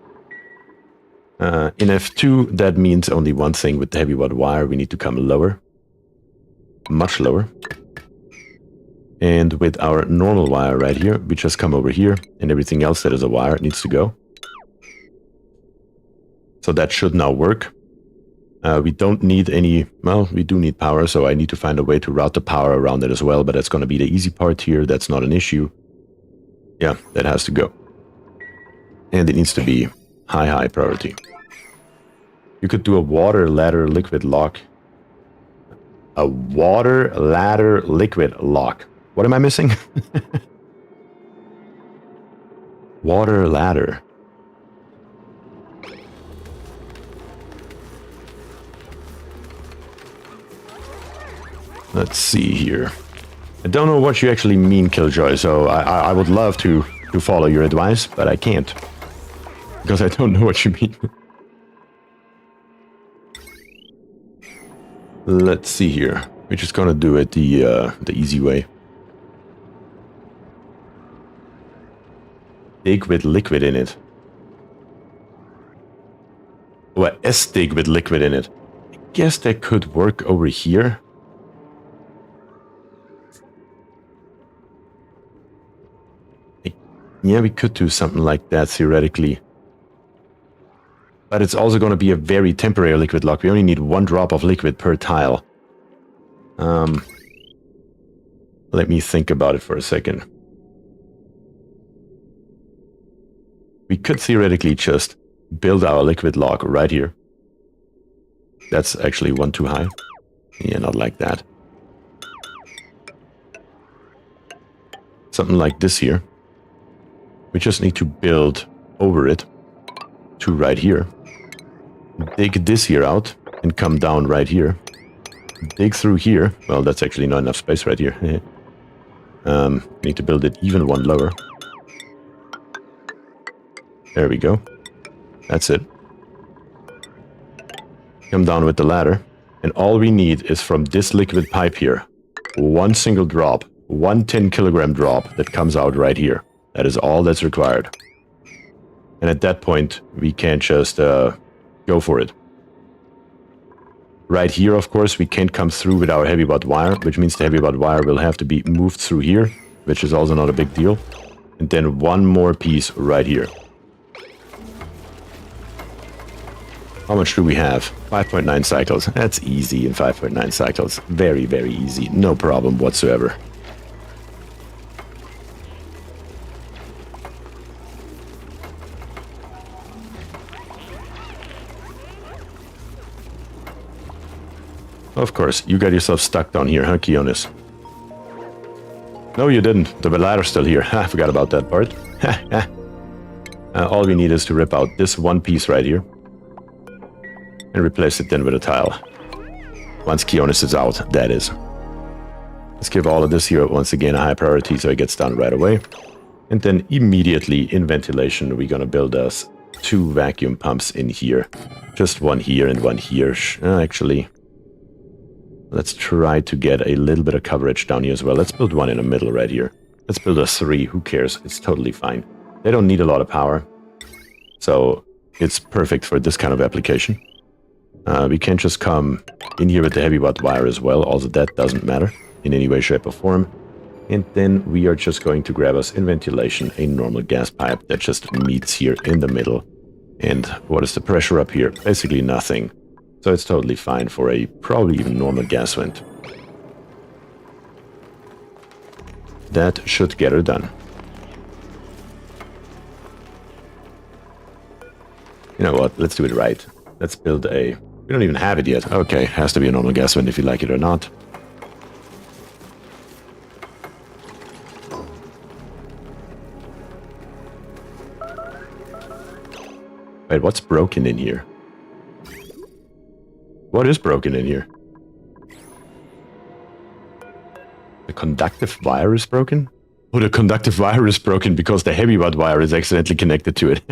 In F2, that means only one thing. With the heavy watt wire, we need to come lower. Much lower. And with our normal wire right here, we just come over here, and everything else that is a wire needs to go. So that should now work. We don't need any, well, we do need power, so I need to find a way to route the power around it as well, but that's going to be the easy part here. That's not an issue. Yeah, that has to go. And it needs to be high priority. You could do a water ladder liquid lock. A water ladder liquid lock. What am I missing? Water ladder. Let's see here. I don't know what you actually mean, Killjoy, so I would love to follow your advice, but I can't. Because I don't know what you mean. Let's see here. We're just gonna do it the easy way. Dig with liquid in it. Oh, a S-Dig with liquid in it. I guess that could work over here. Yeah, we could do something like that, theoretically. But it's also going to be a very temporary liquid lock. We only need 1 drop of liquid per tile. Let me think about it for a second. We could theoretically just build our liquid lock right here. That's actually 1 too high. Yeah, not like that. Something like this here. We just need to build over it to right here. Dig this here out and come down right here. Dig through here. Well, that's actually not enough space right here. Need to build it even 1 lower. There we go. That's it. Come down with the ladder. And all we need is from this liquid pipe here, 1 single drop, 1 10 kilogram drop that comes out right here. That is all that's required. And at that point, we can just go for it. Right here, of course, we can't come through with our heavy butt wire, which means the heavy butt wire will have to be moved through here, which is also not a big deal. And then 1 more piece right here. How much do we have? 5.9 cycles. That's easy in 5.9 cycles. Very, very easy. No problem whatsoever. Of course, you got yourself stuck down here, huh, Kionis? No, you didn't. The ladder's still here. I forgot about that part. All we need is to rip out this 1 piece right here. And replace it then with a tile. Once Kionis is out, that is. Let's give all of this here once again a high priority so it gets done right away. And then immediately in ventilation, we're gonna build us 2 vacuum pumps in here. Just 1 here and 1 here. Actually, let's try to get a little bit of coverage down here as well. Let's build 1 in the middle right here. Let's build us 3. Who cares? It's totally fine. They don't need a lot of power. So it's perfect for this kind of application. We can just come in here with the heavy butt wire as well. Also, that doesn't matter in any way, shape, or form. And then we are just going to grab us in ventilation a normal gas pipe that just meets here in the middle. And what is the pressure up here? Basically nothing. So it's totally fine for a probably even normal gas vent. That should get her done. You know what? Let's do it right. Let's build a... We don't even have it yet. Okay, has to be a normal gas vent if you like it or not. Wait, what's broken in here? What is broken in here? The conductive wire is broken? Oh, the conductive wire is broken because the heavy butt wire is accidentally connected to it.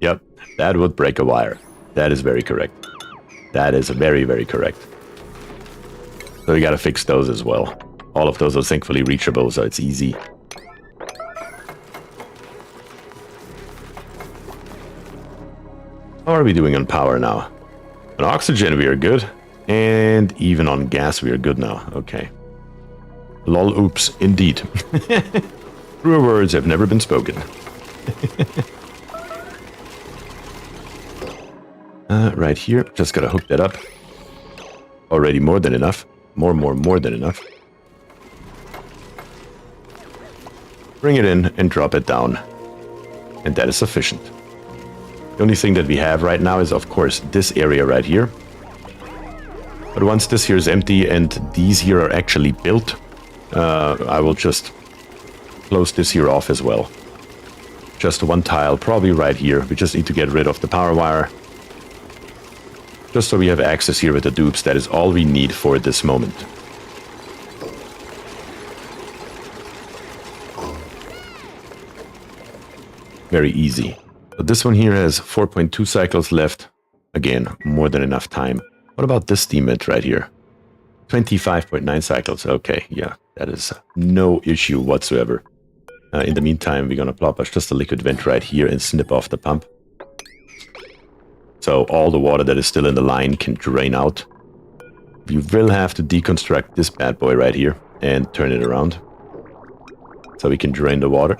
Yep, that would break a wire. That is very correct. That is very, very correct. So we gotta fix those as well. All of those are thankfully reachable, so it's easy. How are we doing on power now? On oxygen we are good. And even on gas we are good now. Okay. Lol, oops, indeed. Truer words have never been spoken. Right here, just gotta hook that up. Already more than enough. More than enough. Bring it in and drop it down. And that is sufficient. The only thing that we have right now is, of course, this area right here. But once this here is empty and these here are actually built, I will just close this here off as well. Just 1 tile, probably right here. We just need to get rid of the power wire. Just so we have access here with the dupes. That is all we need for this moment. Very easy. But this one here has 4.2 cycles left. Again, more than enough time. What about this steam vent right here? 25.9 cycles. Okay, yeah, that is no issue whatsoever. In the meantime, we're gonna plop us just a liquid vent right here and snip off the pump. So all the water that is still in the line can drain out. We will have to deconstruct this bad boy right here and turn it around. So we can drain the water.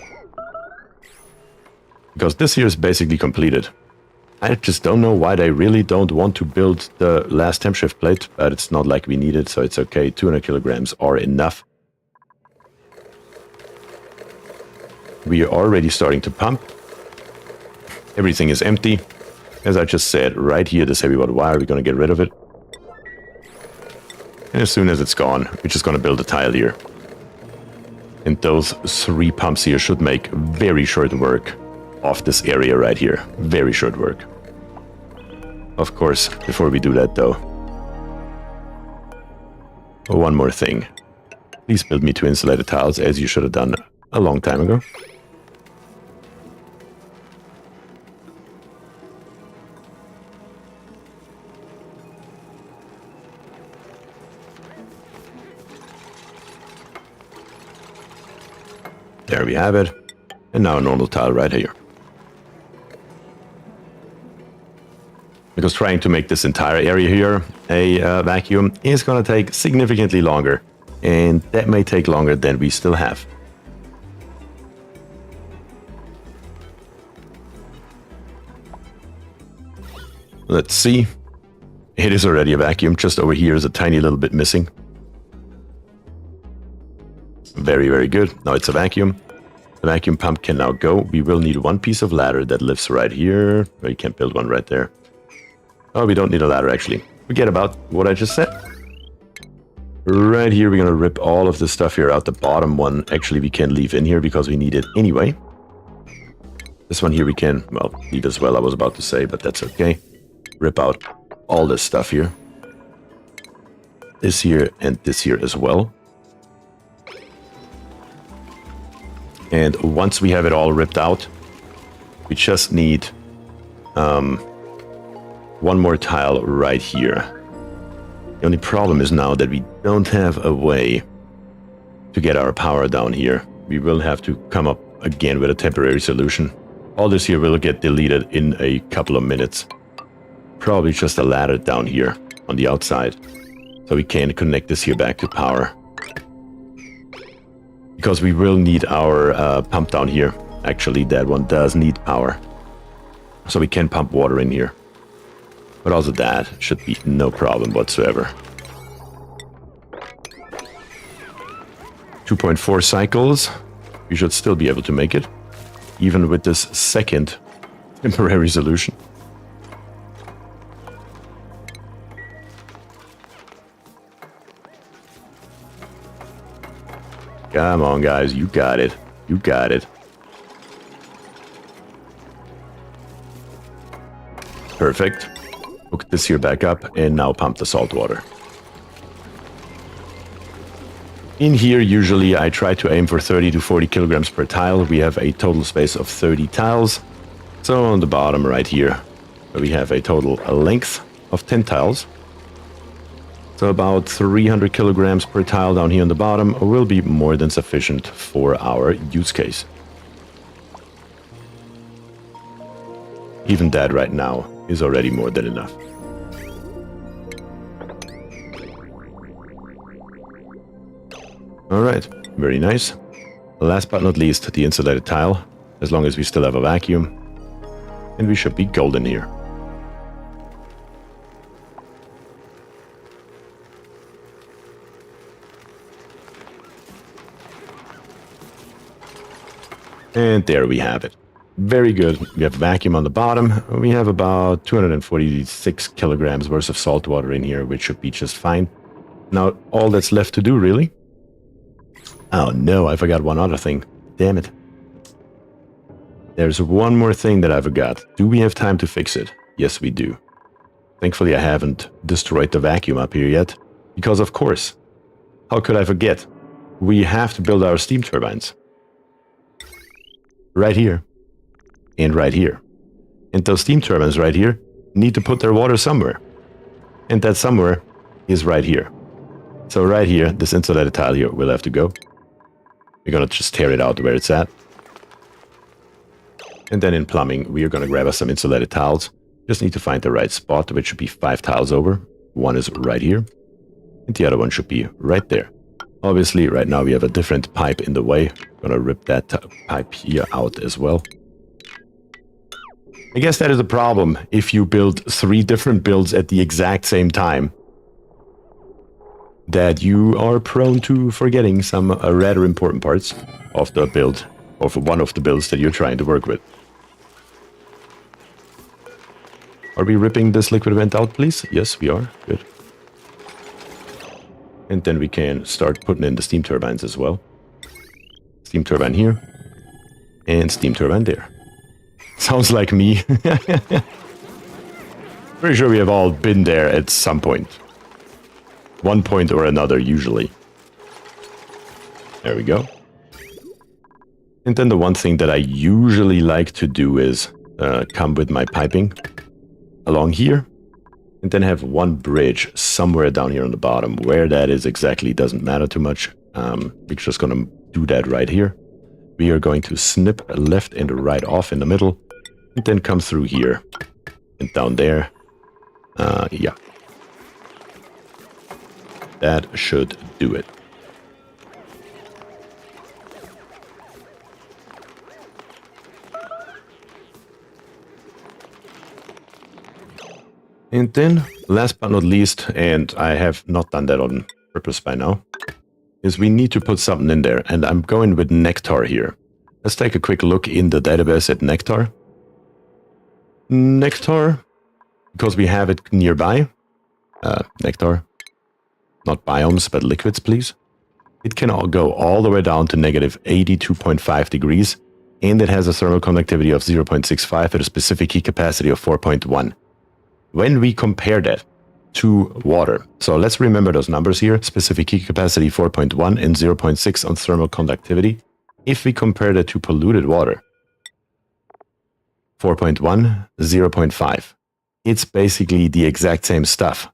Because this here is basically completed. I just don't know why they really don't want to build the last temp shift plate, but it's not like we need it, so it's okay. 200 kilograms are enough. We are already starting to pump. Everything is empty. As I just said, right here, this heavy water wire, we're going to get rid of it. And as soon as it's gone, we're just going to build a tile here. And those 3 pumps here should make very short work of this area right here. Very short work. Of course, before we do that though, one more thing. Please build me 2 insulated tiles, as you should have done a long time ago. There we have it. And now a normal tile right here. Because trying to make this entire area here a vacuum is going to take significantly longer. And that may take longer than we still have. Let's see. It is already a vacuum. Just over here is a tiny little bit missing. Very, very good. Now it's a vacuum. The vacuum pump can now go. We will need 1 piece of ladder that lives right here. Well, you can't build one right there. Oh, we don't need a ladder, actually. Forget about what I just said. Right here, we're going to rip all of this stuff here out. The bottom one, actually, we can leave in here because we need it anyway. This one here we can, well, leave as well, I was about to say, but that's okay. Rip out all this stuff here. This here and this here as well. And once we have it all ripped out, we just need 1 more tile right here. The only problem is now that we don't have a way to get our power down here. We will have to come up again with a temporary solution. All this here will get deleted in a couple of minutes. Probably just a ladder down here on the outside. So we can connect this here back to power. Because we will need our pump down here. Actually, that one does need power. So we can pump water in here. But also that should be no problem whatsoever. 2.4 cycles. We should still be able to make it. Even with this second temporary solution. Come on, guys. You got it. You got it. Perfect. Hook this here back up and now pump the salt water. In here, usually I try to aim for 30 to 40 kilograms per tile. We have a total space of 30 tiles. So on the bottom right here, we have a total length of 10 tiles. So about 300 kilograms per tile down here on the bottom will be more than sufficient for our use case. Even that right now is already more than enough. Alright, very nice. Last but not least, the insulated tile, as long as we still have a vacuum. And we should be golden here. And there we have it. Very good. We have vacuum on the bottom. We have about 246 kilograms worth of salt water in here, which should be just fine. Now, all that's left to do, really? Oh no, I forgot one other thing. Damn it. There's one more thing that I forgot. Do we have time to fix it? Yes, we do. Thankfully, I haven't destroyed the vacuum up here yet. Because, of course, how could I forget? We have to build our steam turbines. Right here. And right here. And those steam turbines right here need to put their water somewhere. And that somewhere is right here. So right here, this insulated tile here will have to go. We're going to just tear it out where it's at. And then in plumbing, we are going to grab us some insulated tiles. Just need to find the right spot, which should be 5 tiles over. One is right here, and the other one should be right there. Obviously, right now we have a different pipe in the way. I'm gonna rip that pipe here out as well. I guess that is a problem if you build 3 different builds at the exact same time, that you are prone to forgetting some rather important parts of the build, or for one of the builds that you're trying to work with. Are we ripping this liquid vent out, please? Yes, we are. Good. And then we can start putting in the steam turbines as well. Steam turbine here. And steam turbine there. Sounds like me. Pretty sure we have all been there at some point. One point or another, usually. There we go. And then the one thing that I usually like to do is come with my piping along here, and then have one bridge somewhere down here on the bottom. Where that is exactly doesn't matter too much. We're just going to do that right here. We are going to snip left and right off in the middle, and then come through here and down there. Yeah. That should do it. And then, last but not least, and I have not done that on purpose by now, is we need to put something in there, and I'm going with nectar here. Let's take a quick look in the database at nectar. Nectar, because we have it nearby. Nectar, not biomes, but liquids, please. It can all go all the way down to negative 82.5 degrees, and it has a thermal conductivity of 0.65 at a specific heat capacity of 4.1. When we compare that to water, so let's remember those numbers here, specific heat capacity 4.1 and 0.6 on thermal conductivity. If we compare that to polluted water, 4.1, 0.5, it's basically the exact same stuff.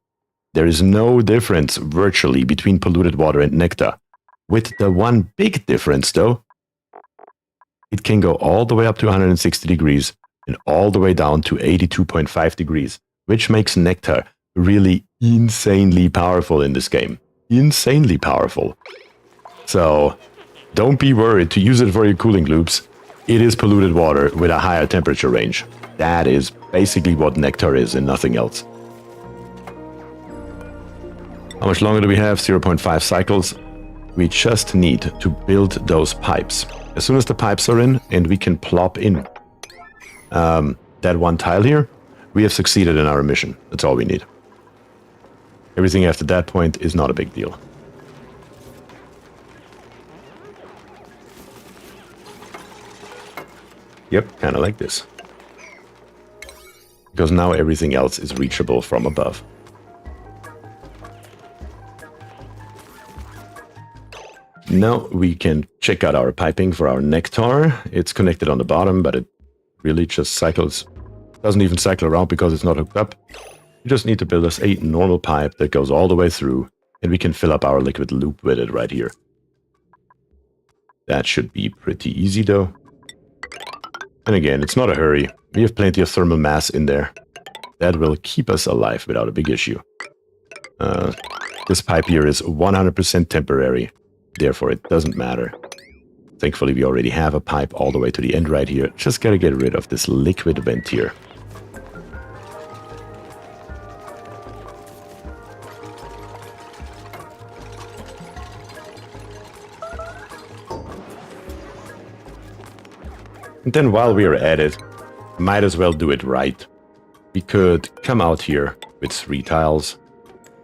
There is no difference virtually between polluted water and nectar. With the one big difference though, it can go all the way up to 160 degrees and all the way down to 82.5 degrees. Which makes nectar really insanely powerful in this game. Insanely powerful. So, don't be worried to use it for your cooling loops. It is polluted water with a higher temperature range. That is basically what nectar is and nothing else. How much longer do we have? 0.5 cycles. We just need to build those pipes. As soon as the pipes are in and we can plop in that one tile here, we have succeeded in our mission. That's all we need. Everything after that point is not a big deal. Yep, kind of like this. Because now everything else is reachable from above. Now we can check out our piping for our nectar. It's connected on the bottom, but it really just cycles. Doesn't even cycle around because it's not hooked up. We just need to build us a normal pipe that goes all the way through, and we can fill up our liquid loop with it right here. That should be pretty easy though. And again, it's not a hurry. We have plenty of thermal mass in there. That will keep us alive without a big issue. This pipe here is 100% temporary, therefore it doesn't matter. Thankfully we already have a pipe all the way to the end right here. Just gotta get rid of this liquid vent here. And then while we are at it, might as well do it right. We could come out here with 3 tiles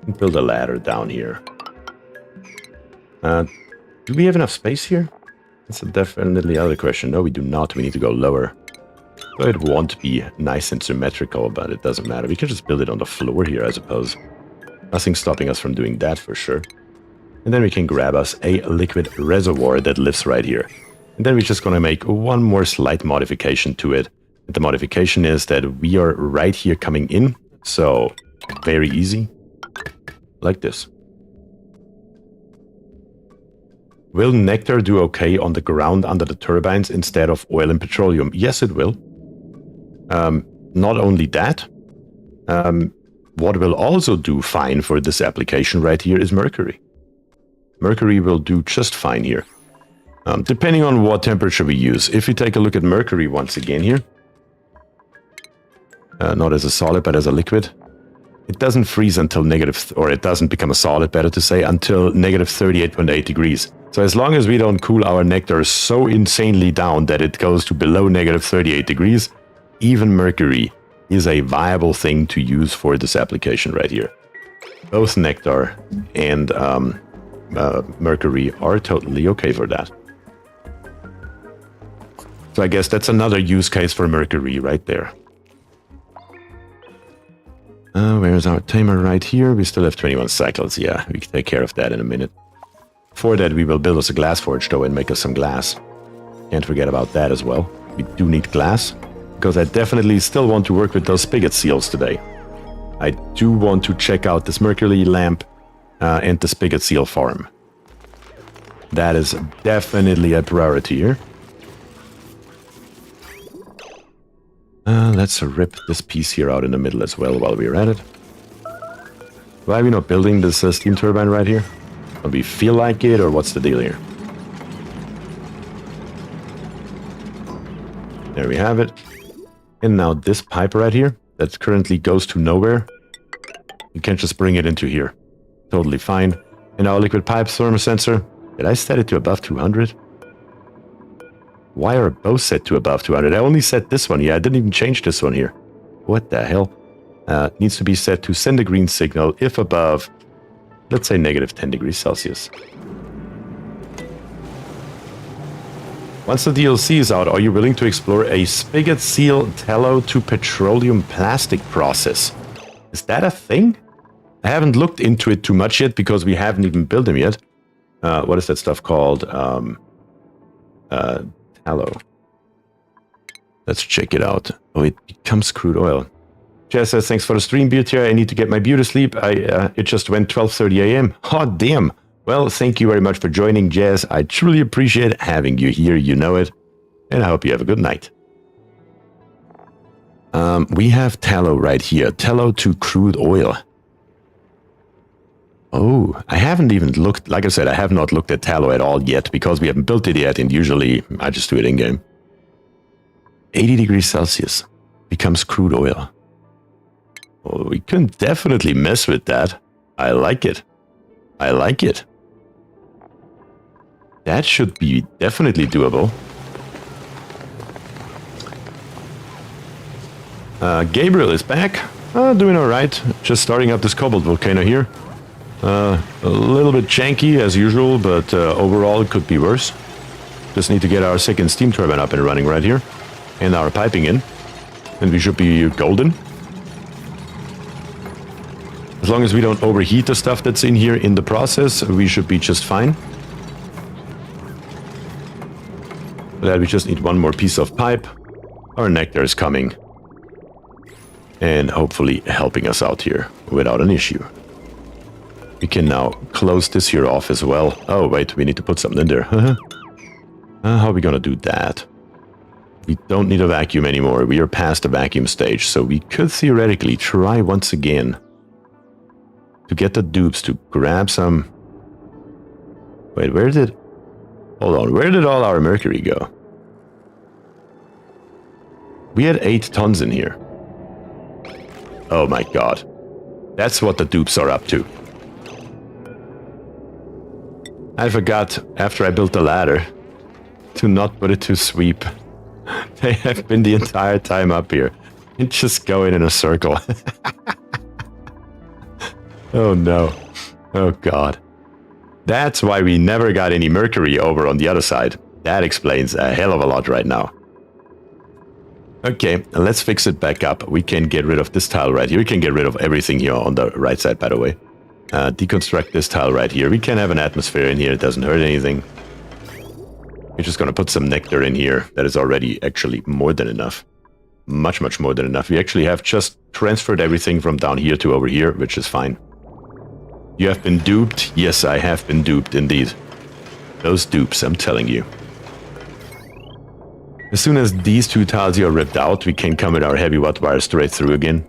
and build a ladder down here. Do we have enough space here? That's definitely the other question. No, we do not. We need to go lower. So it won't be nice and symmetrical, but it doesn't matter. We can just build it on the floor here, I suppose. Nothing's stopping us from doing that for sure. And then we can grab us a liquid reservoir that lives right here. And then we're just going to make one more slight modification to it. And the modification is that we are right here coming in. So, very easy. Like this. Will nectar do okay on the ground under the turbines instead of oil and petroleum? Yes, it will. Not only that, What will also do fine for this application right here is Mercury. Mercury will do just fine here. Depending on what temperature we use. If we take a look at Mercury once again here, not as a solid, but as a liquid, it doesn't freeze until negative, or it doesn't become a solid, better to say, until negative 38.8 degrees. So as long as we don't cool our nectar so insanely down that it goes to below negative 38 degrees, even Mercury is a viable thing to use for this application right here. Both nectar and Mercury are totally okay for that. So I guess that's another use case for Mercury right there. Where's our Tamer right here? We still have 21 cycles. Yeah, we can take care of that in a minute. For that, we will build us a glass forge, though, and make us some glass. Can't forget about that as well. We do need glass, because I definitely still want to work with those spigot seals today. I do want to check out this Mercury lamp and the spigot seal farm. That is definitely a priority here. Let's rip this piece here out in the middle as well while we're at it. Why are we not building this steam turbine right here? Do we feel like it, or what's the deal here? There we have it. And now this pipe right here, that currently goes to nowhere, you can just bring it into here. Totally fine. And our liquid pipe thermal sensor, did I set it to above 200? Why are both set to above 200? I only set this one here. I didn't even change this one here. What the hell? Needs to be set to send a green signal if above, let's say, negative 10 degrees Celsius. Once the DLC is out, are you willing to explore a spigot seal tallow to petroleum plastic process? Is that a thing? I haven't looked into it too much yet because we haven't even built them yet. What is that stuff called? Tallow. Let's check it out. Oh, it becomes crude oil. Jess says, thanks for the stream, BierTier. I need to get my beauty sleep. It just went 12:30 a.m. Oh, damn. Well, thank you very much for joining, Jess. I truly appreciate having you here. You know it. And I hope you have a good night. We have tallow right here. Tallow to crude oil. Oh, I haven't even looked, like I said, I have not looked at tallow at all yet because we haven't built it yet, and usually I just do it in-game. 80 degrees Celsius becomes crude oil. Well, we can definitely mess with that. I like it. I like it. That should be definitely doable. Gabriel is back. Doing alright. Just starting up this cobalt volcano here. A little bit janky as usual, but overall it could be worse. Just need to get our second steam turbine up and running right here. And our piping in. And we should be golden. As long as we don't overheat the stuff that's in here in the process, we should be just fine. For that, we just need one more piece of pipe. Our nectar is coming. And hopefully helping us out here without an issue. We can now close this here off as well. Oh, wait, we need to put something in there. How are we going to do that? We don't need a vacuum anymore. We are past the vacuum stage, so we could theoretically try once again to get the dupes to grab some... Wait, where did... Hold on, where did all our mercury go? We had 8 tons in here. Oh my god. That's what the dupes are up to. I forgot, after I built the ladder, to not put it to sweep. They have been the entire time up here. And just going in a circle. Oh no. Oh god. That's why we never got any mercury over on the other side. That explains a hell of a lot right now. Okay, let's fix it back up. We can get rid of this tile right here. We can get rid of everything here on the right side, by the way. Deconstruct this tile right here. We can have an atmosphere in here. It doesn't hurt anything. We're just going to put some nectar in here. That is already actually more than enough. Much, much more than enough. We actually have just transferred everything from down here to over here, which is fine. You have been duped? Yes, I have been duped indeed. Those dupes, I'm telling you. As soon as these 2 tiles here are ripped out, we can come with our heavy watt wire straight through again.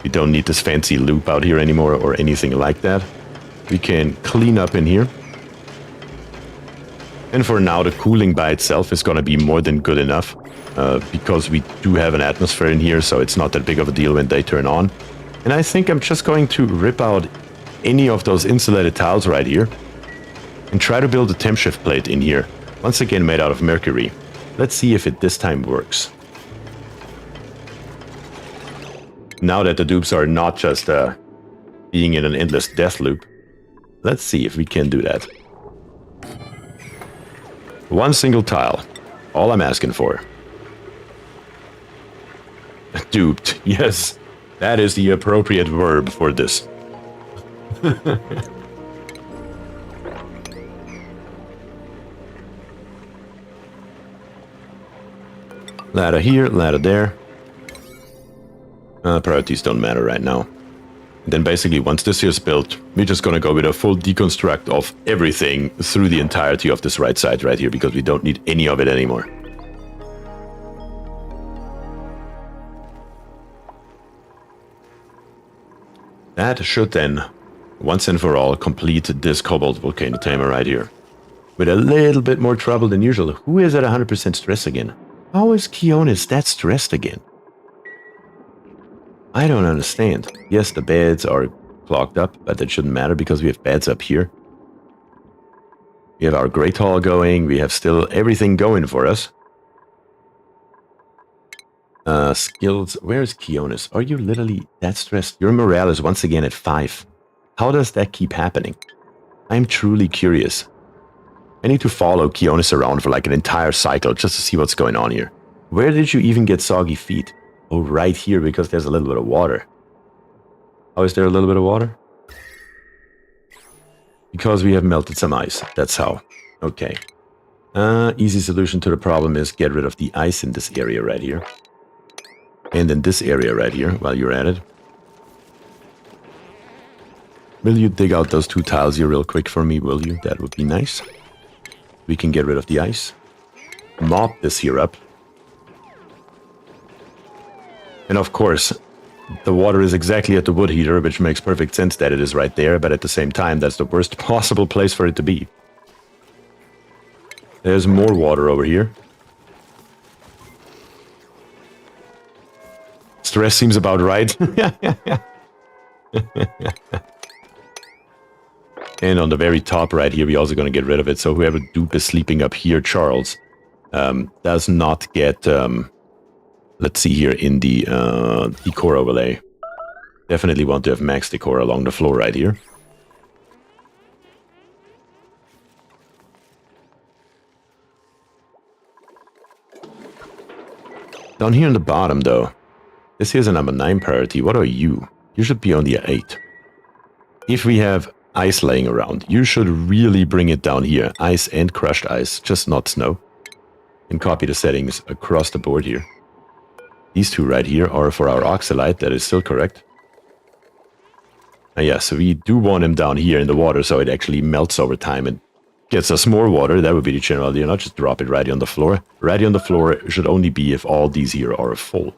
We don't need this fancy loop out here anymore or anything like that. We can clean up in here. And for now, the cooling by itself is going to be more than good enough. Because we do have an atmosphere in here, so it's not that big of a deal when they turn on. And I think I'm just going to rip out any of those insulated tiles right here. And try to build a temp shift plate in here. Once again made out of Mercury. Let's see if it this time works. Now that the dupes are not just being in an endless death loop, let's see if we can do that. One single tile. All I'm asking for. Duped. Yes, that is the appropriate verb for this. Ladder here, ladder there. Priorities don't matter right now. And then basically once this here is built, we're just gonna go with a full deconstruct of everything through the entirety of this right side right here, because we don't need any of it anymore. That should then, once and for all, complete this Cobalt Volcano Tamer right here. With a little bit more trouble than usual. Who is at 100% stress again? How is Keonis that stressed again? I don't understand. Yes, the beds are clogged up, but that shouldn't matter because we have beds up here. We have our Great Hall going. We have still everything going for us. Skills. Where is Keonis? Are you literally that stressed? Your morale is once again at 5. How does that keep happening? I'm truly curious. I need to follow Keonis around for like an entire cycle just to see what's going on here. Where did you even get soggy feet? Oh, right here, because there's a little bit of water. How is there a little bit of water? Because we have melted some ice. That's how. Okay. Easy solution to the problem is get rid of the ice in this area right here. And in this area right here, while you're at it. Will you dig out those 2 tiles here real quick for me, will you? That would be nice. We can get rid of the ice. Mop this here up. And of course, the water is exactly at the wood heater, which makes perfect sense that it is right there, but at the same time, that's the worst possible place for it to be. There's more water over here. Stress seems about right. And on the very top right here, we're also going to get rid of it. So whoever dupe is sleeping up here, Charles, does not get, let's see here, in the decor overlay. Definitely want to have max decor along the floor right here. Down here in the bottom, though, this here's a number 9 priority. What are you? You should be on the 8. If we have ice laying around, you should really bring it down here. Ice and crushed ice, just not snow. And copy the settings across the board here. These 2 right here are for our oxalite. That is still correct. Yeah, so we do want him down here in the water so it actually melts over time and gets us more water. That would be the general idea, not just drop it right on the floor. Right on the floor should only be if all these here are full.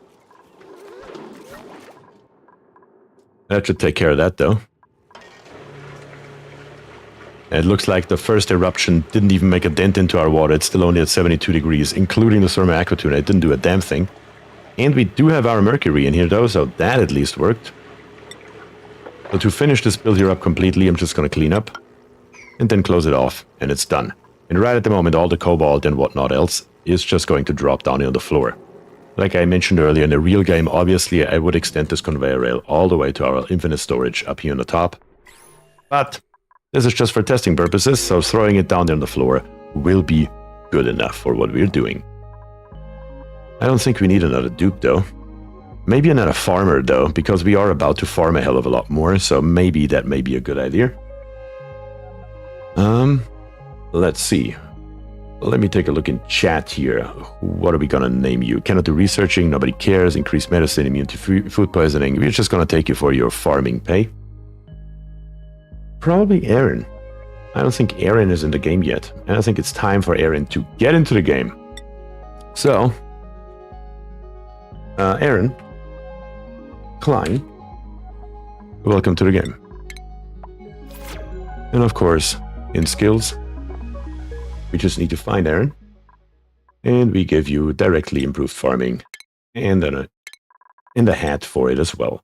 That should take care of that, though. It looks like the first eruption didn't even make a dent into our water. It's still only at 72 degrees, including the thermal aquatuna. It didn't do a damn thing. And we do have our Mercury in here, though, so that at least worked. So to finish this build here up completely, I'm just going to clean up. And then close it off, and it's done. And right at the moment, all the cobalt and whatnot else is just going to drop down on the floor. Like I mentioned earlier, in the real game, obviously, I would extend this conveyor rail all the way to our infinite storage up here on the top. But this is just for testing purposes, so throwing it down there on the floor will be good enough for what we're doing. I don't think we need another dupe, though. Maybe another farmer, though, because we are about to farm a hell of a lot more, so maybe that may be a good idea. Let's see. Let me take a look in chat here. What are we gonna name you? Cannot do researching, nobody cares, increased medicine, immune to food poisoning. We're just gonna take you for your farming pay. Probably Aaron. I don't think Aaron is in the game yet. And I think it's time for Aaron to get into the game. So, Aaron, Klein, welcome to the game. And of course, in skills, we just need to find Aaron. And we give you directly improved farming. And then in the hat for it as well.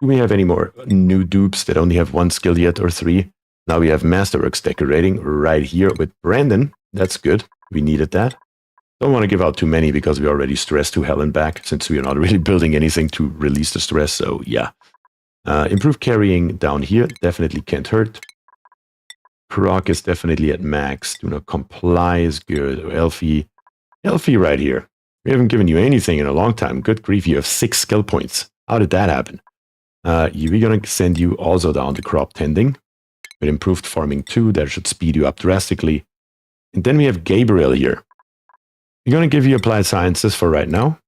Do we have any more new dupes that only have 1 skill yet or 3? Now we have Masterworks decorating right here with Brandon. That's good. We needed that. Don't want to give out too many because we already stressed to hell and back since we are not really building anything to release the stress. So yeah. Improved carrying down here definitely can't hurt. Proc is definitely at max. Do not comply is good. Elfie right here. We haven't given you anything in a long time. Good grief, you have 6 skill points. How did that happen? We're going to send you also down to crop tending. With improved farming 2, that should speed you up drastically. And then we have Gabriel here. We're going to give you applied sciences for right now.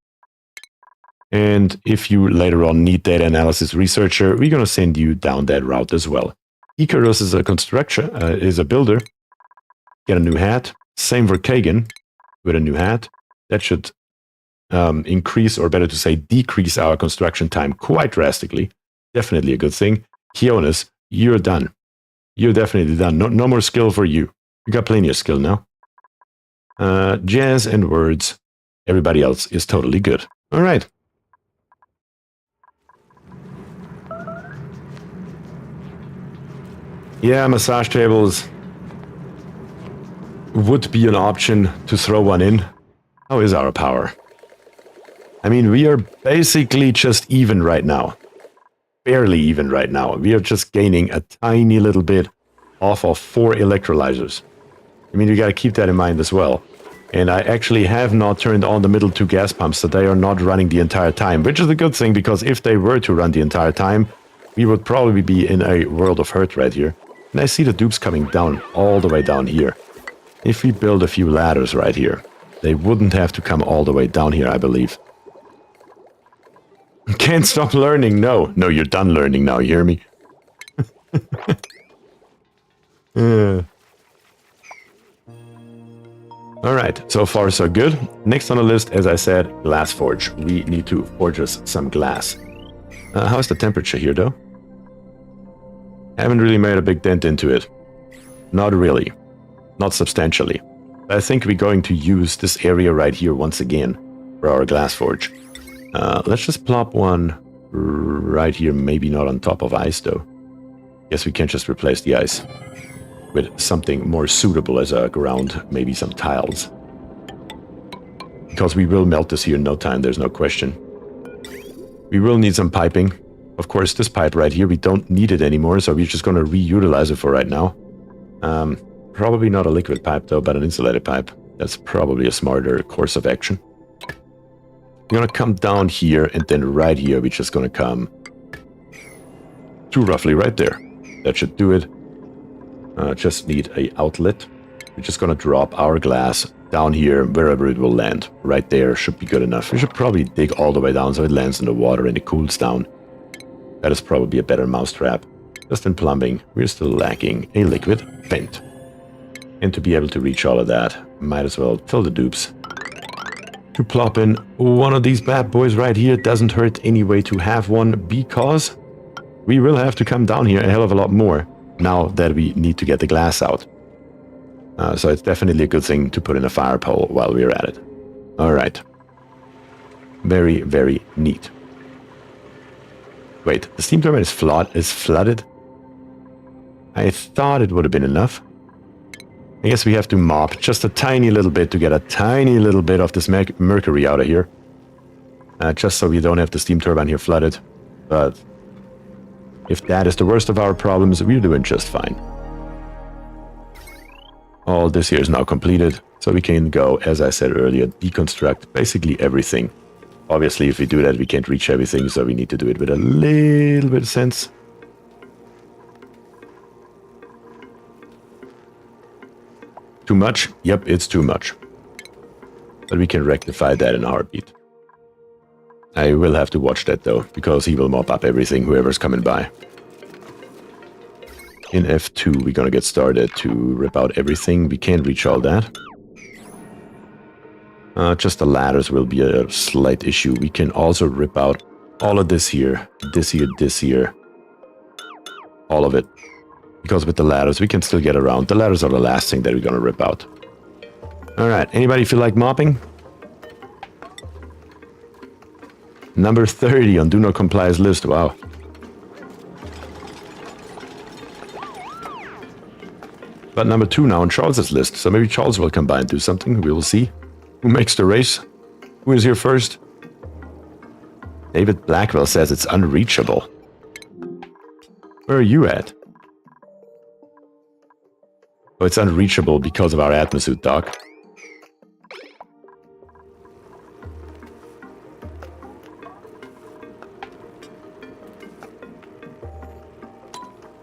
And if you later on need data analysis researcher, we're going to send you down that route as well. Icarus is a constructor, is a builder. Get a new hat. Same for Kagan with a new hat. That should increase, or better to say, decrease our construction time quite drastically. Definitely a good thing. Kionis, you're done. You're definitely done. No more skill for you. You got plenty of skill now. Jazz and words. Everybody else is totally good. All right. Yeah, massage tables would be an option to throw one in. How is our power? I mean, we are basically just even right now. Barely even right now. We are just gaining a tiny little bit off of 4 electrolyzers. I mean, we got to keep that in mind as well. And I actually have not turned on the middle 2 gas pumps, so they are not running the entire time, which is a good thing, because if they were to run the entire time, we would probably be in a world of hurt right here. And I see the dupes coming down, all the way down here. If we build a few ladders right here, they wouldn't have to come all the way down here, I believe. Can't stop learning, no. No, you're done learning now, you hear me? Alright, so far so good. Next on the list, as I said, glass forge. We need to forge us some glass. How's the temperature here, though? Haven't really made a big dent into it. Not really. Not substantially. I think we're going to use this area right here once again for our glass forge. Let's just plop one right here, maybe not on top of ice, though. Guess we can just replace the ice with something more suitable as a ground, maybe some tiles. Because we will melt this here in no time, there's no question. We will need some piping. Of course, this pipe right here, we don't need it anymore, so we're just going to reutilize it for right now. Probably not a liquid pipe, though, but an insulated pipe. That's probably a smarter course of action. We're going to come down here, and then right here, we're just going to come to roughly right there. That should do it. Just need an outlet. We're just going to drop our glass down here, wherever it will land. Right there should be good enough. We should probably dig all the way down so it lands in the water and it cools down. That is probably a better mousetrap. Just in plumbing, we're still lacking a liquid vent. And to be able to reach all of that, might as well tell the dupes to plop in one of these bad boys right here. Doesn't hurt anyway to have one, because we will have to come down here a hell of a lot more now that we need to get the glass out. So it's definitely a good thing to put in a fire pole while we're at it. Alright. Very, very neat. Wait, the steam turbine is flooded? I thought it would have been enough. I guess we have to mop just a tiny little bit to get a tiny little bit of this mercury out of here. Just so we don't have the steam turbine here flooded. But if that is the worst of our problems, we're doing just fine. All this here is now completed, so we can go, as I said earlier, deconstruct basically everything. Obviously, if we do that, we can't reach everything, so we need to do it with a little bit of sense. Too much? Yep, it's too much. But we can rectify that in a heartbeat. I will have to watch that, though, because he will mop up everything, whoever's coming by. In F2, we're gonna get started to rip out everything. We can't reach all that. Just the ladders will be a slight issue. We can also rip out all of this here, this here, this here. all of it. Because with the ladders, we can still get around. The ladders are the last thing that we're gonna rip out. Alright, anybody feel like mopping? Number 30 on Do Not Comply's list, wow. But number 2 now on Charles's list, so maybe Charles will come by and do something, we will see. Who makes the race? Who is here first? David Blackwell says it's unreachable. Where are you at? Oh, it's unreachable because of our atmosuit, Doc.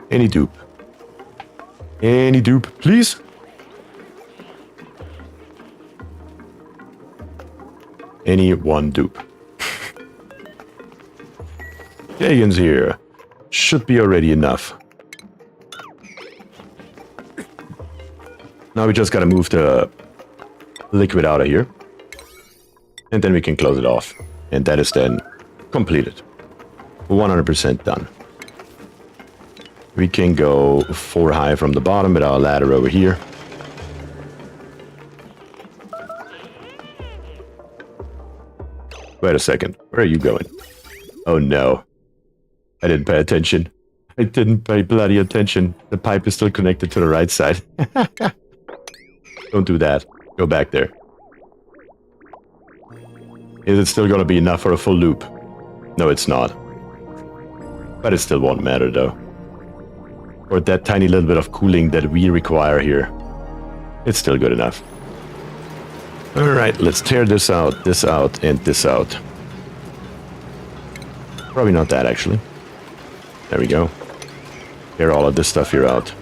Any dupe. Any dupe, please? Any one dupe. Kagan's here. Should be already enough. Now we just gotta move the liquid out of here. And then we can close it off. And that is then completed. 100% done. We can go 4 high from the bottom with our ladder over here. Wait a second. Where are you going? Oh no. I didn't pay attention. I didn't pay bloody attention. The pipe is still connected to the right side. Don't do that. Go back there. Is it still gonna be enough for a full loop? No, it's not. But it still won't matter though. Or that tiny little bit of cooling that we require here. It's still good enough. Alright, let's tear this out, and this out. Probably not that, actually. There we go. Tear all of this stuff here out.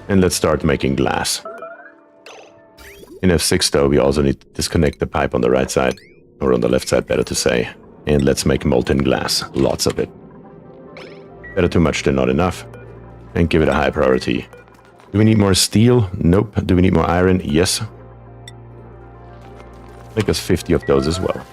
And let's start making glass. In F6, though, we also need to disconnect the pipe on the right side. Or on the left side, better to say. And let's make molten glass. Lots of it. Better too much than not enough. And give it a high priority. Do we need more steel? Nope. Do we need more iron? Yes. Make us 50 of those as well.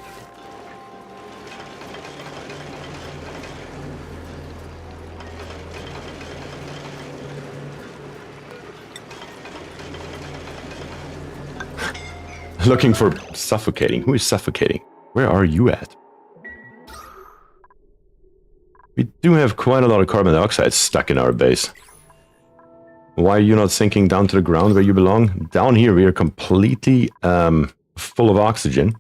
Looking for suffocating. Who is suffocating? Where are you at? We do have quite a lot of carbon dioxide stuck in our base. Why are you not sinking down to the ground where you belong? Down here we are completely full of oxygen.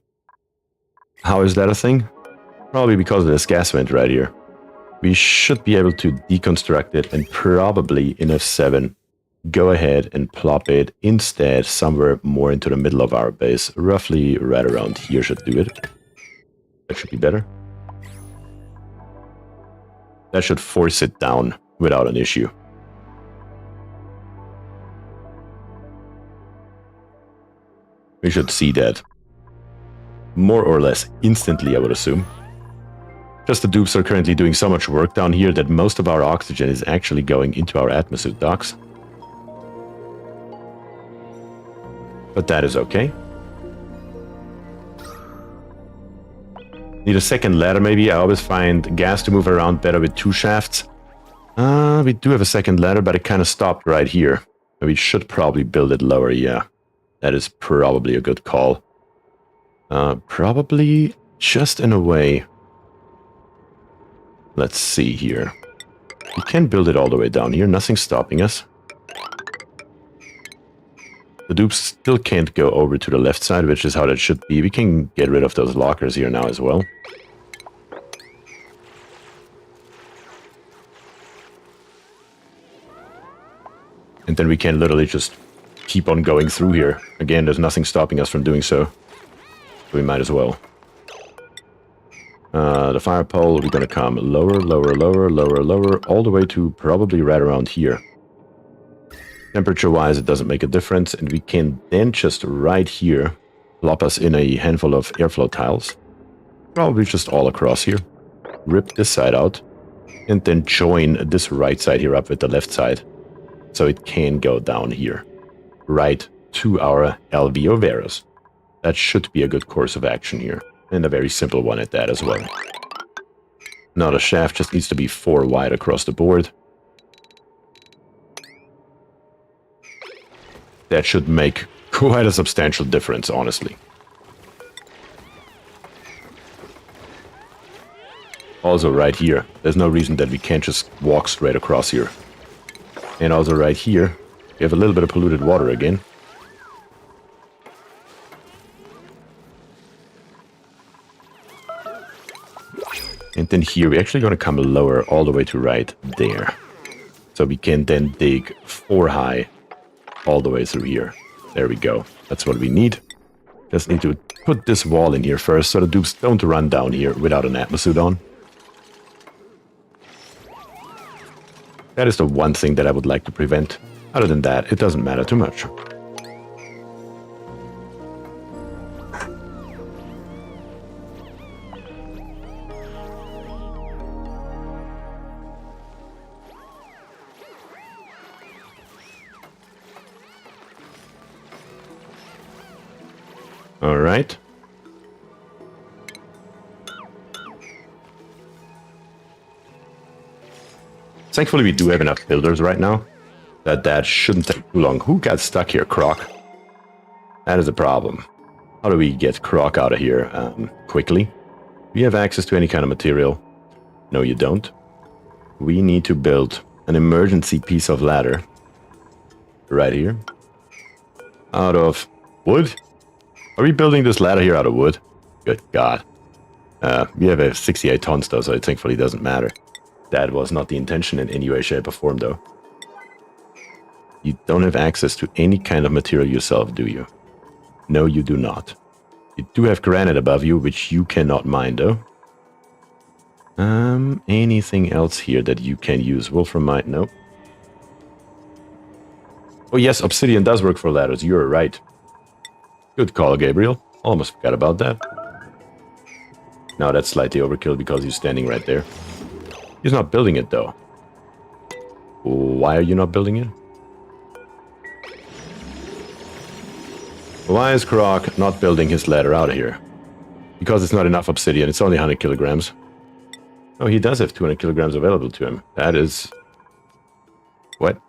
How is that a thing? Probably because of this gas vent right here. We should be able to deconstruct it and probably in F7 go ahead and plop it instead somewhere more into the middle of our base. Roughly right around here should do it. That should be better. That should force it down without an issue. We should see that more or less instantly, I would assume. Just the dupes are currently doing so much work down here that most of our oxygen is actually going into our atmosuit docks. But that is okay. Need a second ladder maybe. I always find gas to move around better with 2 shafts. We do have a second ladder, but it kind of stopped right here. We should probably build it lower, yeah. That is probably a good call. Probably just in a way. Let's see here. We can build it all the way down here. Nothing's stopping us. The dupes still can't go over to the left side, which is how that should be. We can get rid of those lockers here now as well. And then we can literally just keep on going through here. Again, there's nothing stopping us from doing so. We might as well. The fire pole, we're gonna come lower, lower, lower, lower, lower, all the way to probably right around here. Temperature-wise, it doesn't make a difference, and we can then just right here plop us in a handful of airflow tiles. Probably just all across here. Rip this side out, and then join this right side here up with the left side. So it can go down here. Right to our LVO Veros. That should be a good course of action here. And a very simple one at that as well. Now the shaft just needs to be 4 wide across the board. That should make quite a substantial difference, honestly. Also right here, there's no reason that we can't just walk straight across here. And also right here, we have a little bit of polluted water again. And then here, we're actually going to come lower all the way to right there. So we can then dig 4 high all the way through here. There we go. That's what we need. Just need to put this wall in here first so the dupes don't run down here without an atmosuit on. That is the one thing that I would like to prevent. Other than that, it doesn't matter too much. All right. Thankfully, we do have enough builders right now that shouldn't take too long. Who got stuck here? Croc. That is a problem. How do we get Croc out of here quickly? Do we have access to any kind of material? No, you don't. We need to build an emergency piece of ladder right here. Out of wood? Are we building this ladder here out of wood? Good God. We have a 68 tons though, so it thankfully doesn't matter. That was not the intention in any way, shape, or form though. You don't have access to any kind of material yourself, do you? No, you do not. You do have granite above you, which you cannot mine though. Anything else here that you can use? Wolframite, no. Oh yes, obsidian does work for ladders, you're right. Good call, Gabriel. Almost forgot about that. Now that's slightly overkill because he's standing right there. He's not building it, though. Why are you not building it? Why is Croc not building his ladder out of here? Because it's not enough obsidian. It's only 100 kilograms. Oh, he does have 200 kilograms available to him. That is... What?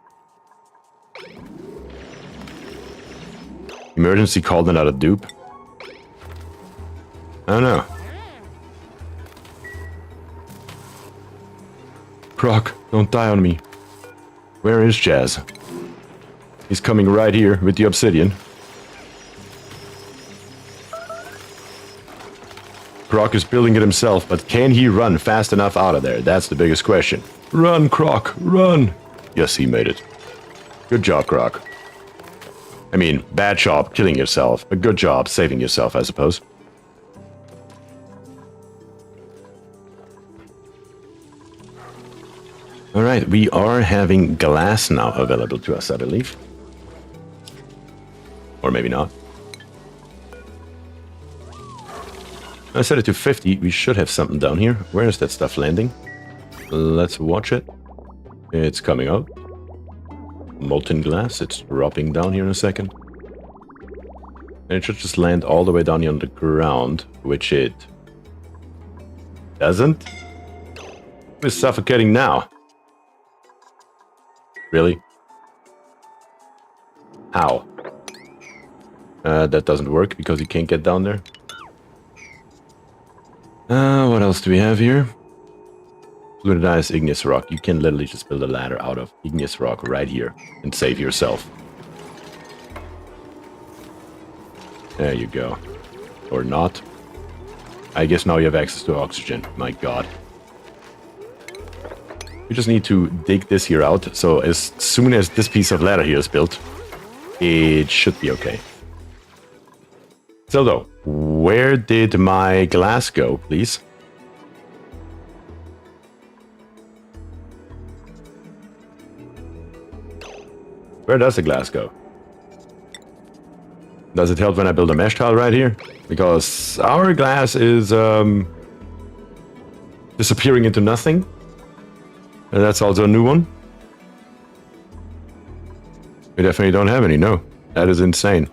Emergency called another dupe? I don't know. Croc, don't die on me. Where is Jazz? He's coming right here with the obsidian. Croc is building it himself, but can he run fast enough out of there? That's the biggest question. Run, Croc, run! Yes, he made it. Good job, Croc. I mean, bad job killing yourself, but good job saving yourself, I suppose. Alright, we are having glass now available to us, I believe. Or maybe not. I set it to 50, we should have something down here. Where is that stuff landing? Let's watch it. It's coming out. Molten glass, it's dropping down here in a second. And it should just land all the way down here on the ground, which it doesn't. It's suffocating now. Really? How? That doesn't work because you can't get down there. What else do we have here? Fluidized igneous rock. You can literally just build a ladder out of igneous rock right here and save yourself. There you go. Or not. I guess now you have access to oxygen. My God. You just need to dig this here out, so as soon as this piece of ladder here is built, it should be okay. So though, where did my glass go, please? Where does the glass go? Does it help when I build a mesh tile right here? Because our glass is disappearing into nothing. And that's also a new one. We definitely don't have any, no. That is insane.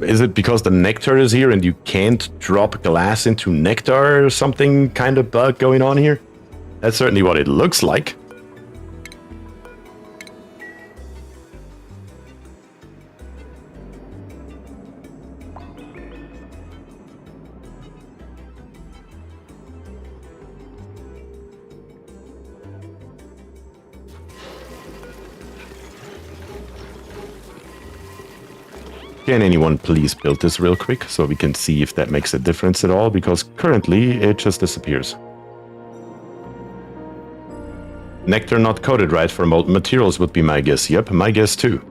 Is it because the nectar is here and you can't drop glass into nectar or something kind of bug going on here? That's certainly what it looks like. Can anyone please build this real quick so we can see if that makes a difference at all? Because currently it just disappears. Nectar not coated right for molten materials would be my guess. Yep, my guess too.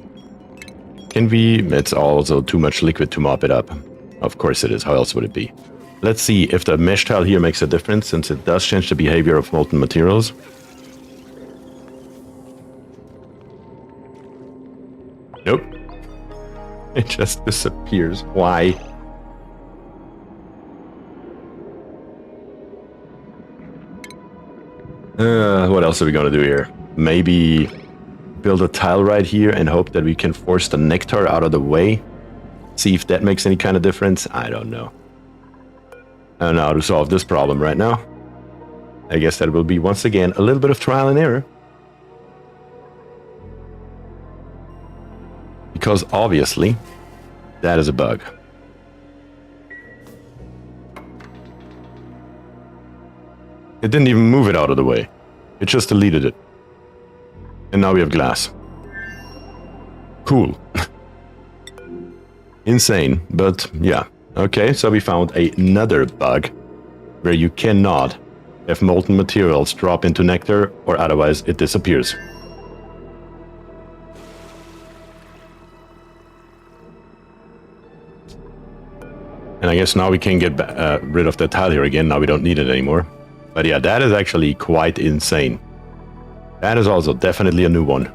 Can we... It's also too much liquid to mop it up. Of course it is. How else would it be? Let's see if the mesh tile here makes a difference, since it does change the behavior of molten materials. Nope. It just disappears. Why? What else are we gonna do here? Maybe build a tile right here and hope that we can force the nectar out of the way. See if that makes any kind of difference. I don't know. I don't know how to solve this problem right now. I guess that will be once again a little bit of trial and error. Because obviously, that is a bug. It didn't even move it out of the way. It just deleted it. And now we have glass. Cool. Insane, but yeah. Okay, so we found another bug where you cannot have molten materials drop into nectar or otherwise it disappears. And I guess now we can get rid of the tile here again. Now we don't need it anymore. But yeah, that is actually quite insane. That is also definitely a new one.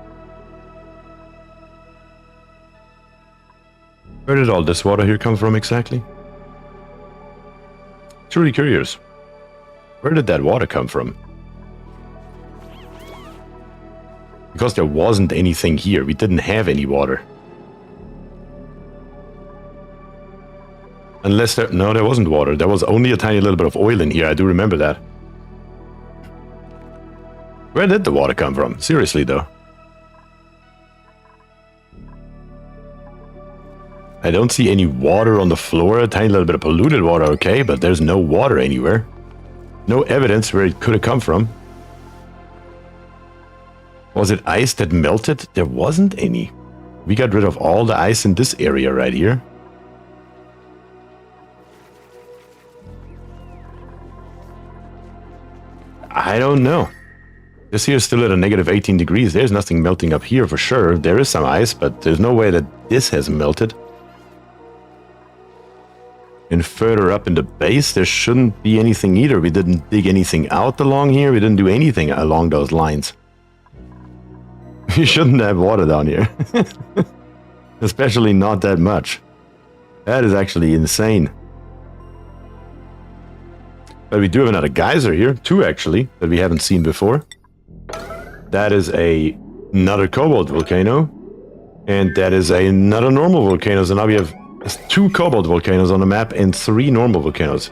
Where did all this water here come from exactly? Truly curious. Where did that water come from? Because there wasn't anything here. We didn't have any water. Unless there... No, there wasn't water. There was only a tiny little bit of oil in here. I do remember that. Where did the water come from? Seriously, though. I don't see any water on the floor. A tiny little bit of polluted water, okay, but there's no water anywhere. No evidence where it could have come from. Was it ice that melted? There wasn't any. We got rid of all the ice in this area right here. I don't know. This here is still at a negative 18 degrees. There's nothing melting up here for sure. There is some ice, but there's no way that this has melted. And further up in the base, there shouldn't be anything either. We didn't dig anything out along here. We didn't do anything along those lines. We shouldn't have water down here. Especially not that much. That is actually insane. But we do have another geyser here, two actually, that we haven't seen before. That is another cobalt volcano. And that is another normal volcano. So now we have 2 cobalt volcanoes on the map and 3 normal volcanoes.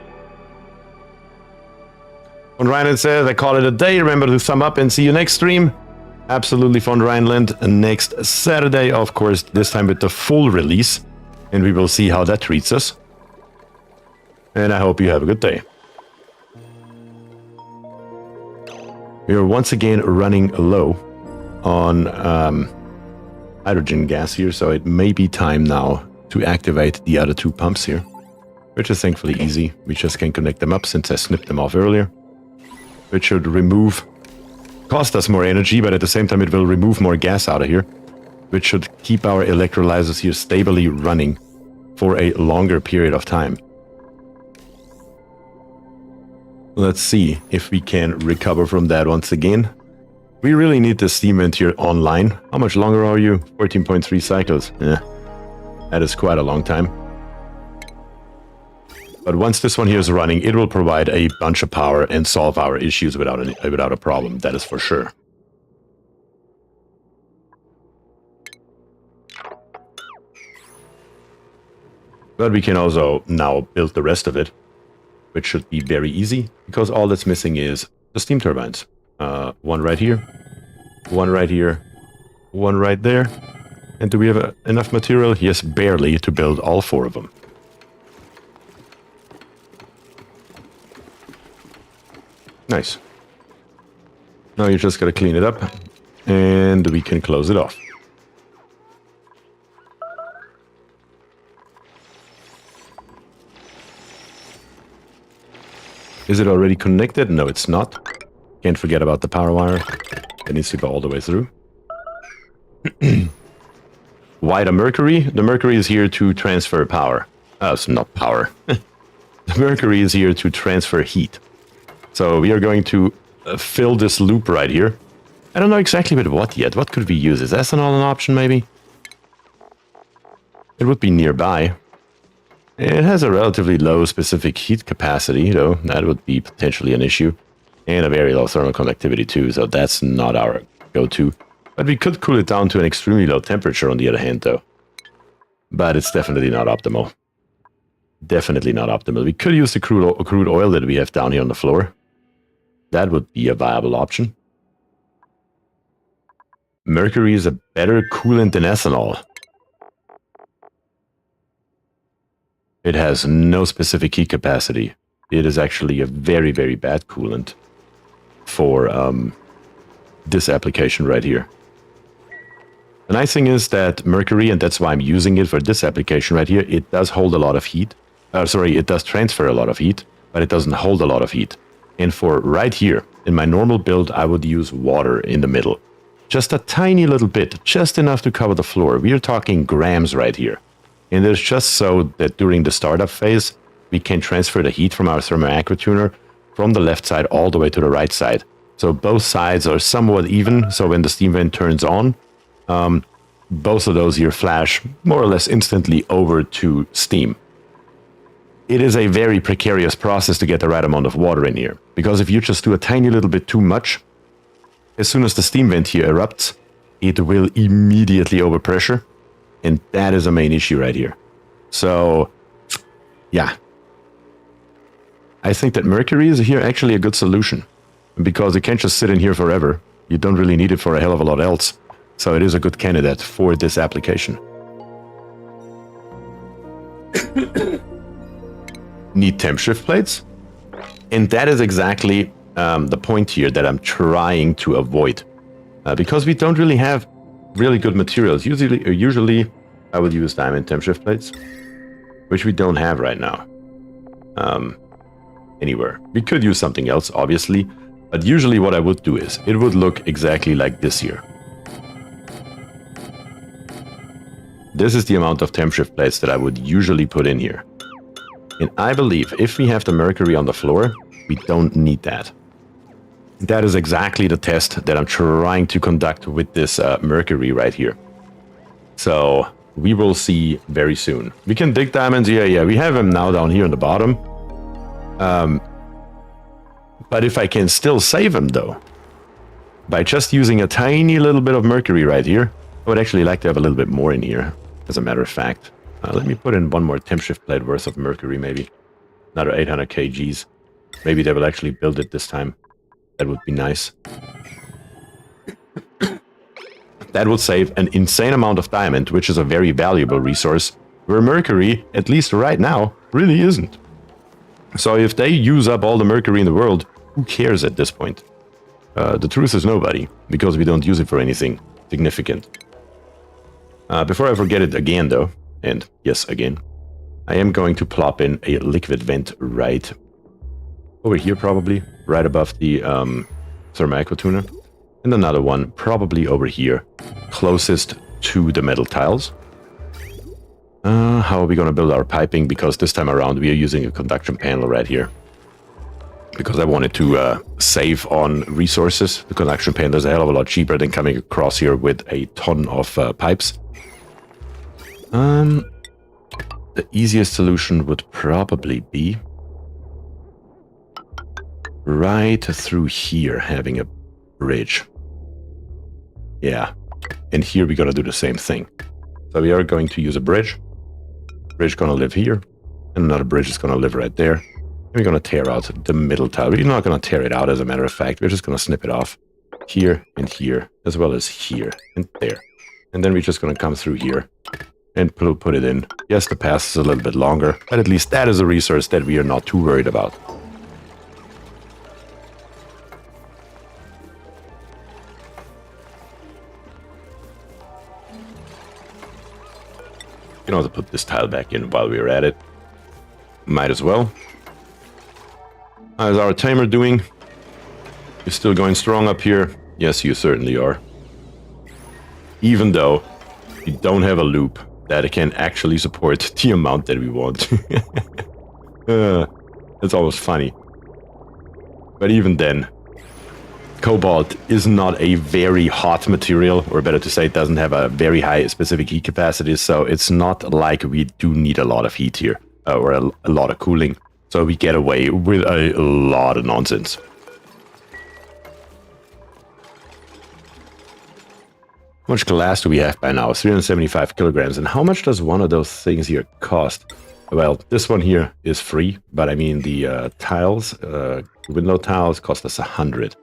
Von Rhineland says, I call it a day. Remember to thumb up and see you next stream. Absolutely, Von Rhineland. Next Saturday, of course, this time with the full release. And we will see how that treats us. And I hope you have a good day. We are once again running low on hydrogen gas here, so it may be time now to activate the other 2 pumps here, which is thankfully easy. We just can connect them up since I snipped them off earlier, which should cost us more energy, but at the same time it will remove more gas out of here, which should keep our electrolyzers here stably running for a longer period of time. Let's see if we can recover from that once again. We really need the steam vent here online. How much longer are you? 14.3 cycles. Yeah, that is quite a long time. But once this one here is running, it will provide a bunch of power and solve our issues without a problem. That is for sure. But we can also now build the rest of it, which should be very easy, because all that's missing is the steam turbines. One right here, one right here, one right there. And do we have enough material? Yes, barely, to build all 4 of them. Nice. Now you just gotta clean it up, and we can close it off. Is it already connected? No, it's not. Can't forget about the power wire. It needs to go all the way through. Why the Mercury? The Mercury is here to transfer power. It's not power. The Mercury is here to transfer heat. So we are going to fill this loop right here. I don't know exactly with what yet. What could we use? Is ethanol an option, maybe? It would be nearby. It has a relatively low specific heat capacity, though. That would be potentially an issue. And a very low thermal conductivity, too. So that's not our go-to. But we could cool it down to an extremely low temperature, on the other hand, though. But it's definitely not optimal. Definitely not optimal. We could use the crude oil that we have down here on the floor. That would be a viable option. Mercury is a better coolant than ethanol. It has no specific heat capacity. It is actually a very, very bad coolant for this application right here. The nice thing is that Mercury, and that's why I'm using it for this application right here, it does hold a lot of heat. It does transfer a lot of heat, but it doesn't hold a lot of heat. And for right here, in my normal build, I would use water in the middle. Just a tiny little bit, just enough to cover the floor. We are talking grams right here. And it's just so that during the startup phase, we can transfer the heat from our thermal aquatuner from the left side all the way to the right side. So both sides are somewhat even, so when the steam vent turns on, both of those here flash more or less instantly over to steam. It is a very precarious process to get the right amount of water in here, because if you just do a tiny little bit too much, as soon as the steam vent here erupts, it will immediately overpressure, and that is a main issue right here. So, yeah. I think that Mercury is here actually a good solution, because it can't just sit in here forever. You don't really need it for a hell of a lot else. So it is a good candidate for this application. Need temp shift plates. And that is exactly the point here that I'm trying to avoid. Because we don't really have really good materials. Usually I would use diamond temp shift plates, which we don't have right now. Anywhere. We could use something else, obviously. But usually what I would do is, it would look exactly like this here. This is the amount of temp shift plates that I would usually put in here. And I believe if we have the Mercury on the floor, we don't need that. That is exactly the test that I'm trying to conduct with this Mercury right here. So we will see very soon. We can dig diamonds. Yeah, we have them now down here on the bottom. But if I can still save them, though, by just using a tiny little bit of Mercury right here, I would actually like to have a little bit more in here, as a matter of fact. Let me put in one more temp shift plate worth of Mercury, maybe. Another 800 kgs. Maybe they will actually build it this time. That would be nice. That would save an insane amount of diamond, which is a very valuable resource, where Mercury, at least right now, really isn't. So if they use up all the Mercury in the world, who cares at this point? The truth is nobody, because we don't use it for anything significant. Before I forget it again, though, and yes, again, I am going to plop in a liquid vent right over here, probably, right above the thermal aquatuner, and another one probably over here, closest to the metal tiles. How are we going to build our piping? Because this time around we are using a conduction panel right here. Because I wanted to save on resources. The conduction panel is a hell of a lot cheaper than coming across here with a ton of pipes. The easiest solution would probably be right through here, having a bridge. Yeah, and here we're gonna do the same thing. So we are going to use a bridge. bridge gonna live here, and another bridge is gonna live right there. And we're gonna tear out the middle tile. We're not gonna tear it out, as a matter of fact. We're just gonna snip it off here and here, as well as here and there. And then we're just gonna come through here and put it in. Yes, the path is a little bit longer, but at least that is a resource that we are not too worried about. You can also put this tile back in while we're at it. Might as well. How's our Tamer doing? You're still going strong up here? Yes, you certainly are. Even though we don't have a loop that can actually support the amount that we want. It's always funny. But even then, cobalt is not a very hot material, or better to say, it doesn't have a very high specific heat capacity, so it's not like we do need a lot of heat here, or a lot of cooling. So we get away with a lot of nonsense. How much glass do we have by now? 375 kilograms. And how much does one of those things here cost? Well, this one here is free, but I mean the tiles, window tiles cost us 100.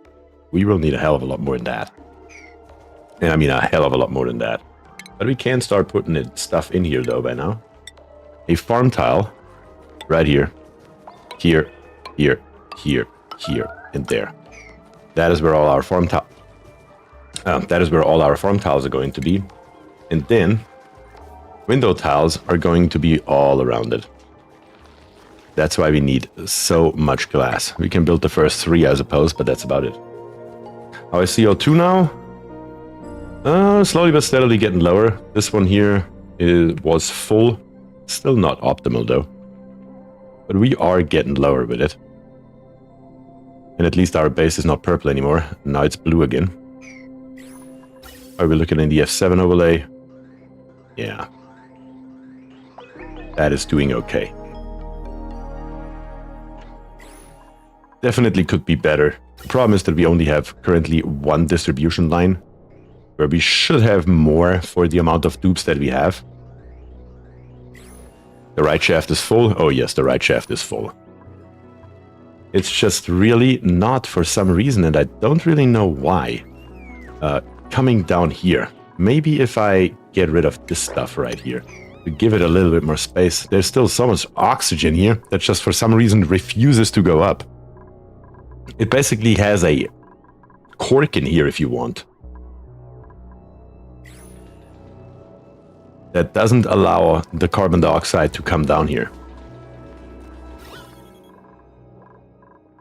We will need a hell of a lot more than that. And I mean a hell of a lot more than that. But we can start putting stuff in here though by now. A farm tile right here. Here, here, here, here, and there. That is where all our farm tiles are going to be. And then window tiles are going to be all around it. That's why we need so much glass. We can build the first 3, I suppose, but that's about it. How is CO2 now? Slowly but steadily getting lower. This one here was full. Still not optimal though. But we are getting lower with it. And at least our base is not purple anymore. Now it's blue again. Are we looking in the F7 overlay? Yeah. That is doing okay. Definitely could be better. The problem is that we only have currently 1 distribution line, where we should have more for the amount of dupes that we have. The right shaft is full. Oh yes, the right shaft is full. It's just really not, for some reason, and I don't really know why, coming down here. Maybe if I get rid of this stuff right here, to give it a little bit more space. There's still so much oxygen here that just for some reason refuses to go up. It basically has a cork in here, if you want, that doesn't allow the carbon dioxide to come down here.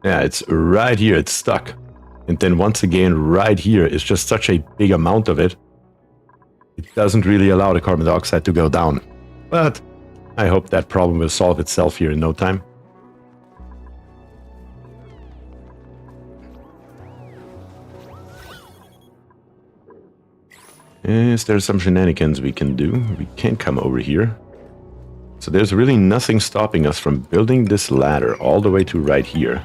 Yeah, it's right here, it's stuck. And then once again, right here is just such a big amount of it. It doesn't really allow the carbon dioxide to go down. But I hope that problem will solve itself here in no time. Is there some shenanigans we can do? We can come over here. So there's really nothing stopping us from building this ladder all the way to right here.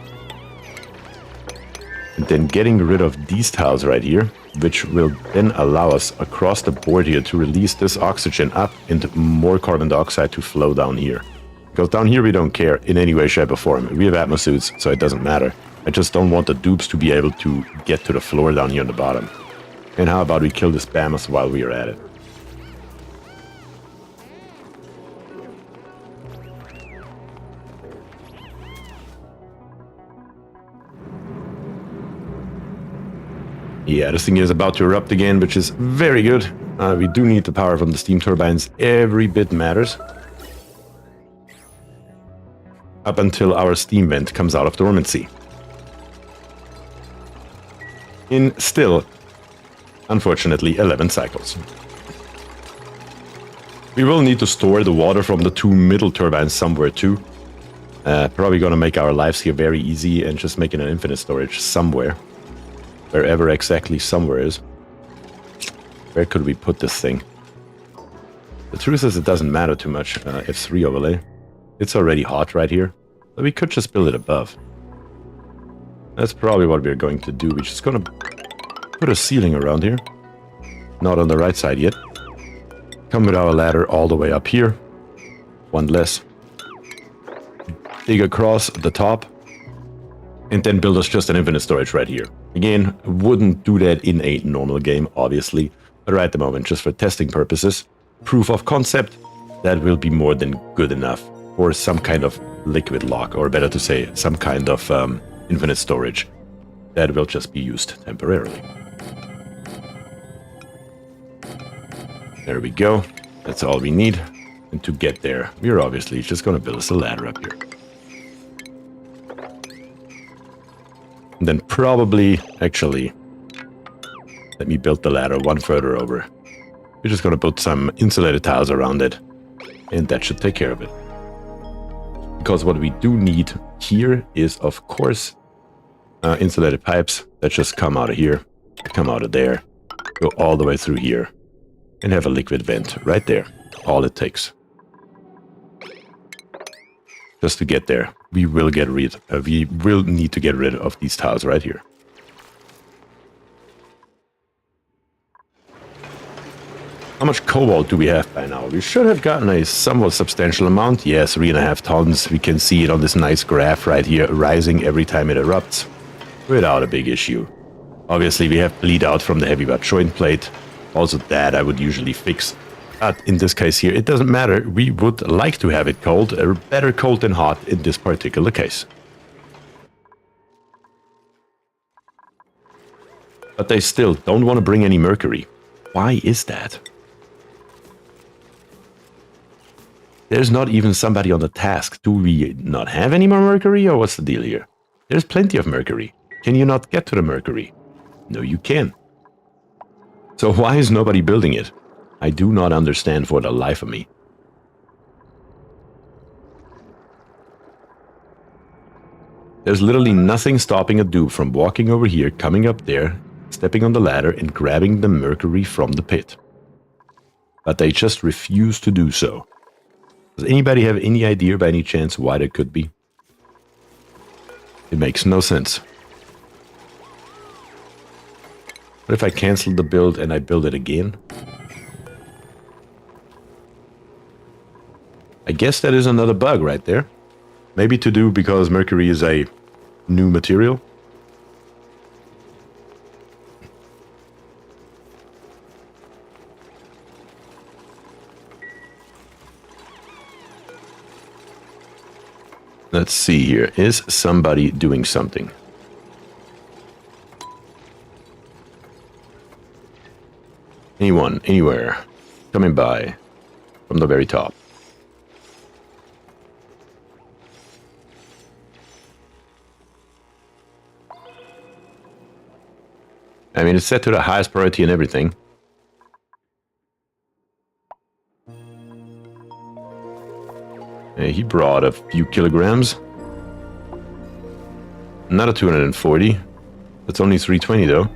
And then getting rid of these tiles right here, which will then allow us across the board here to release this oxygen up and more carbon dioxide to flow down here. Because down here we don't care in any way, shape or form. We have atmosuits, so it doesn't matter. I just don't want the dupes to be able to get to the floor down here on the bottom. And how about we kill this Behemoth while we are at it? Yeah, this thing is about to erupt again, which is very good. We do need the power from the steam turbines. Every bit matters. Up until our steam vent comes out of dormancy. In still, unfortunately, 11 cycles. We will need to store the water from the 2 middle turbines somewhere too. Probably gonna make our lives here very easy and just making an infinite storage somewhere. Wherever exactly somewhere is. Where could we put this thing? The truth is it doesn't matter too much. F3 overlay. It's already hot right here. But we could just build it above. That's probably what we're going to do. We're just gonna put a ceiling around here. Not on the right side yet. Come with our ladder all the way up here. One less. Dig across the top. And then build us just an infinite storage right here. Again, wouldn't do that in a normal game, obviously. But right at the moment, just for testing purposes, proof of concept, that will be more than good enough for some kind of liquid lock, or better to say, some kind of infinite storage that will just be used temporarily. There we go. That's all we need. And to get there, we're obviously just going to build us a ladder up here. And then probably, actually, let me build the ladder one further over. We're just going to put some insulated tiles around it, and that should take care of it. Because what we do need here is, of course, insulated pipes that just come out of here, come out of there, go all the way through here, and have a liquid vent right there. All it takes. Just to get there, we will need to get rid of these tiles right here. How much cobalt do we have by now? We should have gotten a somewhat substantial amount. Yes, 3.5 tons. We can see it on this nice graph right here, rising every time it erupts, without a big issue. Obviously, we have bleed out from the heavy butt joint plate. Also that I would usually fix. But in this case here, it doesn't matter. We would like to have it cold, better cold than hot in this particular case. But they still don't want to bring any mercury. Why is that? There's not even somebody on the task. Do we not have any more mercury, or what's the deal here? There's plenty of mercury. Can you not get to the mercury? No, you can. So why is nobody building it? I do not understand for the life of me. There's literally nothing stopping a dude from walking over here, coming up there, stepping on the ladder, and grabbing the mercury from the pit. But they just refuse to do so. Does anybody have any idea by any chance why that could be? It makes no sense. What if I cancel the build and I build it again? I guess that is another bug right there. Maybe to do because mercury is a new material. Let's see here. Is somebody doing something? Anyone, anywhere, coming by from the very top. I mean, it's set to the highest priority and everything. He brought a few kilograms. Another 240. That's only 320 though.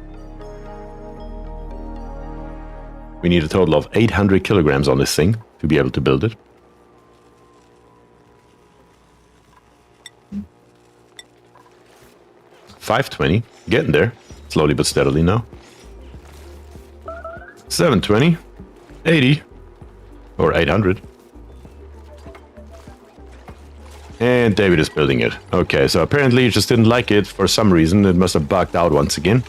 We need a total of 800 kilograms on this thing to be able to build it. $520. Getting there. Slowly but steadily now. $720. 80. Or 800. And David is building it. Okay, so apparently he just didn't like it for some reason. It must have bugged out once again.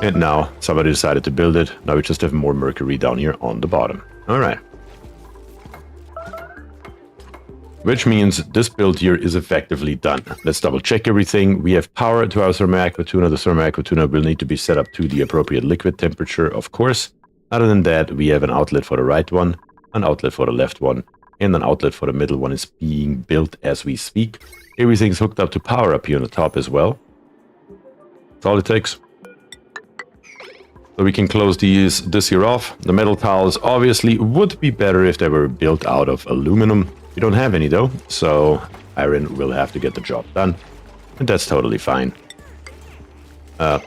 And now somebody decided to build it. Now we just have more mercury down here on the bottom. Alright. Which means this build here is effectively done. Let's double check everything. We have power to our thermoactive tuner. The thermoactive tuner will need to be set up to the appropriate liquid temperature, of course. Other than that, we have an outlet for the right one, an outlet for the left one, and an outlet for the middle one is being built as we speak. Everything's hooked up to power up here on the top as well. That's all it takes. So we can close this here off. The metal tiles obviously would be better if they were built out of aluminum. We don't have any though, so iron will have to get the job done. And that's totally fine.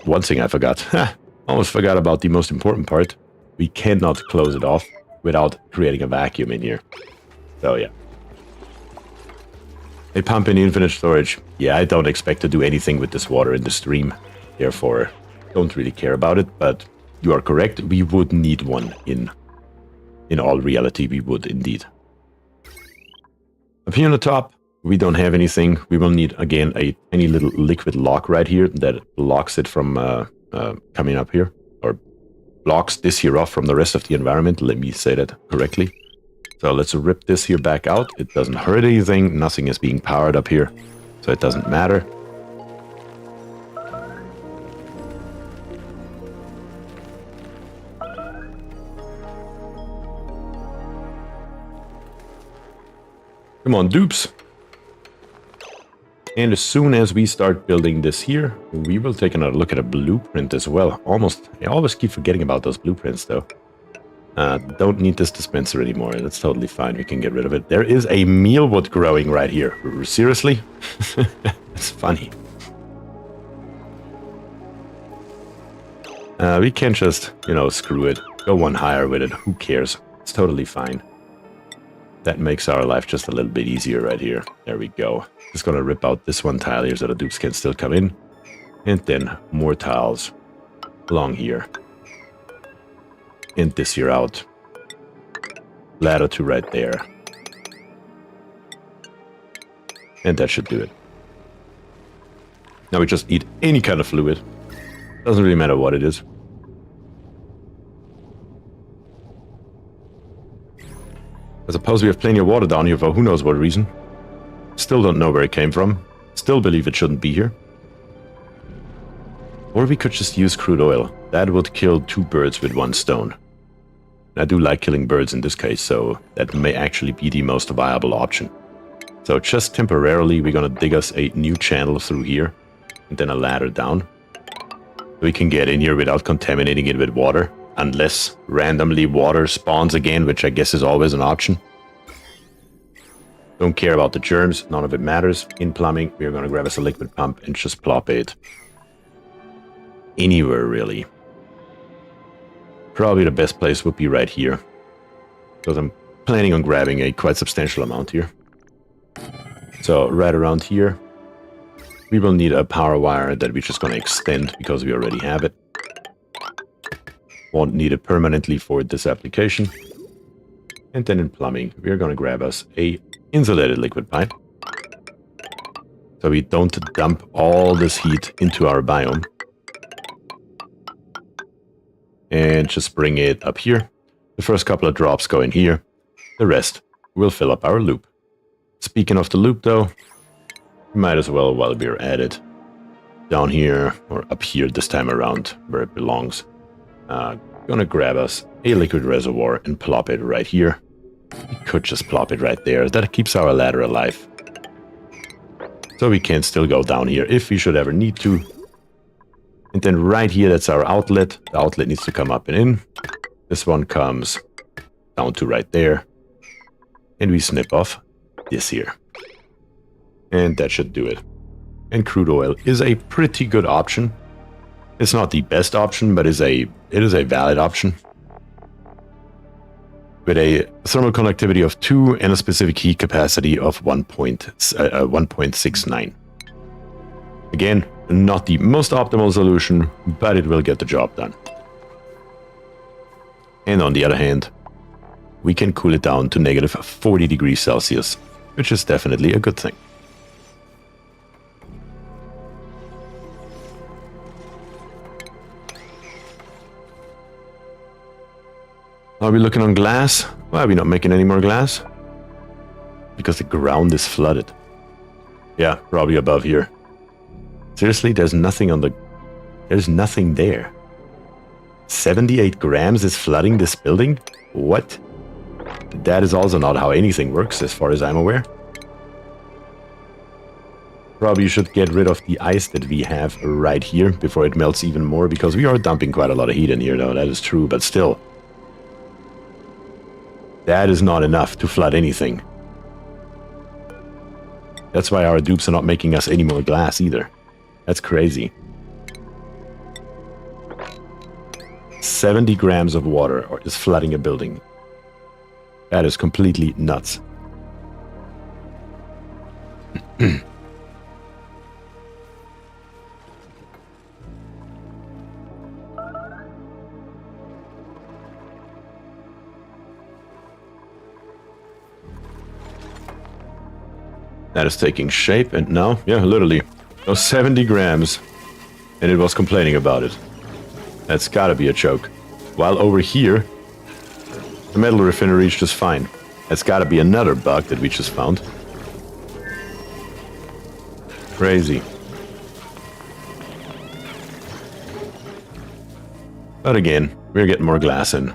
One thing I forgot. Almost forgot about the most important part. We cannot close it off without creating a vacuum in here. So yeah. A pump in infinite storage. Yeah, I don't expect to do anything with this water in the stream. Therefore, don't really care about it, but you are correct. We would need one in all reality. We would indeed. Up here on the top, we don't have anything. We will need, again, a tiny little liquid lock right here that blocks it from coming up here, or blocks this here off from the rest of the environment. Let me say that correctly. So let's rip this here back out. It doesn't hurt anything. Nothing is being powered up here, so it doesn't matter. Come on, dupes. And as soon as we start building this here, we will take another look at a blueprint as well. I always keep forgetting about those blueprints, though. Don't need this dispenser anymore. That's totally fine. We can get rid of it. There is a mealwood growing right here. Seriously? It's funny. We can just, screw it. Go one higher with it. Who cares? It's totally fine. That makes our life just a little bit easier right here. There we go. Just gonna rip out this one tile here so the dupes can still come in. And then more tiles along here. And this here out. Ladder to right there. And that should do it. Now we just need any kind of fluid. Doesn't really matter what it is. I suppose we have plenty of water down here for who knows what reason. Still don't know where it came from. Still believe it shouldn't be here. Or we could just use crude oil. That would kill 2 birds with 1 stone. I do like killing birds in this case, so that may actually be the most viable option. So just temporarily, we're gonna dig us a new channel through here, and then a ladder down. We can get in here without contaminating it with water. Unless randomly water spawns again, which I guess is always an option. Don't care about the germs, none of it matters. In plumbing, we're going to grab us a liquid pump and just plop it anywhere, really. Probably the best place would be right here, because I'm planning on grabbing a quite substantial amount here. So right around here, we will need a power wire that we're just going to extend because we already have it. Won't need it permanently for this application. And then in plumbing, we're going to grab us a insulated liquid pipe. So we don't dump all this heat into our biome. And just bring it up here. The first couple of drops go in here. The rest will fill up our loop. Speaking of the loop though, we might as well, while we're at it, down here, or up here this time around, where it belongs. Gonna grab us a liquid reservoir and plop it right here. We could just plop it right there. That keeps our ladder alive. So we can still go down here if we should ever need to. And then right here, that's our outlet. The outlet needs to come up and in. This one comes down to right there. And we snip off this here. And that should do it. And crude oil is a pretty good option. It's not the best option, but it is a valid option. With a thermal conductivity of 2 and a specific heat capacity of 1.69. Again, not the most optimal solution, but it will get the job done. And on the other hand, we can cool it down to negative 40 degrees Celsius, which is definitely a good thing. Are we looking on glass? Why are we not making any more glass? Because the ground is flooded. Yeah, probably above here. Seriously, there's nothing on the... There's nothing there. 78 grams is flooding this building? What? That is also not how anything works, as far as I'm aware. Probably should get rid of the ice that we have right here before it melts even more, because we are dumping quite a lot of heat in here, though. That is true, but still. That is not enough to flood anything. That's why our dupes are not making us any more glass either. That's crazy. 70 grams of water is flooding a building. That is completely nuts. That is taking shape, and now, yeah, literally, those 70 grams, and it was complaining about it. That's gotta be a joke. While over here, the metal refinery is just fine. That's gotta be another bug that we just found. Crazy. But again, we're getting more glass in.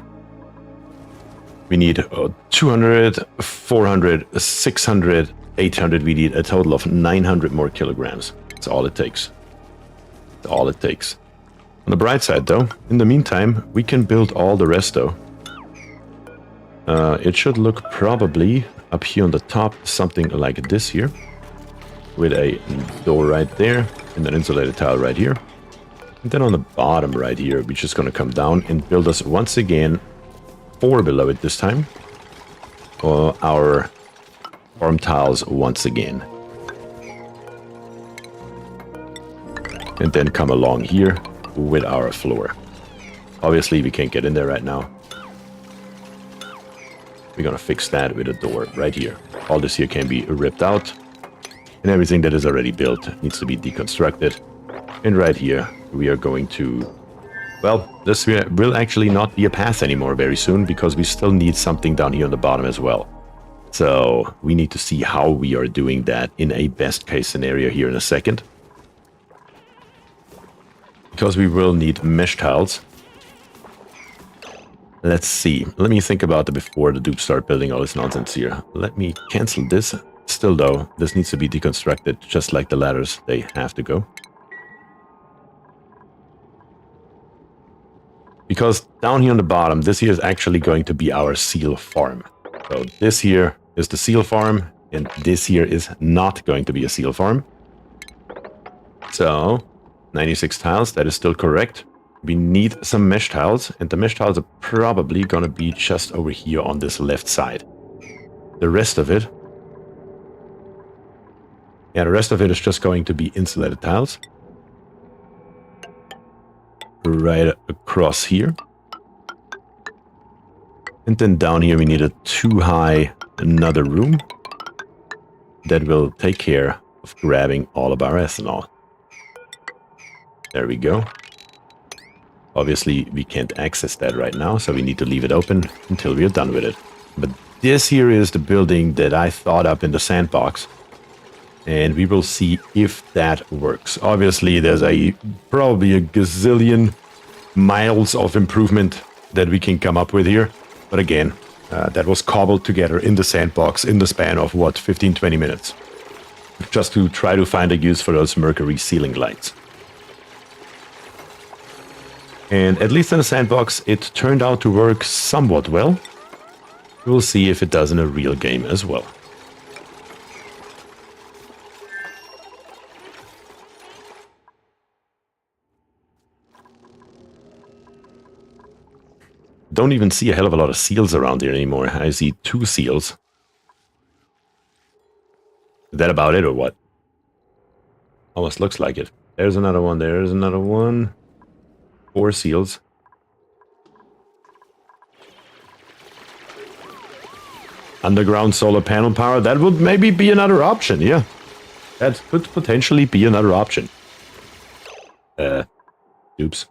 We need 200, 400, 600, 800. We need a total of 900 more kilograms. That's all it takes. That's all it takes. On the bright side, though, in the meantime, we can build all the rest, though. It should look probably up here on the top, something like this here. With a door right there, and an insulated tile right here. And then on the bottom right here, we're just going to come down and build us once again 4 below it this time. Our farm tiles once again. And then come along here with our floor. Obviously, we can't get in there right now. We're going to fix that with a door right here. All this here can be ripped out. And everything that is already built needs to be deconstructed. And right here, we are going to... Well, this will actually not be a path anymore very soon, because we still need something down here on the bottom as well. So we need to see how we are doing that in a best case scenario here in a second. Because we will need mesh tiles. Let's see. Let me think about it before the dupes start building all this nonsense here. Let me cancel this. Still though, this needs to be deconstructed, just like the ladders. They have to go. Because down here on the bottom, this here is actually going to be our seal farm. So this here is the seal farm, and this here is not going to be a seal farm. So, 96 tiles, that is still correct. We need some mesh tiles, and the mesh tiles are probably going to be just over here on this left side. The rest of it... Yeah, the rest of it is just going to be insulated tiles. Right across here. And then down here we need a 2 high another room that will take care of grabbing all of our ethanol. There we go. Obviously we can't access that right now, so we need to leave it open until we are done with it. But this here is the building that I thought up in the sandbox. And we will see if that works. Obviously, there's probably a gazillion miles of improvement that we can come up with here. But again, that was cobbled together in the sandbox in the span of, what, 15-20 minutes. Just to try to find a use for those Mercury ceiling lights. And at least in the sandbox, it turned out to work somewhat well. We'll see if it does in a real game as well. Don't even see a hell of a lot of seals around here anymore. I see 2 seals. Is that about it or what? Almost looks like it. There's another one. There's another one. 4 seals. Underground solar panel power. That would maybe be another option. Yeah. That could potentially be another option. Oops.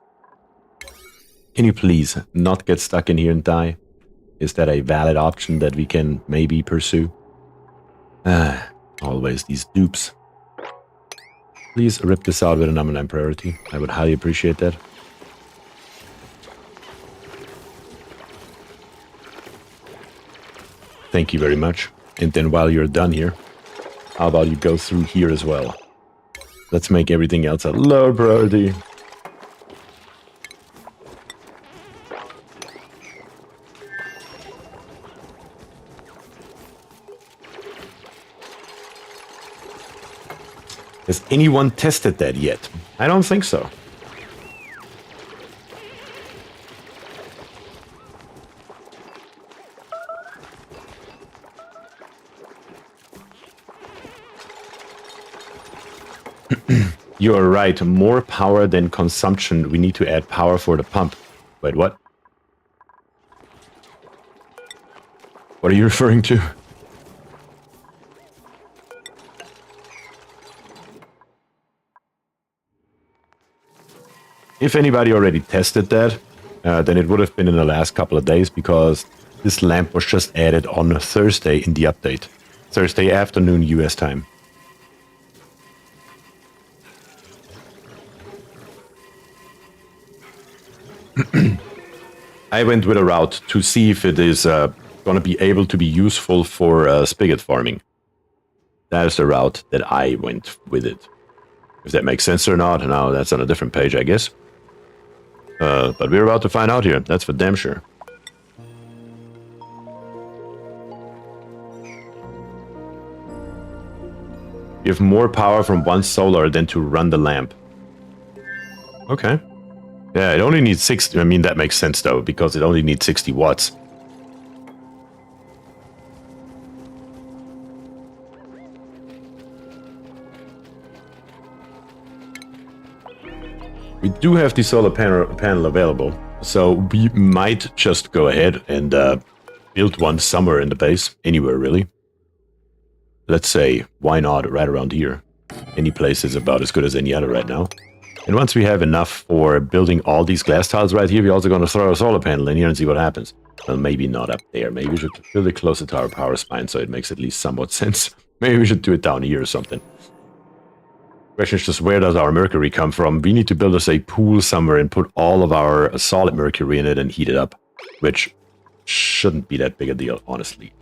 Can you please not get stuck in here and die? Is that a valid option that we can maybe pursue? Always these dupes. Please rip this out with a number 9 priority. I would highly appreciate that. Thank you very much. And then while you're done here, how about you go through here as well? Let's make everything else a low priority. Has anyone tested that yet? I don't think so. You are right. More power than consumption. We need to add power for the pump. Wait, what? What are you referring to? If anybody already tested that, then it would have been in the last couple of days, because this lamp was just added on Thursday in the update. Thursday afternoon US time. I went with a route to see if it is going to be able to be useful for spigot farming. That is the route that I went with it. If that makes sense or not, now that's on a different page, I guess. But we're about to find out here. That's for damn sure. You have more power from one solar than to run the lamp. Okay. Yeah, it only needs 60. I mean, that makes sense, though, because it only needs 60 watts. We do have the solar panel available, so we might just go ahead and build one somewhere in the base. Anywhere, really. Let's say, why not right around here? Any place is about as good as any other right now. And once we have enough for building all these glass tiles right here, we're also going to throw a solar panel in here and see what happens. Well, maybe not up there. Maybe we should build it closer to our power spine so it makes at least somewhat sense. Maybe we should do it down here or something. Question is just, where does our mercury come from? We need to build us a pool somewhere and put all of our solid mercury in it and heat it up. Which shouldn't be that big a deal, honestly.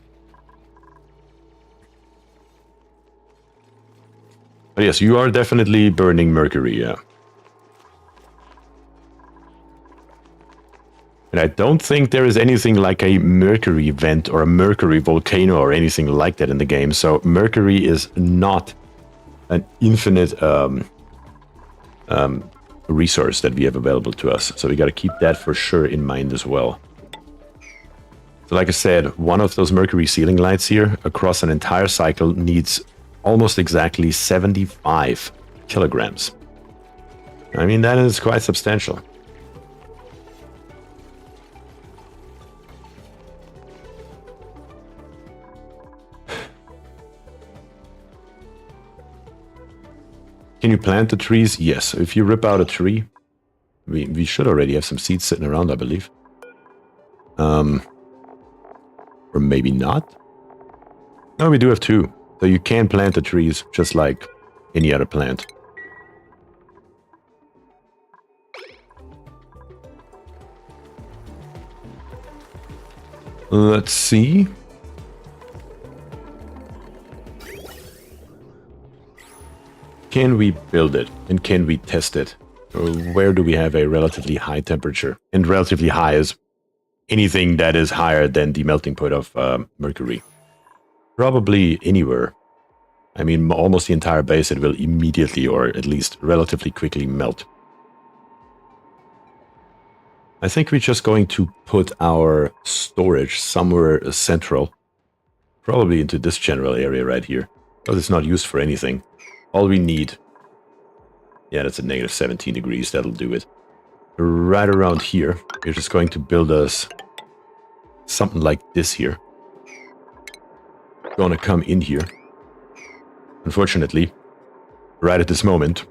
But yes, you are definitely burning mercury, yeah. And I don't think there is anything like a Mercury vent or a Mercury volcano or anything like that in the game. So Mercury is not an infinite resource that we have available to us. So we got to keep that for sure in mind as well. So like I said, one of those Mercury ceiling lights here across an entire cycle needs almost exactly 75 kilograms. I mean, that is quite substantial. Can you plant the trees? Yes. If you rip out a tree, we should already have some seeds sitting around, I believe. Or maybe not. No, we do have 2. So you can plant the trees just like any other plant. Let's see. Can we build it and can we test it? Where do we have a relatively high temperature? And relatively high is anything that is higher than the melting point of Mercury. Probably anywhere. I mean, almost the entire base, it will immediately or at least relatively quickly melt. I think we're just going to put our storage somewhere central. Probably into this general area right here. Because it's not used for anything. All we need, yeah, that's a negative 17 degrees, that'll do it. Right around here, we're just going to build us something like this here. Gonna come in here. Unfortunately, right at this moment,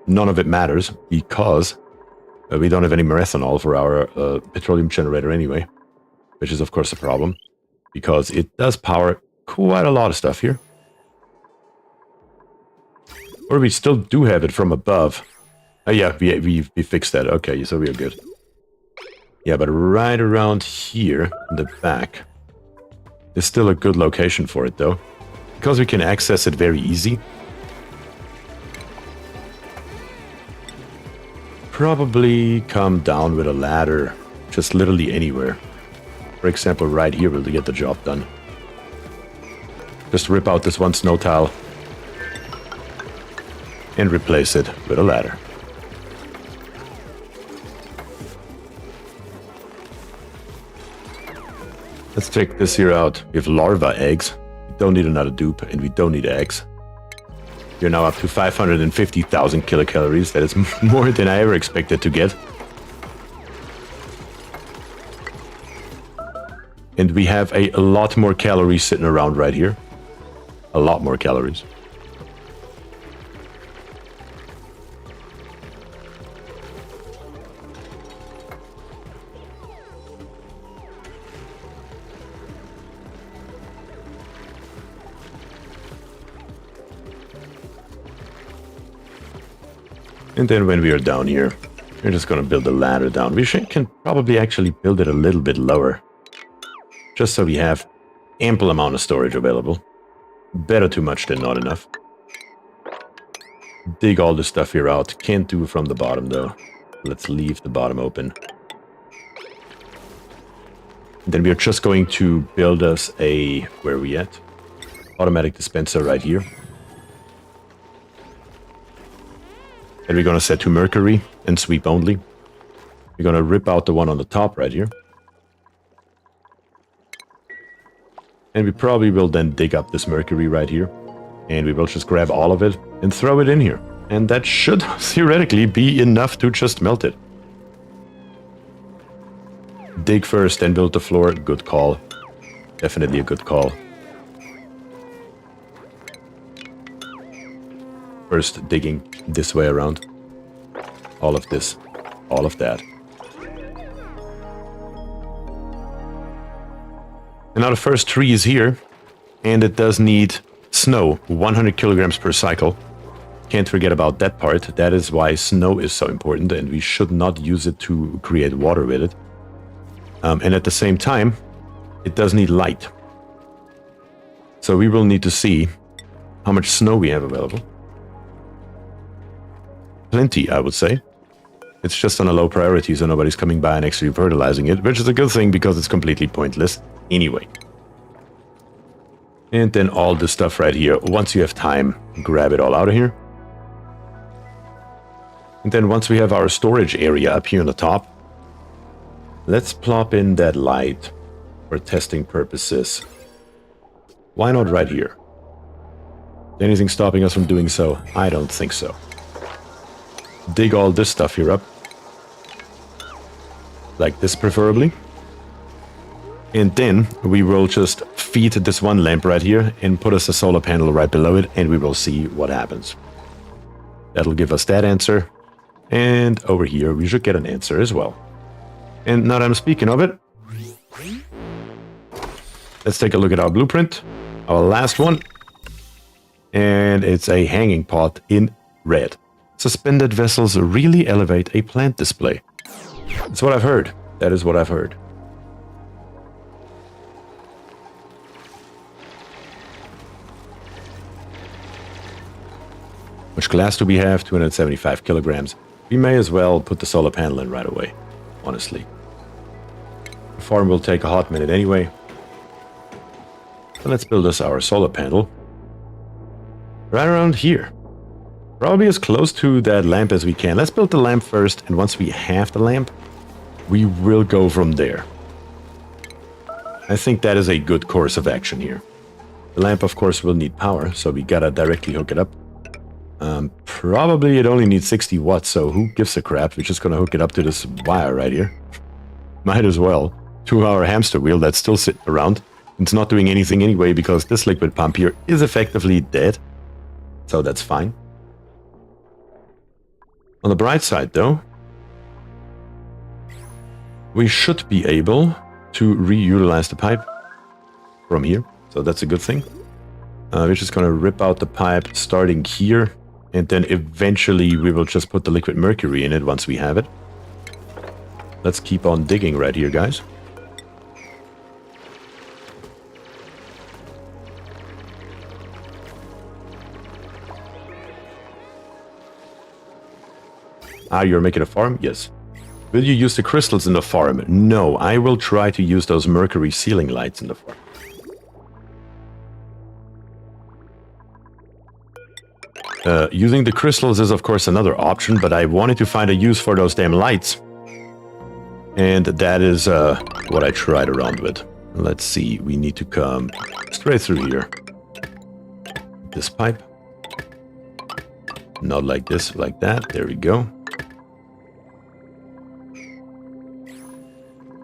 none of it matters because we don't have any methanol for our petroleum generator anyway, which is of course a problem because it does power quite a lot of stuff here. Or we still do have it from above. Oh yeah, we fixed that. Okay, so we are good. Yeah, but right around here in the back is still a good location for it though. Because we can access it very easy. Probably come down with a ladder just literally anywhere. For example, right here will get the job done. Just rip out this one snow tile and replace it with a ladder. Let's take this here out. We have larva eggs. We don't need another dupe, and we don't need eggs. We're now up to 550,000 kilocalories. That is more than I ever expected to get. And we have a lot more calories sitting around right here. A lot more calories. And then when we are down here, we're just gonna build a ladder down. We can probably actually build it a little bit lower, just so we have ample amount of storage available. Better too much than not enough. Dig all this stuff here out. Can't do it from the bottom though. Let's leave the bottom open. Then we are just going to build us a, where are we at? Automatic dispenser right here. And we're going to set to Mercury and sweep only. We're going to rip out the one on the top right here. And we probably will then dig up this Mercury right here. And we will just grab all of it and throw it in here. And that should theoretically be enough to just melt it. Dig first, then build the floor. Good call. Definitely a good call. First digging this way around. All of this. All of that. And now the first tree is here. And it does need snow. 100 kilograms per cycle. Can't forget about that part. That is why snow is so important. And we should not use it to create water with it. And at the same time, it does need light. So we will need to see how much snow we have available. Plenty, I would say. It's just on a low priority, so nobody's coming by and actually fertilizing it, which is a good thing because it's completely pointless anyway. And then all this stuff right here. Once you have time, grab it all out of here. And then once we have our storage area up here on the top, let's plop in that light for testing purposes. Why not right here? Is anything stopping us from doing so? I don't think so. Dig all this stuff here up. Like this preferably. And then we will just feed this one lamp right here and put us a solar panel right below it, and we will see what happens. That'll give us that answer. And over here we should get an answer as well. And now that I'm speaking of it, let's take a look at our blueprint, our last one. And it's a hanging pot in red. Suspended vessels really elevate a plant display. That's what I've heard. That is what I've heard. Which glass do we have? 275 kilograms. We may as well put the solar panel in right away, honestly. The farm will take a hot minute anyway. So let's build us our solar panel. Right around here. Probably as close to that lamp as we can. Let's build the lamp first, and once we have the lamp, we will go from there. I think that is a good course of action here. The lamp, of course, will need power, so we gotta directly hook it up. Probably it only needs 60 watts, so who gives a crap? We're just gonna hook it up to this wire right here. Might as well. To our hamster wheel that's still sitting around. It's not doing anything anyway because this liquid pump here is effectively dead. So that's fine. On the bright side though, we should be able to reutilize the pipe from here. So that's a good thing. We're just gonna rip out the pipe starting here, and then eventually we will just put the liquid mercury in it once we have it. Let's keep on digging right here, guys. Ah, you're making a farm? Yes. Will you use the crystals in the farm? No, I will try to use those mercury ceiling lights in the farm. Using the crystals is of course another option, but I wanted to find a use for those damn lights. And that is what I tried around with. Let's see, we need to come straight through here. This pipe. Not like this, like that. There we go.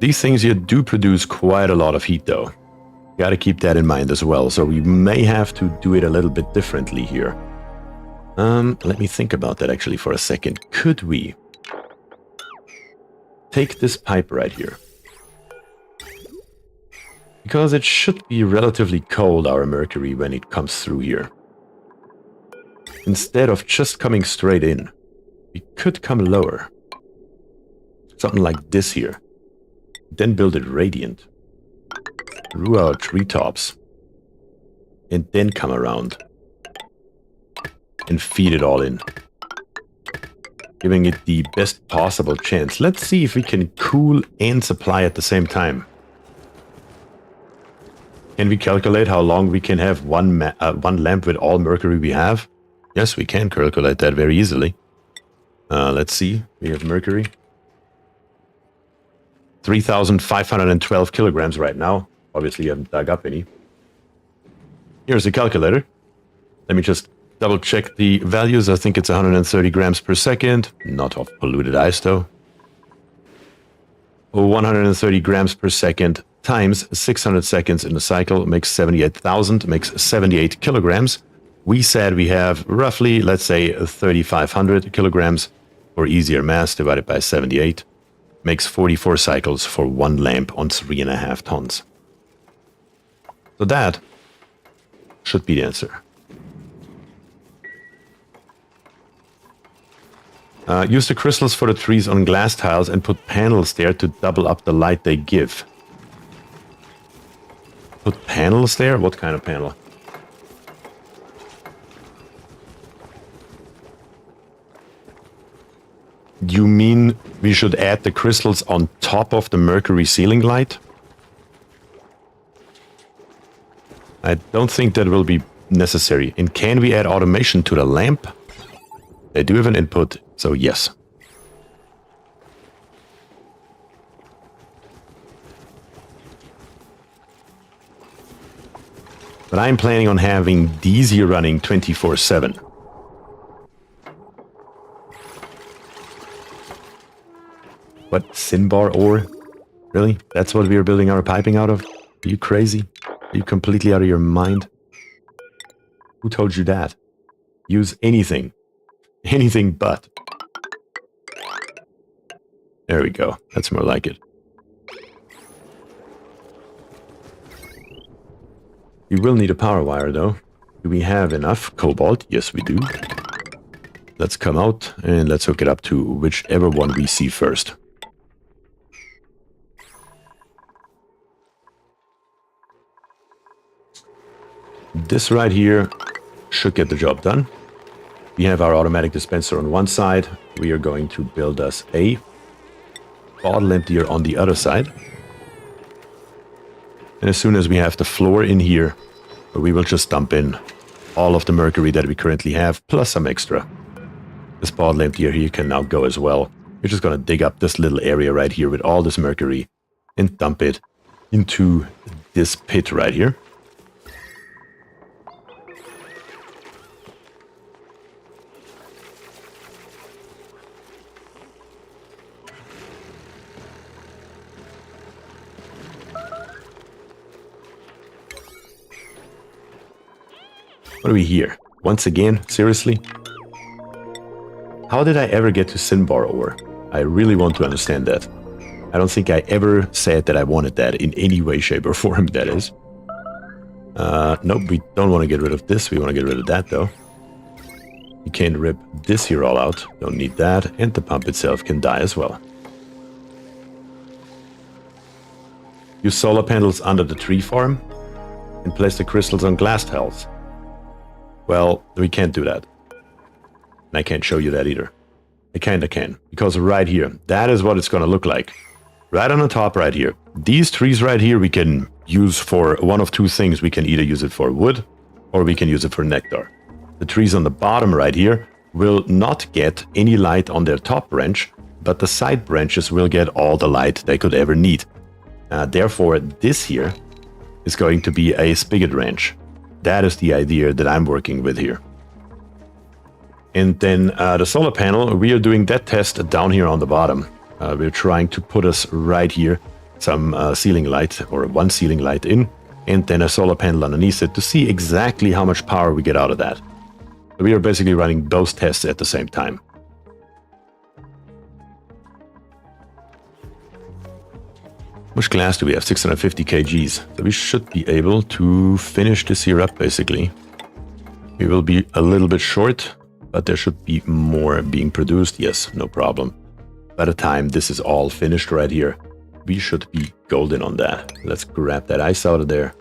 These things here do produce quite a lot of heat though. Gotta keep that in mind as well, so we may have to do it a little bit differently here. Let me think about that actually for a second. Could we take this pipe right here? Because it should be relatively cold, our mercury, when it comes through here. Instead of just coming straight in, we could come lower. Something like this here. Then build it radiant. Through our treetops. And then come around. And feed it all in. Giving it the best possible chance. Let's see if we can cool and supply at the same time. Can we calculate how long we can have one lamp with all mercury we have? Yes, we can calculate that very easily. Let's see. We have mercury. 3,512 kilograms right now. Obviously, you haven't dug up any. Here's a calculator. Let me just double check the values. I think it's 130 grams per second. Not of polluted ice, though. 130 grams per second times 600 seconds in the cycle makes 78,000, makes 78 kilograms. We said we have roughly, let's say, 3,500 kilograms for easier mass divided by 78. Makes 44 cycles for one lamp on 3.5 tons. So that should be the answer. Use the crystals for the trees on glass tiles and put panels there to double up the light they give. Put panels there? What kind of panel? You mean we should add the crystals on top of the mercury ceiling light? I don't think that will be necessary. And can we add automation to the lamp? They do have an input, so yes. But I'm planning on having these here running 24/7. What, Sinbar ore? Really? That's what we are building our piping out of? Are you crazy? Are you completely out of your mind? Who told you that? Use anything. Anything but. There we go. That's more like it. We will need a power wire, though. Do we have enough cobalt? Yes, we do. Let's come out and let's hook it up to whichever one we see first. This right here should get the job done. We have our automatic dispenser on one side. We are going to build us a bottle emptier on the other side. And as soon as we have the floor in here, we will just dump in all of the mercury that we currently have, plus some extra. This bottle emptier here can now go as well. We're just going to dig up this little area right here with all this mercury and dump it into this pit right here. What are we here? Once again? Seriously? How did I ever get to Sinbar ore? I really want to understand that. I don't think I ever said that I wanted that in any way, shape, or form, that is. Nope, we don't want to get rid of this. We want to get rid of that, though. We can rip this here all out. Don't need that. And the pump itself can die as well. Use solar panels under the tree farm and place the crystals on glass tiles. Well, we can't do that. And I can't show you that either. I kinda can. Because right here, that is what it's gonna look like. Right on the top right here. These trees right here we can use for one of two things. We can either use it for wood or we can use it for nectar. The trees on the bottom right here will not get any light on their top branch, but the side branches will get all the light they could ever need. Therefore, this here is going to be a spigot ranch. That is the idea that I'm working with here. And then the solar panel, we are doing that test down here on the bottom. We're trying to put us right here some ceiling light or one ceiling light in, and then a solar panel underneath it to see exactly how much power we get out of that. So we are basically running those tests at the same time. How much glass do we have? 650 kgs. So we should be able to finish this here up, basically. We will be a little bit short but there should be more being produced. Yes, no problem. By the time this is all finished right here, we should be golden on that. Let's grab that ice out of there.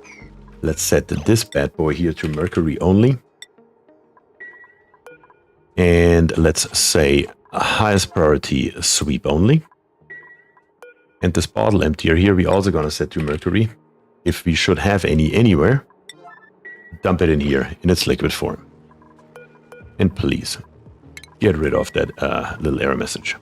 Let's set this bad boy here to Mercury only. And let's say highest priority sweep only. And this bottle emptier here, we're also going to set to Mercury. If we should have any anywhere, dump it in here in its liquid form. And please, get rid of that little error message.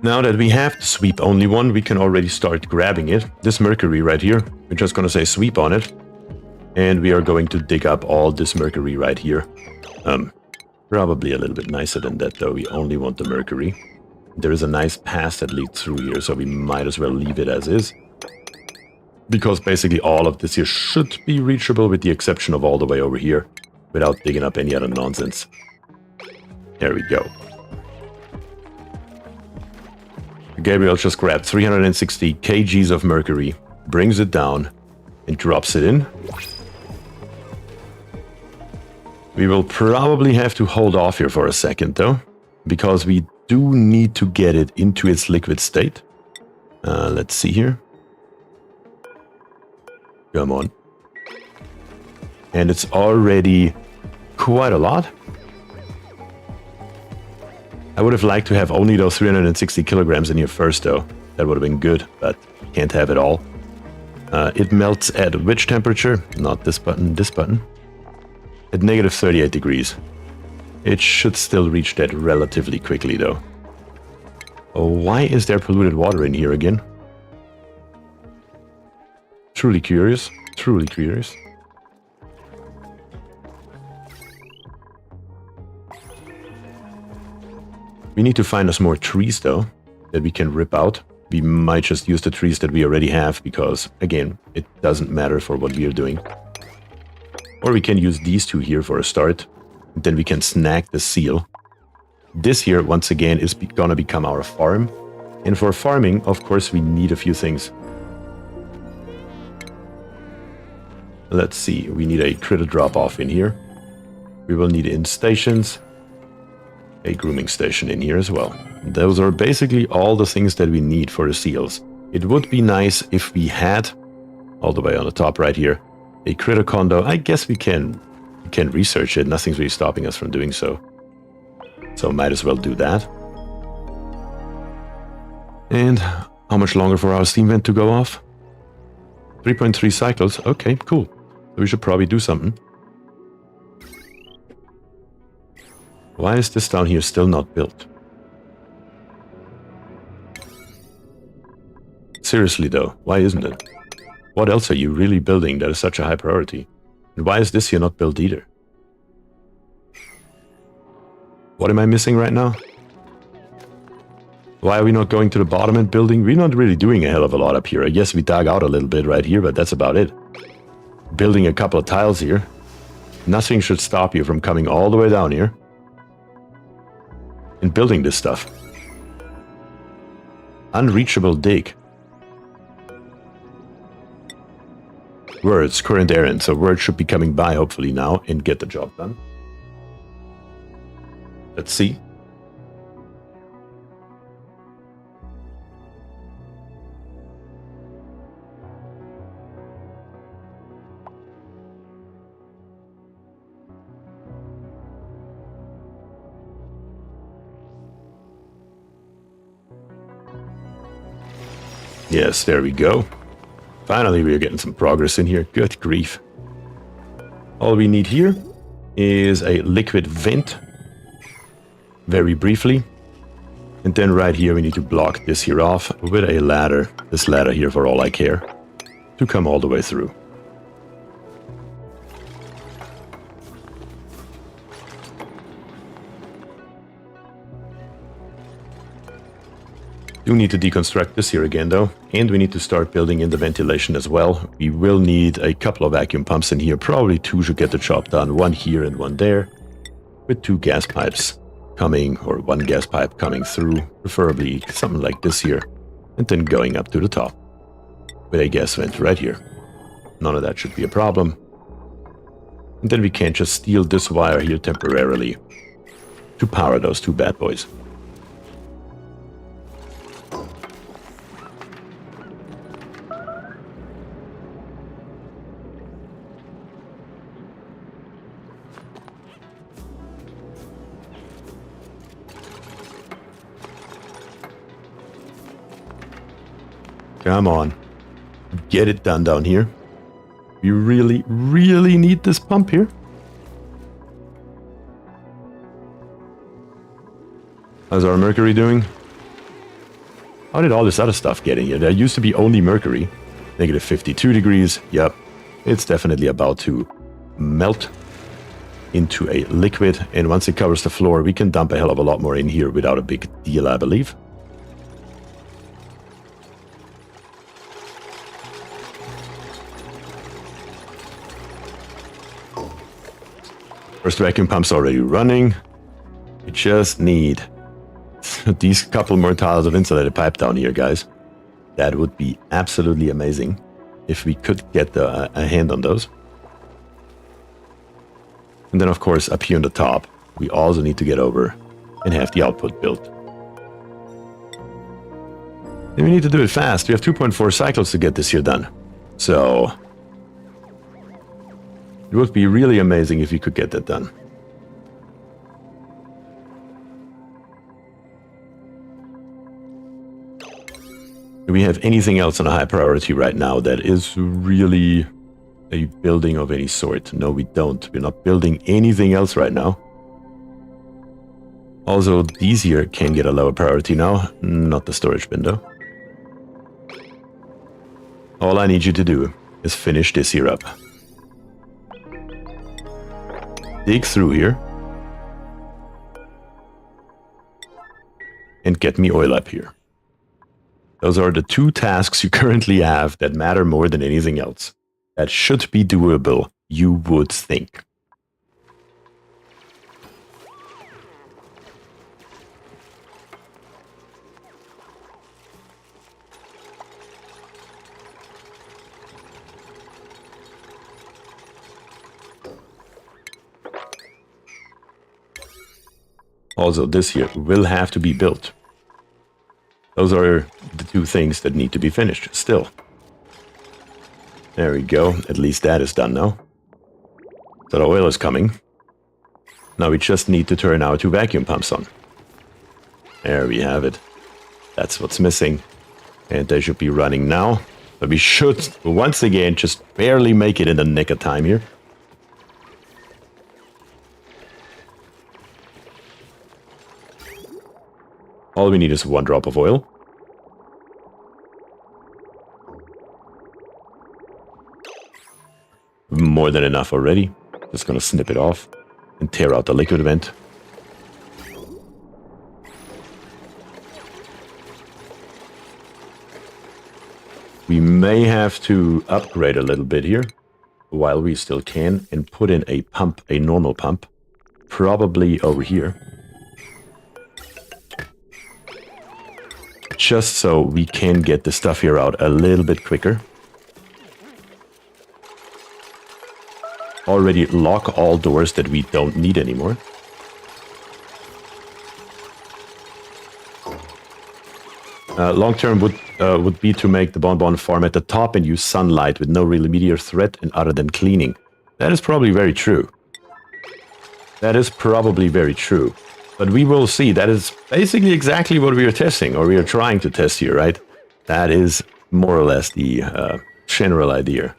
Now that we have the sweep only one, we can already start grabbing it. This Mercury right here, we're just going to say sweep on it. And we are going to dig up all this Mercury right here. Probably a little bit nicer than that though, we only want the Mercury. There is a nice path that leads through here, so we might as well leave it as is. Because basically all of this here should be reachable with the exception of all the way over here, without digging up any other nonsense. There we go. Gabriel just grabbed 360 kgs of Mercury, brings it down, and drops it in. We will probably have to hold off here for a second, though, because we do need to get it into its liquid state. Let's see here. Come on. And it's already quite a lot. I would have liked to have only those 360 kilograms in here first, though. That would have been good, but can't have it all. It melts at which temperature? Not this button, this button. At negative 38 degrees. It should still reach that relatively quickly, though. Oh, why is there polluted water in here again? Truly curious. Truly curious. We need to find us more trees, though, that we can rip out. We might just use the trees that we already have, because, again, it doesn't matter for what we are doing. Or we can use these two here for a start. Then we can snag the seal. This here, once again, is gonna become our farm. And for farming, of course, we need a few things. Let's see, we need a critter drop-off in here. We will need in stations. A grooming station in here as well. Those are basically all the things that we need for the seals. It would be nice if we had, all the way on the top right here, a critter condo. I guess we can research it. Nothing's really stopping us from doing so. So might as well do that. And how much longer for our steam vent to go off? 3.3 cycles. Okay, cool. We should probably do something. Why is this down here still not built? Seriously though, why isn't it? What else are you really building that is such a high priority? And why is this here not built either? What am I missing right now? Why are we not going to the bottom and building? We're not really doing a hell of a lot up here. I guess we dug out a little bit right here, but that's about it. Building a couple of tiles here. Nothing should stop you from coming all the way down here and building this stuff. Unreachable dig. Words, current errand. So words should be coming by hopefully now and get the job done. Let's see. Yes, there we go. Finally, we are getting some progress in here. Good grief. All we need here is a liquid vent. Very briefly. And then right here, we need to block this here off with a ladder. This ladder here, for all I care, to come all the way through. Do need to deconstruct this here again though, and we need to start building in the ventilation as well. We will need a couple of vacuum pumps in here, probably 2 should get the job done, 1 here and 1 there, with 2 gas pipes coming, or 1 gas pipe coming through, preferably something like this here, and then going up to the top with a gas vent right here. None of that should be a problem. And then we can just steal this wire here temporarily to power those 2 bad boys. Come on. Get it done down here. We really, really need this pump here. How's our Mercury doing? How did all this other stuff get in here? There used to be only Mercury. Negative 52 degrees. Yep. It's definitely about to melt into a liquid. And once it covers the floor, we can dump a hell of a lot more in here without a big deal, I believe. First vacuum pump's already running. We just need these couple more tiles of insulated pipe down here, guys. That would be absolutely amazing if we could get a hand on those. And then, of course, up here on the top, we also need to get over and have the output built. And we need to do it fast. We have 2.4 cycles to get this here done. So it would be really amazing if we could get that done. Do we have anything else on a high priority right now that is really a building of any sort? No, we don't. We're not building anything else right now. Also, these here can get a lower priority now, not the storage bin though. All I need you to do is finish this here up. Dig through here and get me oil up here. Those are the 2 tasks you currently have that matter more than anything else. That should be doable, you would think. Also, this here will have to be built. Those are the 2 things that need to be finished still. There we go. At least that is done now. So the oil is coming. Now we just need to turn our 2 vacuum pumps on. There we have it. That's what's missing. And they should be running now. But we should, once again, just barely make it in the nick of time here. All we need is 1 drop of oil. More than enough already. Just gonna snip it off and tear out the liquid vent. We may have to upgrade a little bit here while we still can and put in a pump, a normal pump, probably over here. Just so we can get the stuff here out a little bit quicker. Already lock all doors that we don't need anymore. Long term would be to make the Bonbon farm at the top and use sunlight with no real immediate threat and other than cleaning. That is probably very true. That is probably very true. But we will see. That is basically exactly what we are testing, or we are trying to test here, right? That is more or less the general idea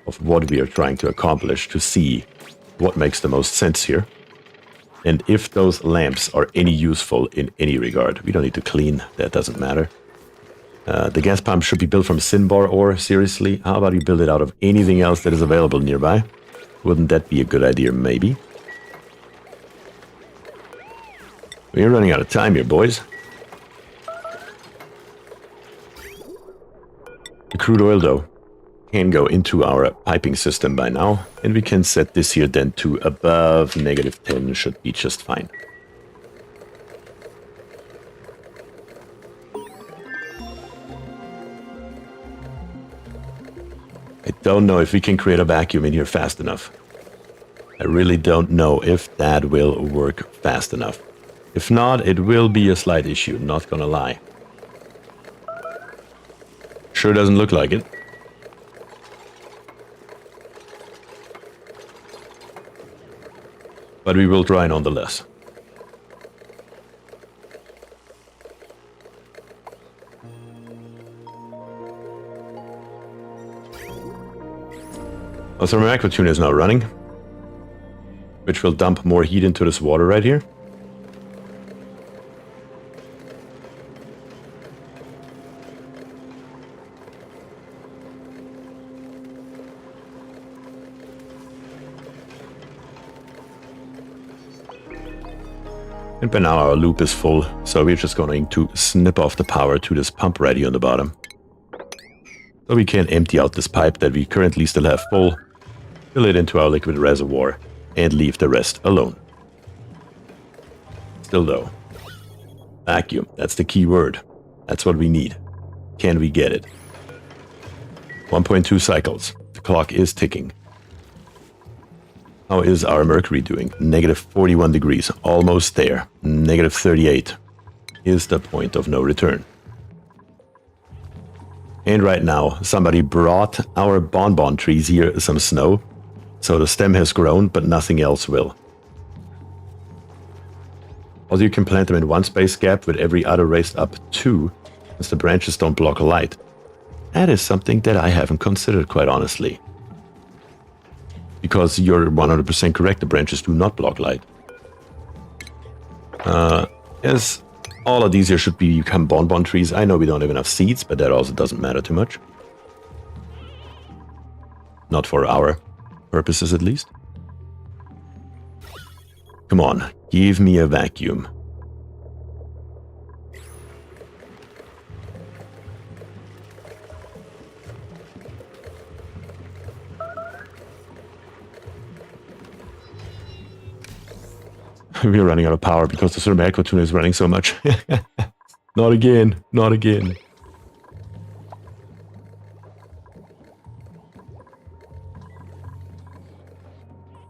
of what we are trying to accomplish, to see what makes the most sense here. And if those lamps are any useful in any regard. We don't need to clean, that doesn't matter. The gas pump should be built from Cinbar ore, seriously. How about you build it out of anything else that is available nearby? Wouldn't that be a good idea, maybe? We're running out of time here, boys. The crude oil, though, can go into our piping system by now, and we can set this here then to above -10, should be just fine. I don't know if we can create a vacuum in here fast enough. I really don't know if that will work fast enough. If not, it will be a slight issue, not gonna lie. Sure doesn't look like it. But we will try nonetheless. Our thermal tuner is now running, which will dump more heat into this water right here. And by now our loop is full, so we're just going to snip off the power to this pump right here on the bottom. So we can empty out this pipe that we currently still have full, fill it into our liquid reservoir, and leave the rest alone. Still though, vacuum, that's the key word. That's what we need. Can we get it? 1.2 cycles. The clock is ticking. How is our Mercury doing? -41 degrees, almost there. -38 is the point of no return. And right now, somebody brought our bonbon trees here some snow, so the stem has grown, but nothing else will. Also, you can plant them in one space gap with every other raised up 2, since the branches don't block light. That is something that I haven't considered, quite honestly. Because you're 100% correct, the branches do not block light. Yes, all of these here should become bonbon trees. I know we don't have enough seeds, but that also doesn't matter too much. Not for our purposes, at least. Come on, give me a vacuum. We're running out of power because the thermal tuner is running so much. Not again, not again.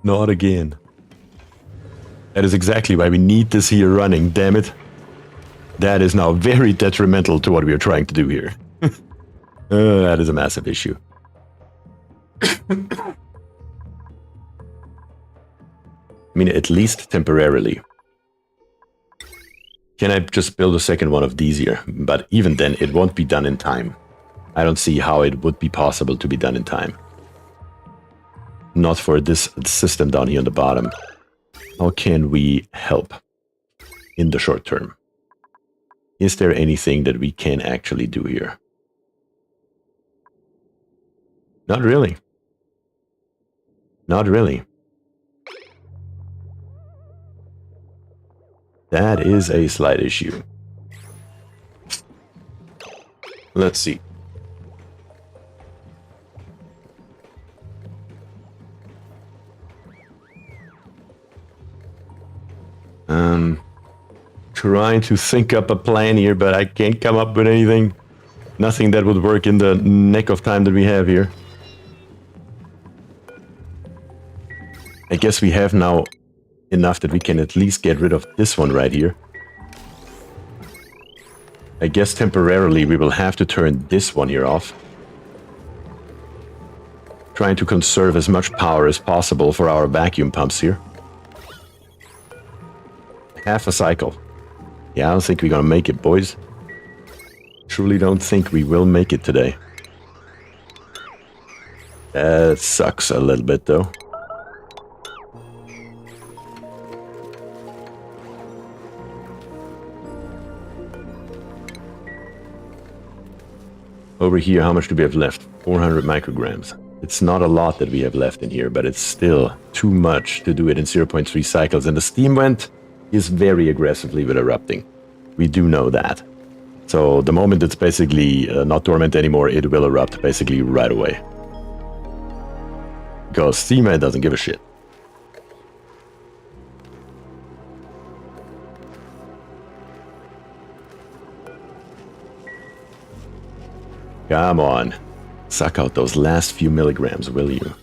Not again. That is exactly why we need this here running, damn it. That is now very detrimental to what we are trying to do here. That is a massive issue. I mean, at least temporarily. Can I just build a second one of these here? But even then, it won't be done in time. I don't see how it would be possible to be done in time. Not for this system down here on the bottom. How can we help in the short term? Is there anything that we can actually do here? Not really. Not really. That is a slight issue. Let's see. Trying to think up a plan here, but I can't come up with anything. Nothing that would work in the neck of time that we have here. I guess we have now enough that we can at least get rid of this one right here. I guess temporarily we will have to turn this one here off. Trying to conserve as much power as possible for our vacuum pumps here. Half a cycle. Yeah, I don't think we're gonna make it, boys. Truly don't think we will make it today. That sucks a little bit, though. Over here, how much do we have left? 400 micrograms. It's not a lot that we have left in here, but it's still too much to do it in 0.3 cycles. And the steam vent is very aggressively with erupting. We do know that. So the moment it's basically not dormant anymore, it will erupt basically right away. Because Tamer doesn't give a shit. Come on. Suck out those last few milligrams, will you?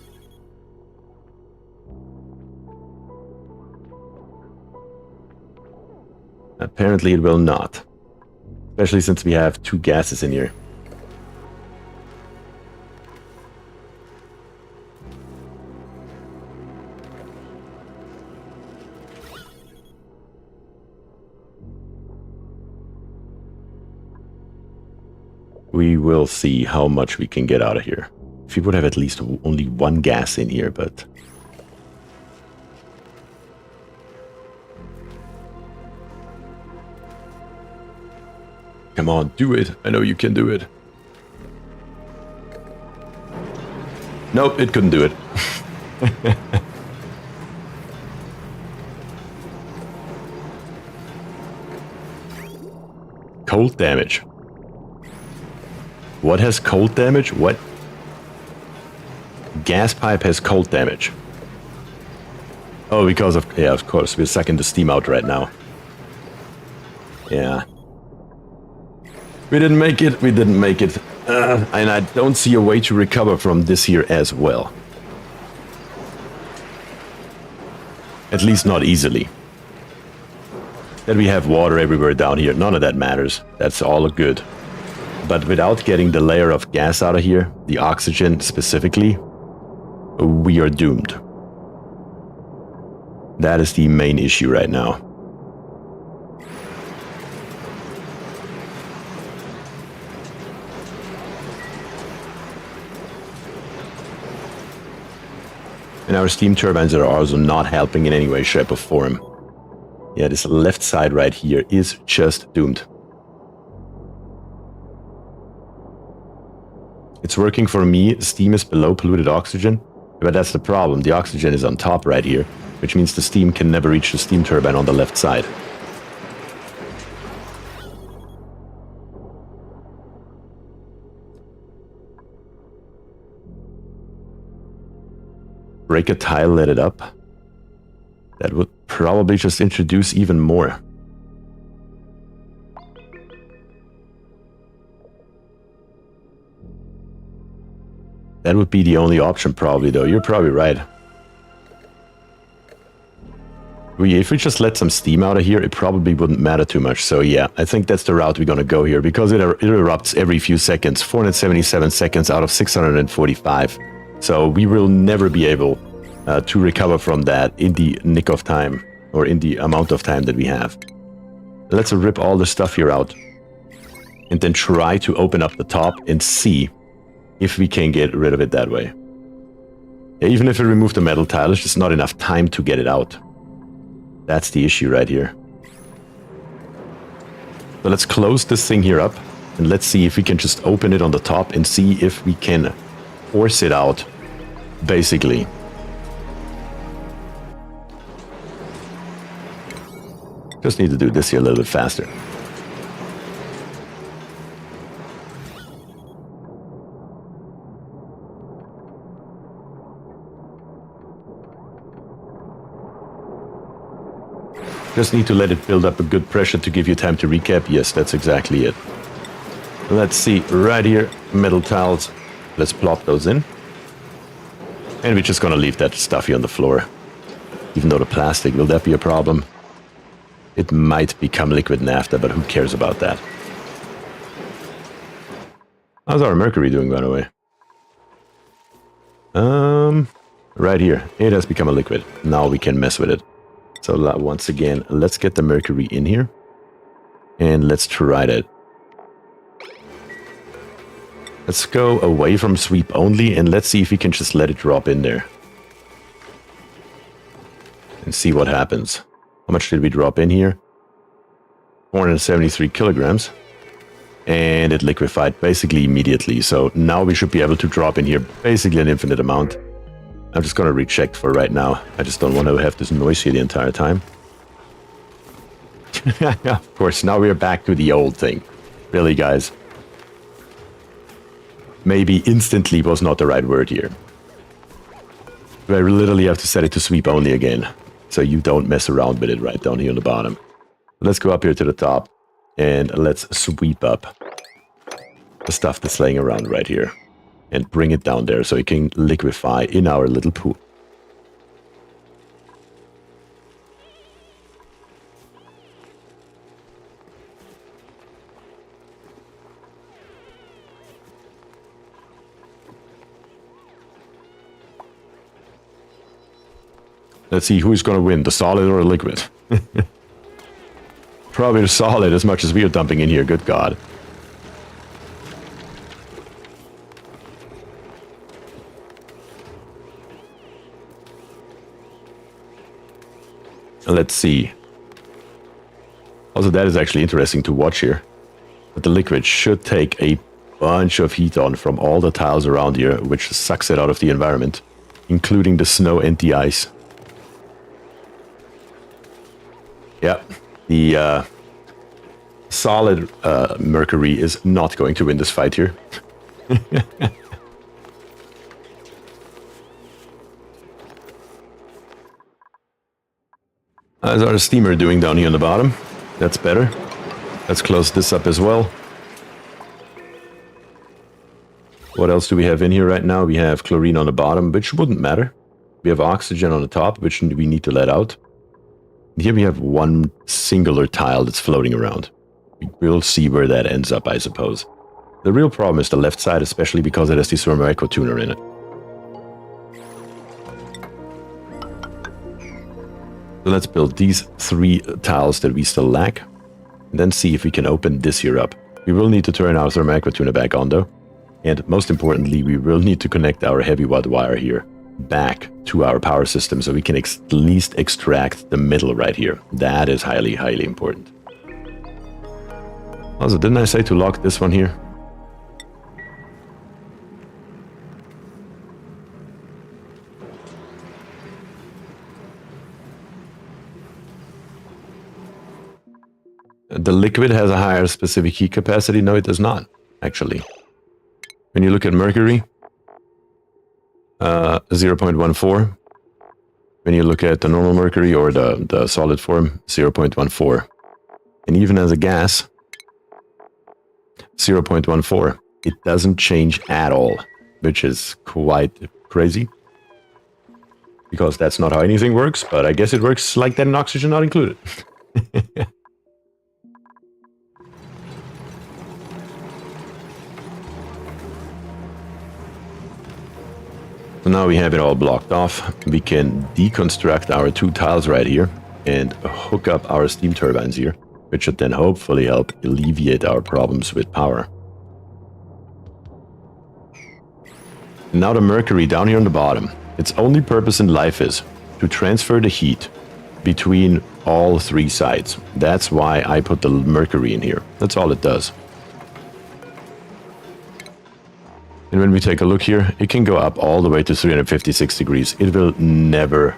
Apparently it will not. Especially since we have 2 gases in here. We will see how much we can get out of here. If we would have at least only 1 gas in here, but... Come on, do it. I know you can do it. Nope, it couldn't do it. Cold damage. What has cold damage? What? Gas pipe has cold damage. Oh, because of... Yeah, of course. We're sucking the steam out right now. Yeah. We didn't make it. We didn't make it. And I don't see a way to recover from this here as well. At least not easily. That we have water everywhere down here. None of that matters. That's all good. But without getting the layer of gas out of here, the oxygen specifically, we are doomed. That is the main issue right now. And our steam turbines are also not helping in any way, shape, or form. Yeah, this left side right here is just doomed. It's working for me. Steam is below polluted oxygen. But that's the problem. The oxygen is on top right here, which means the steam can never reach the steam turbine on the left side. Break a tile, let it up. That would probably just introduce even more. That would be the only option probably, though. You're probably right. If we just let some steam out of here, it probably wouldn't matter too much. So yeah, I think that's the route we're going to go here, because it erupts every few seconds. 477 seconds out of 645. So we will never be able to recover from that in the nick of time, or in the amount of time that we have. Let's rip all the stuff here out and then try to open up the top and see if we can get rid of it that way. Even if we remove the metal tile, it's just not enough time to get it out. That's the issue right here. So let's close this thing here up, and let's see if we can just open it on the top and see if we can force it out, basically. Just need to do this here a little bit faster. Just need to let it build up a good pressure to give you time to recap. Yes, that's exactly it. Let's see, right here, metal tiles. Let's plop those in. And we're just gonna leave that stuff here on the floor. Even though the plastic, will that be a problem? It might become liquid naphtha, but who cares about that? How's our Mercury doing, by the way? Right here. It has become a liquid. Now we can mess with it. So once again, let's get the Mercury in here. And let's try that. Let's go away from sweep only, and let's see if we can just let it drop in there. And see what happens. How much did we drop in here? 473 kilograms. And it liquefied basically immediately. So now we should be able to drop in here basically an infinite amount. I'm just gonna recheck for right now. I just don't want to have this noise here the entire time. Of course, now we're back to the old thing. Really, guys. Maybe instantly was not the right word here. I literally have to set it to sweep only again, so you don't mess around with it right down here on the bottom. Let's go up here to the top, and let's sweep up the stuff that's laying around right here, and bring it down there so it can liquefy in our little pool. Let's see who's going to win, the solid or the liquid. Probably the solid as much as we are dumping in here, good God. Let's see. Also, that is actually interesting to watch here. But the liquid should take a bunch of heat on from all the tiles around here, which sucks it out of the environment, including the snow and the ice. Yeah, the solid Mercury is not going to win this fight here. How's our steamer doing down here on the bottom? That's better. Let's close this up as well. What else do we have in here right now? We have chlorine on the bottom, which wouldn't matter. We have oxygen on the top, which we need to let out. Here we have one singular tile that's floating around. We'll see where that ends up, I suppose. The real problem is the left side, especially because it has the thermal echo tuner in it. So let's build these 3 tiles that we still lack, and then see if we can open this here up. We will need to turn our thermal echo tuner back on though, and most importantly, we will need to connect our heavy watt wire here back to our power system so we can at least extract the middle right here. That is highly, highly important. Also, didn't I say to lock this one here? The liquid has a higher specific heat capacity. No, it does not, actually. When you look at Mercury, 0.14. When you look at the normal Mercury or the solid form, 0.14. And even as a gas, 0.14. It doesn't change at all, which is quite crazy. Because that's not how anything works, but I guess it works like that in oxygen not included. So now we have it all blocked off. We can deconstruct our 2 tiles right here and hook up our steam turbines here, which should then hopefully help alleviate our problems with power. Now the Mercury down here on the bottom. Its only purpose in life is to transfer the heat between all 3 sides. That's why I put the Mercury in here. That's all it does. And when we take a look here, it can go up all the way to 356 degrees. It will never,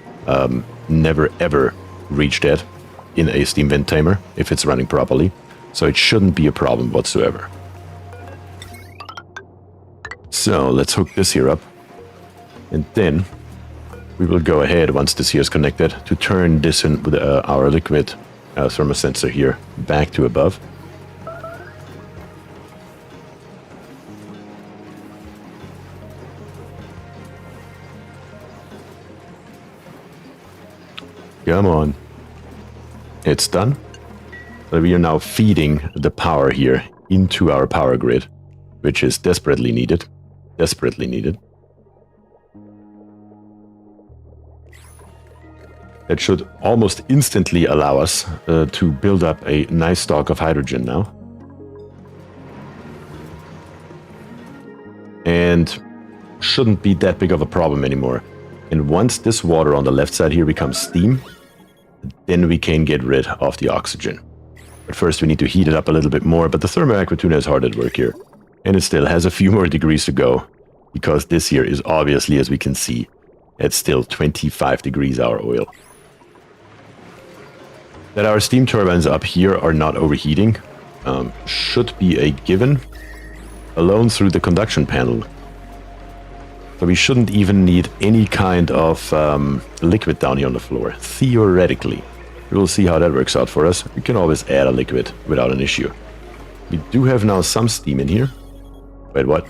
never ever reach that in a steam vent tamer if it's running properly. So it shouldn't be a problem whatsoever. So let's hook this here up. And then we will go ahead, once this here is connected, to turn this in with our liquid thermosensor here back to above. Come on. It's done. So we are now feeding the power here into our power grid, which is desperately needed. Desperately needed. That should almost instantly allow us to build up a nice stock of hydrogen now. And shouldn't be that big of a problem anymore. And once this water on the left side here becomes steam, then we can get rid of the oxygen. But first we need to heat it up a little bit more, but the thermal aquatuna is hard at work here. And it still has a few more degrees to go, because this here is obviously, as we can see, at still 25 degrees our oil. That our steam turbines up here are not overheating should be a given alone through the conduction panel. So we shouldn't even need any kind of liquid down here on the floor, theoretically. We will see how that works out for us. We can always add a liquid without an issue. We do have now some steam in here. Wait, what?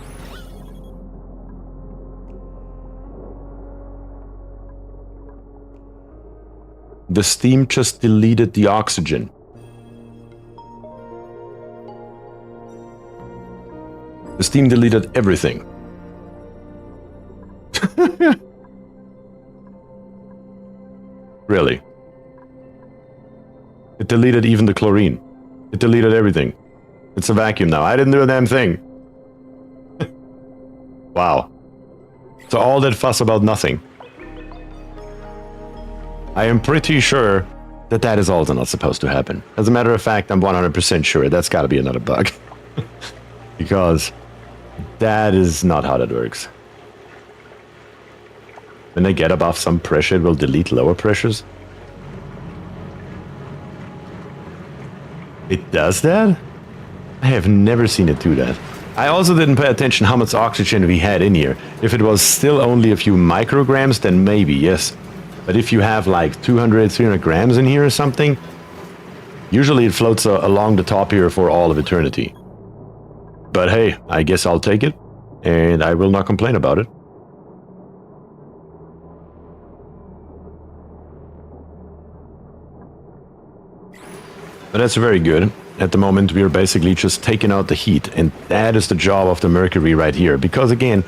The steam just deleted the oxygen. The steam deleted everything. Really? It deleted even the chlorine. It deleted everything. It's a vacuum now. I didn't do a damn thing. Wow. So all that fuss about nothing. I am pretty sure that that is also not supposed to happen. As a matter of fact, I'm 100% sure that's got to be another bug. Because that is not how that works. When they get above some pressure, it will delete lower pressures. It does that? I have never seen it do that. I also didn't pay attention how much oxygen we had in here. If it was still only a few micrograms, then maybe, yes. But if you have like 200, 300 grams in here or something, usually it floats along the top here for all of eternity. But hey, I guess I'll take it, and I will not complain about it. But that's very good. At the moment, we are basically just taking out the heat, and that is the job of the Mercury right here. Because again,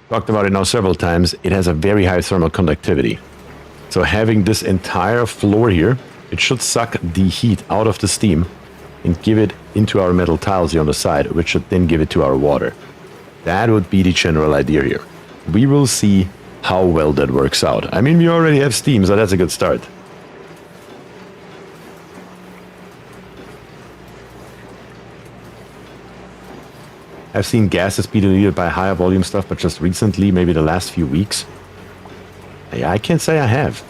talked about it now several times, it has a very high thermal conductivity. So having this entire floor here, it should suck the heat out of the steam and give it into our metal tiles here on the side, which should then give it to our water. That would be the general idea here. We will see how well that works out. I mean, we already have steam, so that's a good start. I've seen gases be deleted by higher volume stuff, but just recently, maybe the last few weeks. I can't say I have.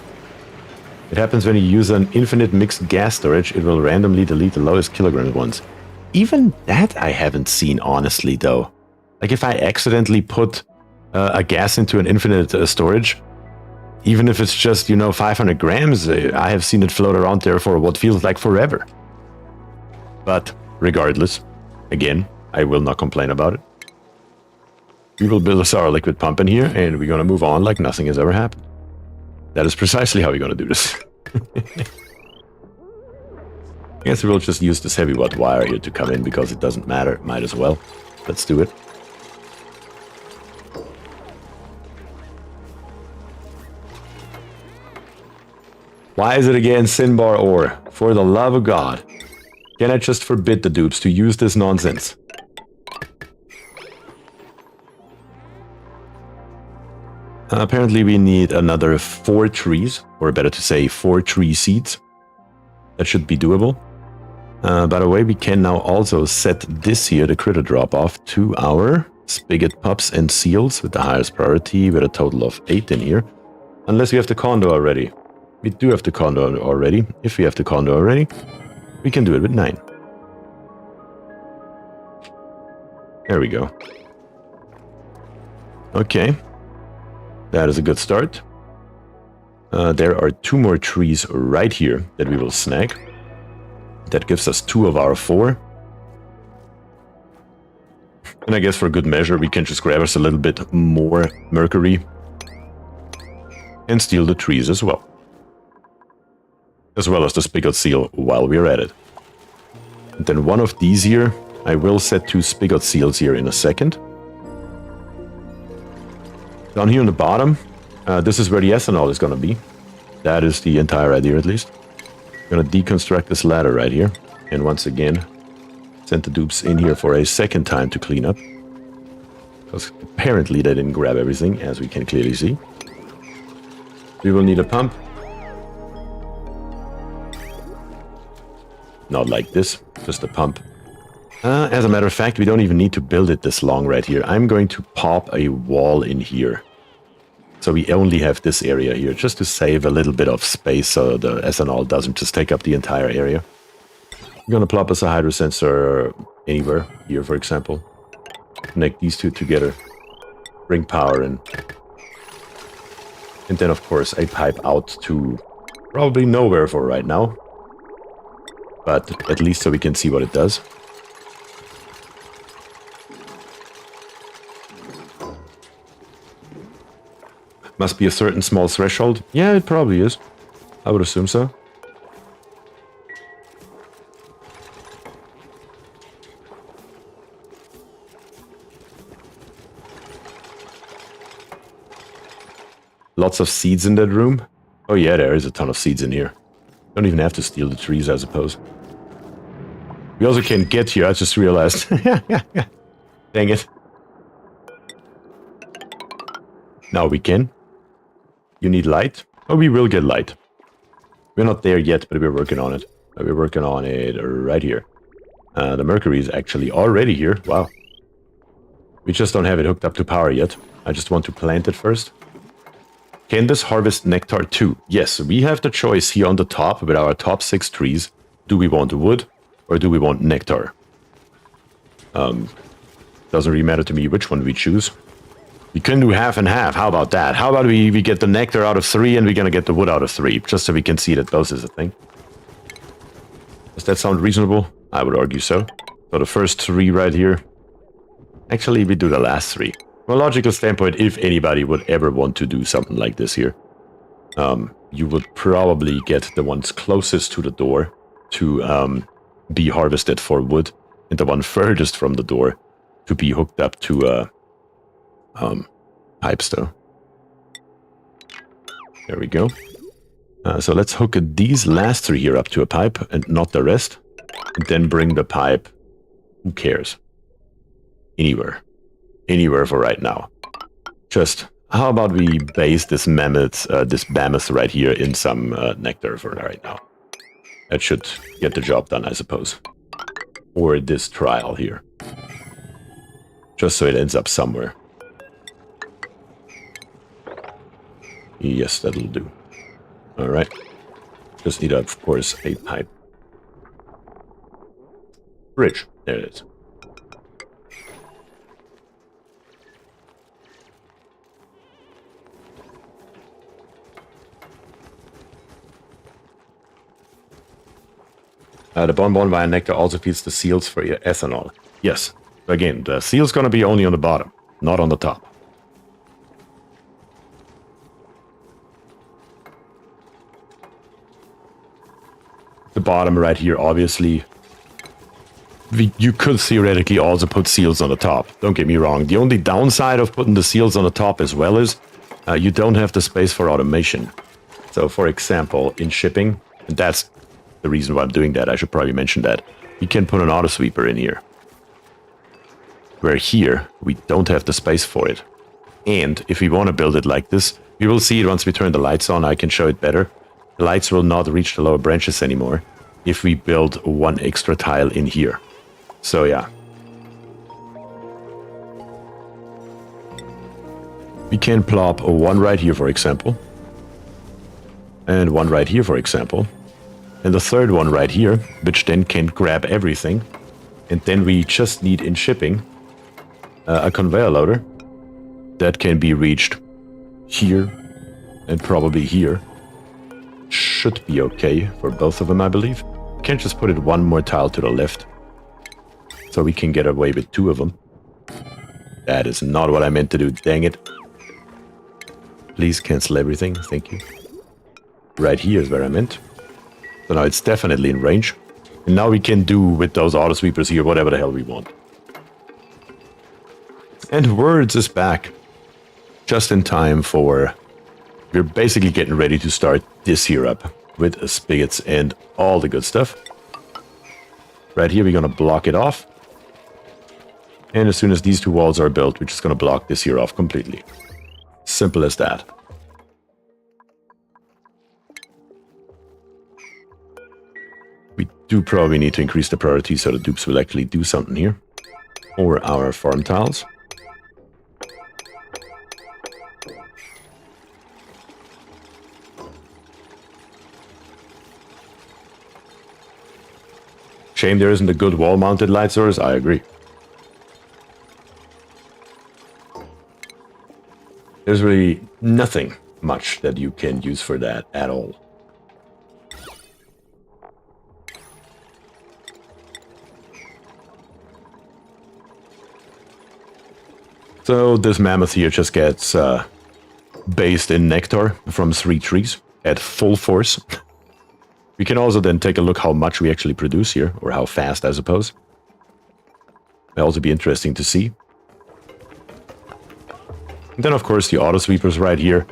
It happens when you use an infinite mixed gas storage, it will randomly delete the lowest kilogram ones. Even that I haven't seen, honestly, though. Like if I accidentally put a gas into an infinite storage, even if it's just, 500 grams, I have seen it float around there for what feels like forever. But regardless, again, I will not complain about it. We will build a sour liquid pump in here, and we're going to move on like nothing has ever happened. That is precisely how we're going to do this. I guess we'll just use this heavy watt wire here to come in, because it doesn't matter. Might as well. Let's do it. Why is it again Sinbar ore? For the love of God. Can I just forbid the dupes to use this nonsense? Apparently we need another 4 trees, or better to say 4 tree seeds. That should be doable. By the way, we can now also set this here, the critter drop-off, to our spigot pups and seals with the highest priority, with a total of 8 in here. Unless we have the condo already. We do have the condo already. If we have the condo already, we can do it with 9. There we go. Okay. That is a good start. There are 2 more trees right here that we will snag. That gives us 2 of our 4. And I guess for good measure, we can just grab us a little bit more Mercury and steal the trees as well. As well as the spigot seal while we're at it. And then one of these here, I will set 2 spigot seals here in a second. Down here on the bottom, this is where the ethanol is going to be. That is the entire idea, at least. I'm going to deconstruct this ladder right here. And once again, send the dupes in here for a second time to clean up. Because apparently they didn't grab everything, as we can clearly see. We will need a pump. Not like this, just a pump. As a matter of fact, we don't even need to build it this long right here. I'm going to pop a wall in here. So we only have this area here, just to save a little bit of space so the ethanol doesn't just take up the entire area. I'm gonna plop us a hydro sensor anywhere. Here, for example. Connect these two together. Bring power in. And then, of course, a pipe out to probably nowhere for right now. But at least so we can see what it does. Must be a certain small threshold. Yeah, it probably is. I would assume so. Lots of seeds in that room. Oh yeah, there is a ton of seeds in here. Don't even have to steal the trees, I suppose. We also can't get here, I just realized. Dang it. Now we can. You need light? Oh, we will get light. We're not there yet, but we're working on it. We're working on it right here. The Mercury is actually already here. Wow. We just don't have it hooked up to power yet. I just want to plant it first. Can this harvest nectar too? Yes, we have the choice here on the top with our top 6 trees. Do we want wood or do we want nectar? Doesn't really matter to me which one we choose. We can do half and half. How about that? How about we get the nectar out of 3 and we're gonna get the wood out of 3, just so we can see that both is a thing. Does that sound reasonable? I would argue so. So the first 3 right here. Actually, we do the last 3. From a logical standpoint, if anybody would ever want to do something like this here, you would probably get the ones closest to the door to be harvested for wood, and the one furthest from the door to be hooked up to pipes though. There we go. So let's hook these last 3 here up to a pipe and not the rest. And then bring the pipe, who cares? Anywhere. Anywhere for right now. Just, how about we base this mammoth, this behemoth right here in some nectar for right now. That should get the job done, I suppose. Or this trial here. Just so it ends up somewhere. Yes, that'll do. Alright. Just need, of course, a pipe. Bridge. There it is. The bonbon vine nectar also feeds the seals for ethanol. Yes. Again, the seal's gonna be only on the bottom, not on the top. The bottom right here, obviously. You could theoretically also put seals on the top. Don't get me wrong. The only downside of putting the seals on the top as well is you don't have the space for automation. So, for example, in shipping, and that's the reason why I'm doing that, I should probably mention that, we can put an auto sweeper in here. Where here, we don't have the space for it. And if we want to build it like this, we will see it once we turn the lights on. I can show it better. The lights will not reach the lower branches anymore if we build 1 extra tile in here. So yeah. We can plop 1 right here, for example. And 1 right here, for example. And the 3rd one right here, which then can grab everything. And then we just need in shipping a conveyor loader that can be reached here and probably here. Should be okay for both of them, I believe. Can't just put it 1 more tile to the left. So we can get away with 2 of them. That is not what I meant to do, dang it. Please cancel everything, thank you. Right here is where I meant. So now it's definitely in range. And now we can do with those auto sweepers here whatever the hell we want. And Words is back. Just in time for... We're basically getting ready to start this here up. With spigots and all the good stuff. Right here we're gonna block it off. And as soon as these 2 walls are built, we're just gonna block this here off completely. Simple as that. We do probably need to increase the priority so the dupes will actually do something here. Or our farm tiles. Shame there isn't a good wall-mounted light source, I agree. There's really nothing much that you can use for that at all. So this mammoth here just gets based in nectar from 3 trees at full force. We can also then take a look how much we actually produce here, or how fast, I suppose. That'll also be interesting to see. And then, of course, the auto sweepers right here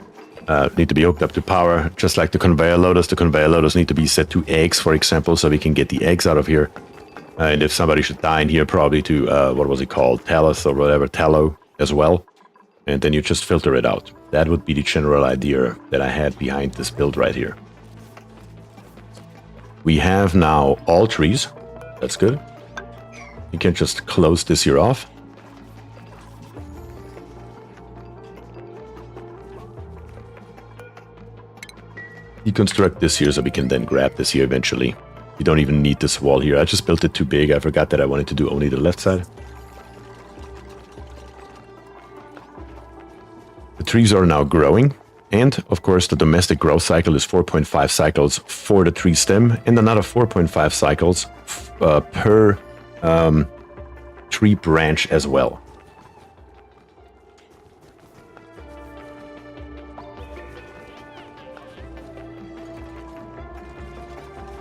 need to be hooked up to power, just like the conveyor loaders. The conveyor loaders need to be set to eggs, for example, so we can get the eggs out of here. And if somebody should die in here, probably to, what was it called, tallow or whatever, tallow as well. And then you just filter it out. That would be the general idea that I had behind this build right here. We have now all trees. That's good. You can just close this here off. Deconstruct this here so we can then grab this here eventually. You don't even need this wall here. I just built it too big. I forgot that I wanted to do only the left side. The trees are now growing. And, of course, the domestic growth cycle is 4.5 cycles for the tree stem and another 4.5 cycles per tree branch as well.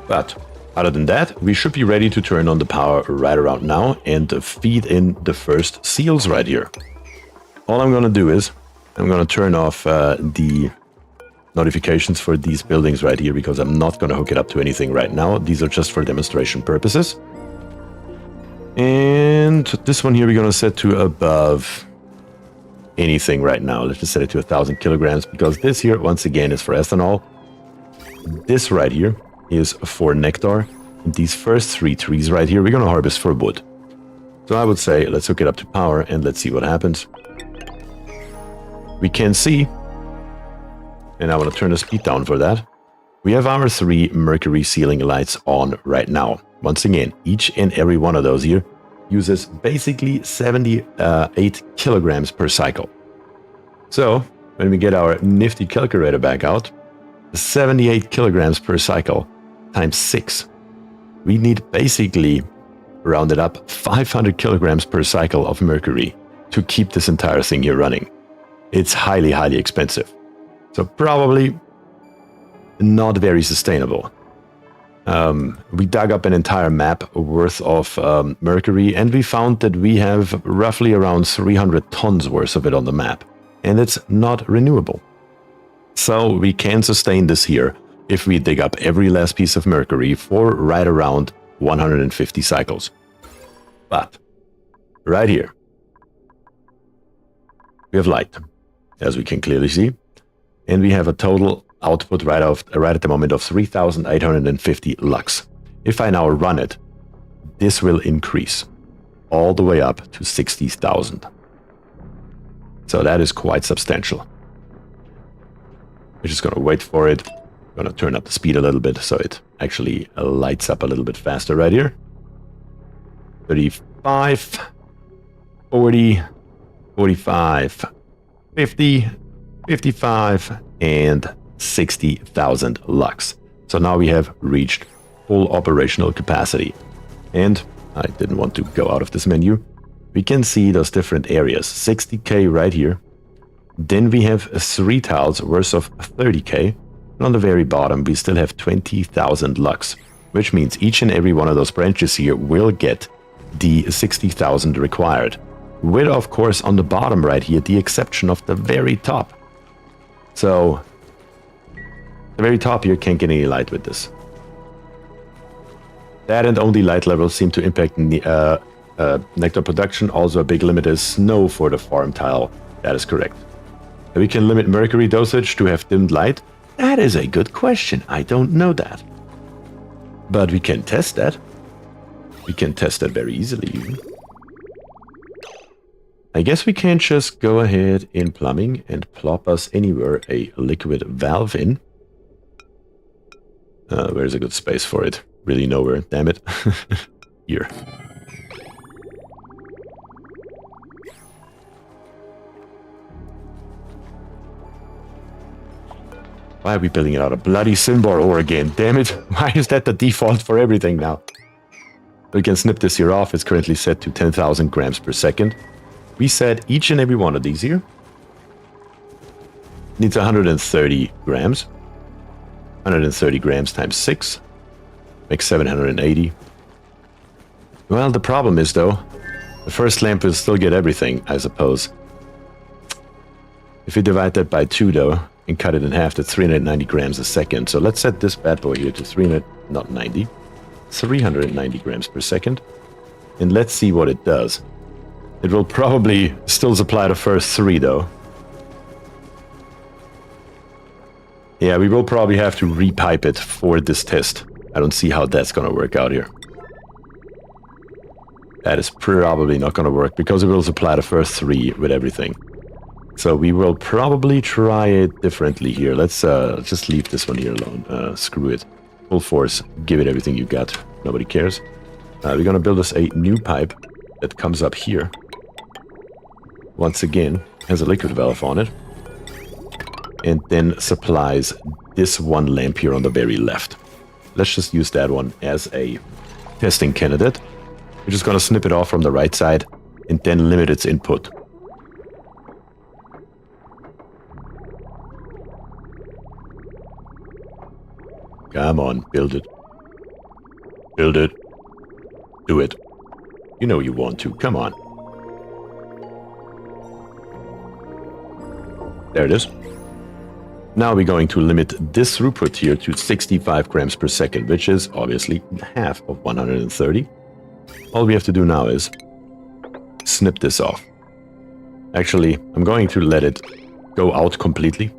But other than that, we should be ready to turn on the power right around now and feed in the first seals right here. All I'm going to do is I'm going to turn off the notifications for these buildings right here because I'm not going to hook it up to anything right now. These are just for demonstration purposes. And this one here we're going to set to above anything right now. Let's just set it to 1,000 kilograms because this here, once again, is for ethanol. This right here is for nectar. And these first 3 trees right here, we're going to harvest for wood. So I would say let's hook it up to power and let's see what happens. We can see, and I want to turn the speed down for that, we have our 3 Mercury ceiling lights on right now. Once again, each and every one of those here uses basically 78 kilograms per cycle. So, when we get our nifty calculator back out, 78 kilograms per cycle times 6. We need basically, rounded up, 500 kilograms per cycle of Mercury to keep this entire thing here running. It's highly, highly expensive. So probably not very sustainable. We dug up an entire map worth of Mercury and we found that we have roughly around 300 tons worth of it on the map. And it's not renewable. So we can sustain this here if we dig up every last piece of Mercury for right around 150 cycles. But right here, we have light, as we can clearly see, and we have a total output right at the moment of 3,850 lux. If I now run it, this will increase all the way up to 60,000. So that is quite substantial. We're just going to wait for it. I'm going to turn up the speed a little bit so it actually lights up a little bit faster right here. 35, 40, 45, 50, 55, and 60,000 lux. So now we have reached full operational capacity. And I didn't want to go out of this menu. We can see those different areas. 60k right here. Then we have 3 tiles worth of 30k. And on the very bottom, we still have 20,000 lux, which means each and every one of those branches here will get the 60,000 required. With, of course, on the bottom right here, the exception of the very top. So, the very top here can't get any light with this. That and only light levels seem to impact nectar production. Also, a big limit is snow for the farm tile. That is correct. We can limit mercury dosage to have dimmed light. That is a good question. I don't know that. But we can test that. We can test that very easily even. I guess we can just go ahead in plumbing and plop us anywhere a liquid valve in. Where's a good space for it? Really nowhere, damn it. here. Why are we building it out of bloody Sinbar ore again? Damn it. Why is that the default for everything now? We can snip this here off. It's currently set to 10,000 grams per second. We set each and every one of these here needs 130 grams. 130 grams times 6 makes 780. Well, the problem is, though, the first lamp will still get everything, I suppose. If we divide that by 2, though, and cut it in half, that's 390 grams a second. So let's set this bad boy here to 390 grams per second. And let's see what it does. It will probably still supply the first 3, though. Yeah, we will probably have to repipe it for this test. I don't see how that's going to work out here. That is probably not going to work because it will supply the first 3 with everything. So we will probably try it differently here. Let's just leave this one here alone. Screw it. Full force. Give it everything you got. Nobody cares. We're going to build us a new pipe that comes up here. Once again, has a liquid valve on it. And then supplies this one lamp here on the very left. Let's just use that one as a testing candidate. We're just going to snip it off from the right side and then limit its input. Come on, build it. Build it. Do it. You know you want to. Come on. There it is. Now we're going to limit this throughput here to 65 grams per second, which is obviously half of 130. All we have to do now is snip this off. Actually, I'm going to let it go out completely.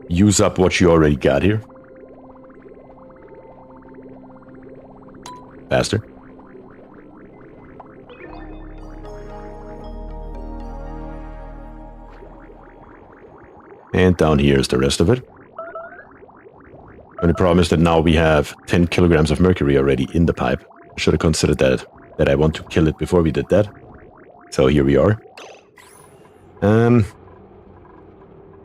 Use up what you already got here. Faster. And down here is the rest of it. And the problem is that now we have 10 kilograms of mercury already in the pipe. I should have considered that I want to kill it before we did that. So here we are. How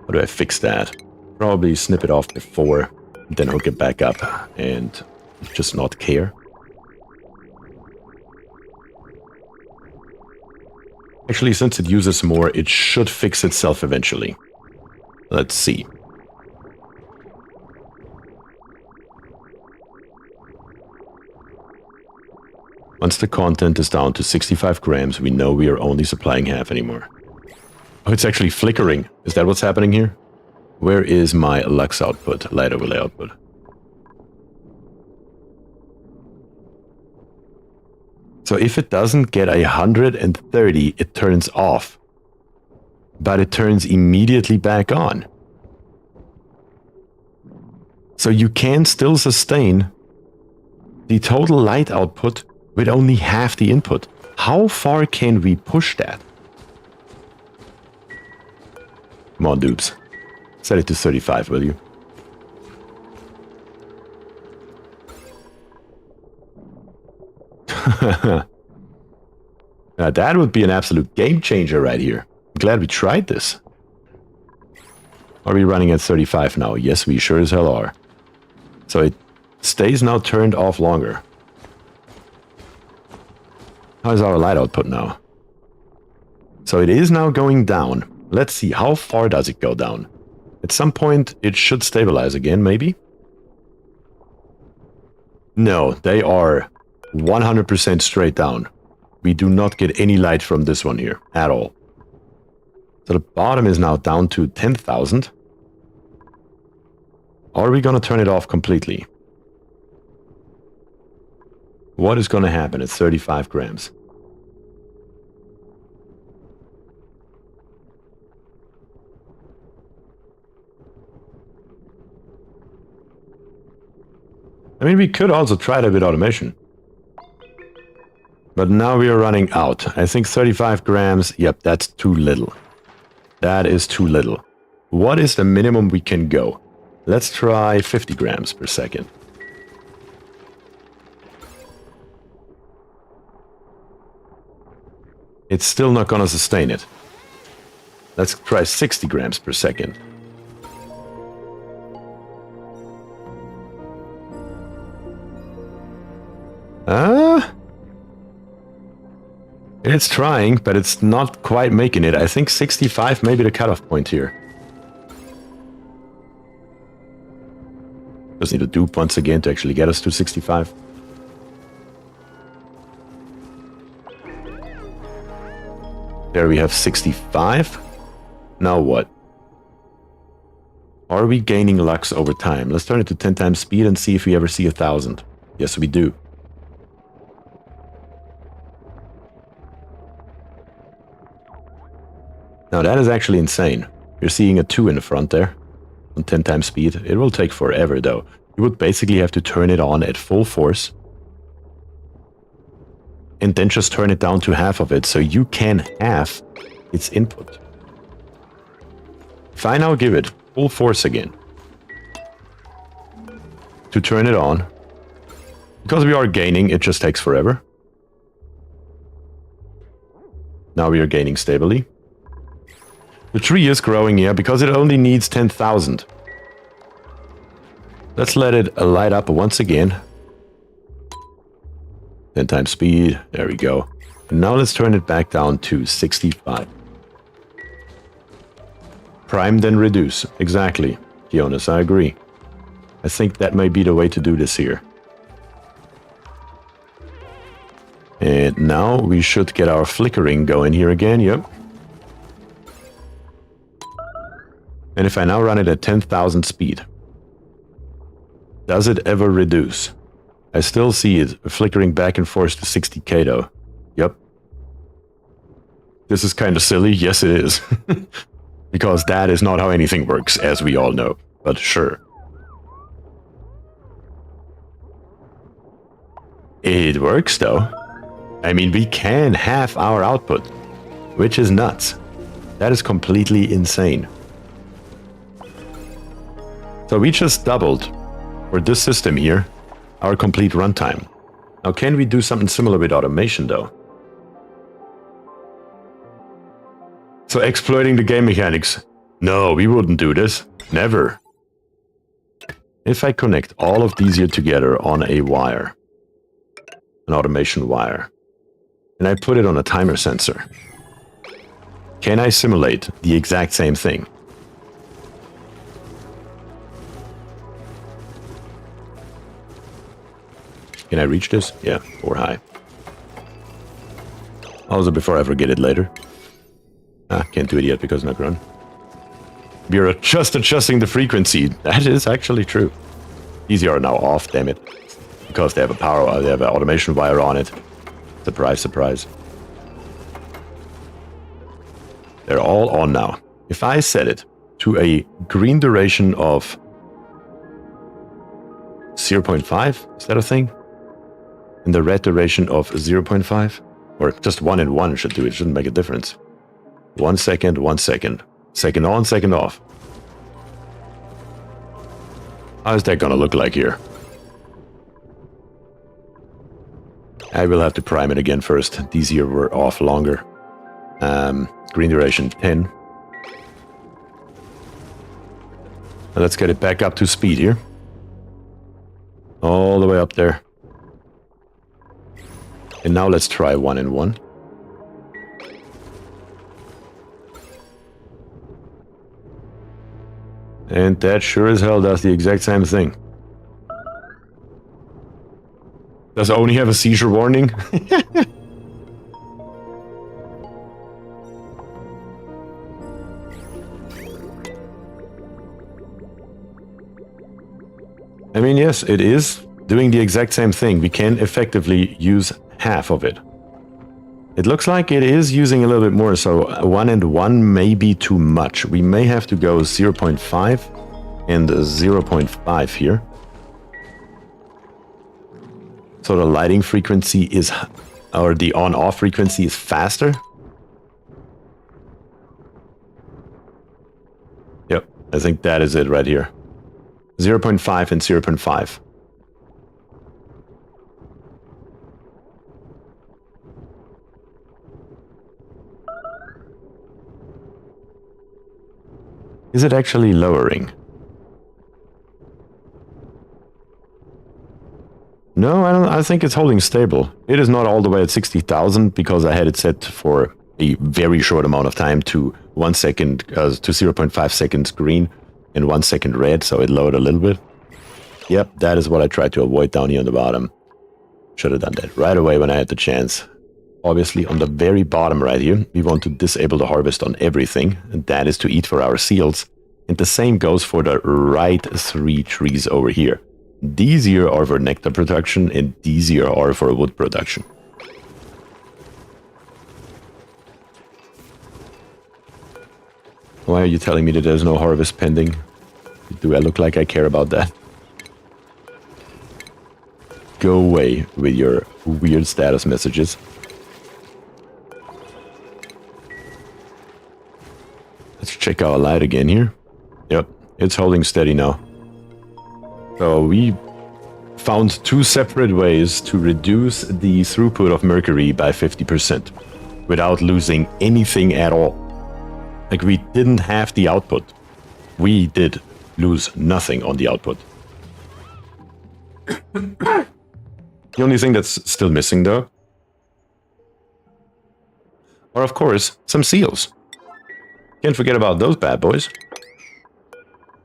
do I fix that? Probably snip it off before, then hook it back up and just not care. Actually, since it uses more, it should fix itself eventually. Let's see. Once the content is down to 65 grams, we know we are only supplying half anymore. Oh, it's actually flickering. Is that what's happening here? Where is my lux output, light overlay output? So if it doesn't get 130, it turns off. But it turns immediately back on. So you can still sustain the total light output with only half the input. How far can we push that? Come on, dudes. Set it to 35, will you? Now that would be an absolute game changer right here. I'm glad we tried this. Are we running at 35 now? Yes, we sure as hell are. So it stays now turned off longer. How is our light output now? So it is now going down. Let's see, how far does it go down? At some point, it should stabilize again, maybe? No, they are 100% straight down. We do not get any light from this one here, at all. So the bottom is now down to 10,000. Are we going to turn it off completely? What is going to happen at 35 grams? I mean, we could also try that with automation. But now we are running out. I think 35 grams, yep, that's too little. That is too little. What is the minimum we can go? Let's try 50 grams per second. It's still not gonna sustain it. Let's try 60 grams per second. It's trying, but it's not quite making it. I think 65 may be the cutoff point here. Just need to dupe once again to actually get us to 65. There we have 65. Now what? Are we gaining lux over time? Let's turn it to 10 times speed and see if we ever see 1,000. Yes, we do. Now that is actually insane. You're seeing a 2 in the front there. On 10 times speed. It will take forever though. You would basically have to turn it on at full force. And then just turn it down to half of it so you can half its input. If I now give it full force again to turn it on, because we are gaining, it just takes forever. Now we are gaining stably. The tree is growing, yeah, because it only needs 10,000. Let's let it light up once again. 10 times speed, there we go. And now let's turn it back down to 65. Prime then reduce, exactly. Jonas, I agree. I think that may be the way to do this here. And now we should get our flickering going here again, yep. And if I now run it at 10,000 speed, does it ever reduce? I still see it flickering back and forth to 60k though. Yep. This is kind of silly. Yes, it is. Because that is not how anything works, as we all know. But sure. It works though. I mean, we can halve our output, which is nuts. That is completely insane. So we just doubled, for this system here, our complete runtime. Now can we do something similar with automation though? So exploiting the game mechanics. No, we wouldn't do this. Never. If I connect all of these here together on a wire, an automation wire, and I put it on a timer sensor, can I simulate the exact same thing? Can I reach this? Yeah, or high. Also before I forget it later. Can't do it yet because not run. We're just adjusting the frequency. That is actually true. These are now off, damn it. Because they have they have an automation wire on it. Surprise, surprise. They're all on now. If I set it to a green duration of 0.5, is that a thing? And the red duration of 0.5? Or just 1 and 1 should do it, shouldn't make a difference. 1 second, 1 second. Second on, second off. How's that gonna look like here? I will have to prime it again first. These here were off longer. Green duration 10. Now let's get it back up to speed here. All the way up there. And now let's try 1 and 1. And that sure as hell does the exact same thing. Does it only have a seizure warning? I mean, yes, it is doing the exact same thing. We can effectively use half of it. It looks like it is using a little bit more, so 1 and 1 may be too much. We may have to go 0.5 and 0.5 here. So the lighting frequency is, or the on-off frequency is faster. Yep, I think that is it right here. 0.5 and 0.5. Is it actually lowering? No, I think it's holding stable. It is not all the way at 60,000 because I had it set for a very short amount of time to 1 second, to 0.5 seconds green and 1 second red, so it lowered a little bit. Yep, that is what I tried to avoid down here on the bottom. Should have done that right away when I had the chance. Obviously, on the very bottom right here, we want to disable the harvest on everything, and that is to eat for our seals. And the same goes for the right 3 trees over here. These here are for nectar production, and these here are for wood production. Why are you telling me that there's no harvest pending? Do I look like I care about that? Go away with your weird status messages. Let's check our light again here. Yep, it's holding steady now. So we found 2 separate ways to reduce the throughput of Mercury by 50% without losing anything at all. Like, we didn't have the output. We did lose nothing on the output. The only thing that's still missing, though, are, of course, some seals. Can't forget about those bad boys.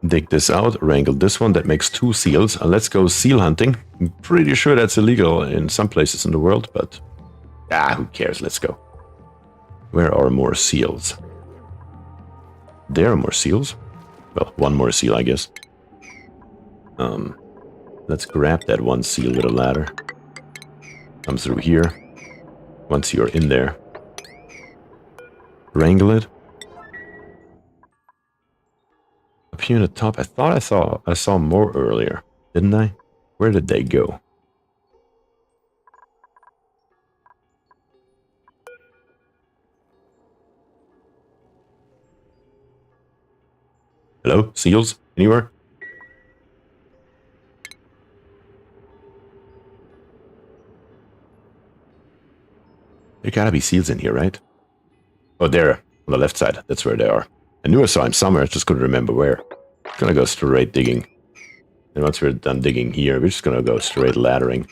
Dig this out, wrangle this one, that makes 2 seals. Let's go seal hunting. I'm pretty sure that's illegal in some places in the world, but who cares, let's go. Where are more seals? There are more seals. Well, 1 more seal, I guess. Let's grab that 1 seal with a ladder. Come through here. Once you're in there, wrangle it. Up here at the top, I thought I saw more earlier, didn't I? Where did they go? Hello? Seals? Anywhere? There gotta be seals in here, right? Oh, there, on the left side. That's where they are. I knew I saw him somewhere, I just couldn't remember where. Gonna go straight digging. And once we're done digging here, we're just gonna go straight laddering.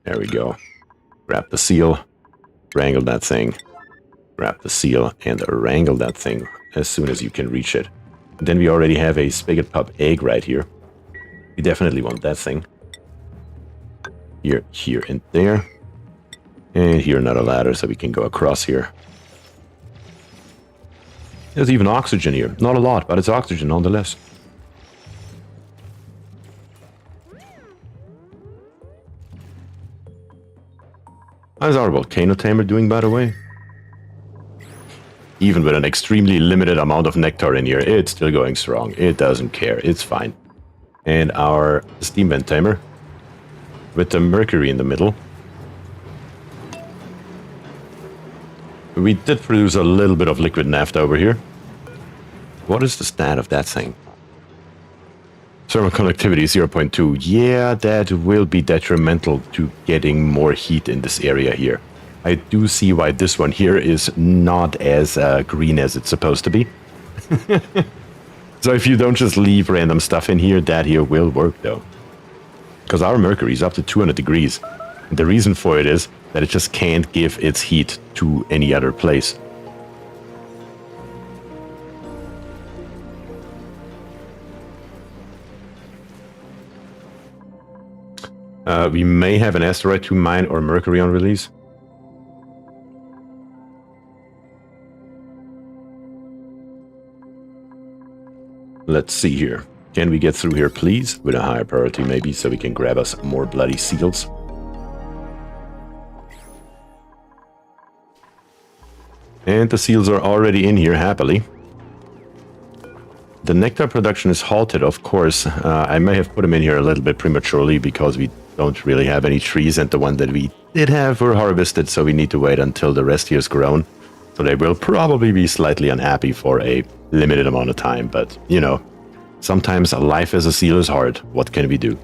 There we go. Grab the seal, wrangle that thing. Grab the seal and wrangle that thing as soon as you can reach it. And then we already have a spigot pup egg right here. We definitely want that thing. Here, here, and there. And here another ladder so we can go across here. There's even oxygen here. Not a lot, but it's oxygen nonetheless. How's our Volcano Tamer doing, by the way? Even with an extremely limited amount of nectar in here, it's still going strong. It doesn't care. It's fine. And our Steam Vent Tamer, with the Mercury in the middle. We did produce a little bit of liquid naphtha over here. What is the stat of that thing? Thermal conductivity 0.2. Yeah, that will be detrimental to getting more heat in this area here. I do see why this one here is not as green as it's supposed to be. So if you don't just leave random stuff in here, that here will work though. Because our Mercury is up to 200 degrees. And the reason for it is that it just can't give its heat to any other place. We may have an asteroid to mine or Mercury on release. Let's see here. Can we get through here, please? With a higher priority, maybe, so we can grab us more bloody seals. And the seals are already in here, happily. The nectar production is halted, of course. I may have put them in here a little bit prematurely because we don't really have any trees, and the one that we did have were harvested, so we need to wait until the rest here is grown. So they will probably be slightly unhappy for a limited amount of time, but, you know, sometimes life as a seal is hard. What can we do?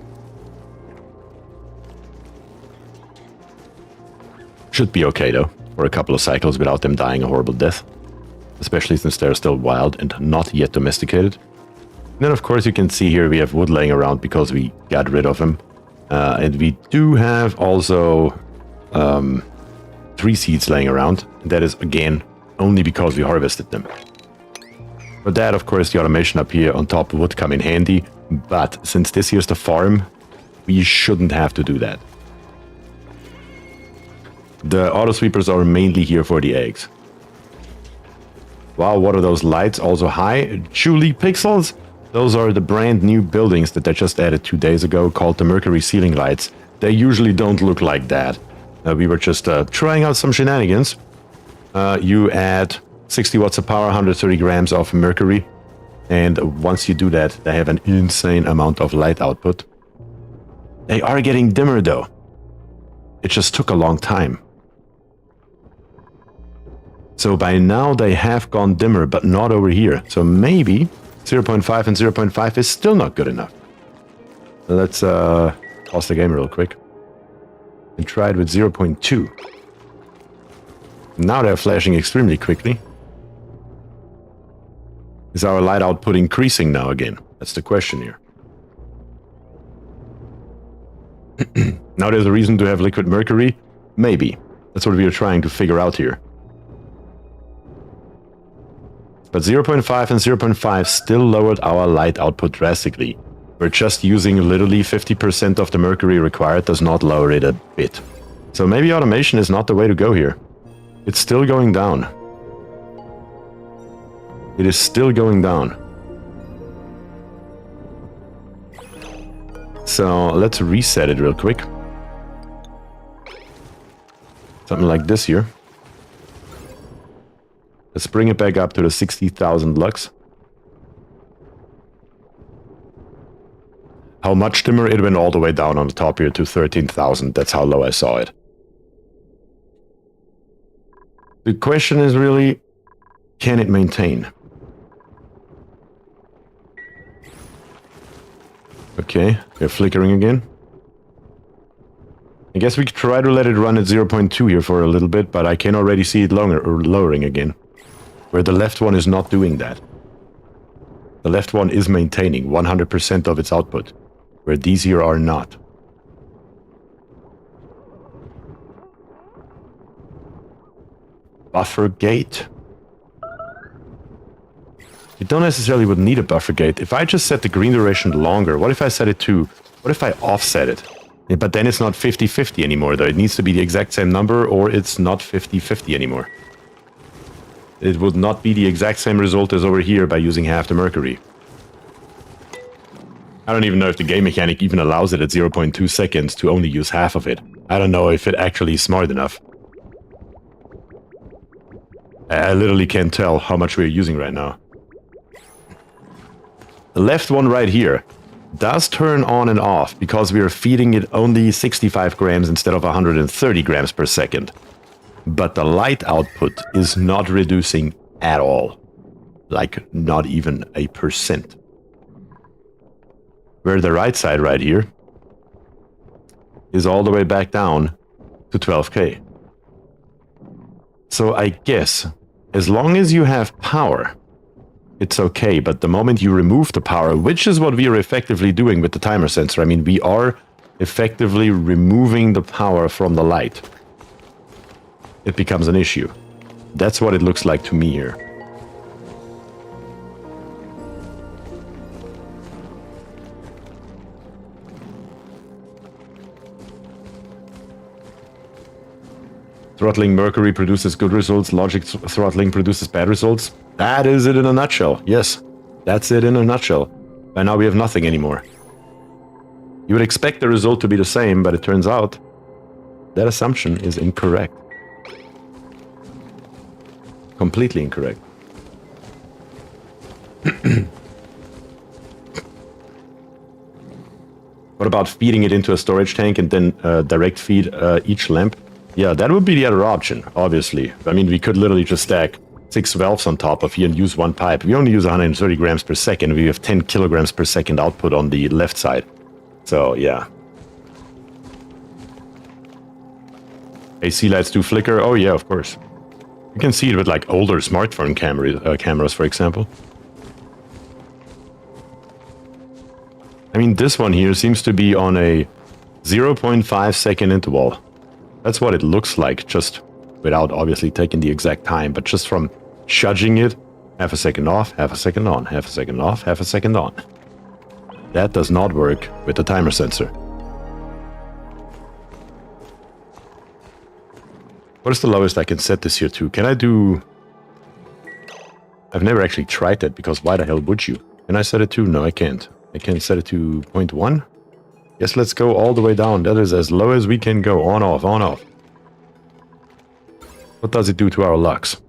Should be okay, though, for a couple of cycles without them dying a horrible death. especially since they're still wild and not yet domesticated. And then, of course, you can see here we have wood laying around because we got rid of them. And we do have also 3 seeds laying around. That is, again, only because we harvested them. For that, of course, the automation up here on top would come in handy. But since this here's the farm, we shouldn't have to do that. The auto sweepers are mainly here for the eggs. Wow, what are those lights? Also high. Julie pixels? Those are the brand new buildings that I just added 2 days ago called the Mercury ceiling lights. They usually don't look like that. We were just trying out some shenanigans. You add 60 watts of power, 130 grams of mercury. And once you do that, they have an insane amount of light output. They are getting dimmer though. It just took a long time. So by now they have gone dimmer, but not over here. So maybe 0.5 and 0.5 is still not good enough. Let's pause the game real quick. And try it with 0.2. Now they're flashing extremely quickly. Is our light output increasing now again? That's the question here. Now there's a reason to have liquid mercury? Maybe. That's what we are trying to figure out here. But 0.5 and 0.5 still lowered our light output drastically. We're just using literally 50% of the mercury required does not lower it a bit. So maybe automation is not the way to go here. It's still going down. It is still going down. So let's reset it real quick. Something like this here. Let's bring it back up to the 60,000 lux. How much dimmer? It went all the way down on the top here to 13,000. That's how low I saw it. The question is really, can it maintain? Okay, they're flickering again. I guess we could try to let it run at 0.2 here for a little bit, but I can already see it lowering again. Where the left one is not doing that. The left one is maintaining 100% of its output, where these here are not. Buffer gate. You don't necessarily would need a buffer gate. If I just set the green duration longer, what if I set it to... What if I offset it? Yeah, but then it's not 50-50 anymore, though. It needs to be the exact same number, or it's not 50-50 anymore. It would not be the exact same result as over here by using half the mercury. I don't even know if the game mechanic even allows it at 0.2 seconds to only use half of it. I don't know if it actually is smart enough. I literally can't tell how much we're using right now. The left one right here does turn on and off because we are feeding it only 65 grams instead of 130 grams per second. But the light output is not reducing at all. Like, not even a %. Where the right side right here is all the way back down to 12K. So I guess, as long as you have power, it's okay. But the moment you remove the power, which is what we are effectively doing with the timer sensor, I mean, we are effectively removing the power from the light. It becomes an issue. That's what it looks like to me here. Throttling mercury produces good results, logic throttling produces bad results. That is it in a nutshell. Yes, that's it in a nutshell. By now we have nothing anymore. You would expect the result to be the same, but it turns out that assumption is incorrect. Completely incorrect. What about feeding it into a storage tank and then direct feed each lamp? Yeah, that would be the other option, obviously. I mean, we could literally just stack 6 valves on top of here and use one pipe. We only use 130 grams per second. We have 10 kilograms per second output on the left side. So, yeah. AC lights do flicker. Oh, yeah, of course. You can see it with like older smartphone cameras, for example. I mean, this one here seems to be on a 0.5 second interval. That's what it looks like, just without obviously taking the exact time, but just from judging it, half a second off, half a second on, half a second off, half a second on. That does not work with the timer sensor. What is the lowest I can set this here to? Can I do... I've never actually tried that, because why the hell would you? Can I set it to? No, I can't. I can set it to 0.1. Yes, let's go all the way down. That is as low as we can go. On, off, on, off. What does it do to our lux?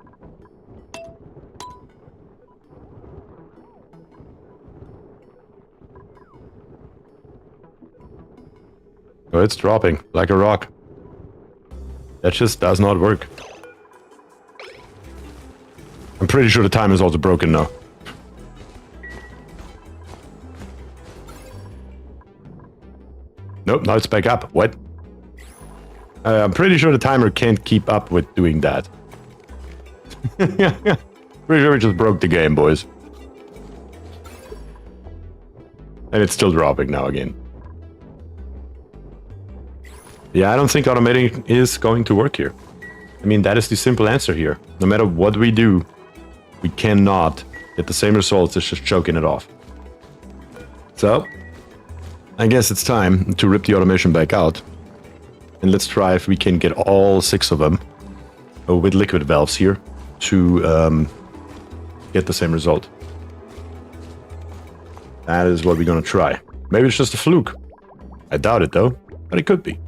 Oh, it's dropping like a rock. That just does not work. I'm pretty sure the time is also broken now. Nope, now it's back up. What? I'm pretty sure the timer can't keep up with doing that. Pretty sure we just broke the game, boys. And it's still dropping now again. Yeah, I don't think automating is going to work here. I mean, that is the simple answer here. No matter what we do, we cannot get the same results as just choking it off. So, I guess it's time to rip the automation back out. And let's try if we can get all 6 of them with liquid valves here to get the same result. That is what we're gonna try. Maybe it's just a fluke. I doubt it though, but it could be.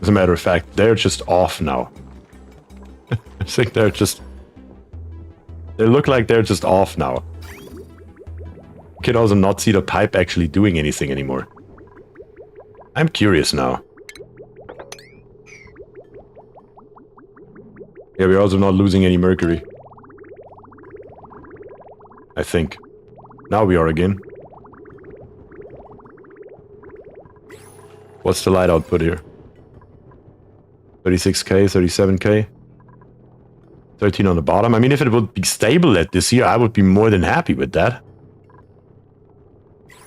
As a matter of fact, they're just off now. I think they're just... They look like they're just off now. You can also not see the pipe actually doing anything anymore. I'm curious now. Yeah, we're also not losing any mercury. I think. Now we are again. What's the light output here? 36k, 37k. 13 on the bottom. I mean, if it would be stable at this here, I would be more than happy with that.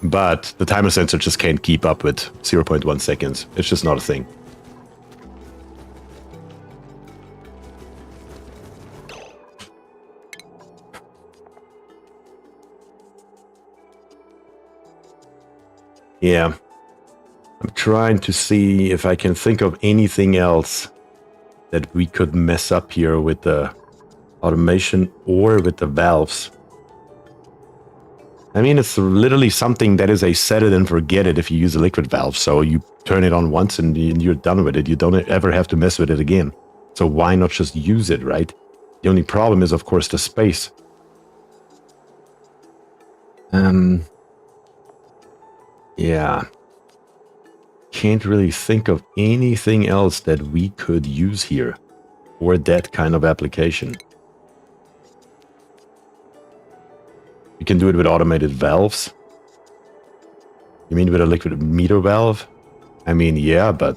But the timer sensor just can't keep up with 0.1 seconds. It's just not a thing. Yeah. I'm trying to see if I can think of anything else that we could mess up here with the automation or with the valves. I mean, it's literally something that is a set it and forget it if you use a liquid valve. So you turn it on once and you're done with it. You don't ever have to mess with it again. So why not just use it, right? The only problem is, of course, the space. Yeah. Can't really think of anything else that we could use here for that kind of application. You can do it with automated valves. You mean with a liquid meter valve? I mean, yeah, but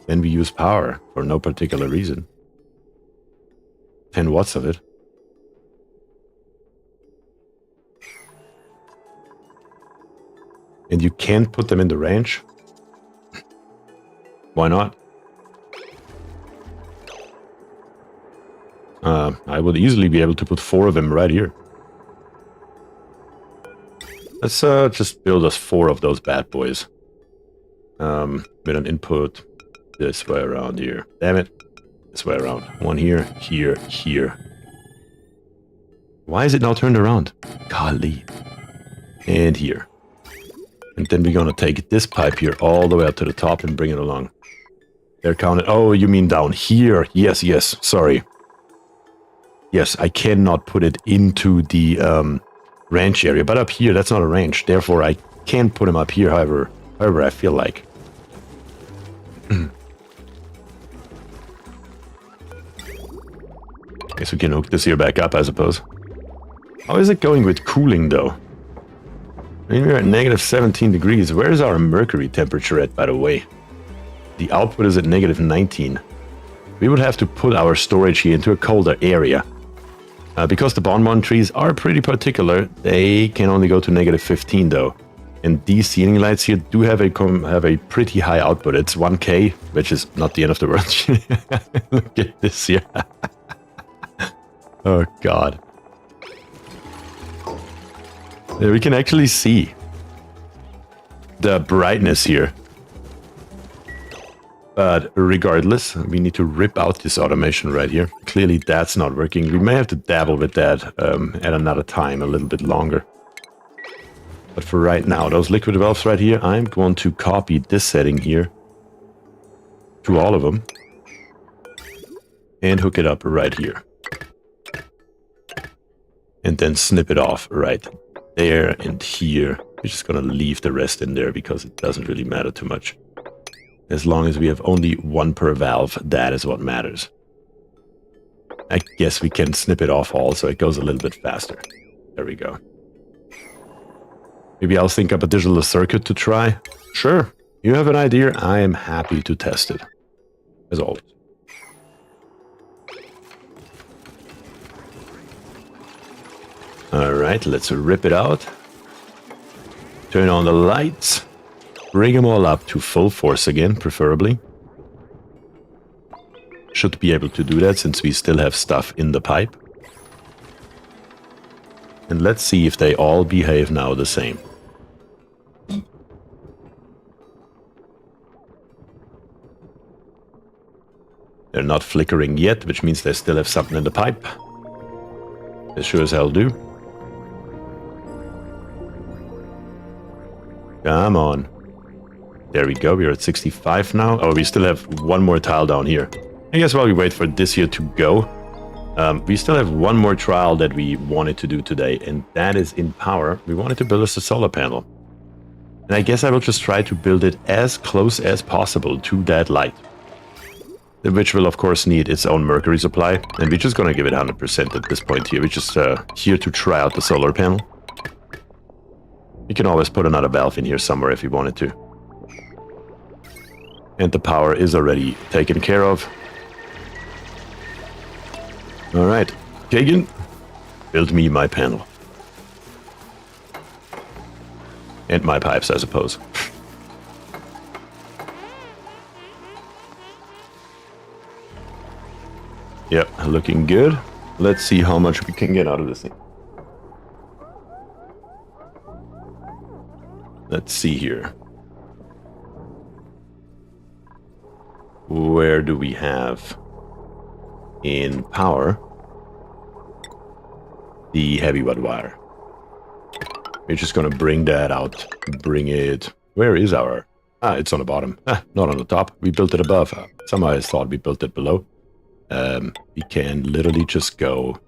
then we use power for no particular reason. 10 watts of it. And you can't put them in the range? Why not? I would easily be able to put 4 of them right here. Let's just build us 4 of those bad boys. With an input this way around here. Damn it. This way around. 1 here, here, here. Why is it now turned around? Golly. And here. And then we're gonna take this pipe here all the way up to the top and bring it along. They're counted. Oh, you mean down here? Yes, yes. Sorry. Yes, I cannot put it into the range area, but up here, that's not a range. Therefore, I can put them up here, however I feel like. Guess we can hook this here back up, I suppose. How is it going with cooling, though? I mean, we're at negative 17 degrees. Where is our mercury temperature at, by the way? The output is at negative 19. we would have to put our storage here into a colder area. Because the bonbon trees are pretty particular, they can only go to -15 though. And these ceiling lights here do have a pretty high output. It's 1K, which is not the end of the world. Look at this here. Oh god. There we can actually see the brightness here. But regardless, we need to rip out this automation right here. Clearly that's not working. We may have to dabble with that at another time, a little bit longer. But for right now, those liquid valves right here, I'm going to copy this setting here to all of them and hook it up right here. And then snip it off right there and here. We're just going to leave the rest in there because it doesn't really matter too much. As long as we have only one per valve, that is what matters. I guess we can snip it off all so it goes a little bit faster. There we go. Maybe I'll think up a digital circuit to try. Sure, you have an idea. I am happy to test it, as always. Alright, let's rip it out. Turn on the lights. Bring them all up to full force again, preferably. Should be able to do that since we still have stuff in the pipe. And let's see if they all behave now the same. They're not flickering yet, which means they still have something in the pipe. They sure as hell do. Come on. There we go, we're at 65 now. Oh, we still have one more tile down here. I guess while we wait for this here to go, we still have one more trial that we wanted to do today, and that is in power. We wanted to build us a solar panel. And I guess I will just try to build it as close as possible to that light. Which will of course need its own Mercury supply, and we're just gonna give it 100% at this point here. We're just here to try out the solar panel. You can always put another valve in here somewhere if you wanted to. And the power is already taken care of. Alright, Kagan, build me my panel. And my pipes, I suppose. Yep, looking good. Let's see how much we can get out of this thing. Let's see here. Where do we have in power the heavy wet wire? We're just gonna bring that out. Bring it. Where is our? Ah, it's on the bottom. Ah, not on the top. We built it above. Somehow I thought we built it below. We can literally just go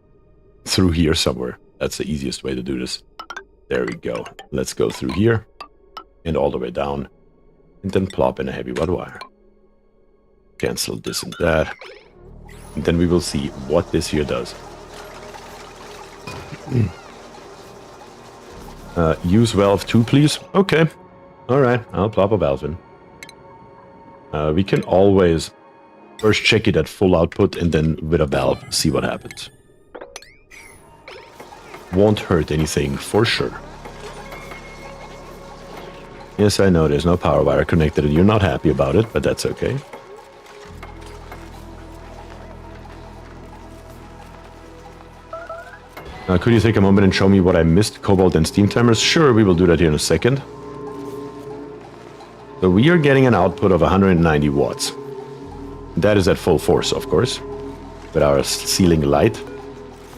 through here somewhere. That's the easiest way to do this. There we go. Let's go through here and all the way down, and then plop in a heavy wet wire. Cancel this and that. And then we will see what this here does. Use valve 2, please. Okay. Alright, I'll plop a valve in. We can always first check it at full output and then with a valve see what happens. Won't hurt anything for sure. Yes, I know there's no power wire connected and you're not happy about it, but that's okay. Could you take a moment and show me what I missed? Cobalt and steam timers? Sure, we will do that here in a second. So we are getting an output of 190 watts. That is at full force, of course, with our ceiling light.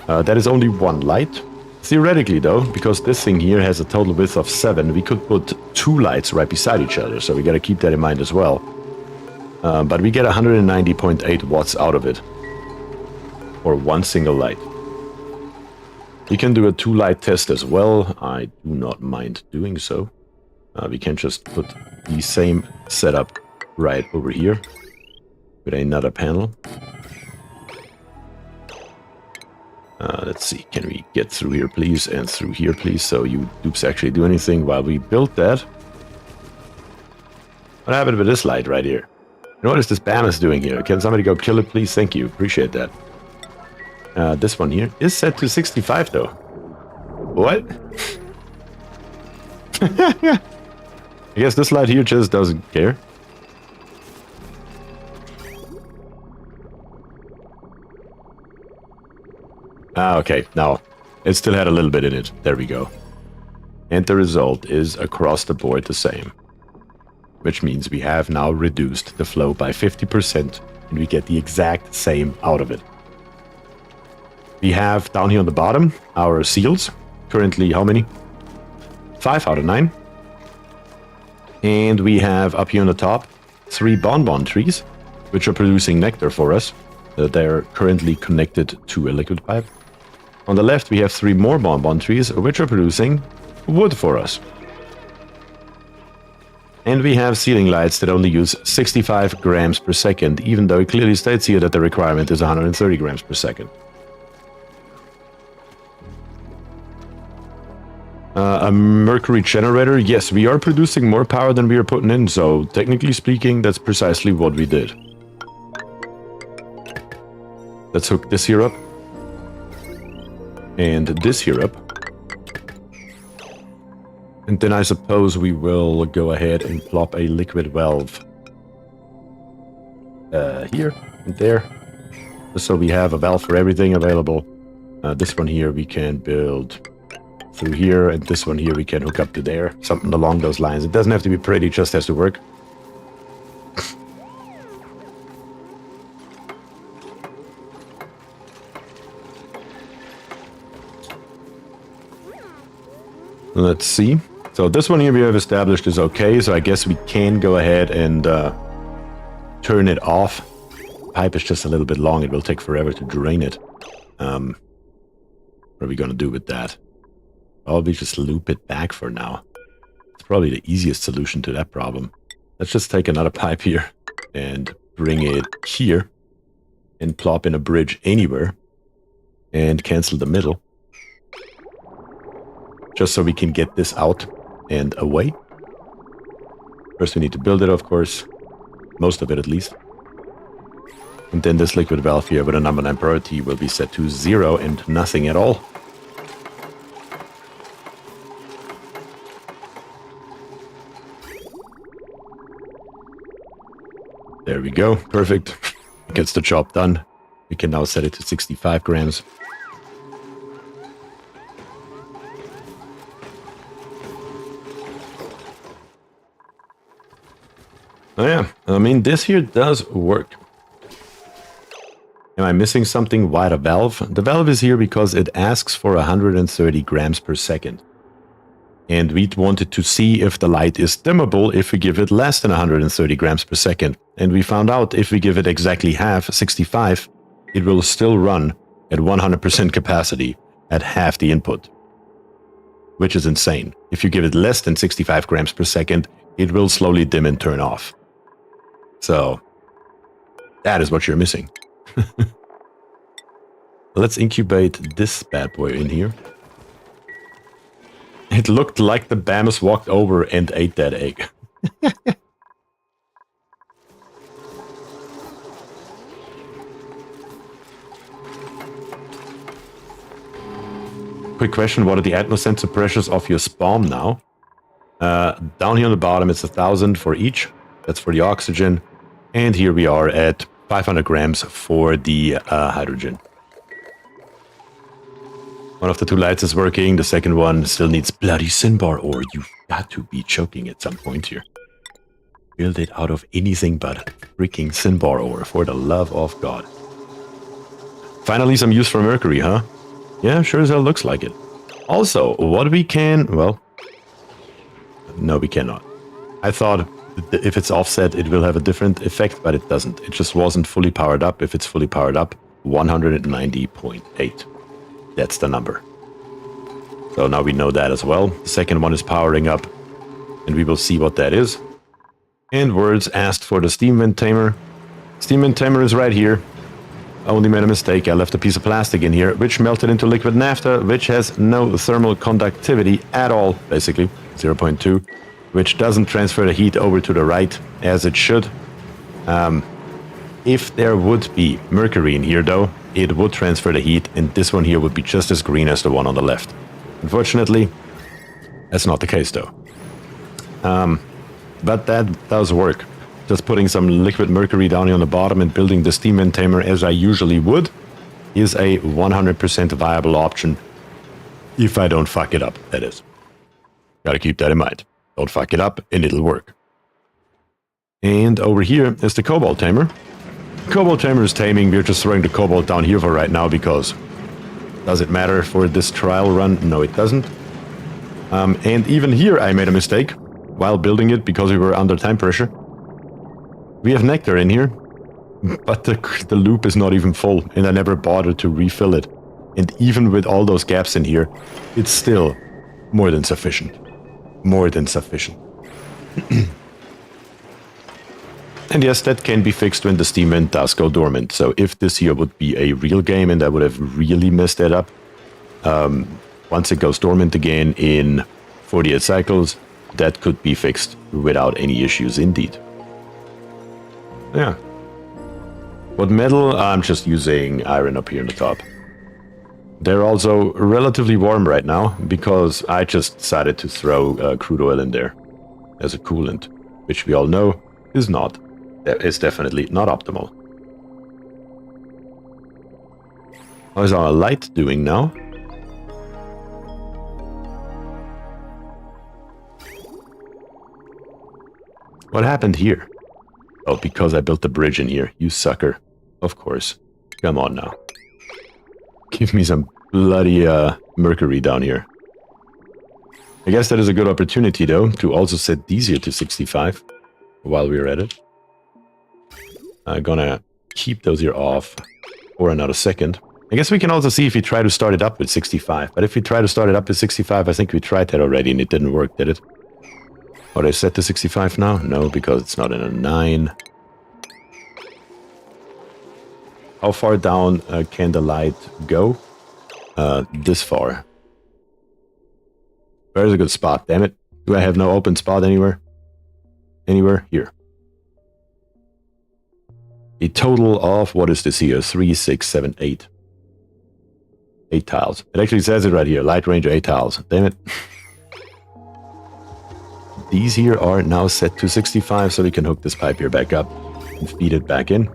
That is only one light. Theoretically, though, because this thing here has a total width of 7, we could put 2 lights right beside each other, so we gotta keep that in mind as well. But we get 190.8 watts out of it, or one single light. We can do a 2-light test as well. I do not mind doing so. We can just put the same setup right over here with another panel. Let's see, can we get through here, please, and through here, please, so you dupes actually do anything while we build that. What happened with this light right here? What is this Bamus doing here? Can somebody go kill it, please? Thank you. Appreciate that. This one here is set to 65, though. What? I guess this light here just doesn't care. Ah, okay. Now, it still had a little bit in it. There we go. And the result is across the board the same. Which means we have now reduced the flow by 50% and we get the exact same out of it. We have down here on the bottom our seals. Currently how many? 5 out of 9. And we have up here on the top 3 bonbon trees, which are producing nectar for us. They're currently connected to a liquid pipe. On the left we have 3 more bonbon trees, which are producing wood for us. And we have ceiling lights that only use 65 grams per second, even though it clearly states here that the requirement is 130 grams per second. A Mercury generator, yes, we are producing more power than we are putting in, so technically speaking, that's precisely what we did. Let's hook this here up. And this here up. And then I suppose we will go ahead and plop a liquid valve here and there. So we have a valve for everything available. This one here we can build through here, and this one here we can hook up to there. Something along those lines. It doesn't have to be pretty, it just has to work. Let's see. So this one here we have established is okay, so I guess we can go ahead and turn it off. The pipe is just a little bit long, it will take forever to drain it. What are we going to do with that? Probably just loop it back for now. It's probably the easiest solution to that problem. Let's just take another pipe here and bring it here and plop in a bridge anywhere and cancel the middle. Just so we can get this out and away. First we need to build it, of course. Most of it at least. And then this liquid valve here with a number 9 priority will be set to 0 and nothing at all. There we go. Perfect. Gets the job done. We can now set it to 65 grams. Oh yeah, I mean, this here does work. Am I missing something? Why the valve? The valve is here because it asks for 130 grams per second. And we wanted to see if the light is dimmable if we give it less than 130 grams per second. And we found out if we give it exactly half, 65, it will still run at 100% capacity at half the input. Which is insane. If you give it less than 65 grams per second, it will slowly dim and turn off. So, that is what you're missing. Let's incubate this bad boy in here. It looked like the Bamus walked over and ate that egg. Quick question, what are the atmosensor pressures of your spawn now? Down here on the bottom it's 1,000 for each. That's for the oxygen. And here we are at 500 grams for the hydrogen. One of the 2 lights is working, the second one still needs bloody cinnabar ore. You've got to be choking at some point here. Build it out of anything but freaking cinnabar ore, for the love of God. Finally some use for Mercury, huh? Yeah, sure as hell looks like it. Also, what we can... well... no, we cannot. I thought if it's offset, it will have a different effect, but it doesn't. It just wasn't fully powered up. If it's fully powered up, 190.8. That's the number. So now we know that as well. The second one is powering up, and we will see what that is. And words asked for the steam vent tamer. Steam vent tamer is right here. I only made a mistake. I left a piece of plastic in here, which melted into liquid naphtha, which has no thermal conductivity at all, basically, 0.2, which doesn't transfer the heat over to the right as it should. If there would be Mercury in here, though, it would transfer the heat, and this one here would be just as green as the one on the left. Unfortunately, that's not the case, though. But that does work. Just putting some liquid mercury down here on the bottom and building the steam vent tamer as I usually would is a 100% viable option. If I don't fuck it up, that is. Gotta keep that in mind. Don't fuck it up and it'll work. And over here is the cobalt tamer. Cobalt tamer is taming. We're just throwing the cobalt down here for right now because does it matter for this trial run? No, it doesn't. And even here I made a mistake while building it because we were under time pressure. We have nectar in here, but the loop is not even full, and I never bothered to refill it. And even with all those gaps in here, it's still more than sufficient. More than sufficient. And yes, that can be fixed when the steam vent does go dormant. So if this here would be a real game and I would have really messed that up, once it goes dormant again in 48 cycles, that could be fixed without any issues indeed. Yeah. What metal? I'm just using iron up here in the top. They're also relatively warm right now because I just decided to throw crude oil in there as a coolant, which we all know is definitely not optimal. How is our light doing now? What happened here? Oh, because I built the bridge in here, you sucker. Of course. Come on now. Give me some bloody mercury down here. I guess that is a good opportunity, though, to also set these here to 65 while we're at it. I'm gonna keep those here off for another second. I guess we can also see if we try to start it up with 65. But if we try to start it up with 65, I think we tried that already and it didn't work, did it? Are they set to 65 now? No, because it's not in a 9. How far down can the light go? This far. Where's a good spot? Damn it. Do I have no open spot anywhere? Anywhere? Here. A total of, what is this here? 3, 6, 7, 8. 8 tiles. It actually says it right here. Light range 8 tiles. Damn it. These here are now set to 65, so we can hook this pipe here back up and feed it back in.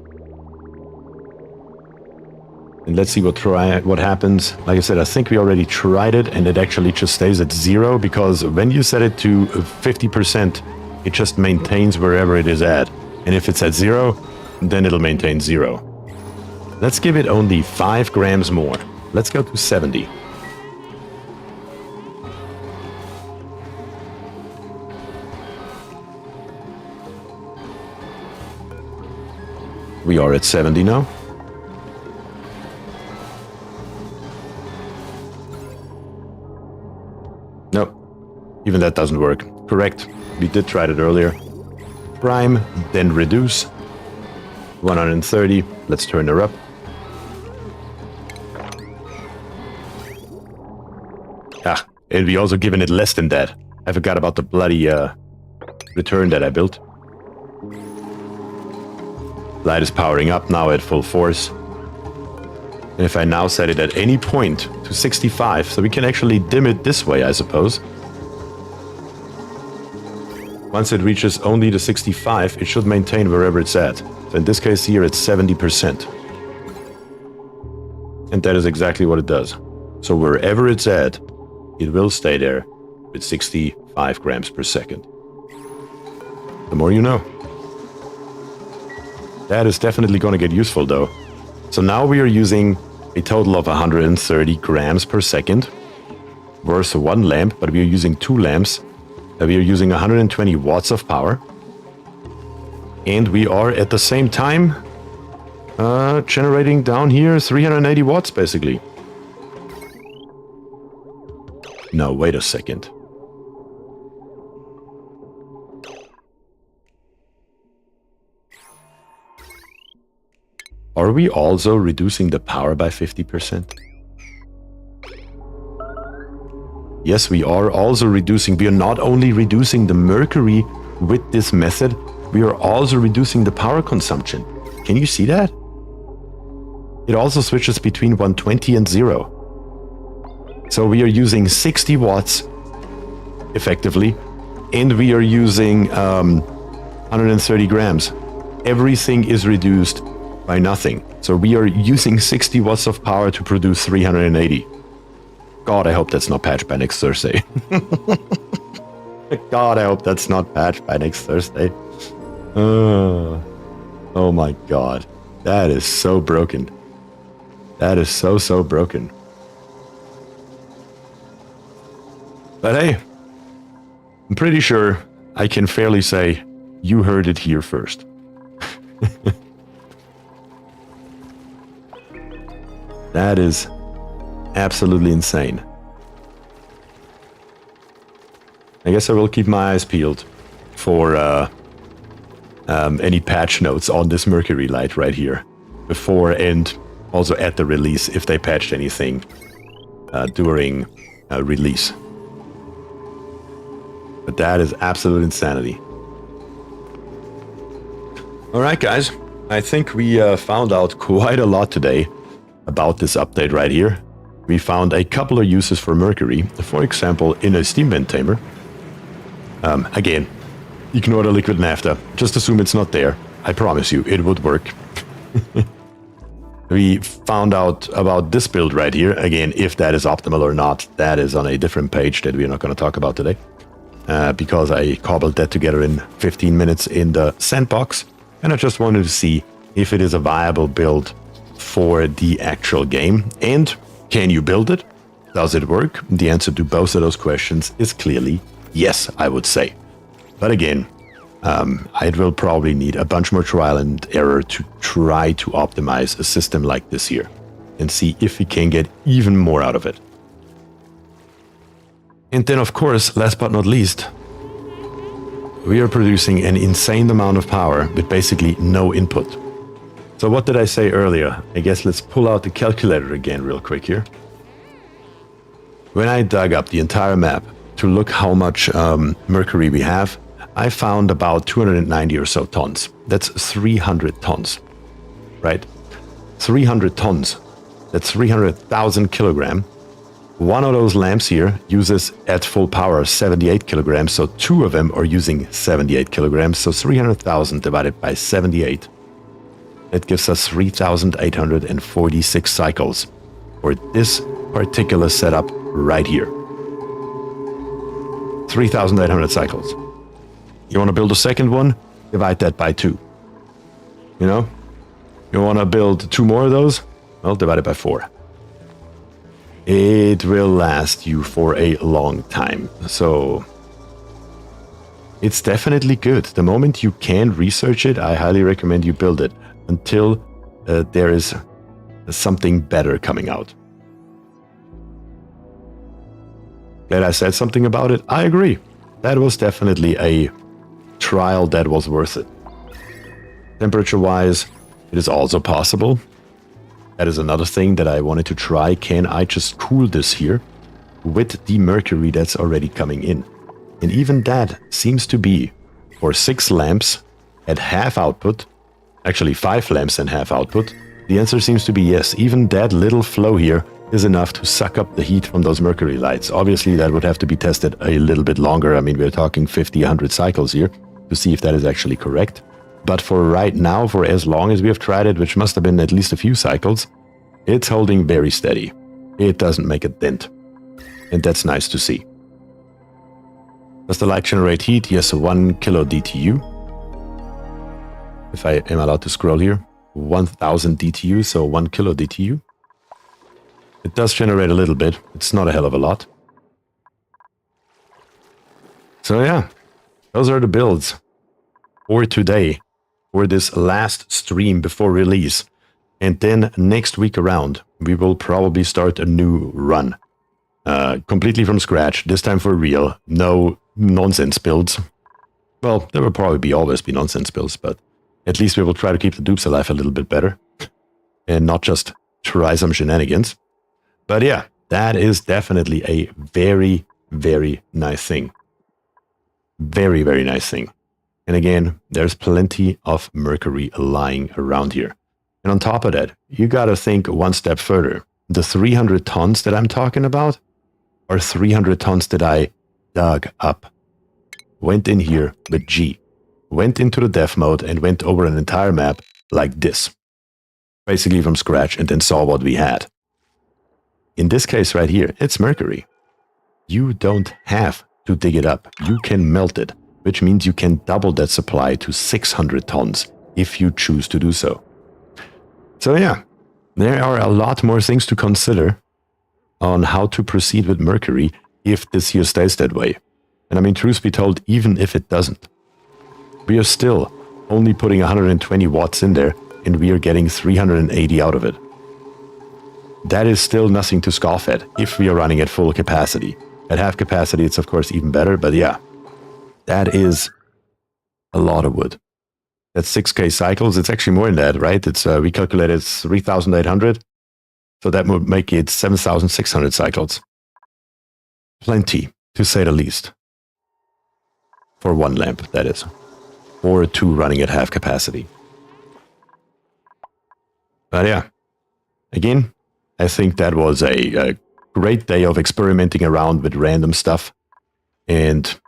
And let's see what happens. Like I said, I think we already tried it, and it actually just stays at 0, because when you set it to 50%, it just maintains wherever it is at. And if it's at 0, then it'll maintain 0. Let's give it only 5 grams more. Let's go to 70. We are at 70 now. Nope. Even that doesn't work. Correct. We did try it earlier. Prime, then reduce. 130. Let's turn her up. Ah, and we also given it less than that. I forgot about the bloody return that I built. Light is powering up now at full force. And if I now set it at any point to 65, so we can actually dim it this way, I suppose. Once it reaches only the 65, it should maintain wherever it's at. So in this case here, it's 70%. And that is exactly what it does. So wherever it's at, it will stay there with 65 grams per second. The more you know. That is definitely going to get useful, though. So now we are using a total of 130 grams per second versus 1 lamp, but we are using 2 lamps. We are using 120 watts of power. And we are at the same time generating down here 380 watts, basically. No, wait a second. Are we also reducing the power by 50%? Yes, we are also reducing. We are not only reducing the mercury with this method, we are also reducing the power consumption. Can you see that? It also switches between 120 and 0. So we are using 60 watts effectively, and we are using 130 grams. Everything is reduced by nothing. So we are using 60 watts of power to produce 380. God, I hope that's not patched by next Thursday. God, I hope that's not patched by next Thursday. Oh my God. That is so broken. That is so broken. But hey, I'm pretty sure I can fairly say you heard it here first. That is absolutely insane. I guess I will keep my eyes peeled for any patch notes on this Mercury light right here before and also at the release if they patched anything during release. But that is absolute insanity. Alright guys, I think we found out quite a lot today about this update right here. We found a couple of uses for Mercury, for example in a steam vent tamer. Again, ignore the liquid naphtha, just assume it's not there. I promise you, it would work. We found out about this build right here. Again, if that is optimal or not, that is on a different page that we're not going to talk about today. Because I cobbled that together in 15 minutes in the sandbox. And I just wanted to see if it is a viable build for the actual game. And can you build it? Does it work? The answer to both of those questions is clearly yes, I would say. But again, I will probably need a bunch more trial and error to try to optimize a system like this here and see if we can get even more out of it. And then, of course, last but not least, we are producing an insane amount of power with basically no input. So what did I say earlier? I guess let's pull out the calculator again real quick here. When I dug up the entire map to look how much Mercury we have, I found about 290 or so tons. That's 300 tons, right? 300 tons. That's 300,000 kilograms. One of those lamps here uses at full power 78 kilograms, so two of them are using 78 kilograms, so 300,000 divided by 78. That gives us 3,846 cycles for this particular setup right here. 3,800 cycles. You want to build a second one? Divide that by 2. You know? You want to build 2 more of those? Well, divide it by 4. It will last you for a long time. So it's definitely good. The moment you can research it, I highly recommend you build it until there is something better coming out. Glad I said something about it. I agree. That was definitely a trial that was worth it. Temperature-wise, it is also possible. That is another thing that I wanted to try. Can I just cool this here with the mercury that's already coming in? And even that seems to be for 6 lamps at half output, actually 5 lamps and half output. The answer seems to be yes. Even that little flow here is enough to suck up the heat from those mercury lights. Obviously, that would have to be tested a little bit longer. I mean, we're talking 50, 100 cycles here to see if that is actually correct. But for right now, for as long as we have tried it, which must have been at least a few cycles, it's holding very steady. It doesn't make a dent. And that's nice to see. Does the light generate heat? Yes, 1 kilo DTU. If I am allowed to scroll here, 1000 DTU, so 1 kilo DTU. It does generate a little bit. It's not a hell of a lot. So yeah, those are the builds for today, for this last stream before release. And then next week around, we will probably start a new run. Completely from scratch, this time for real. No nonsense builds. Well, there will probably always be nonsense builds, but at least we will try to keep the dupes alive a little bit better. And not just try some shenanigans. But yeah, that is definitely a very, very nice thing. Very, very nice thing. And again, there's plenty of mercury lying around here. And on top of that, you got to think one step further. The 300 tons that I'm talking about are 300 tons that I dug up. Went in here with G. Went into the dev mode and went over an entire map like this. Basically from scratch, and then saw what we had. In this case right here, it's mercury. You don't have to dig it up. You can melt it, which means you can double that supply to 600 tons if you choose to do so. So yeah, there are a lot more things to consider on how to proceed with mercury if this here stays that way. And I mean, truth be told, even if it doesn't, we are still only putting 120 watts in there, and we are getting 380 out of it. That is still nothing to scoff at if we are running at full capacity. At half capacity, it's of course even better, but yeah, that is a lot of wood. That's 6K cycles. It's actually more than that, right? It's we calculated 3,800, so that would make it 7,600 cycles. Plenty, to say the least. For one lamp, that is. Or two running at half capacity. But yeah, again, I think that was a great day of experimenting around with random stuff. And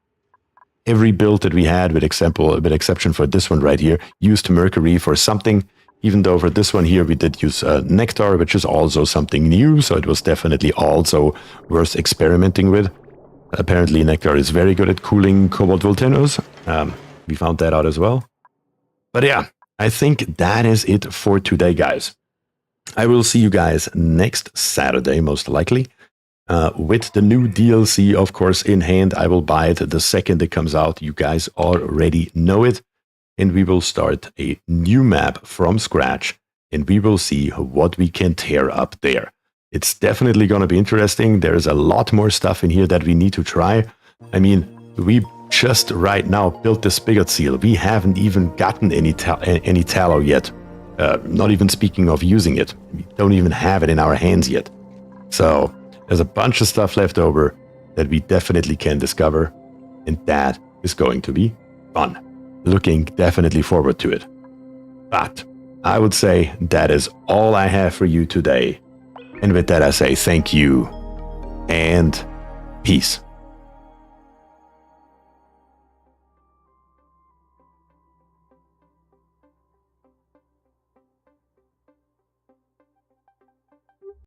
every build that we had, with exception for this one right here, used mercury for something. Even though for this one here, we did use nectar, which is also something new. So it was definitely also worth experimenting with. Apparently, nectar is very good at cooling cobalt volcanoes. We found that out as well. But yeah, I think that is it for today, guys. I will see you guys next Saturday, most likely. With the new DLC, of course, in hand. I will buy it the second it comes out. You guys already know it. And we will start a new map from scratch. And we will see what we can tear up there. It's definitely going to be interesting. There's a lot more stuff in here that we need to try. I mean, we just right now built the spigot seal. We haven't even gotten any tallow yet. Not even speaking of using it. We don't even have it in our hands yet. So there's a bunch of stuff left over that we definitely can discover. And that is going to be fun. Looking definitely forward to it. But I would say that is all I have for you today. And with that, I say thank you and peace.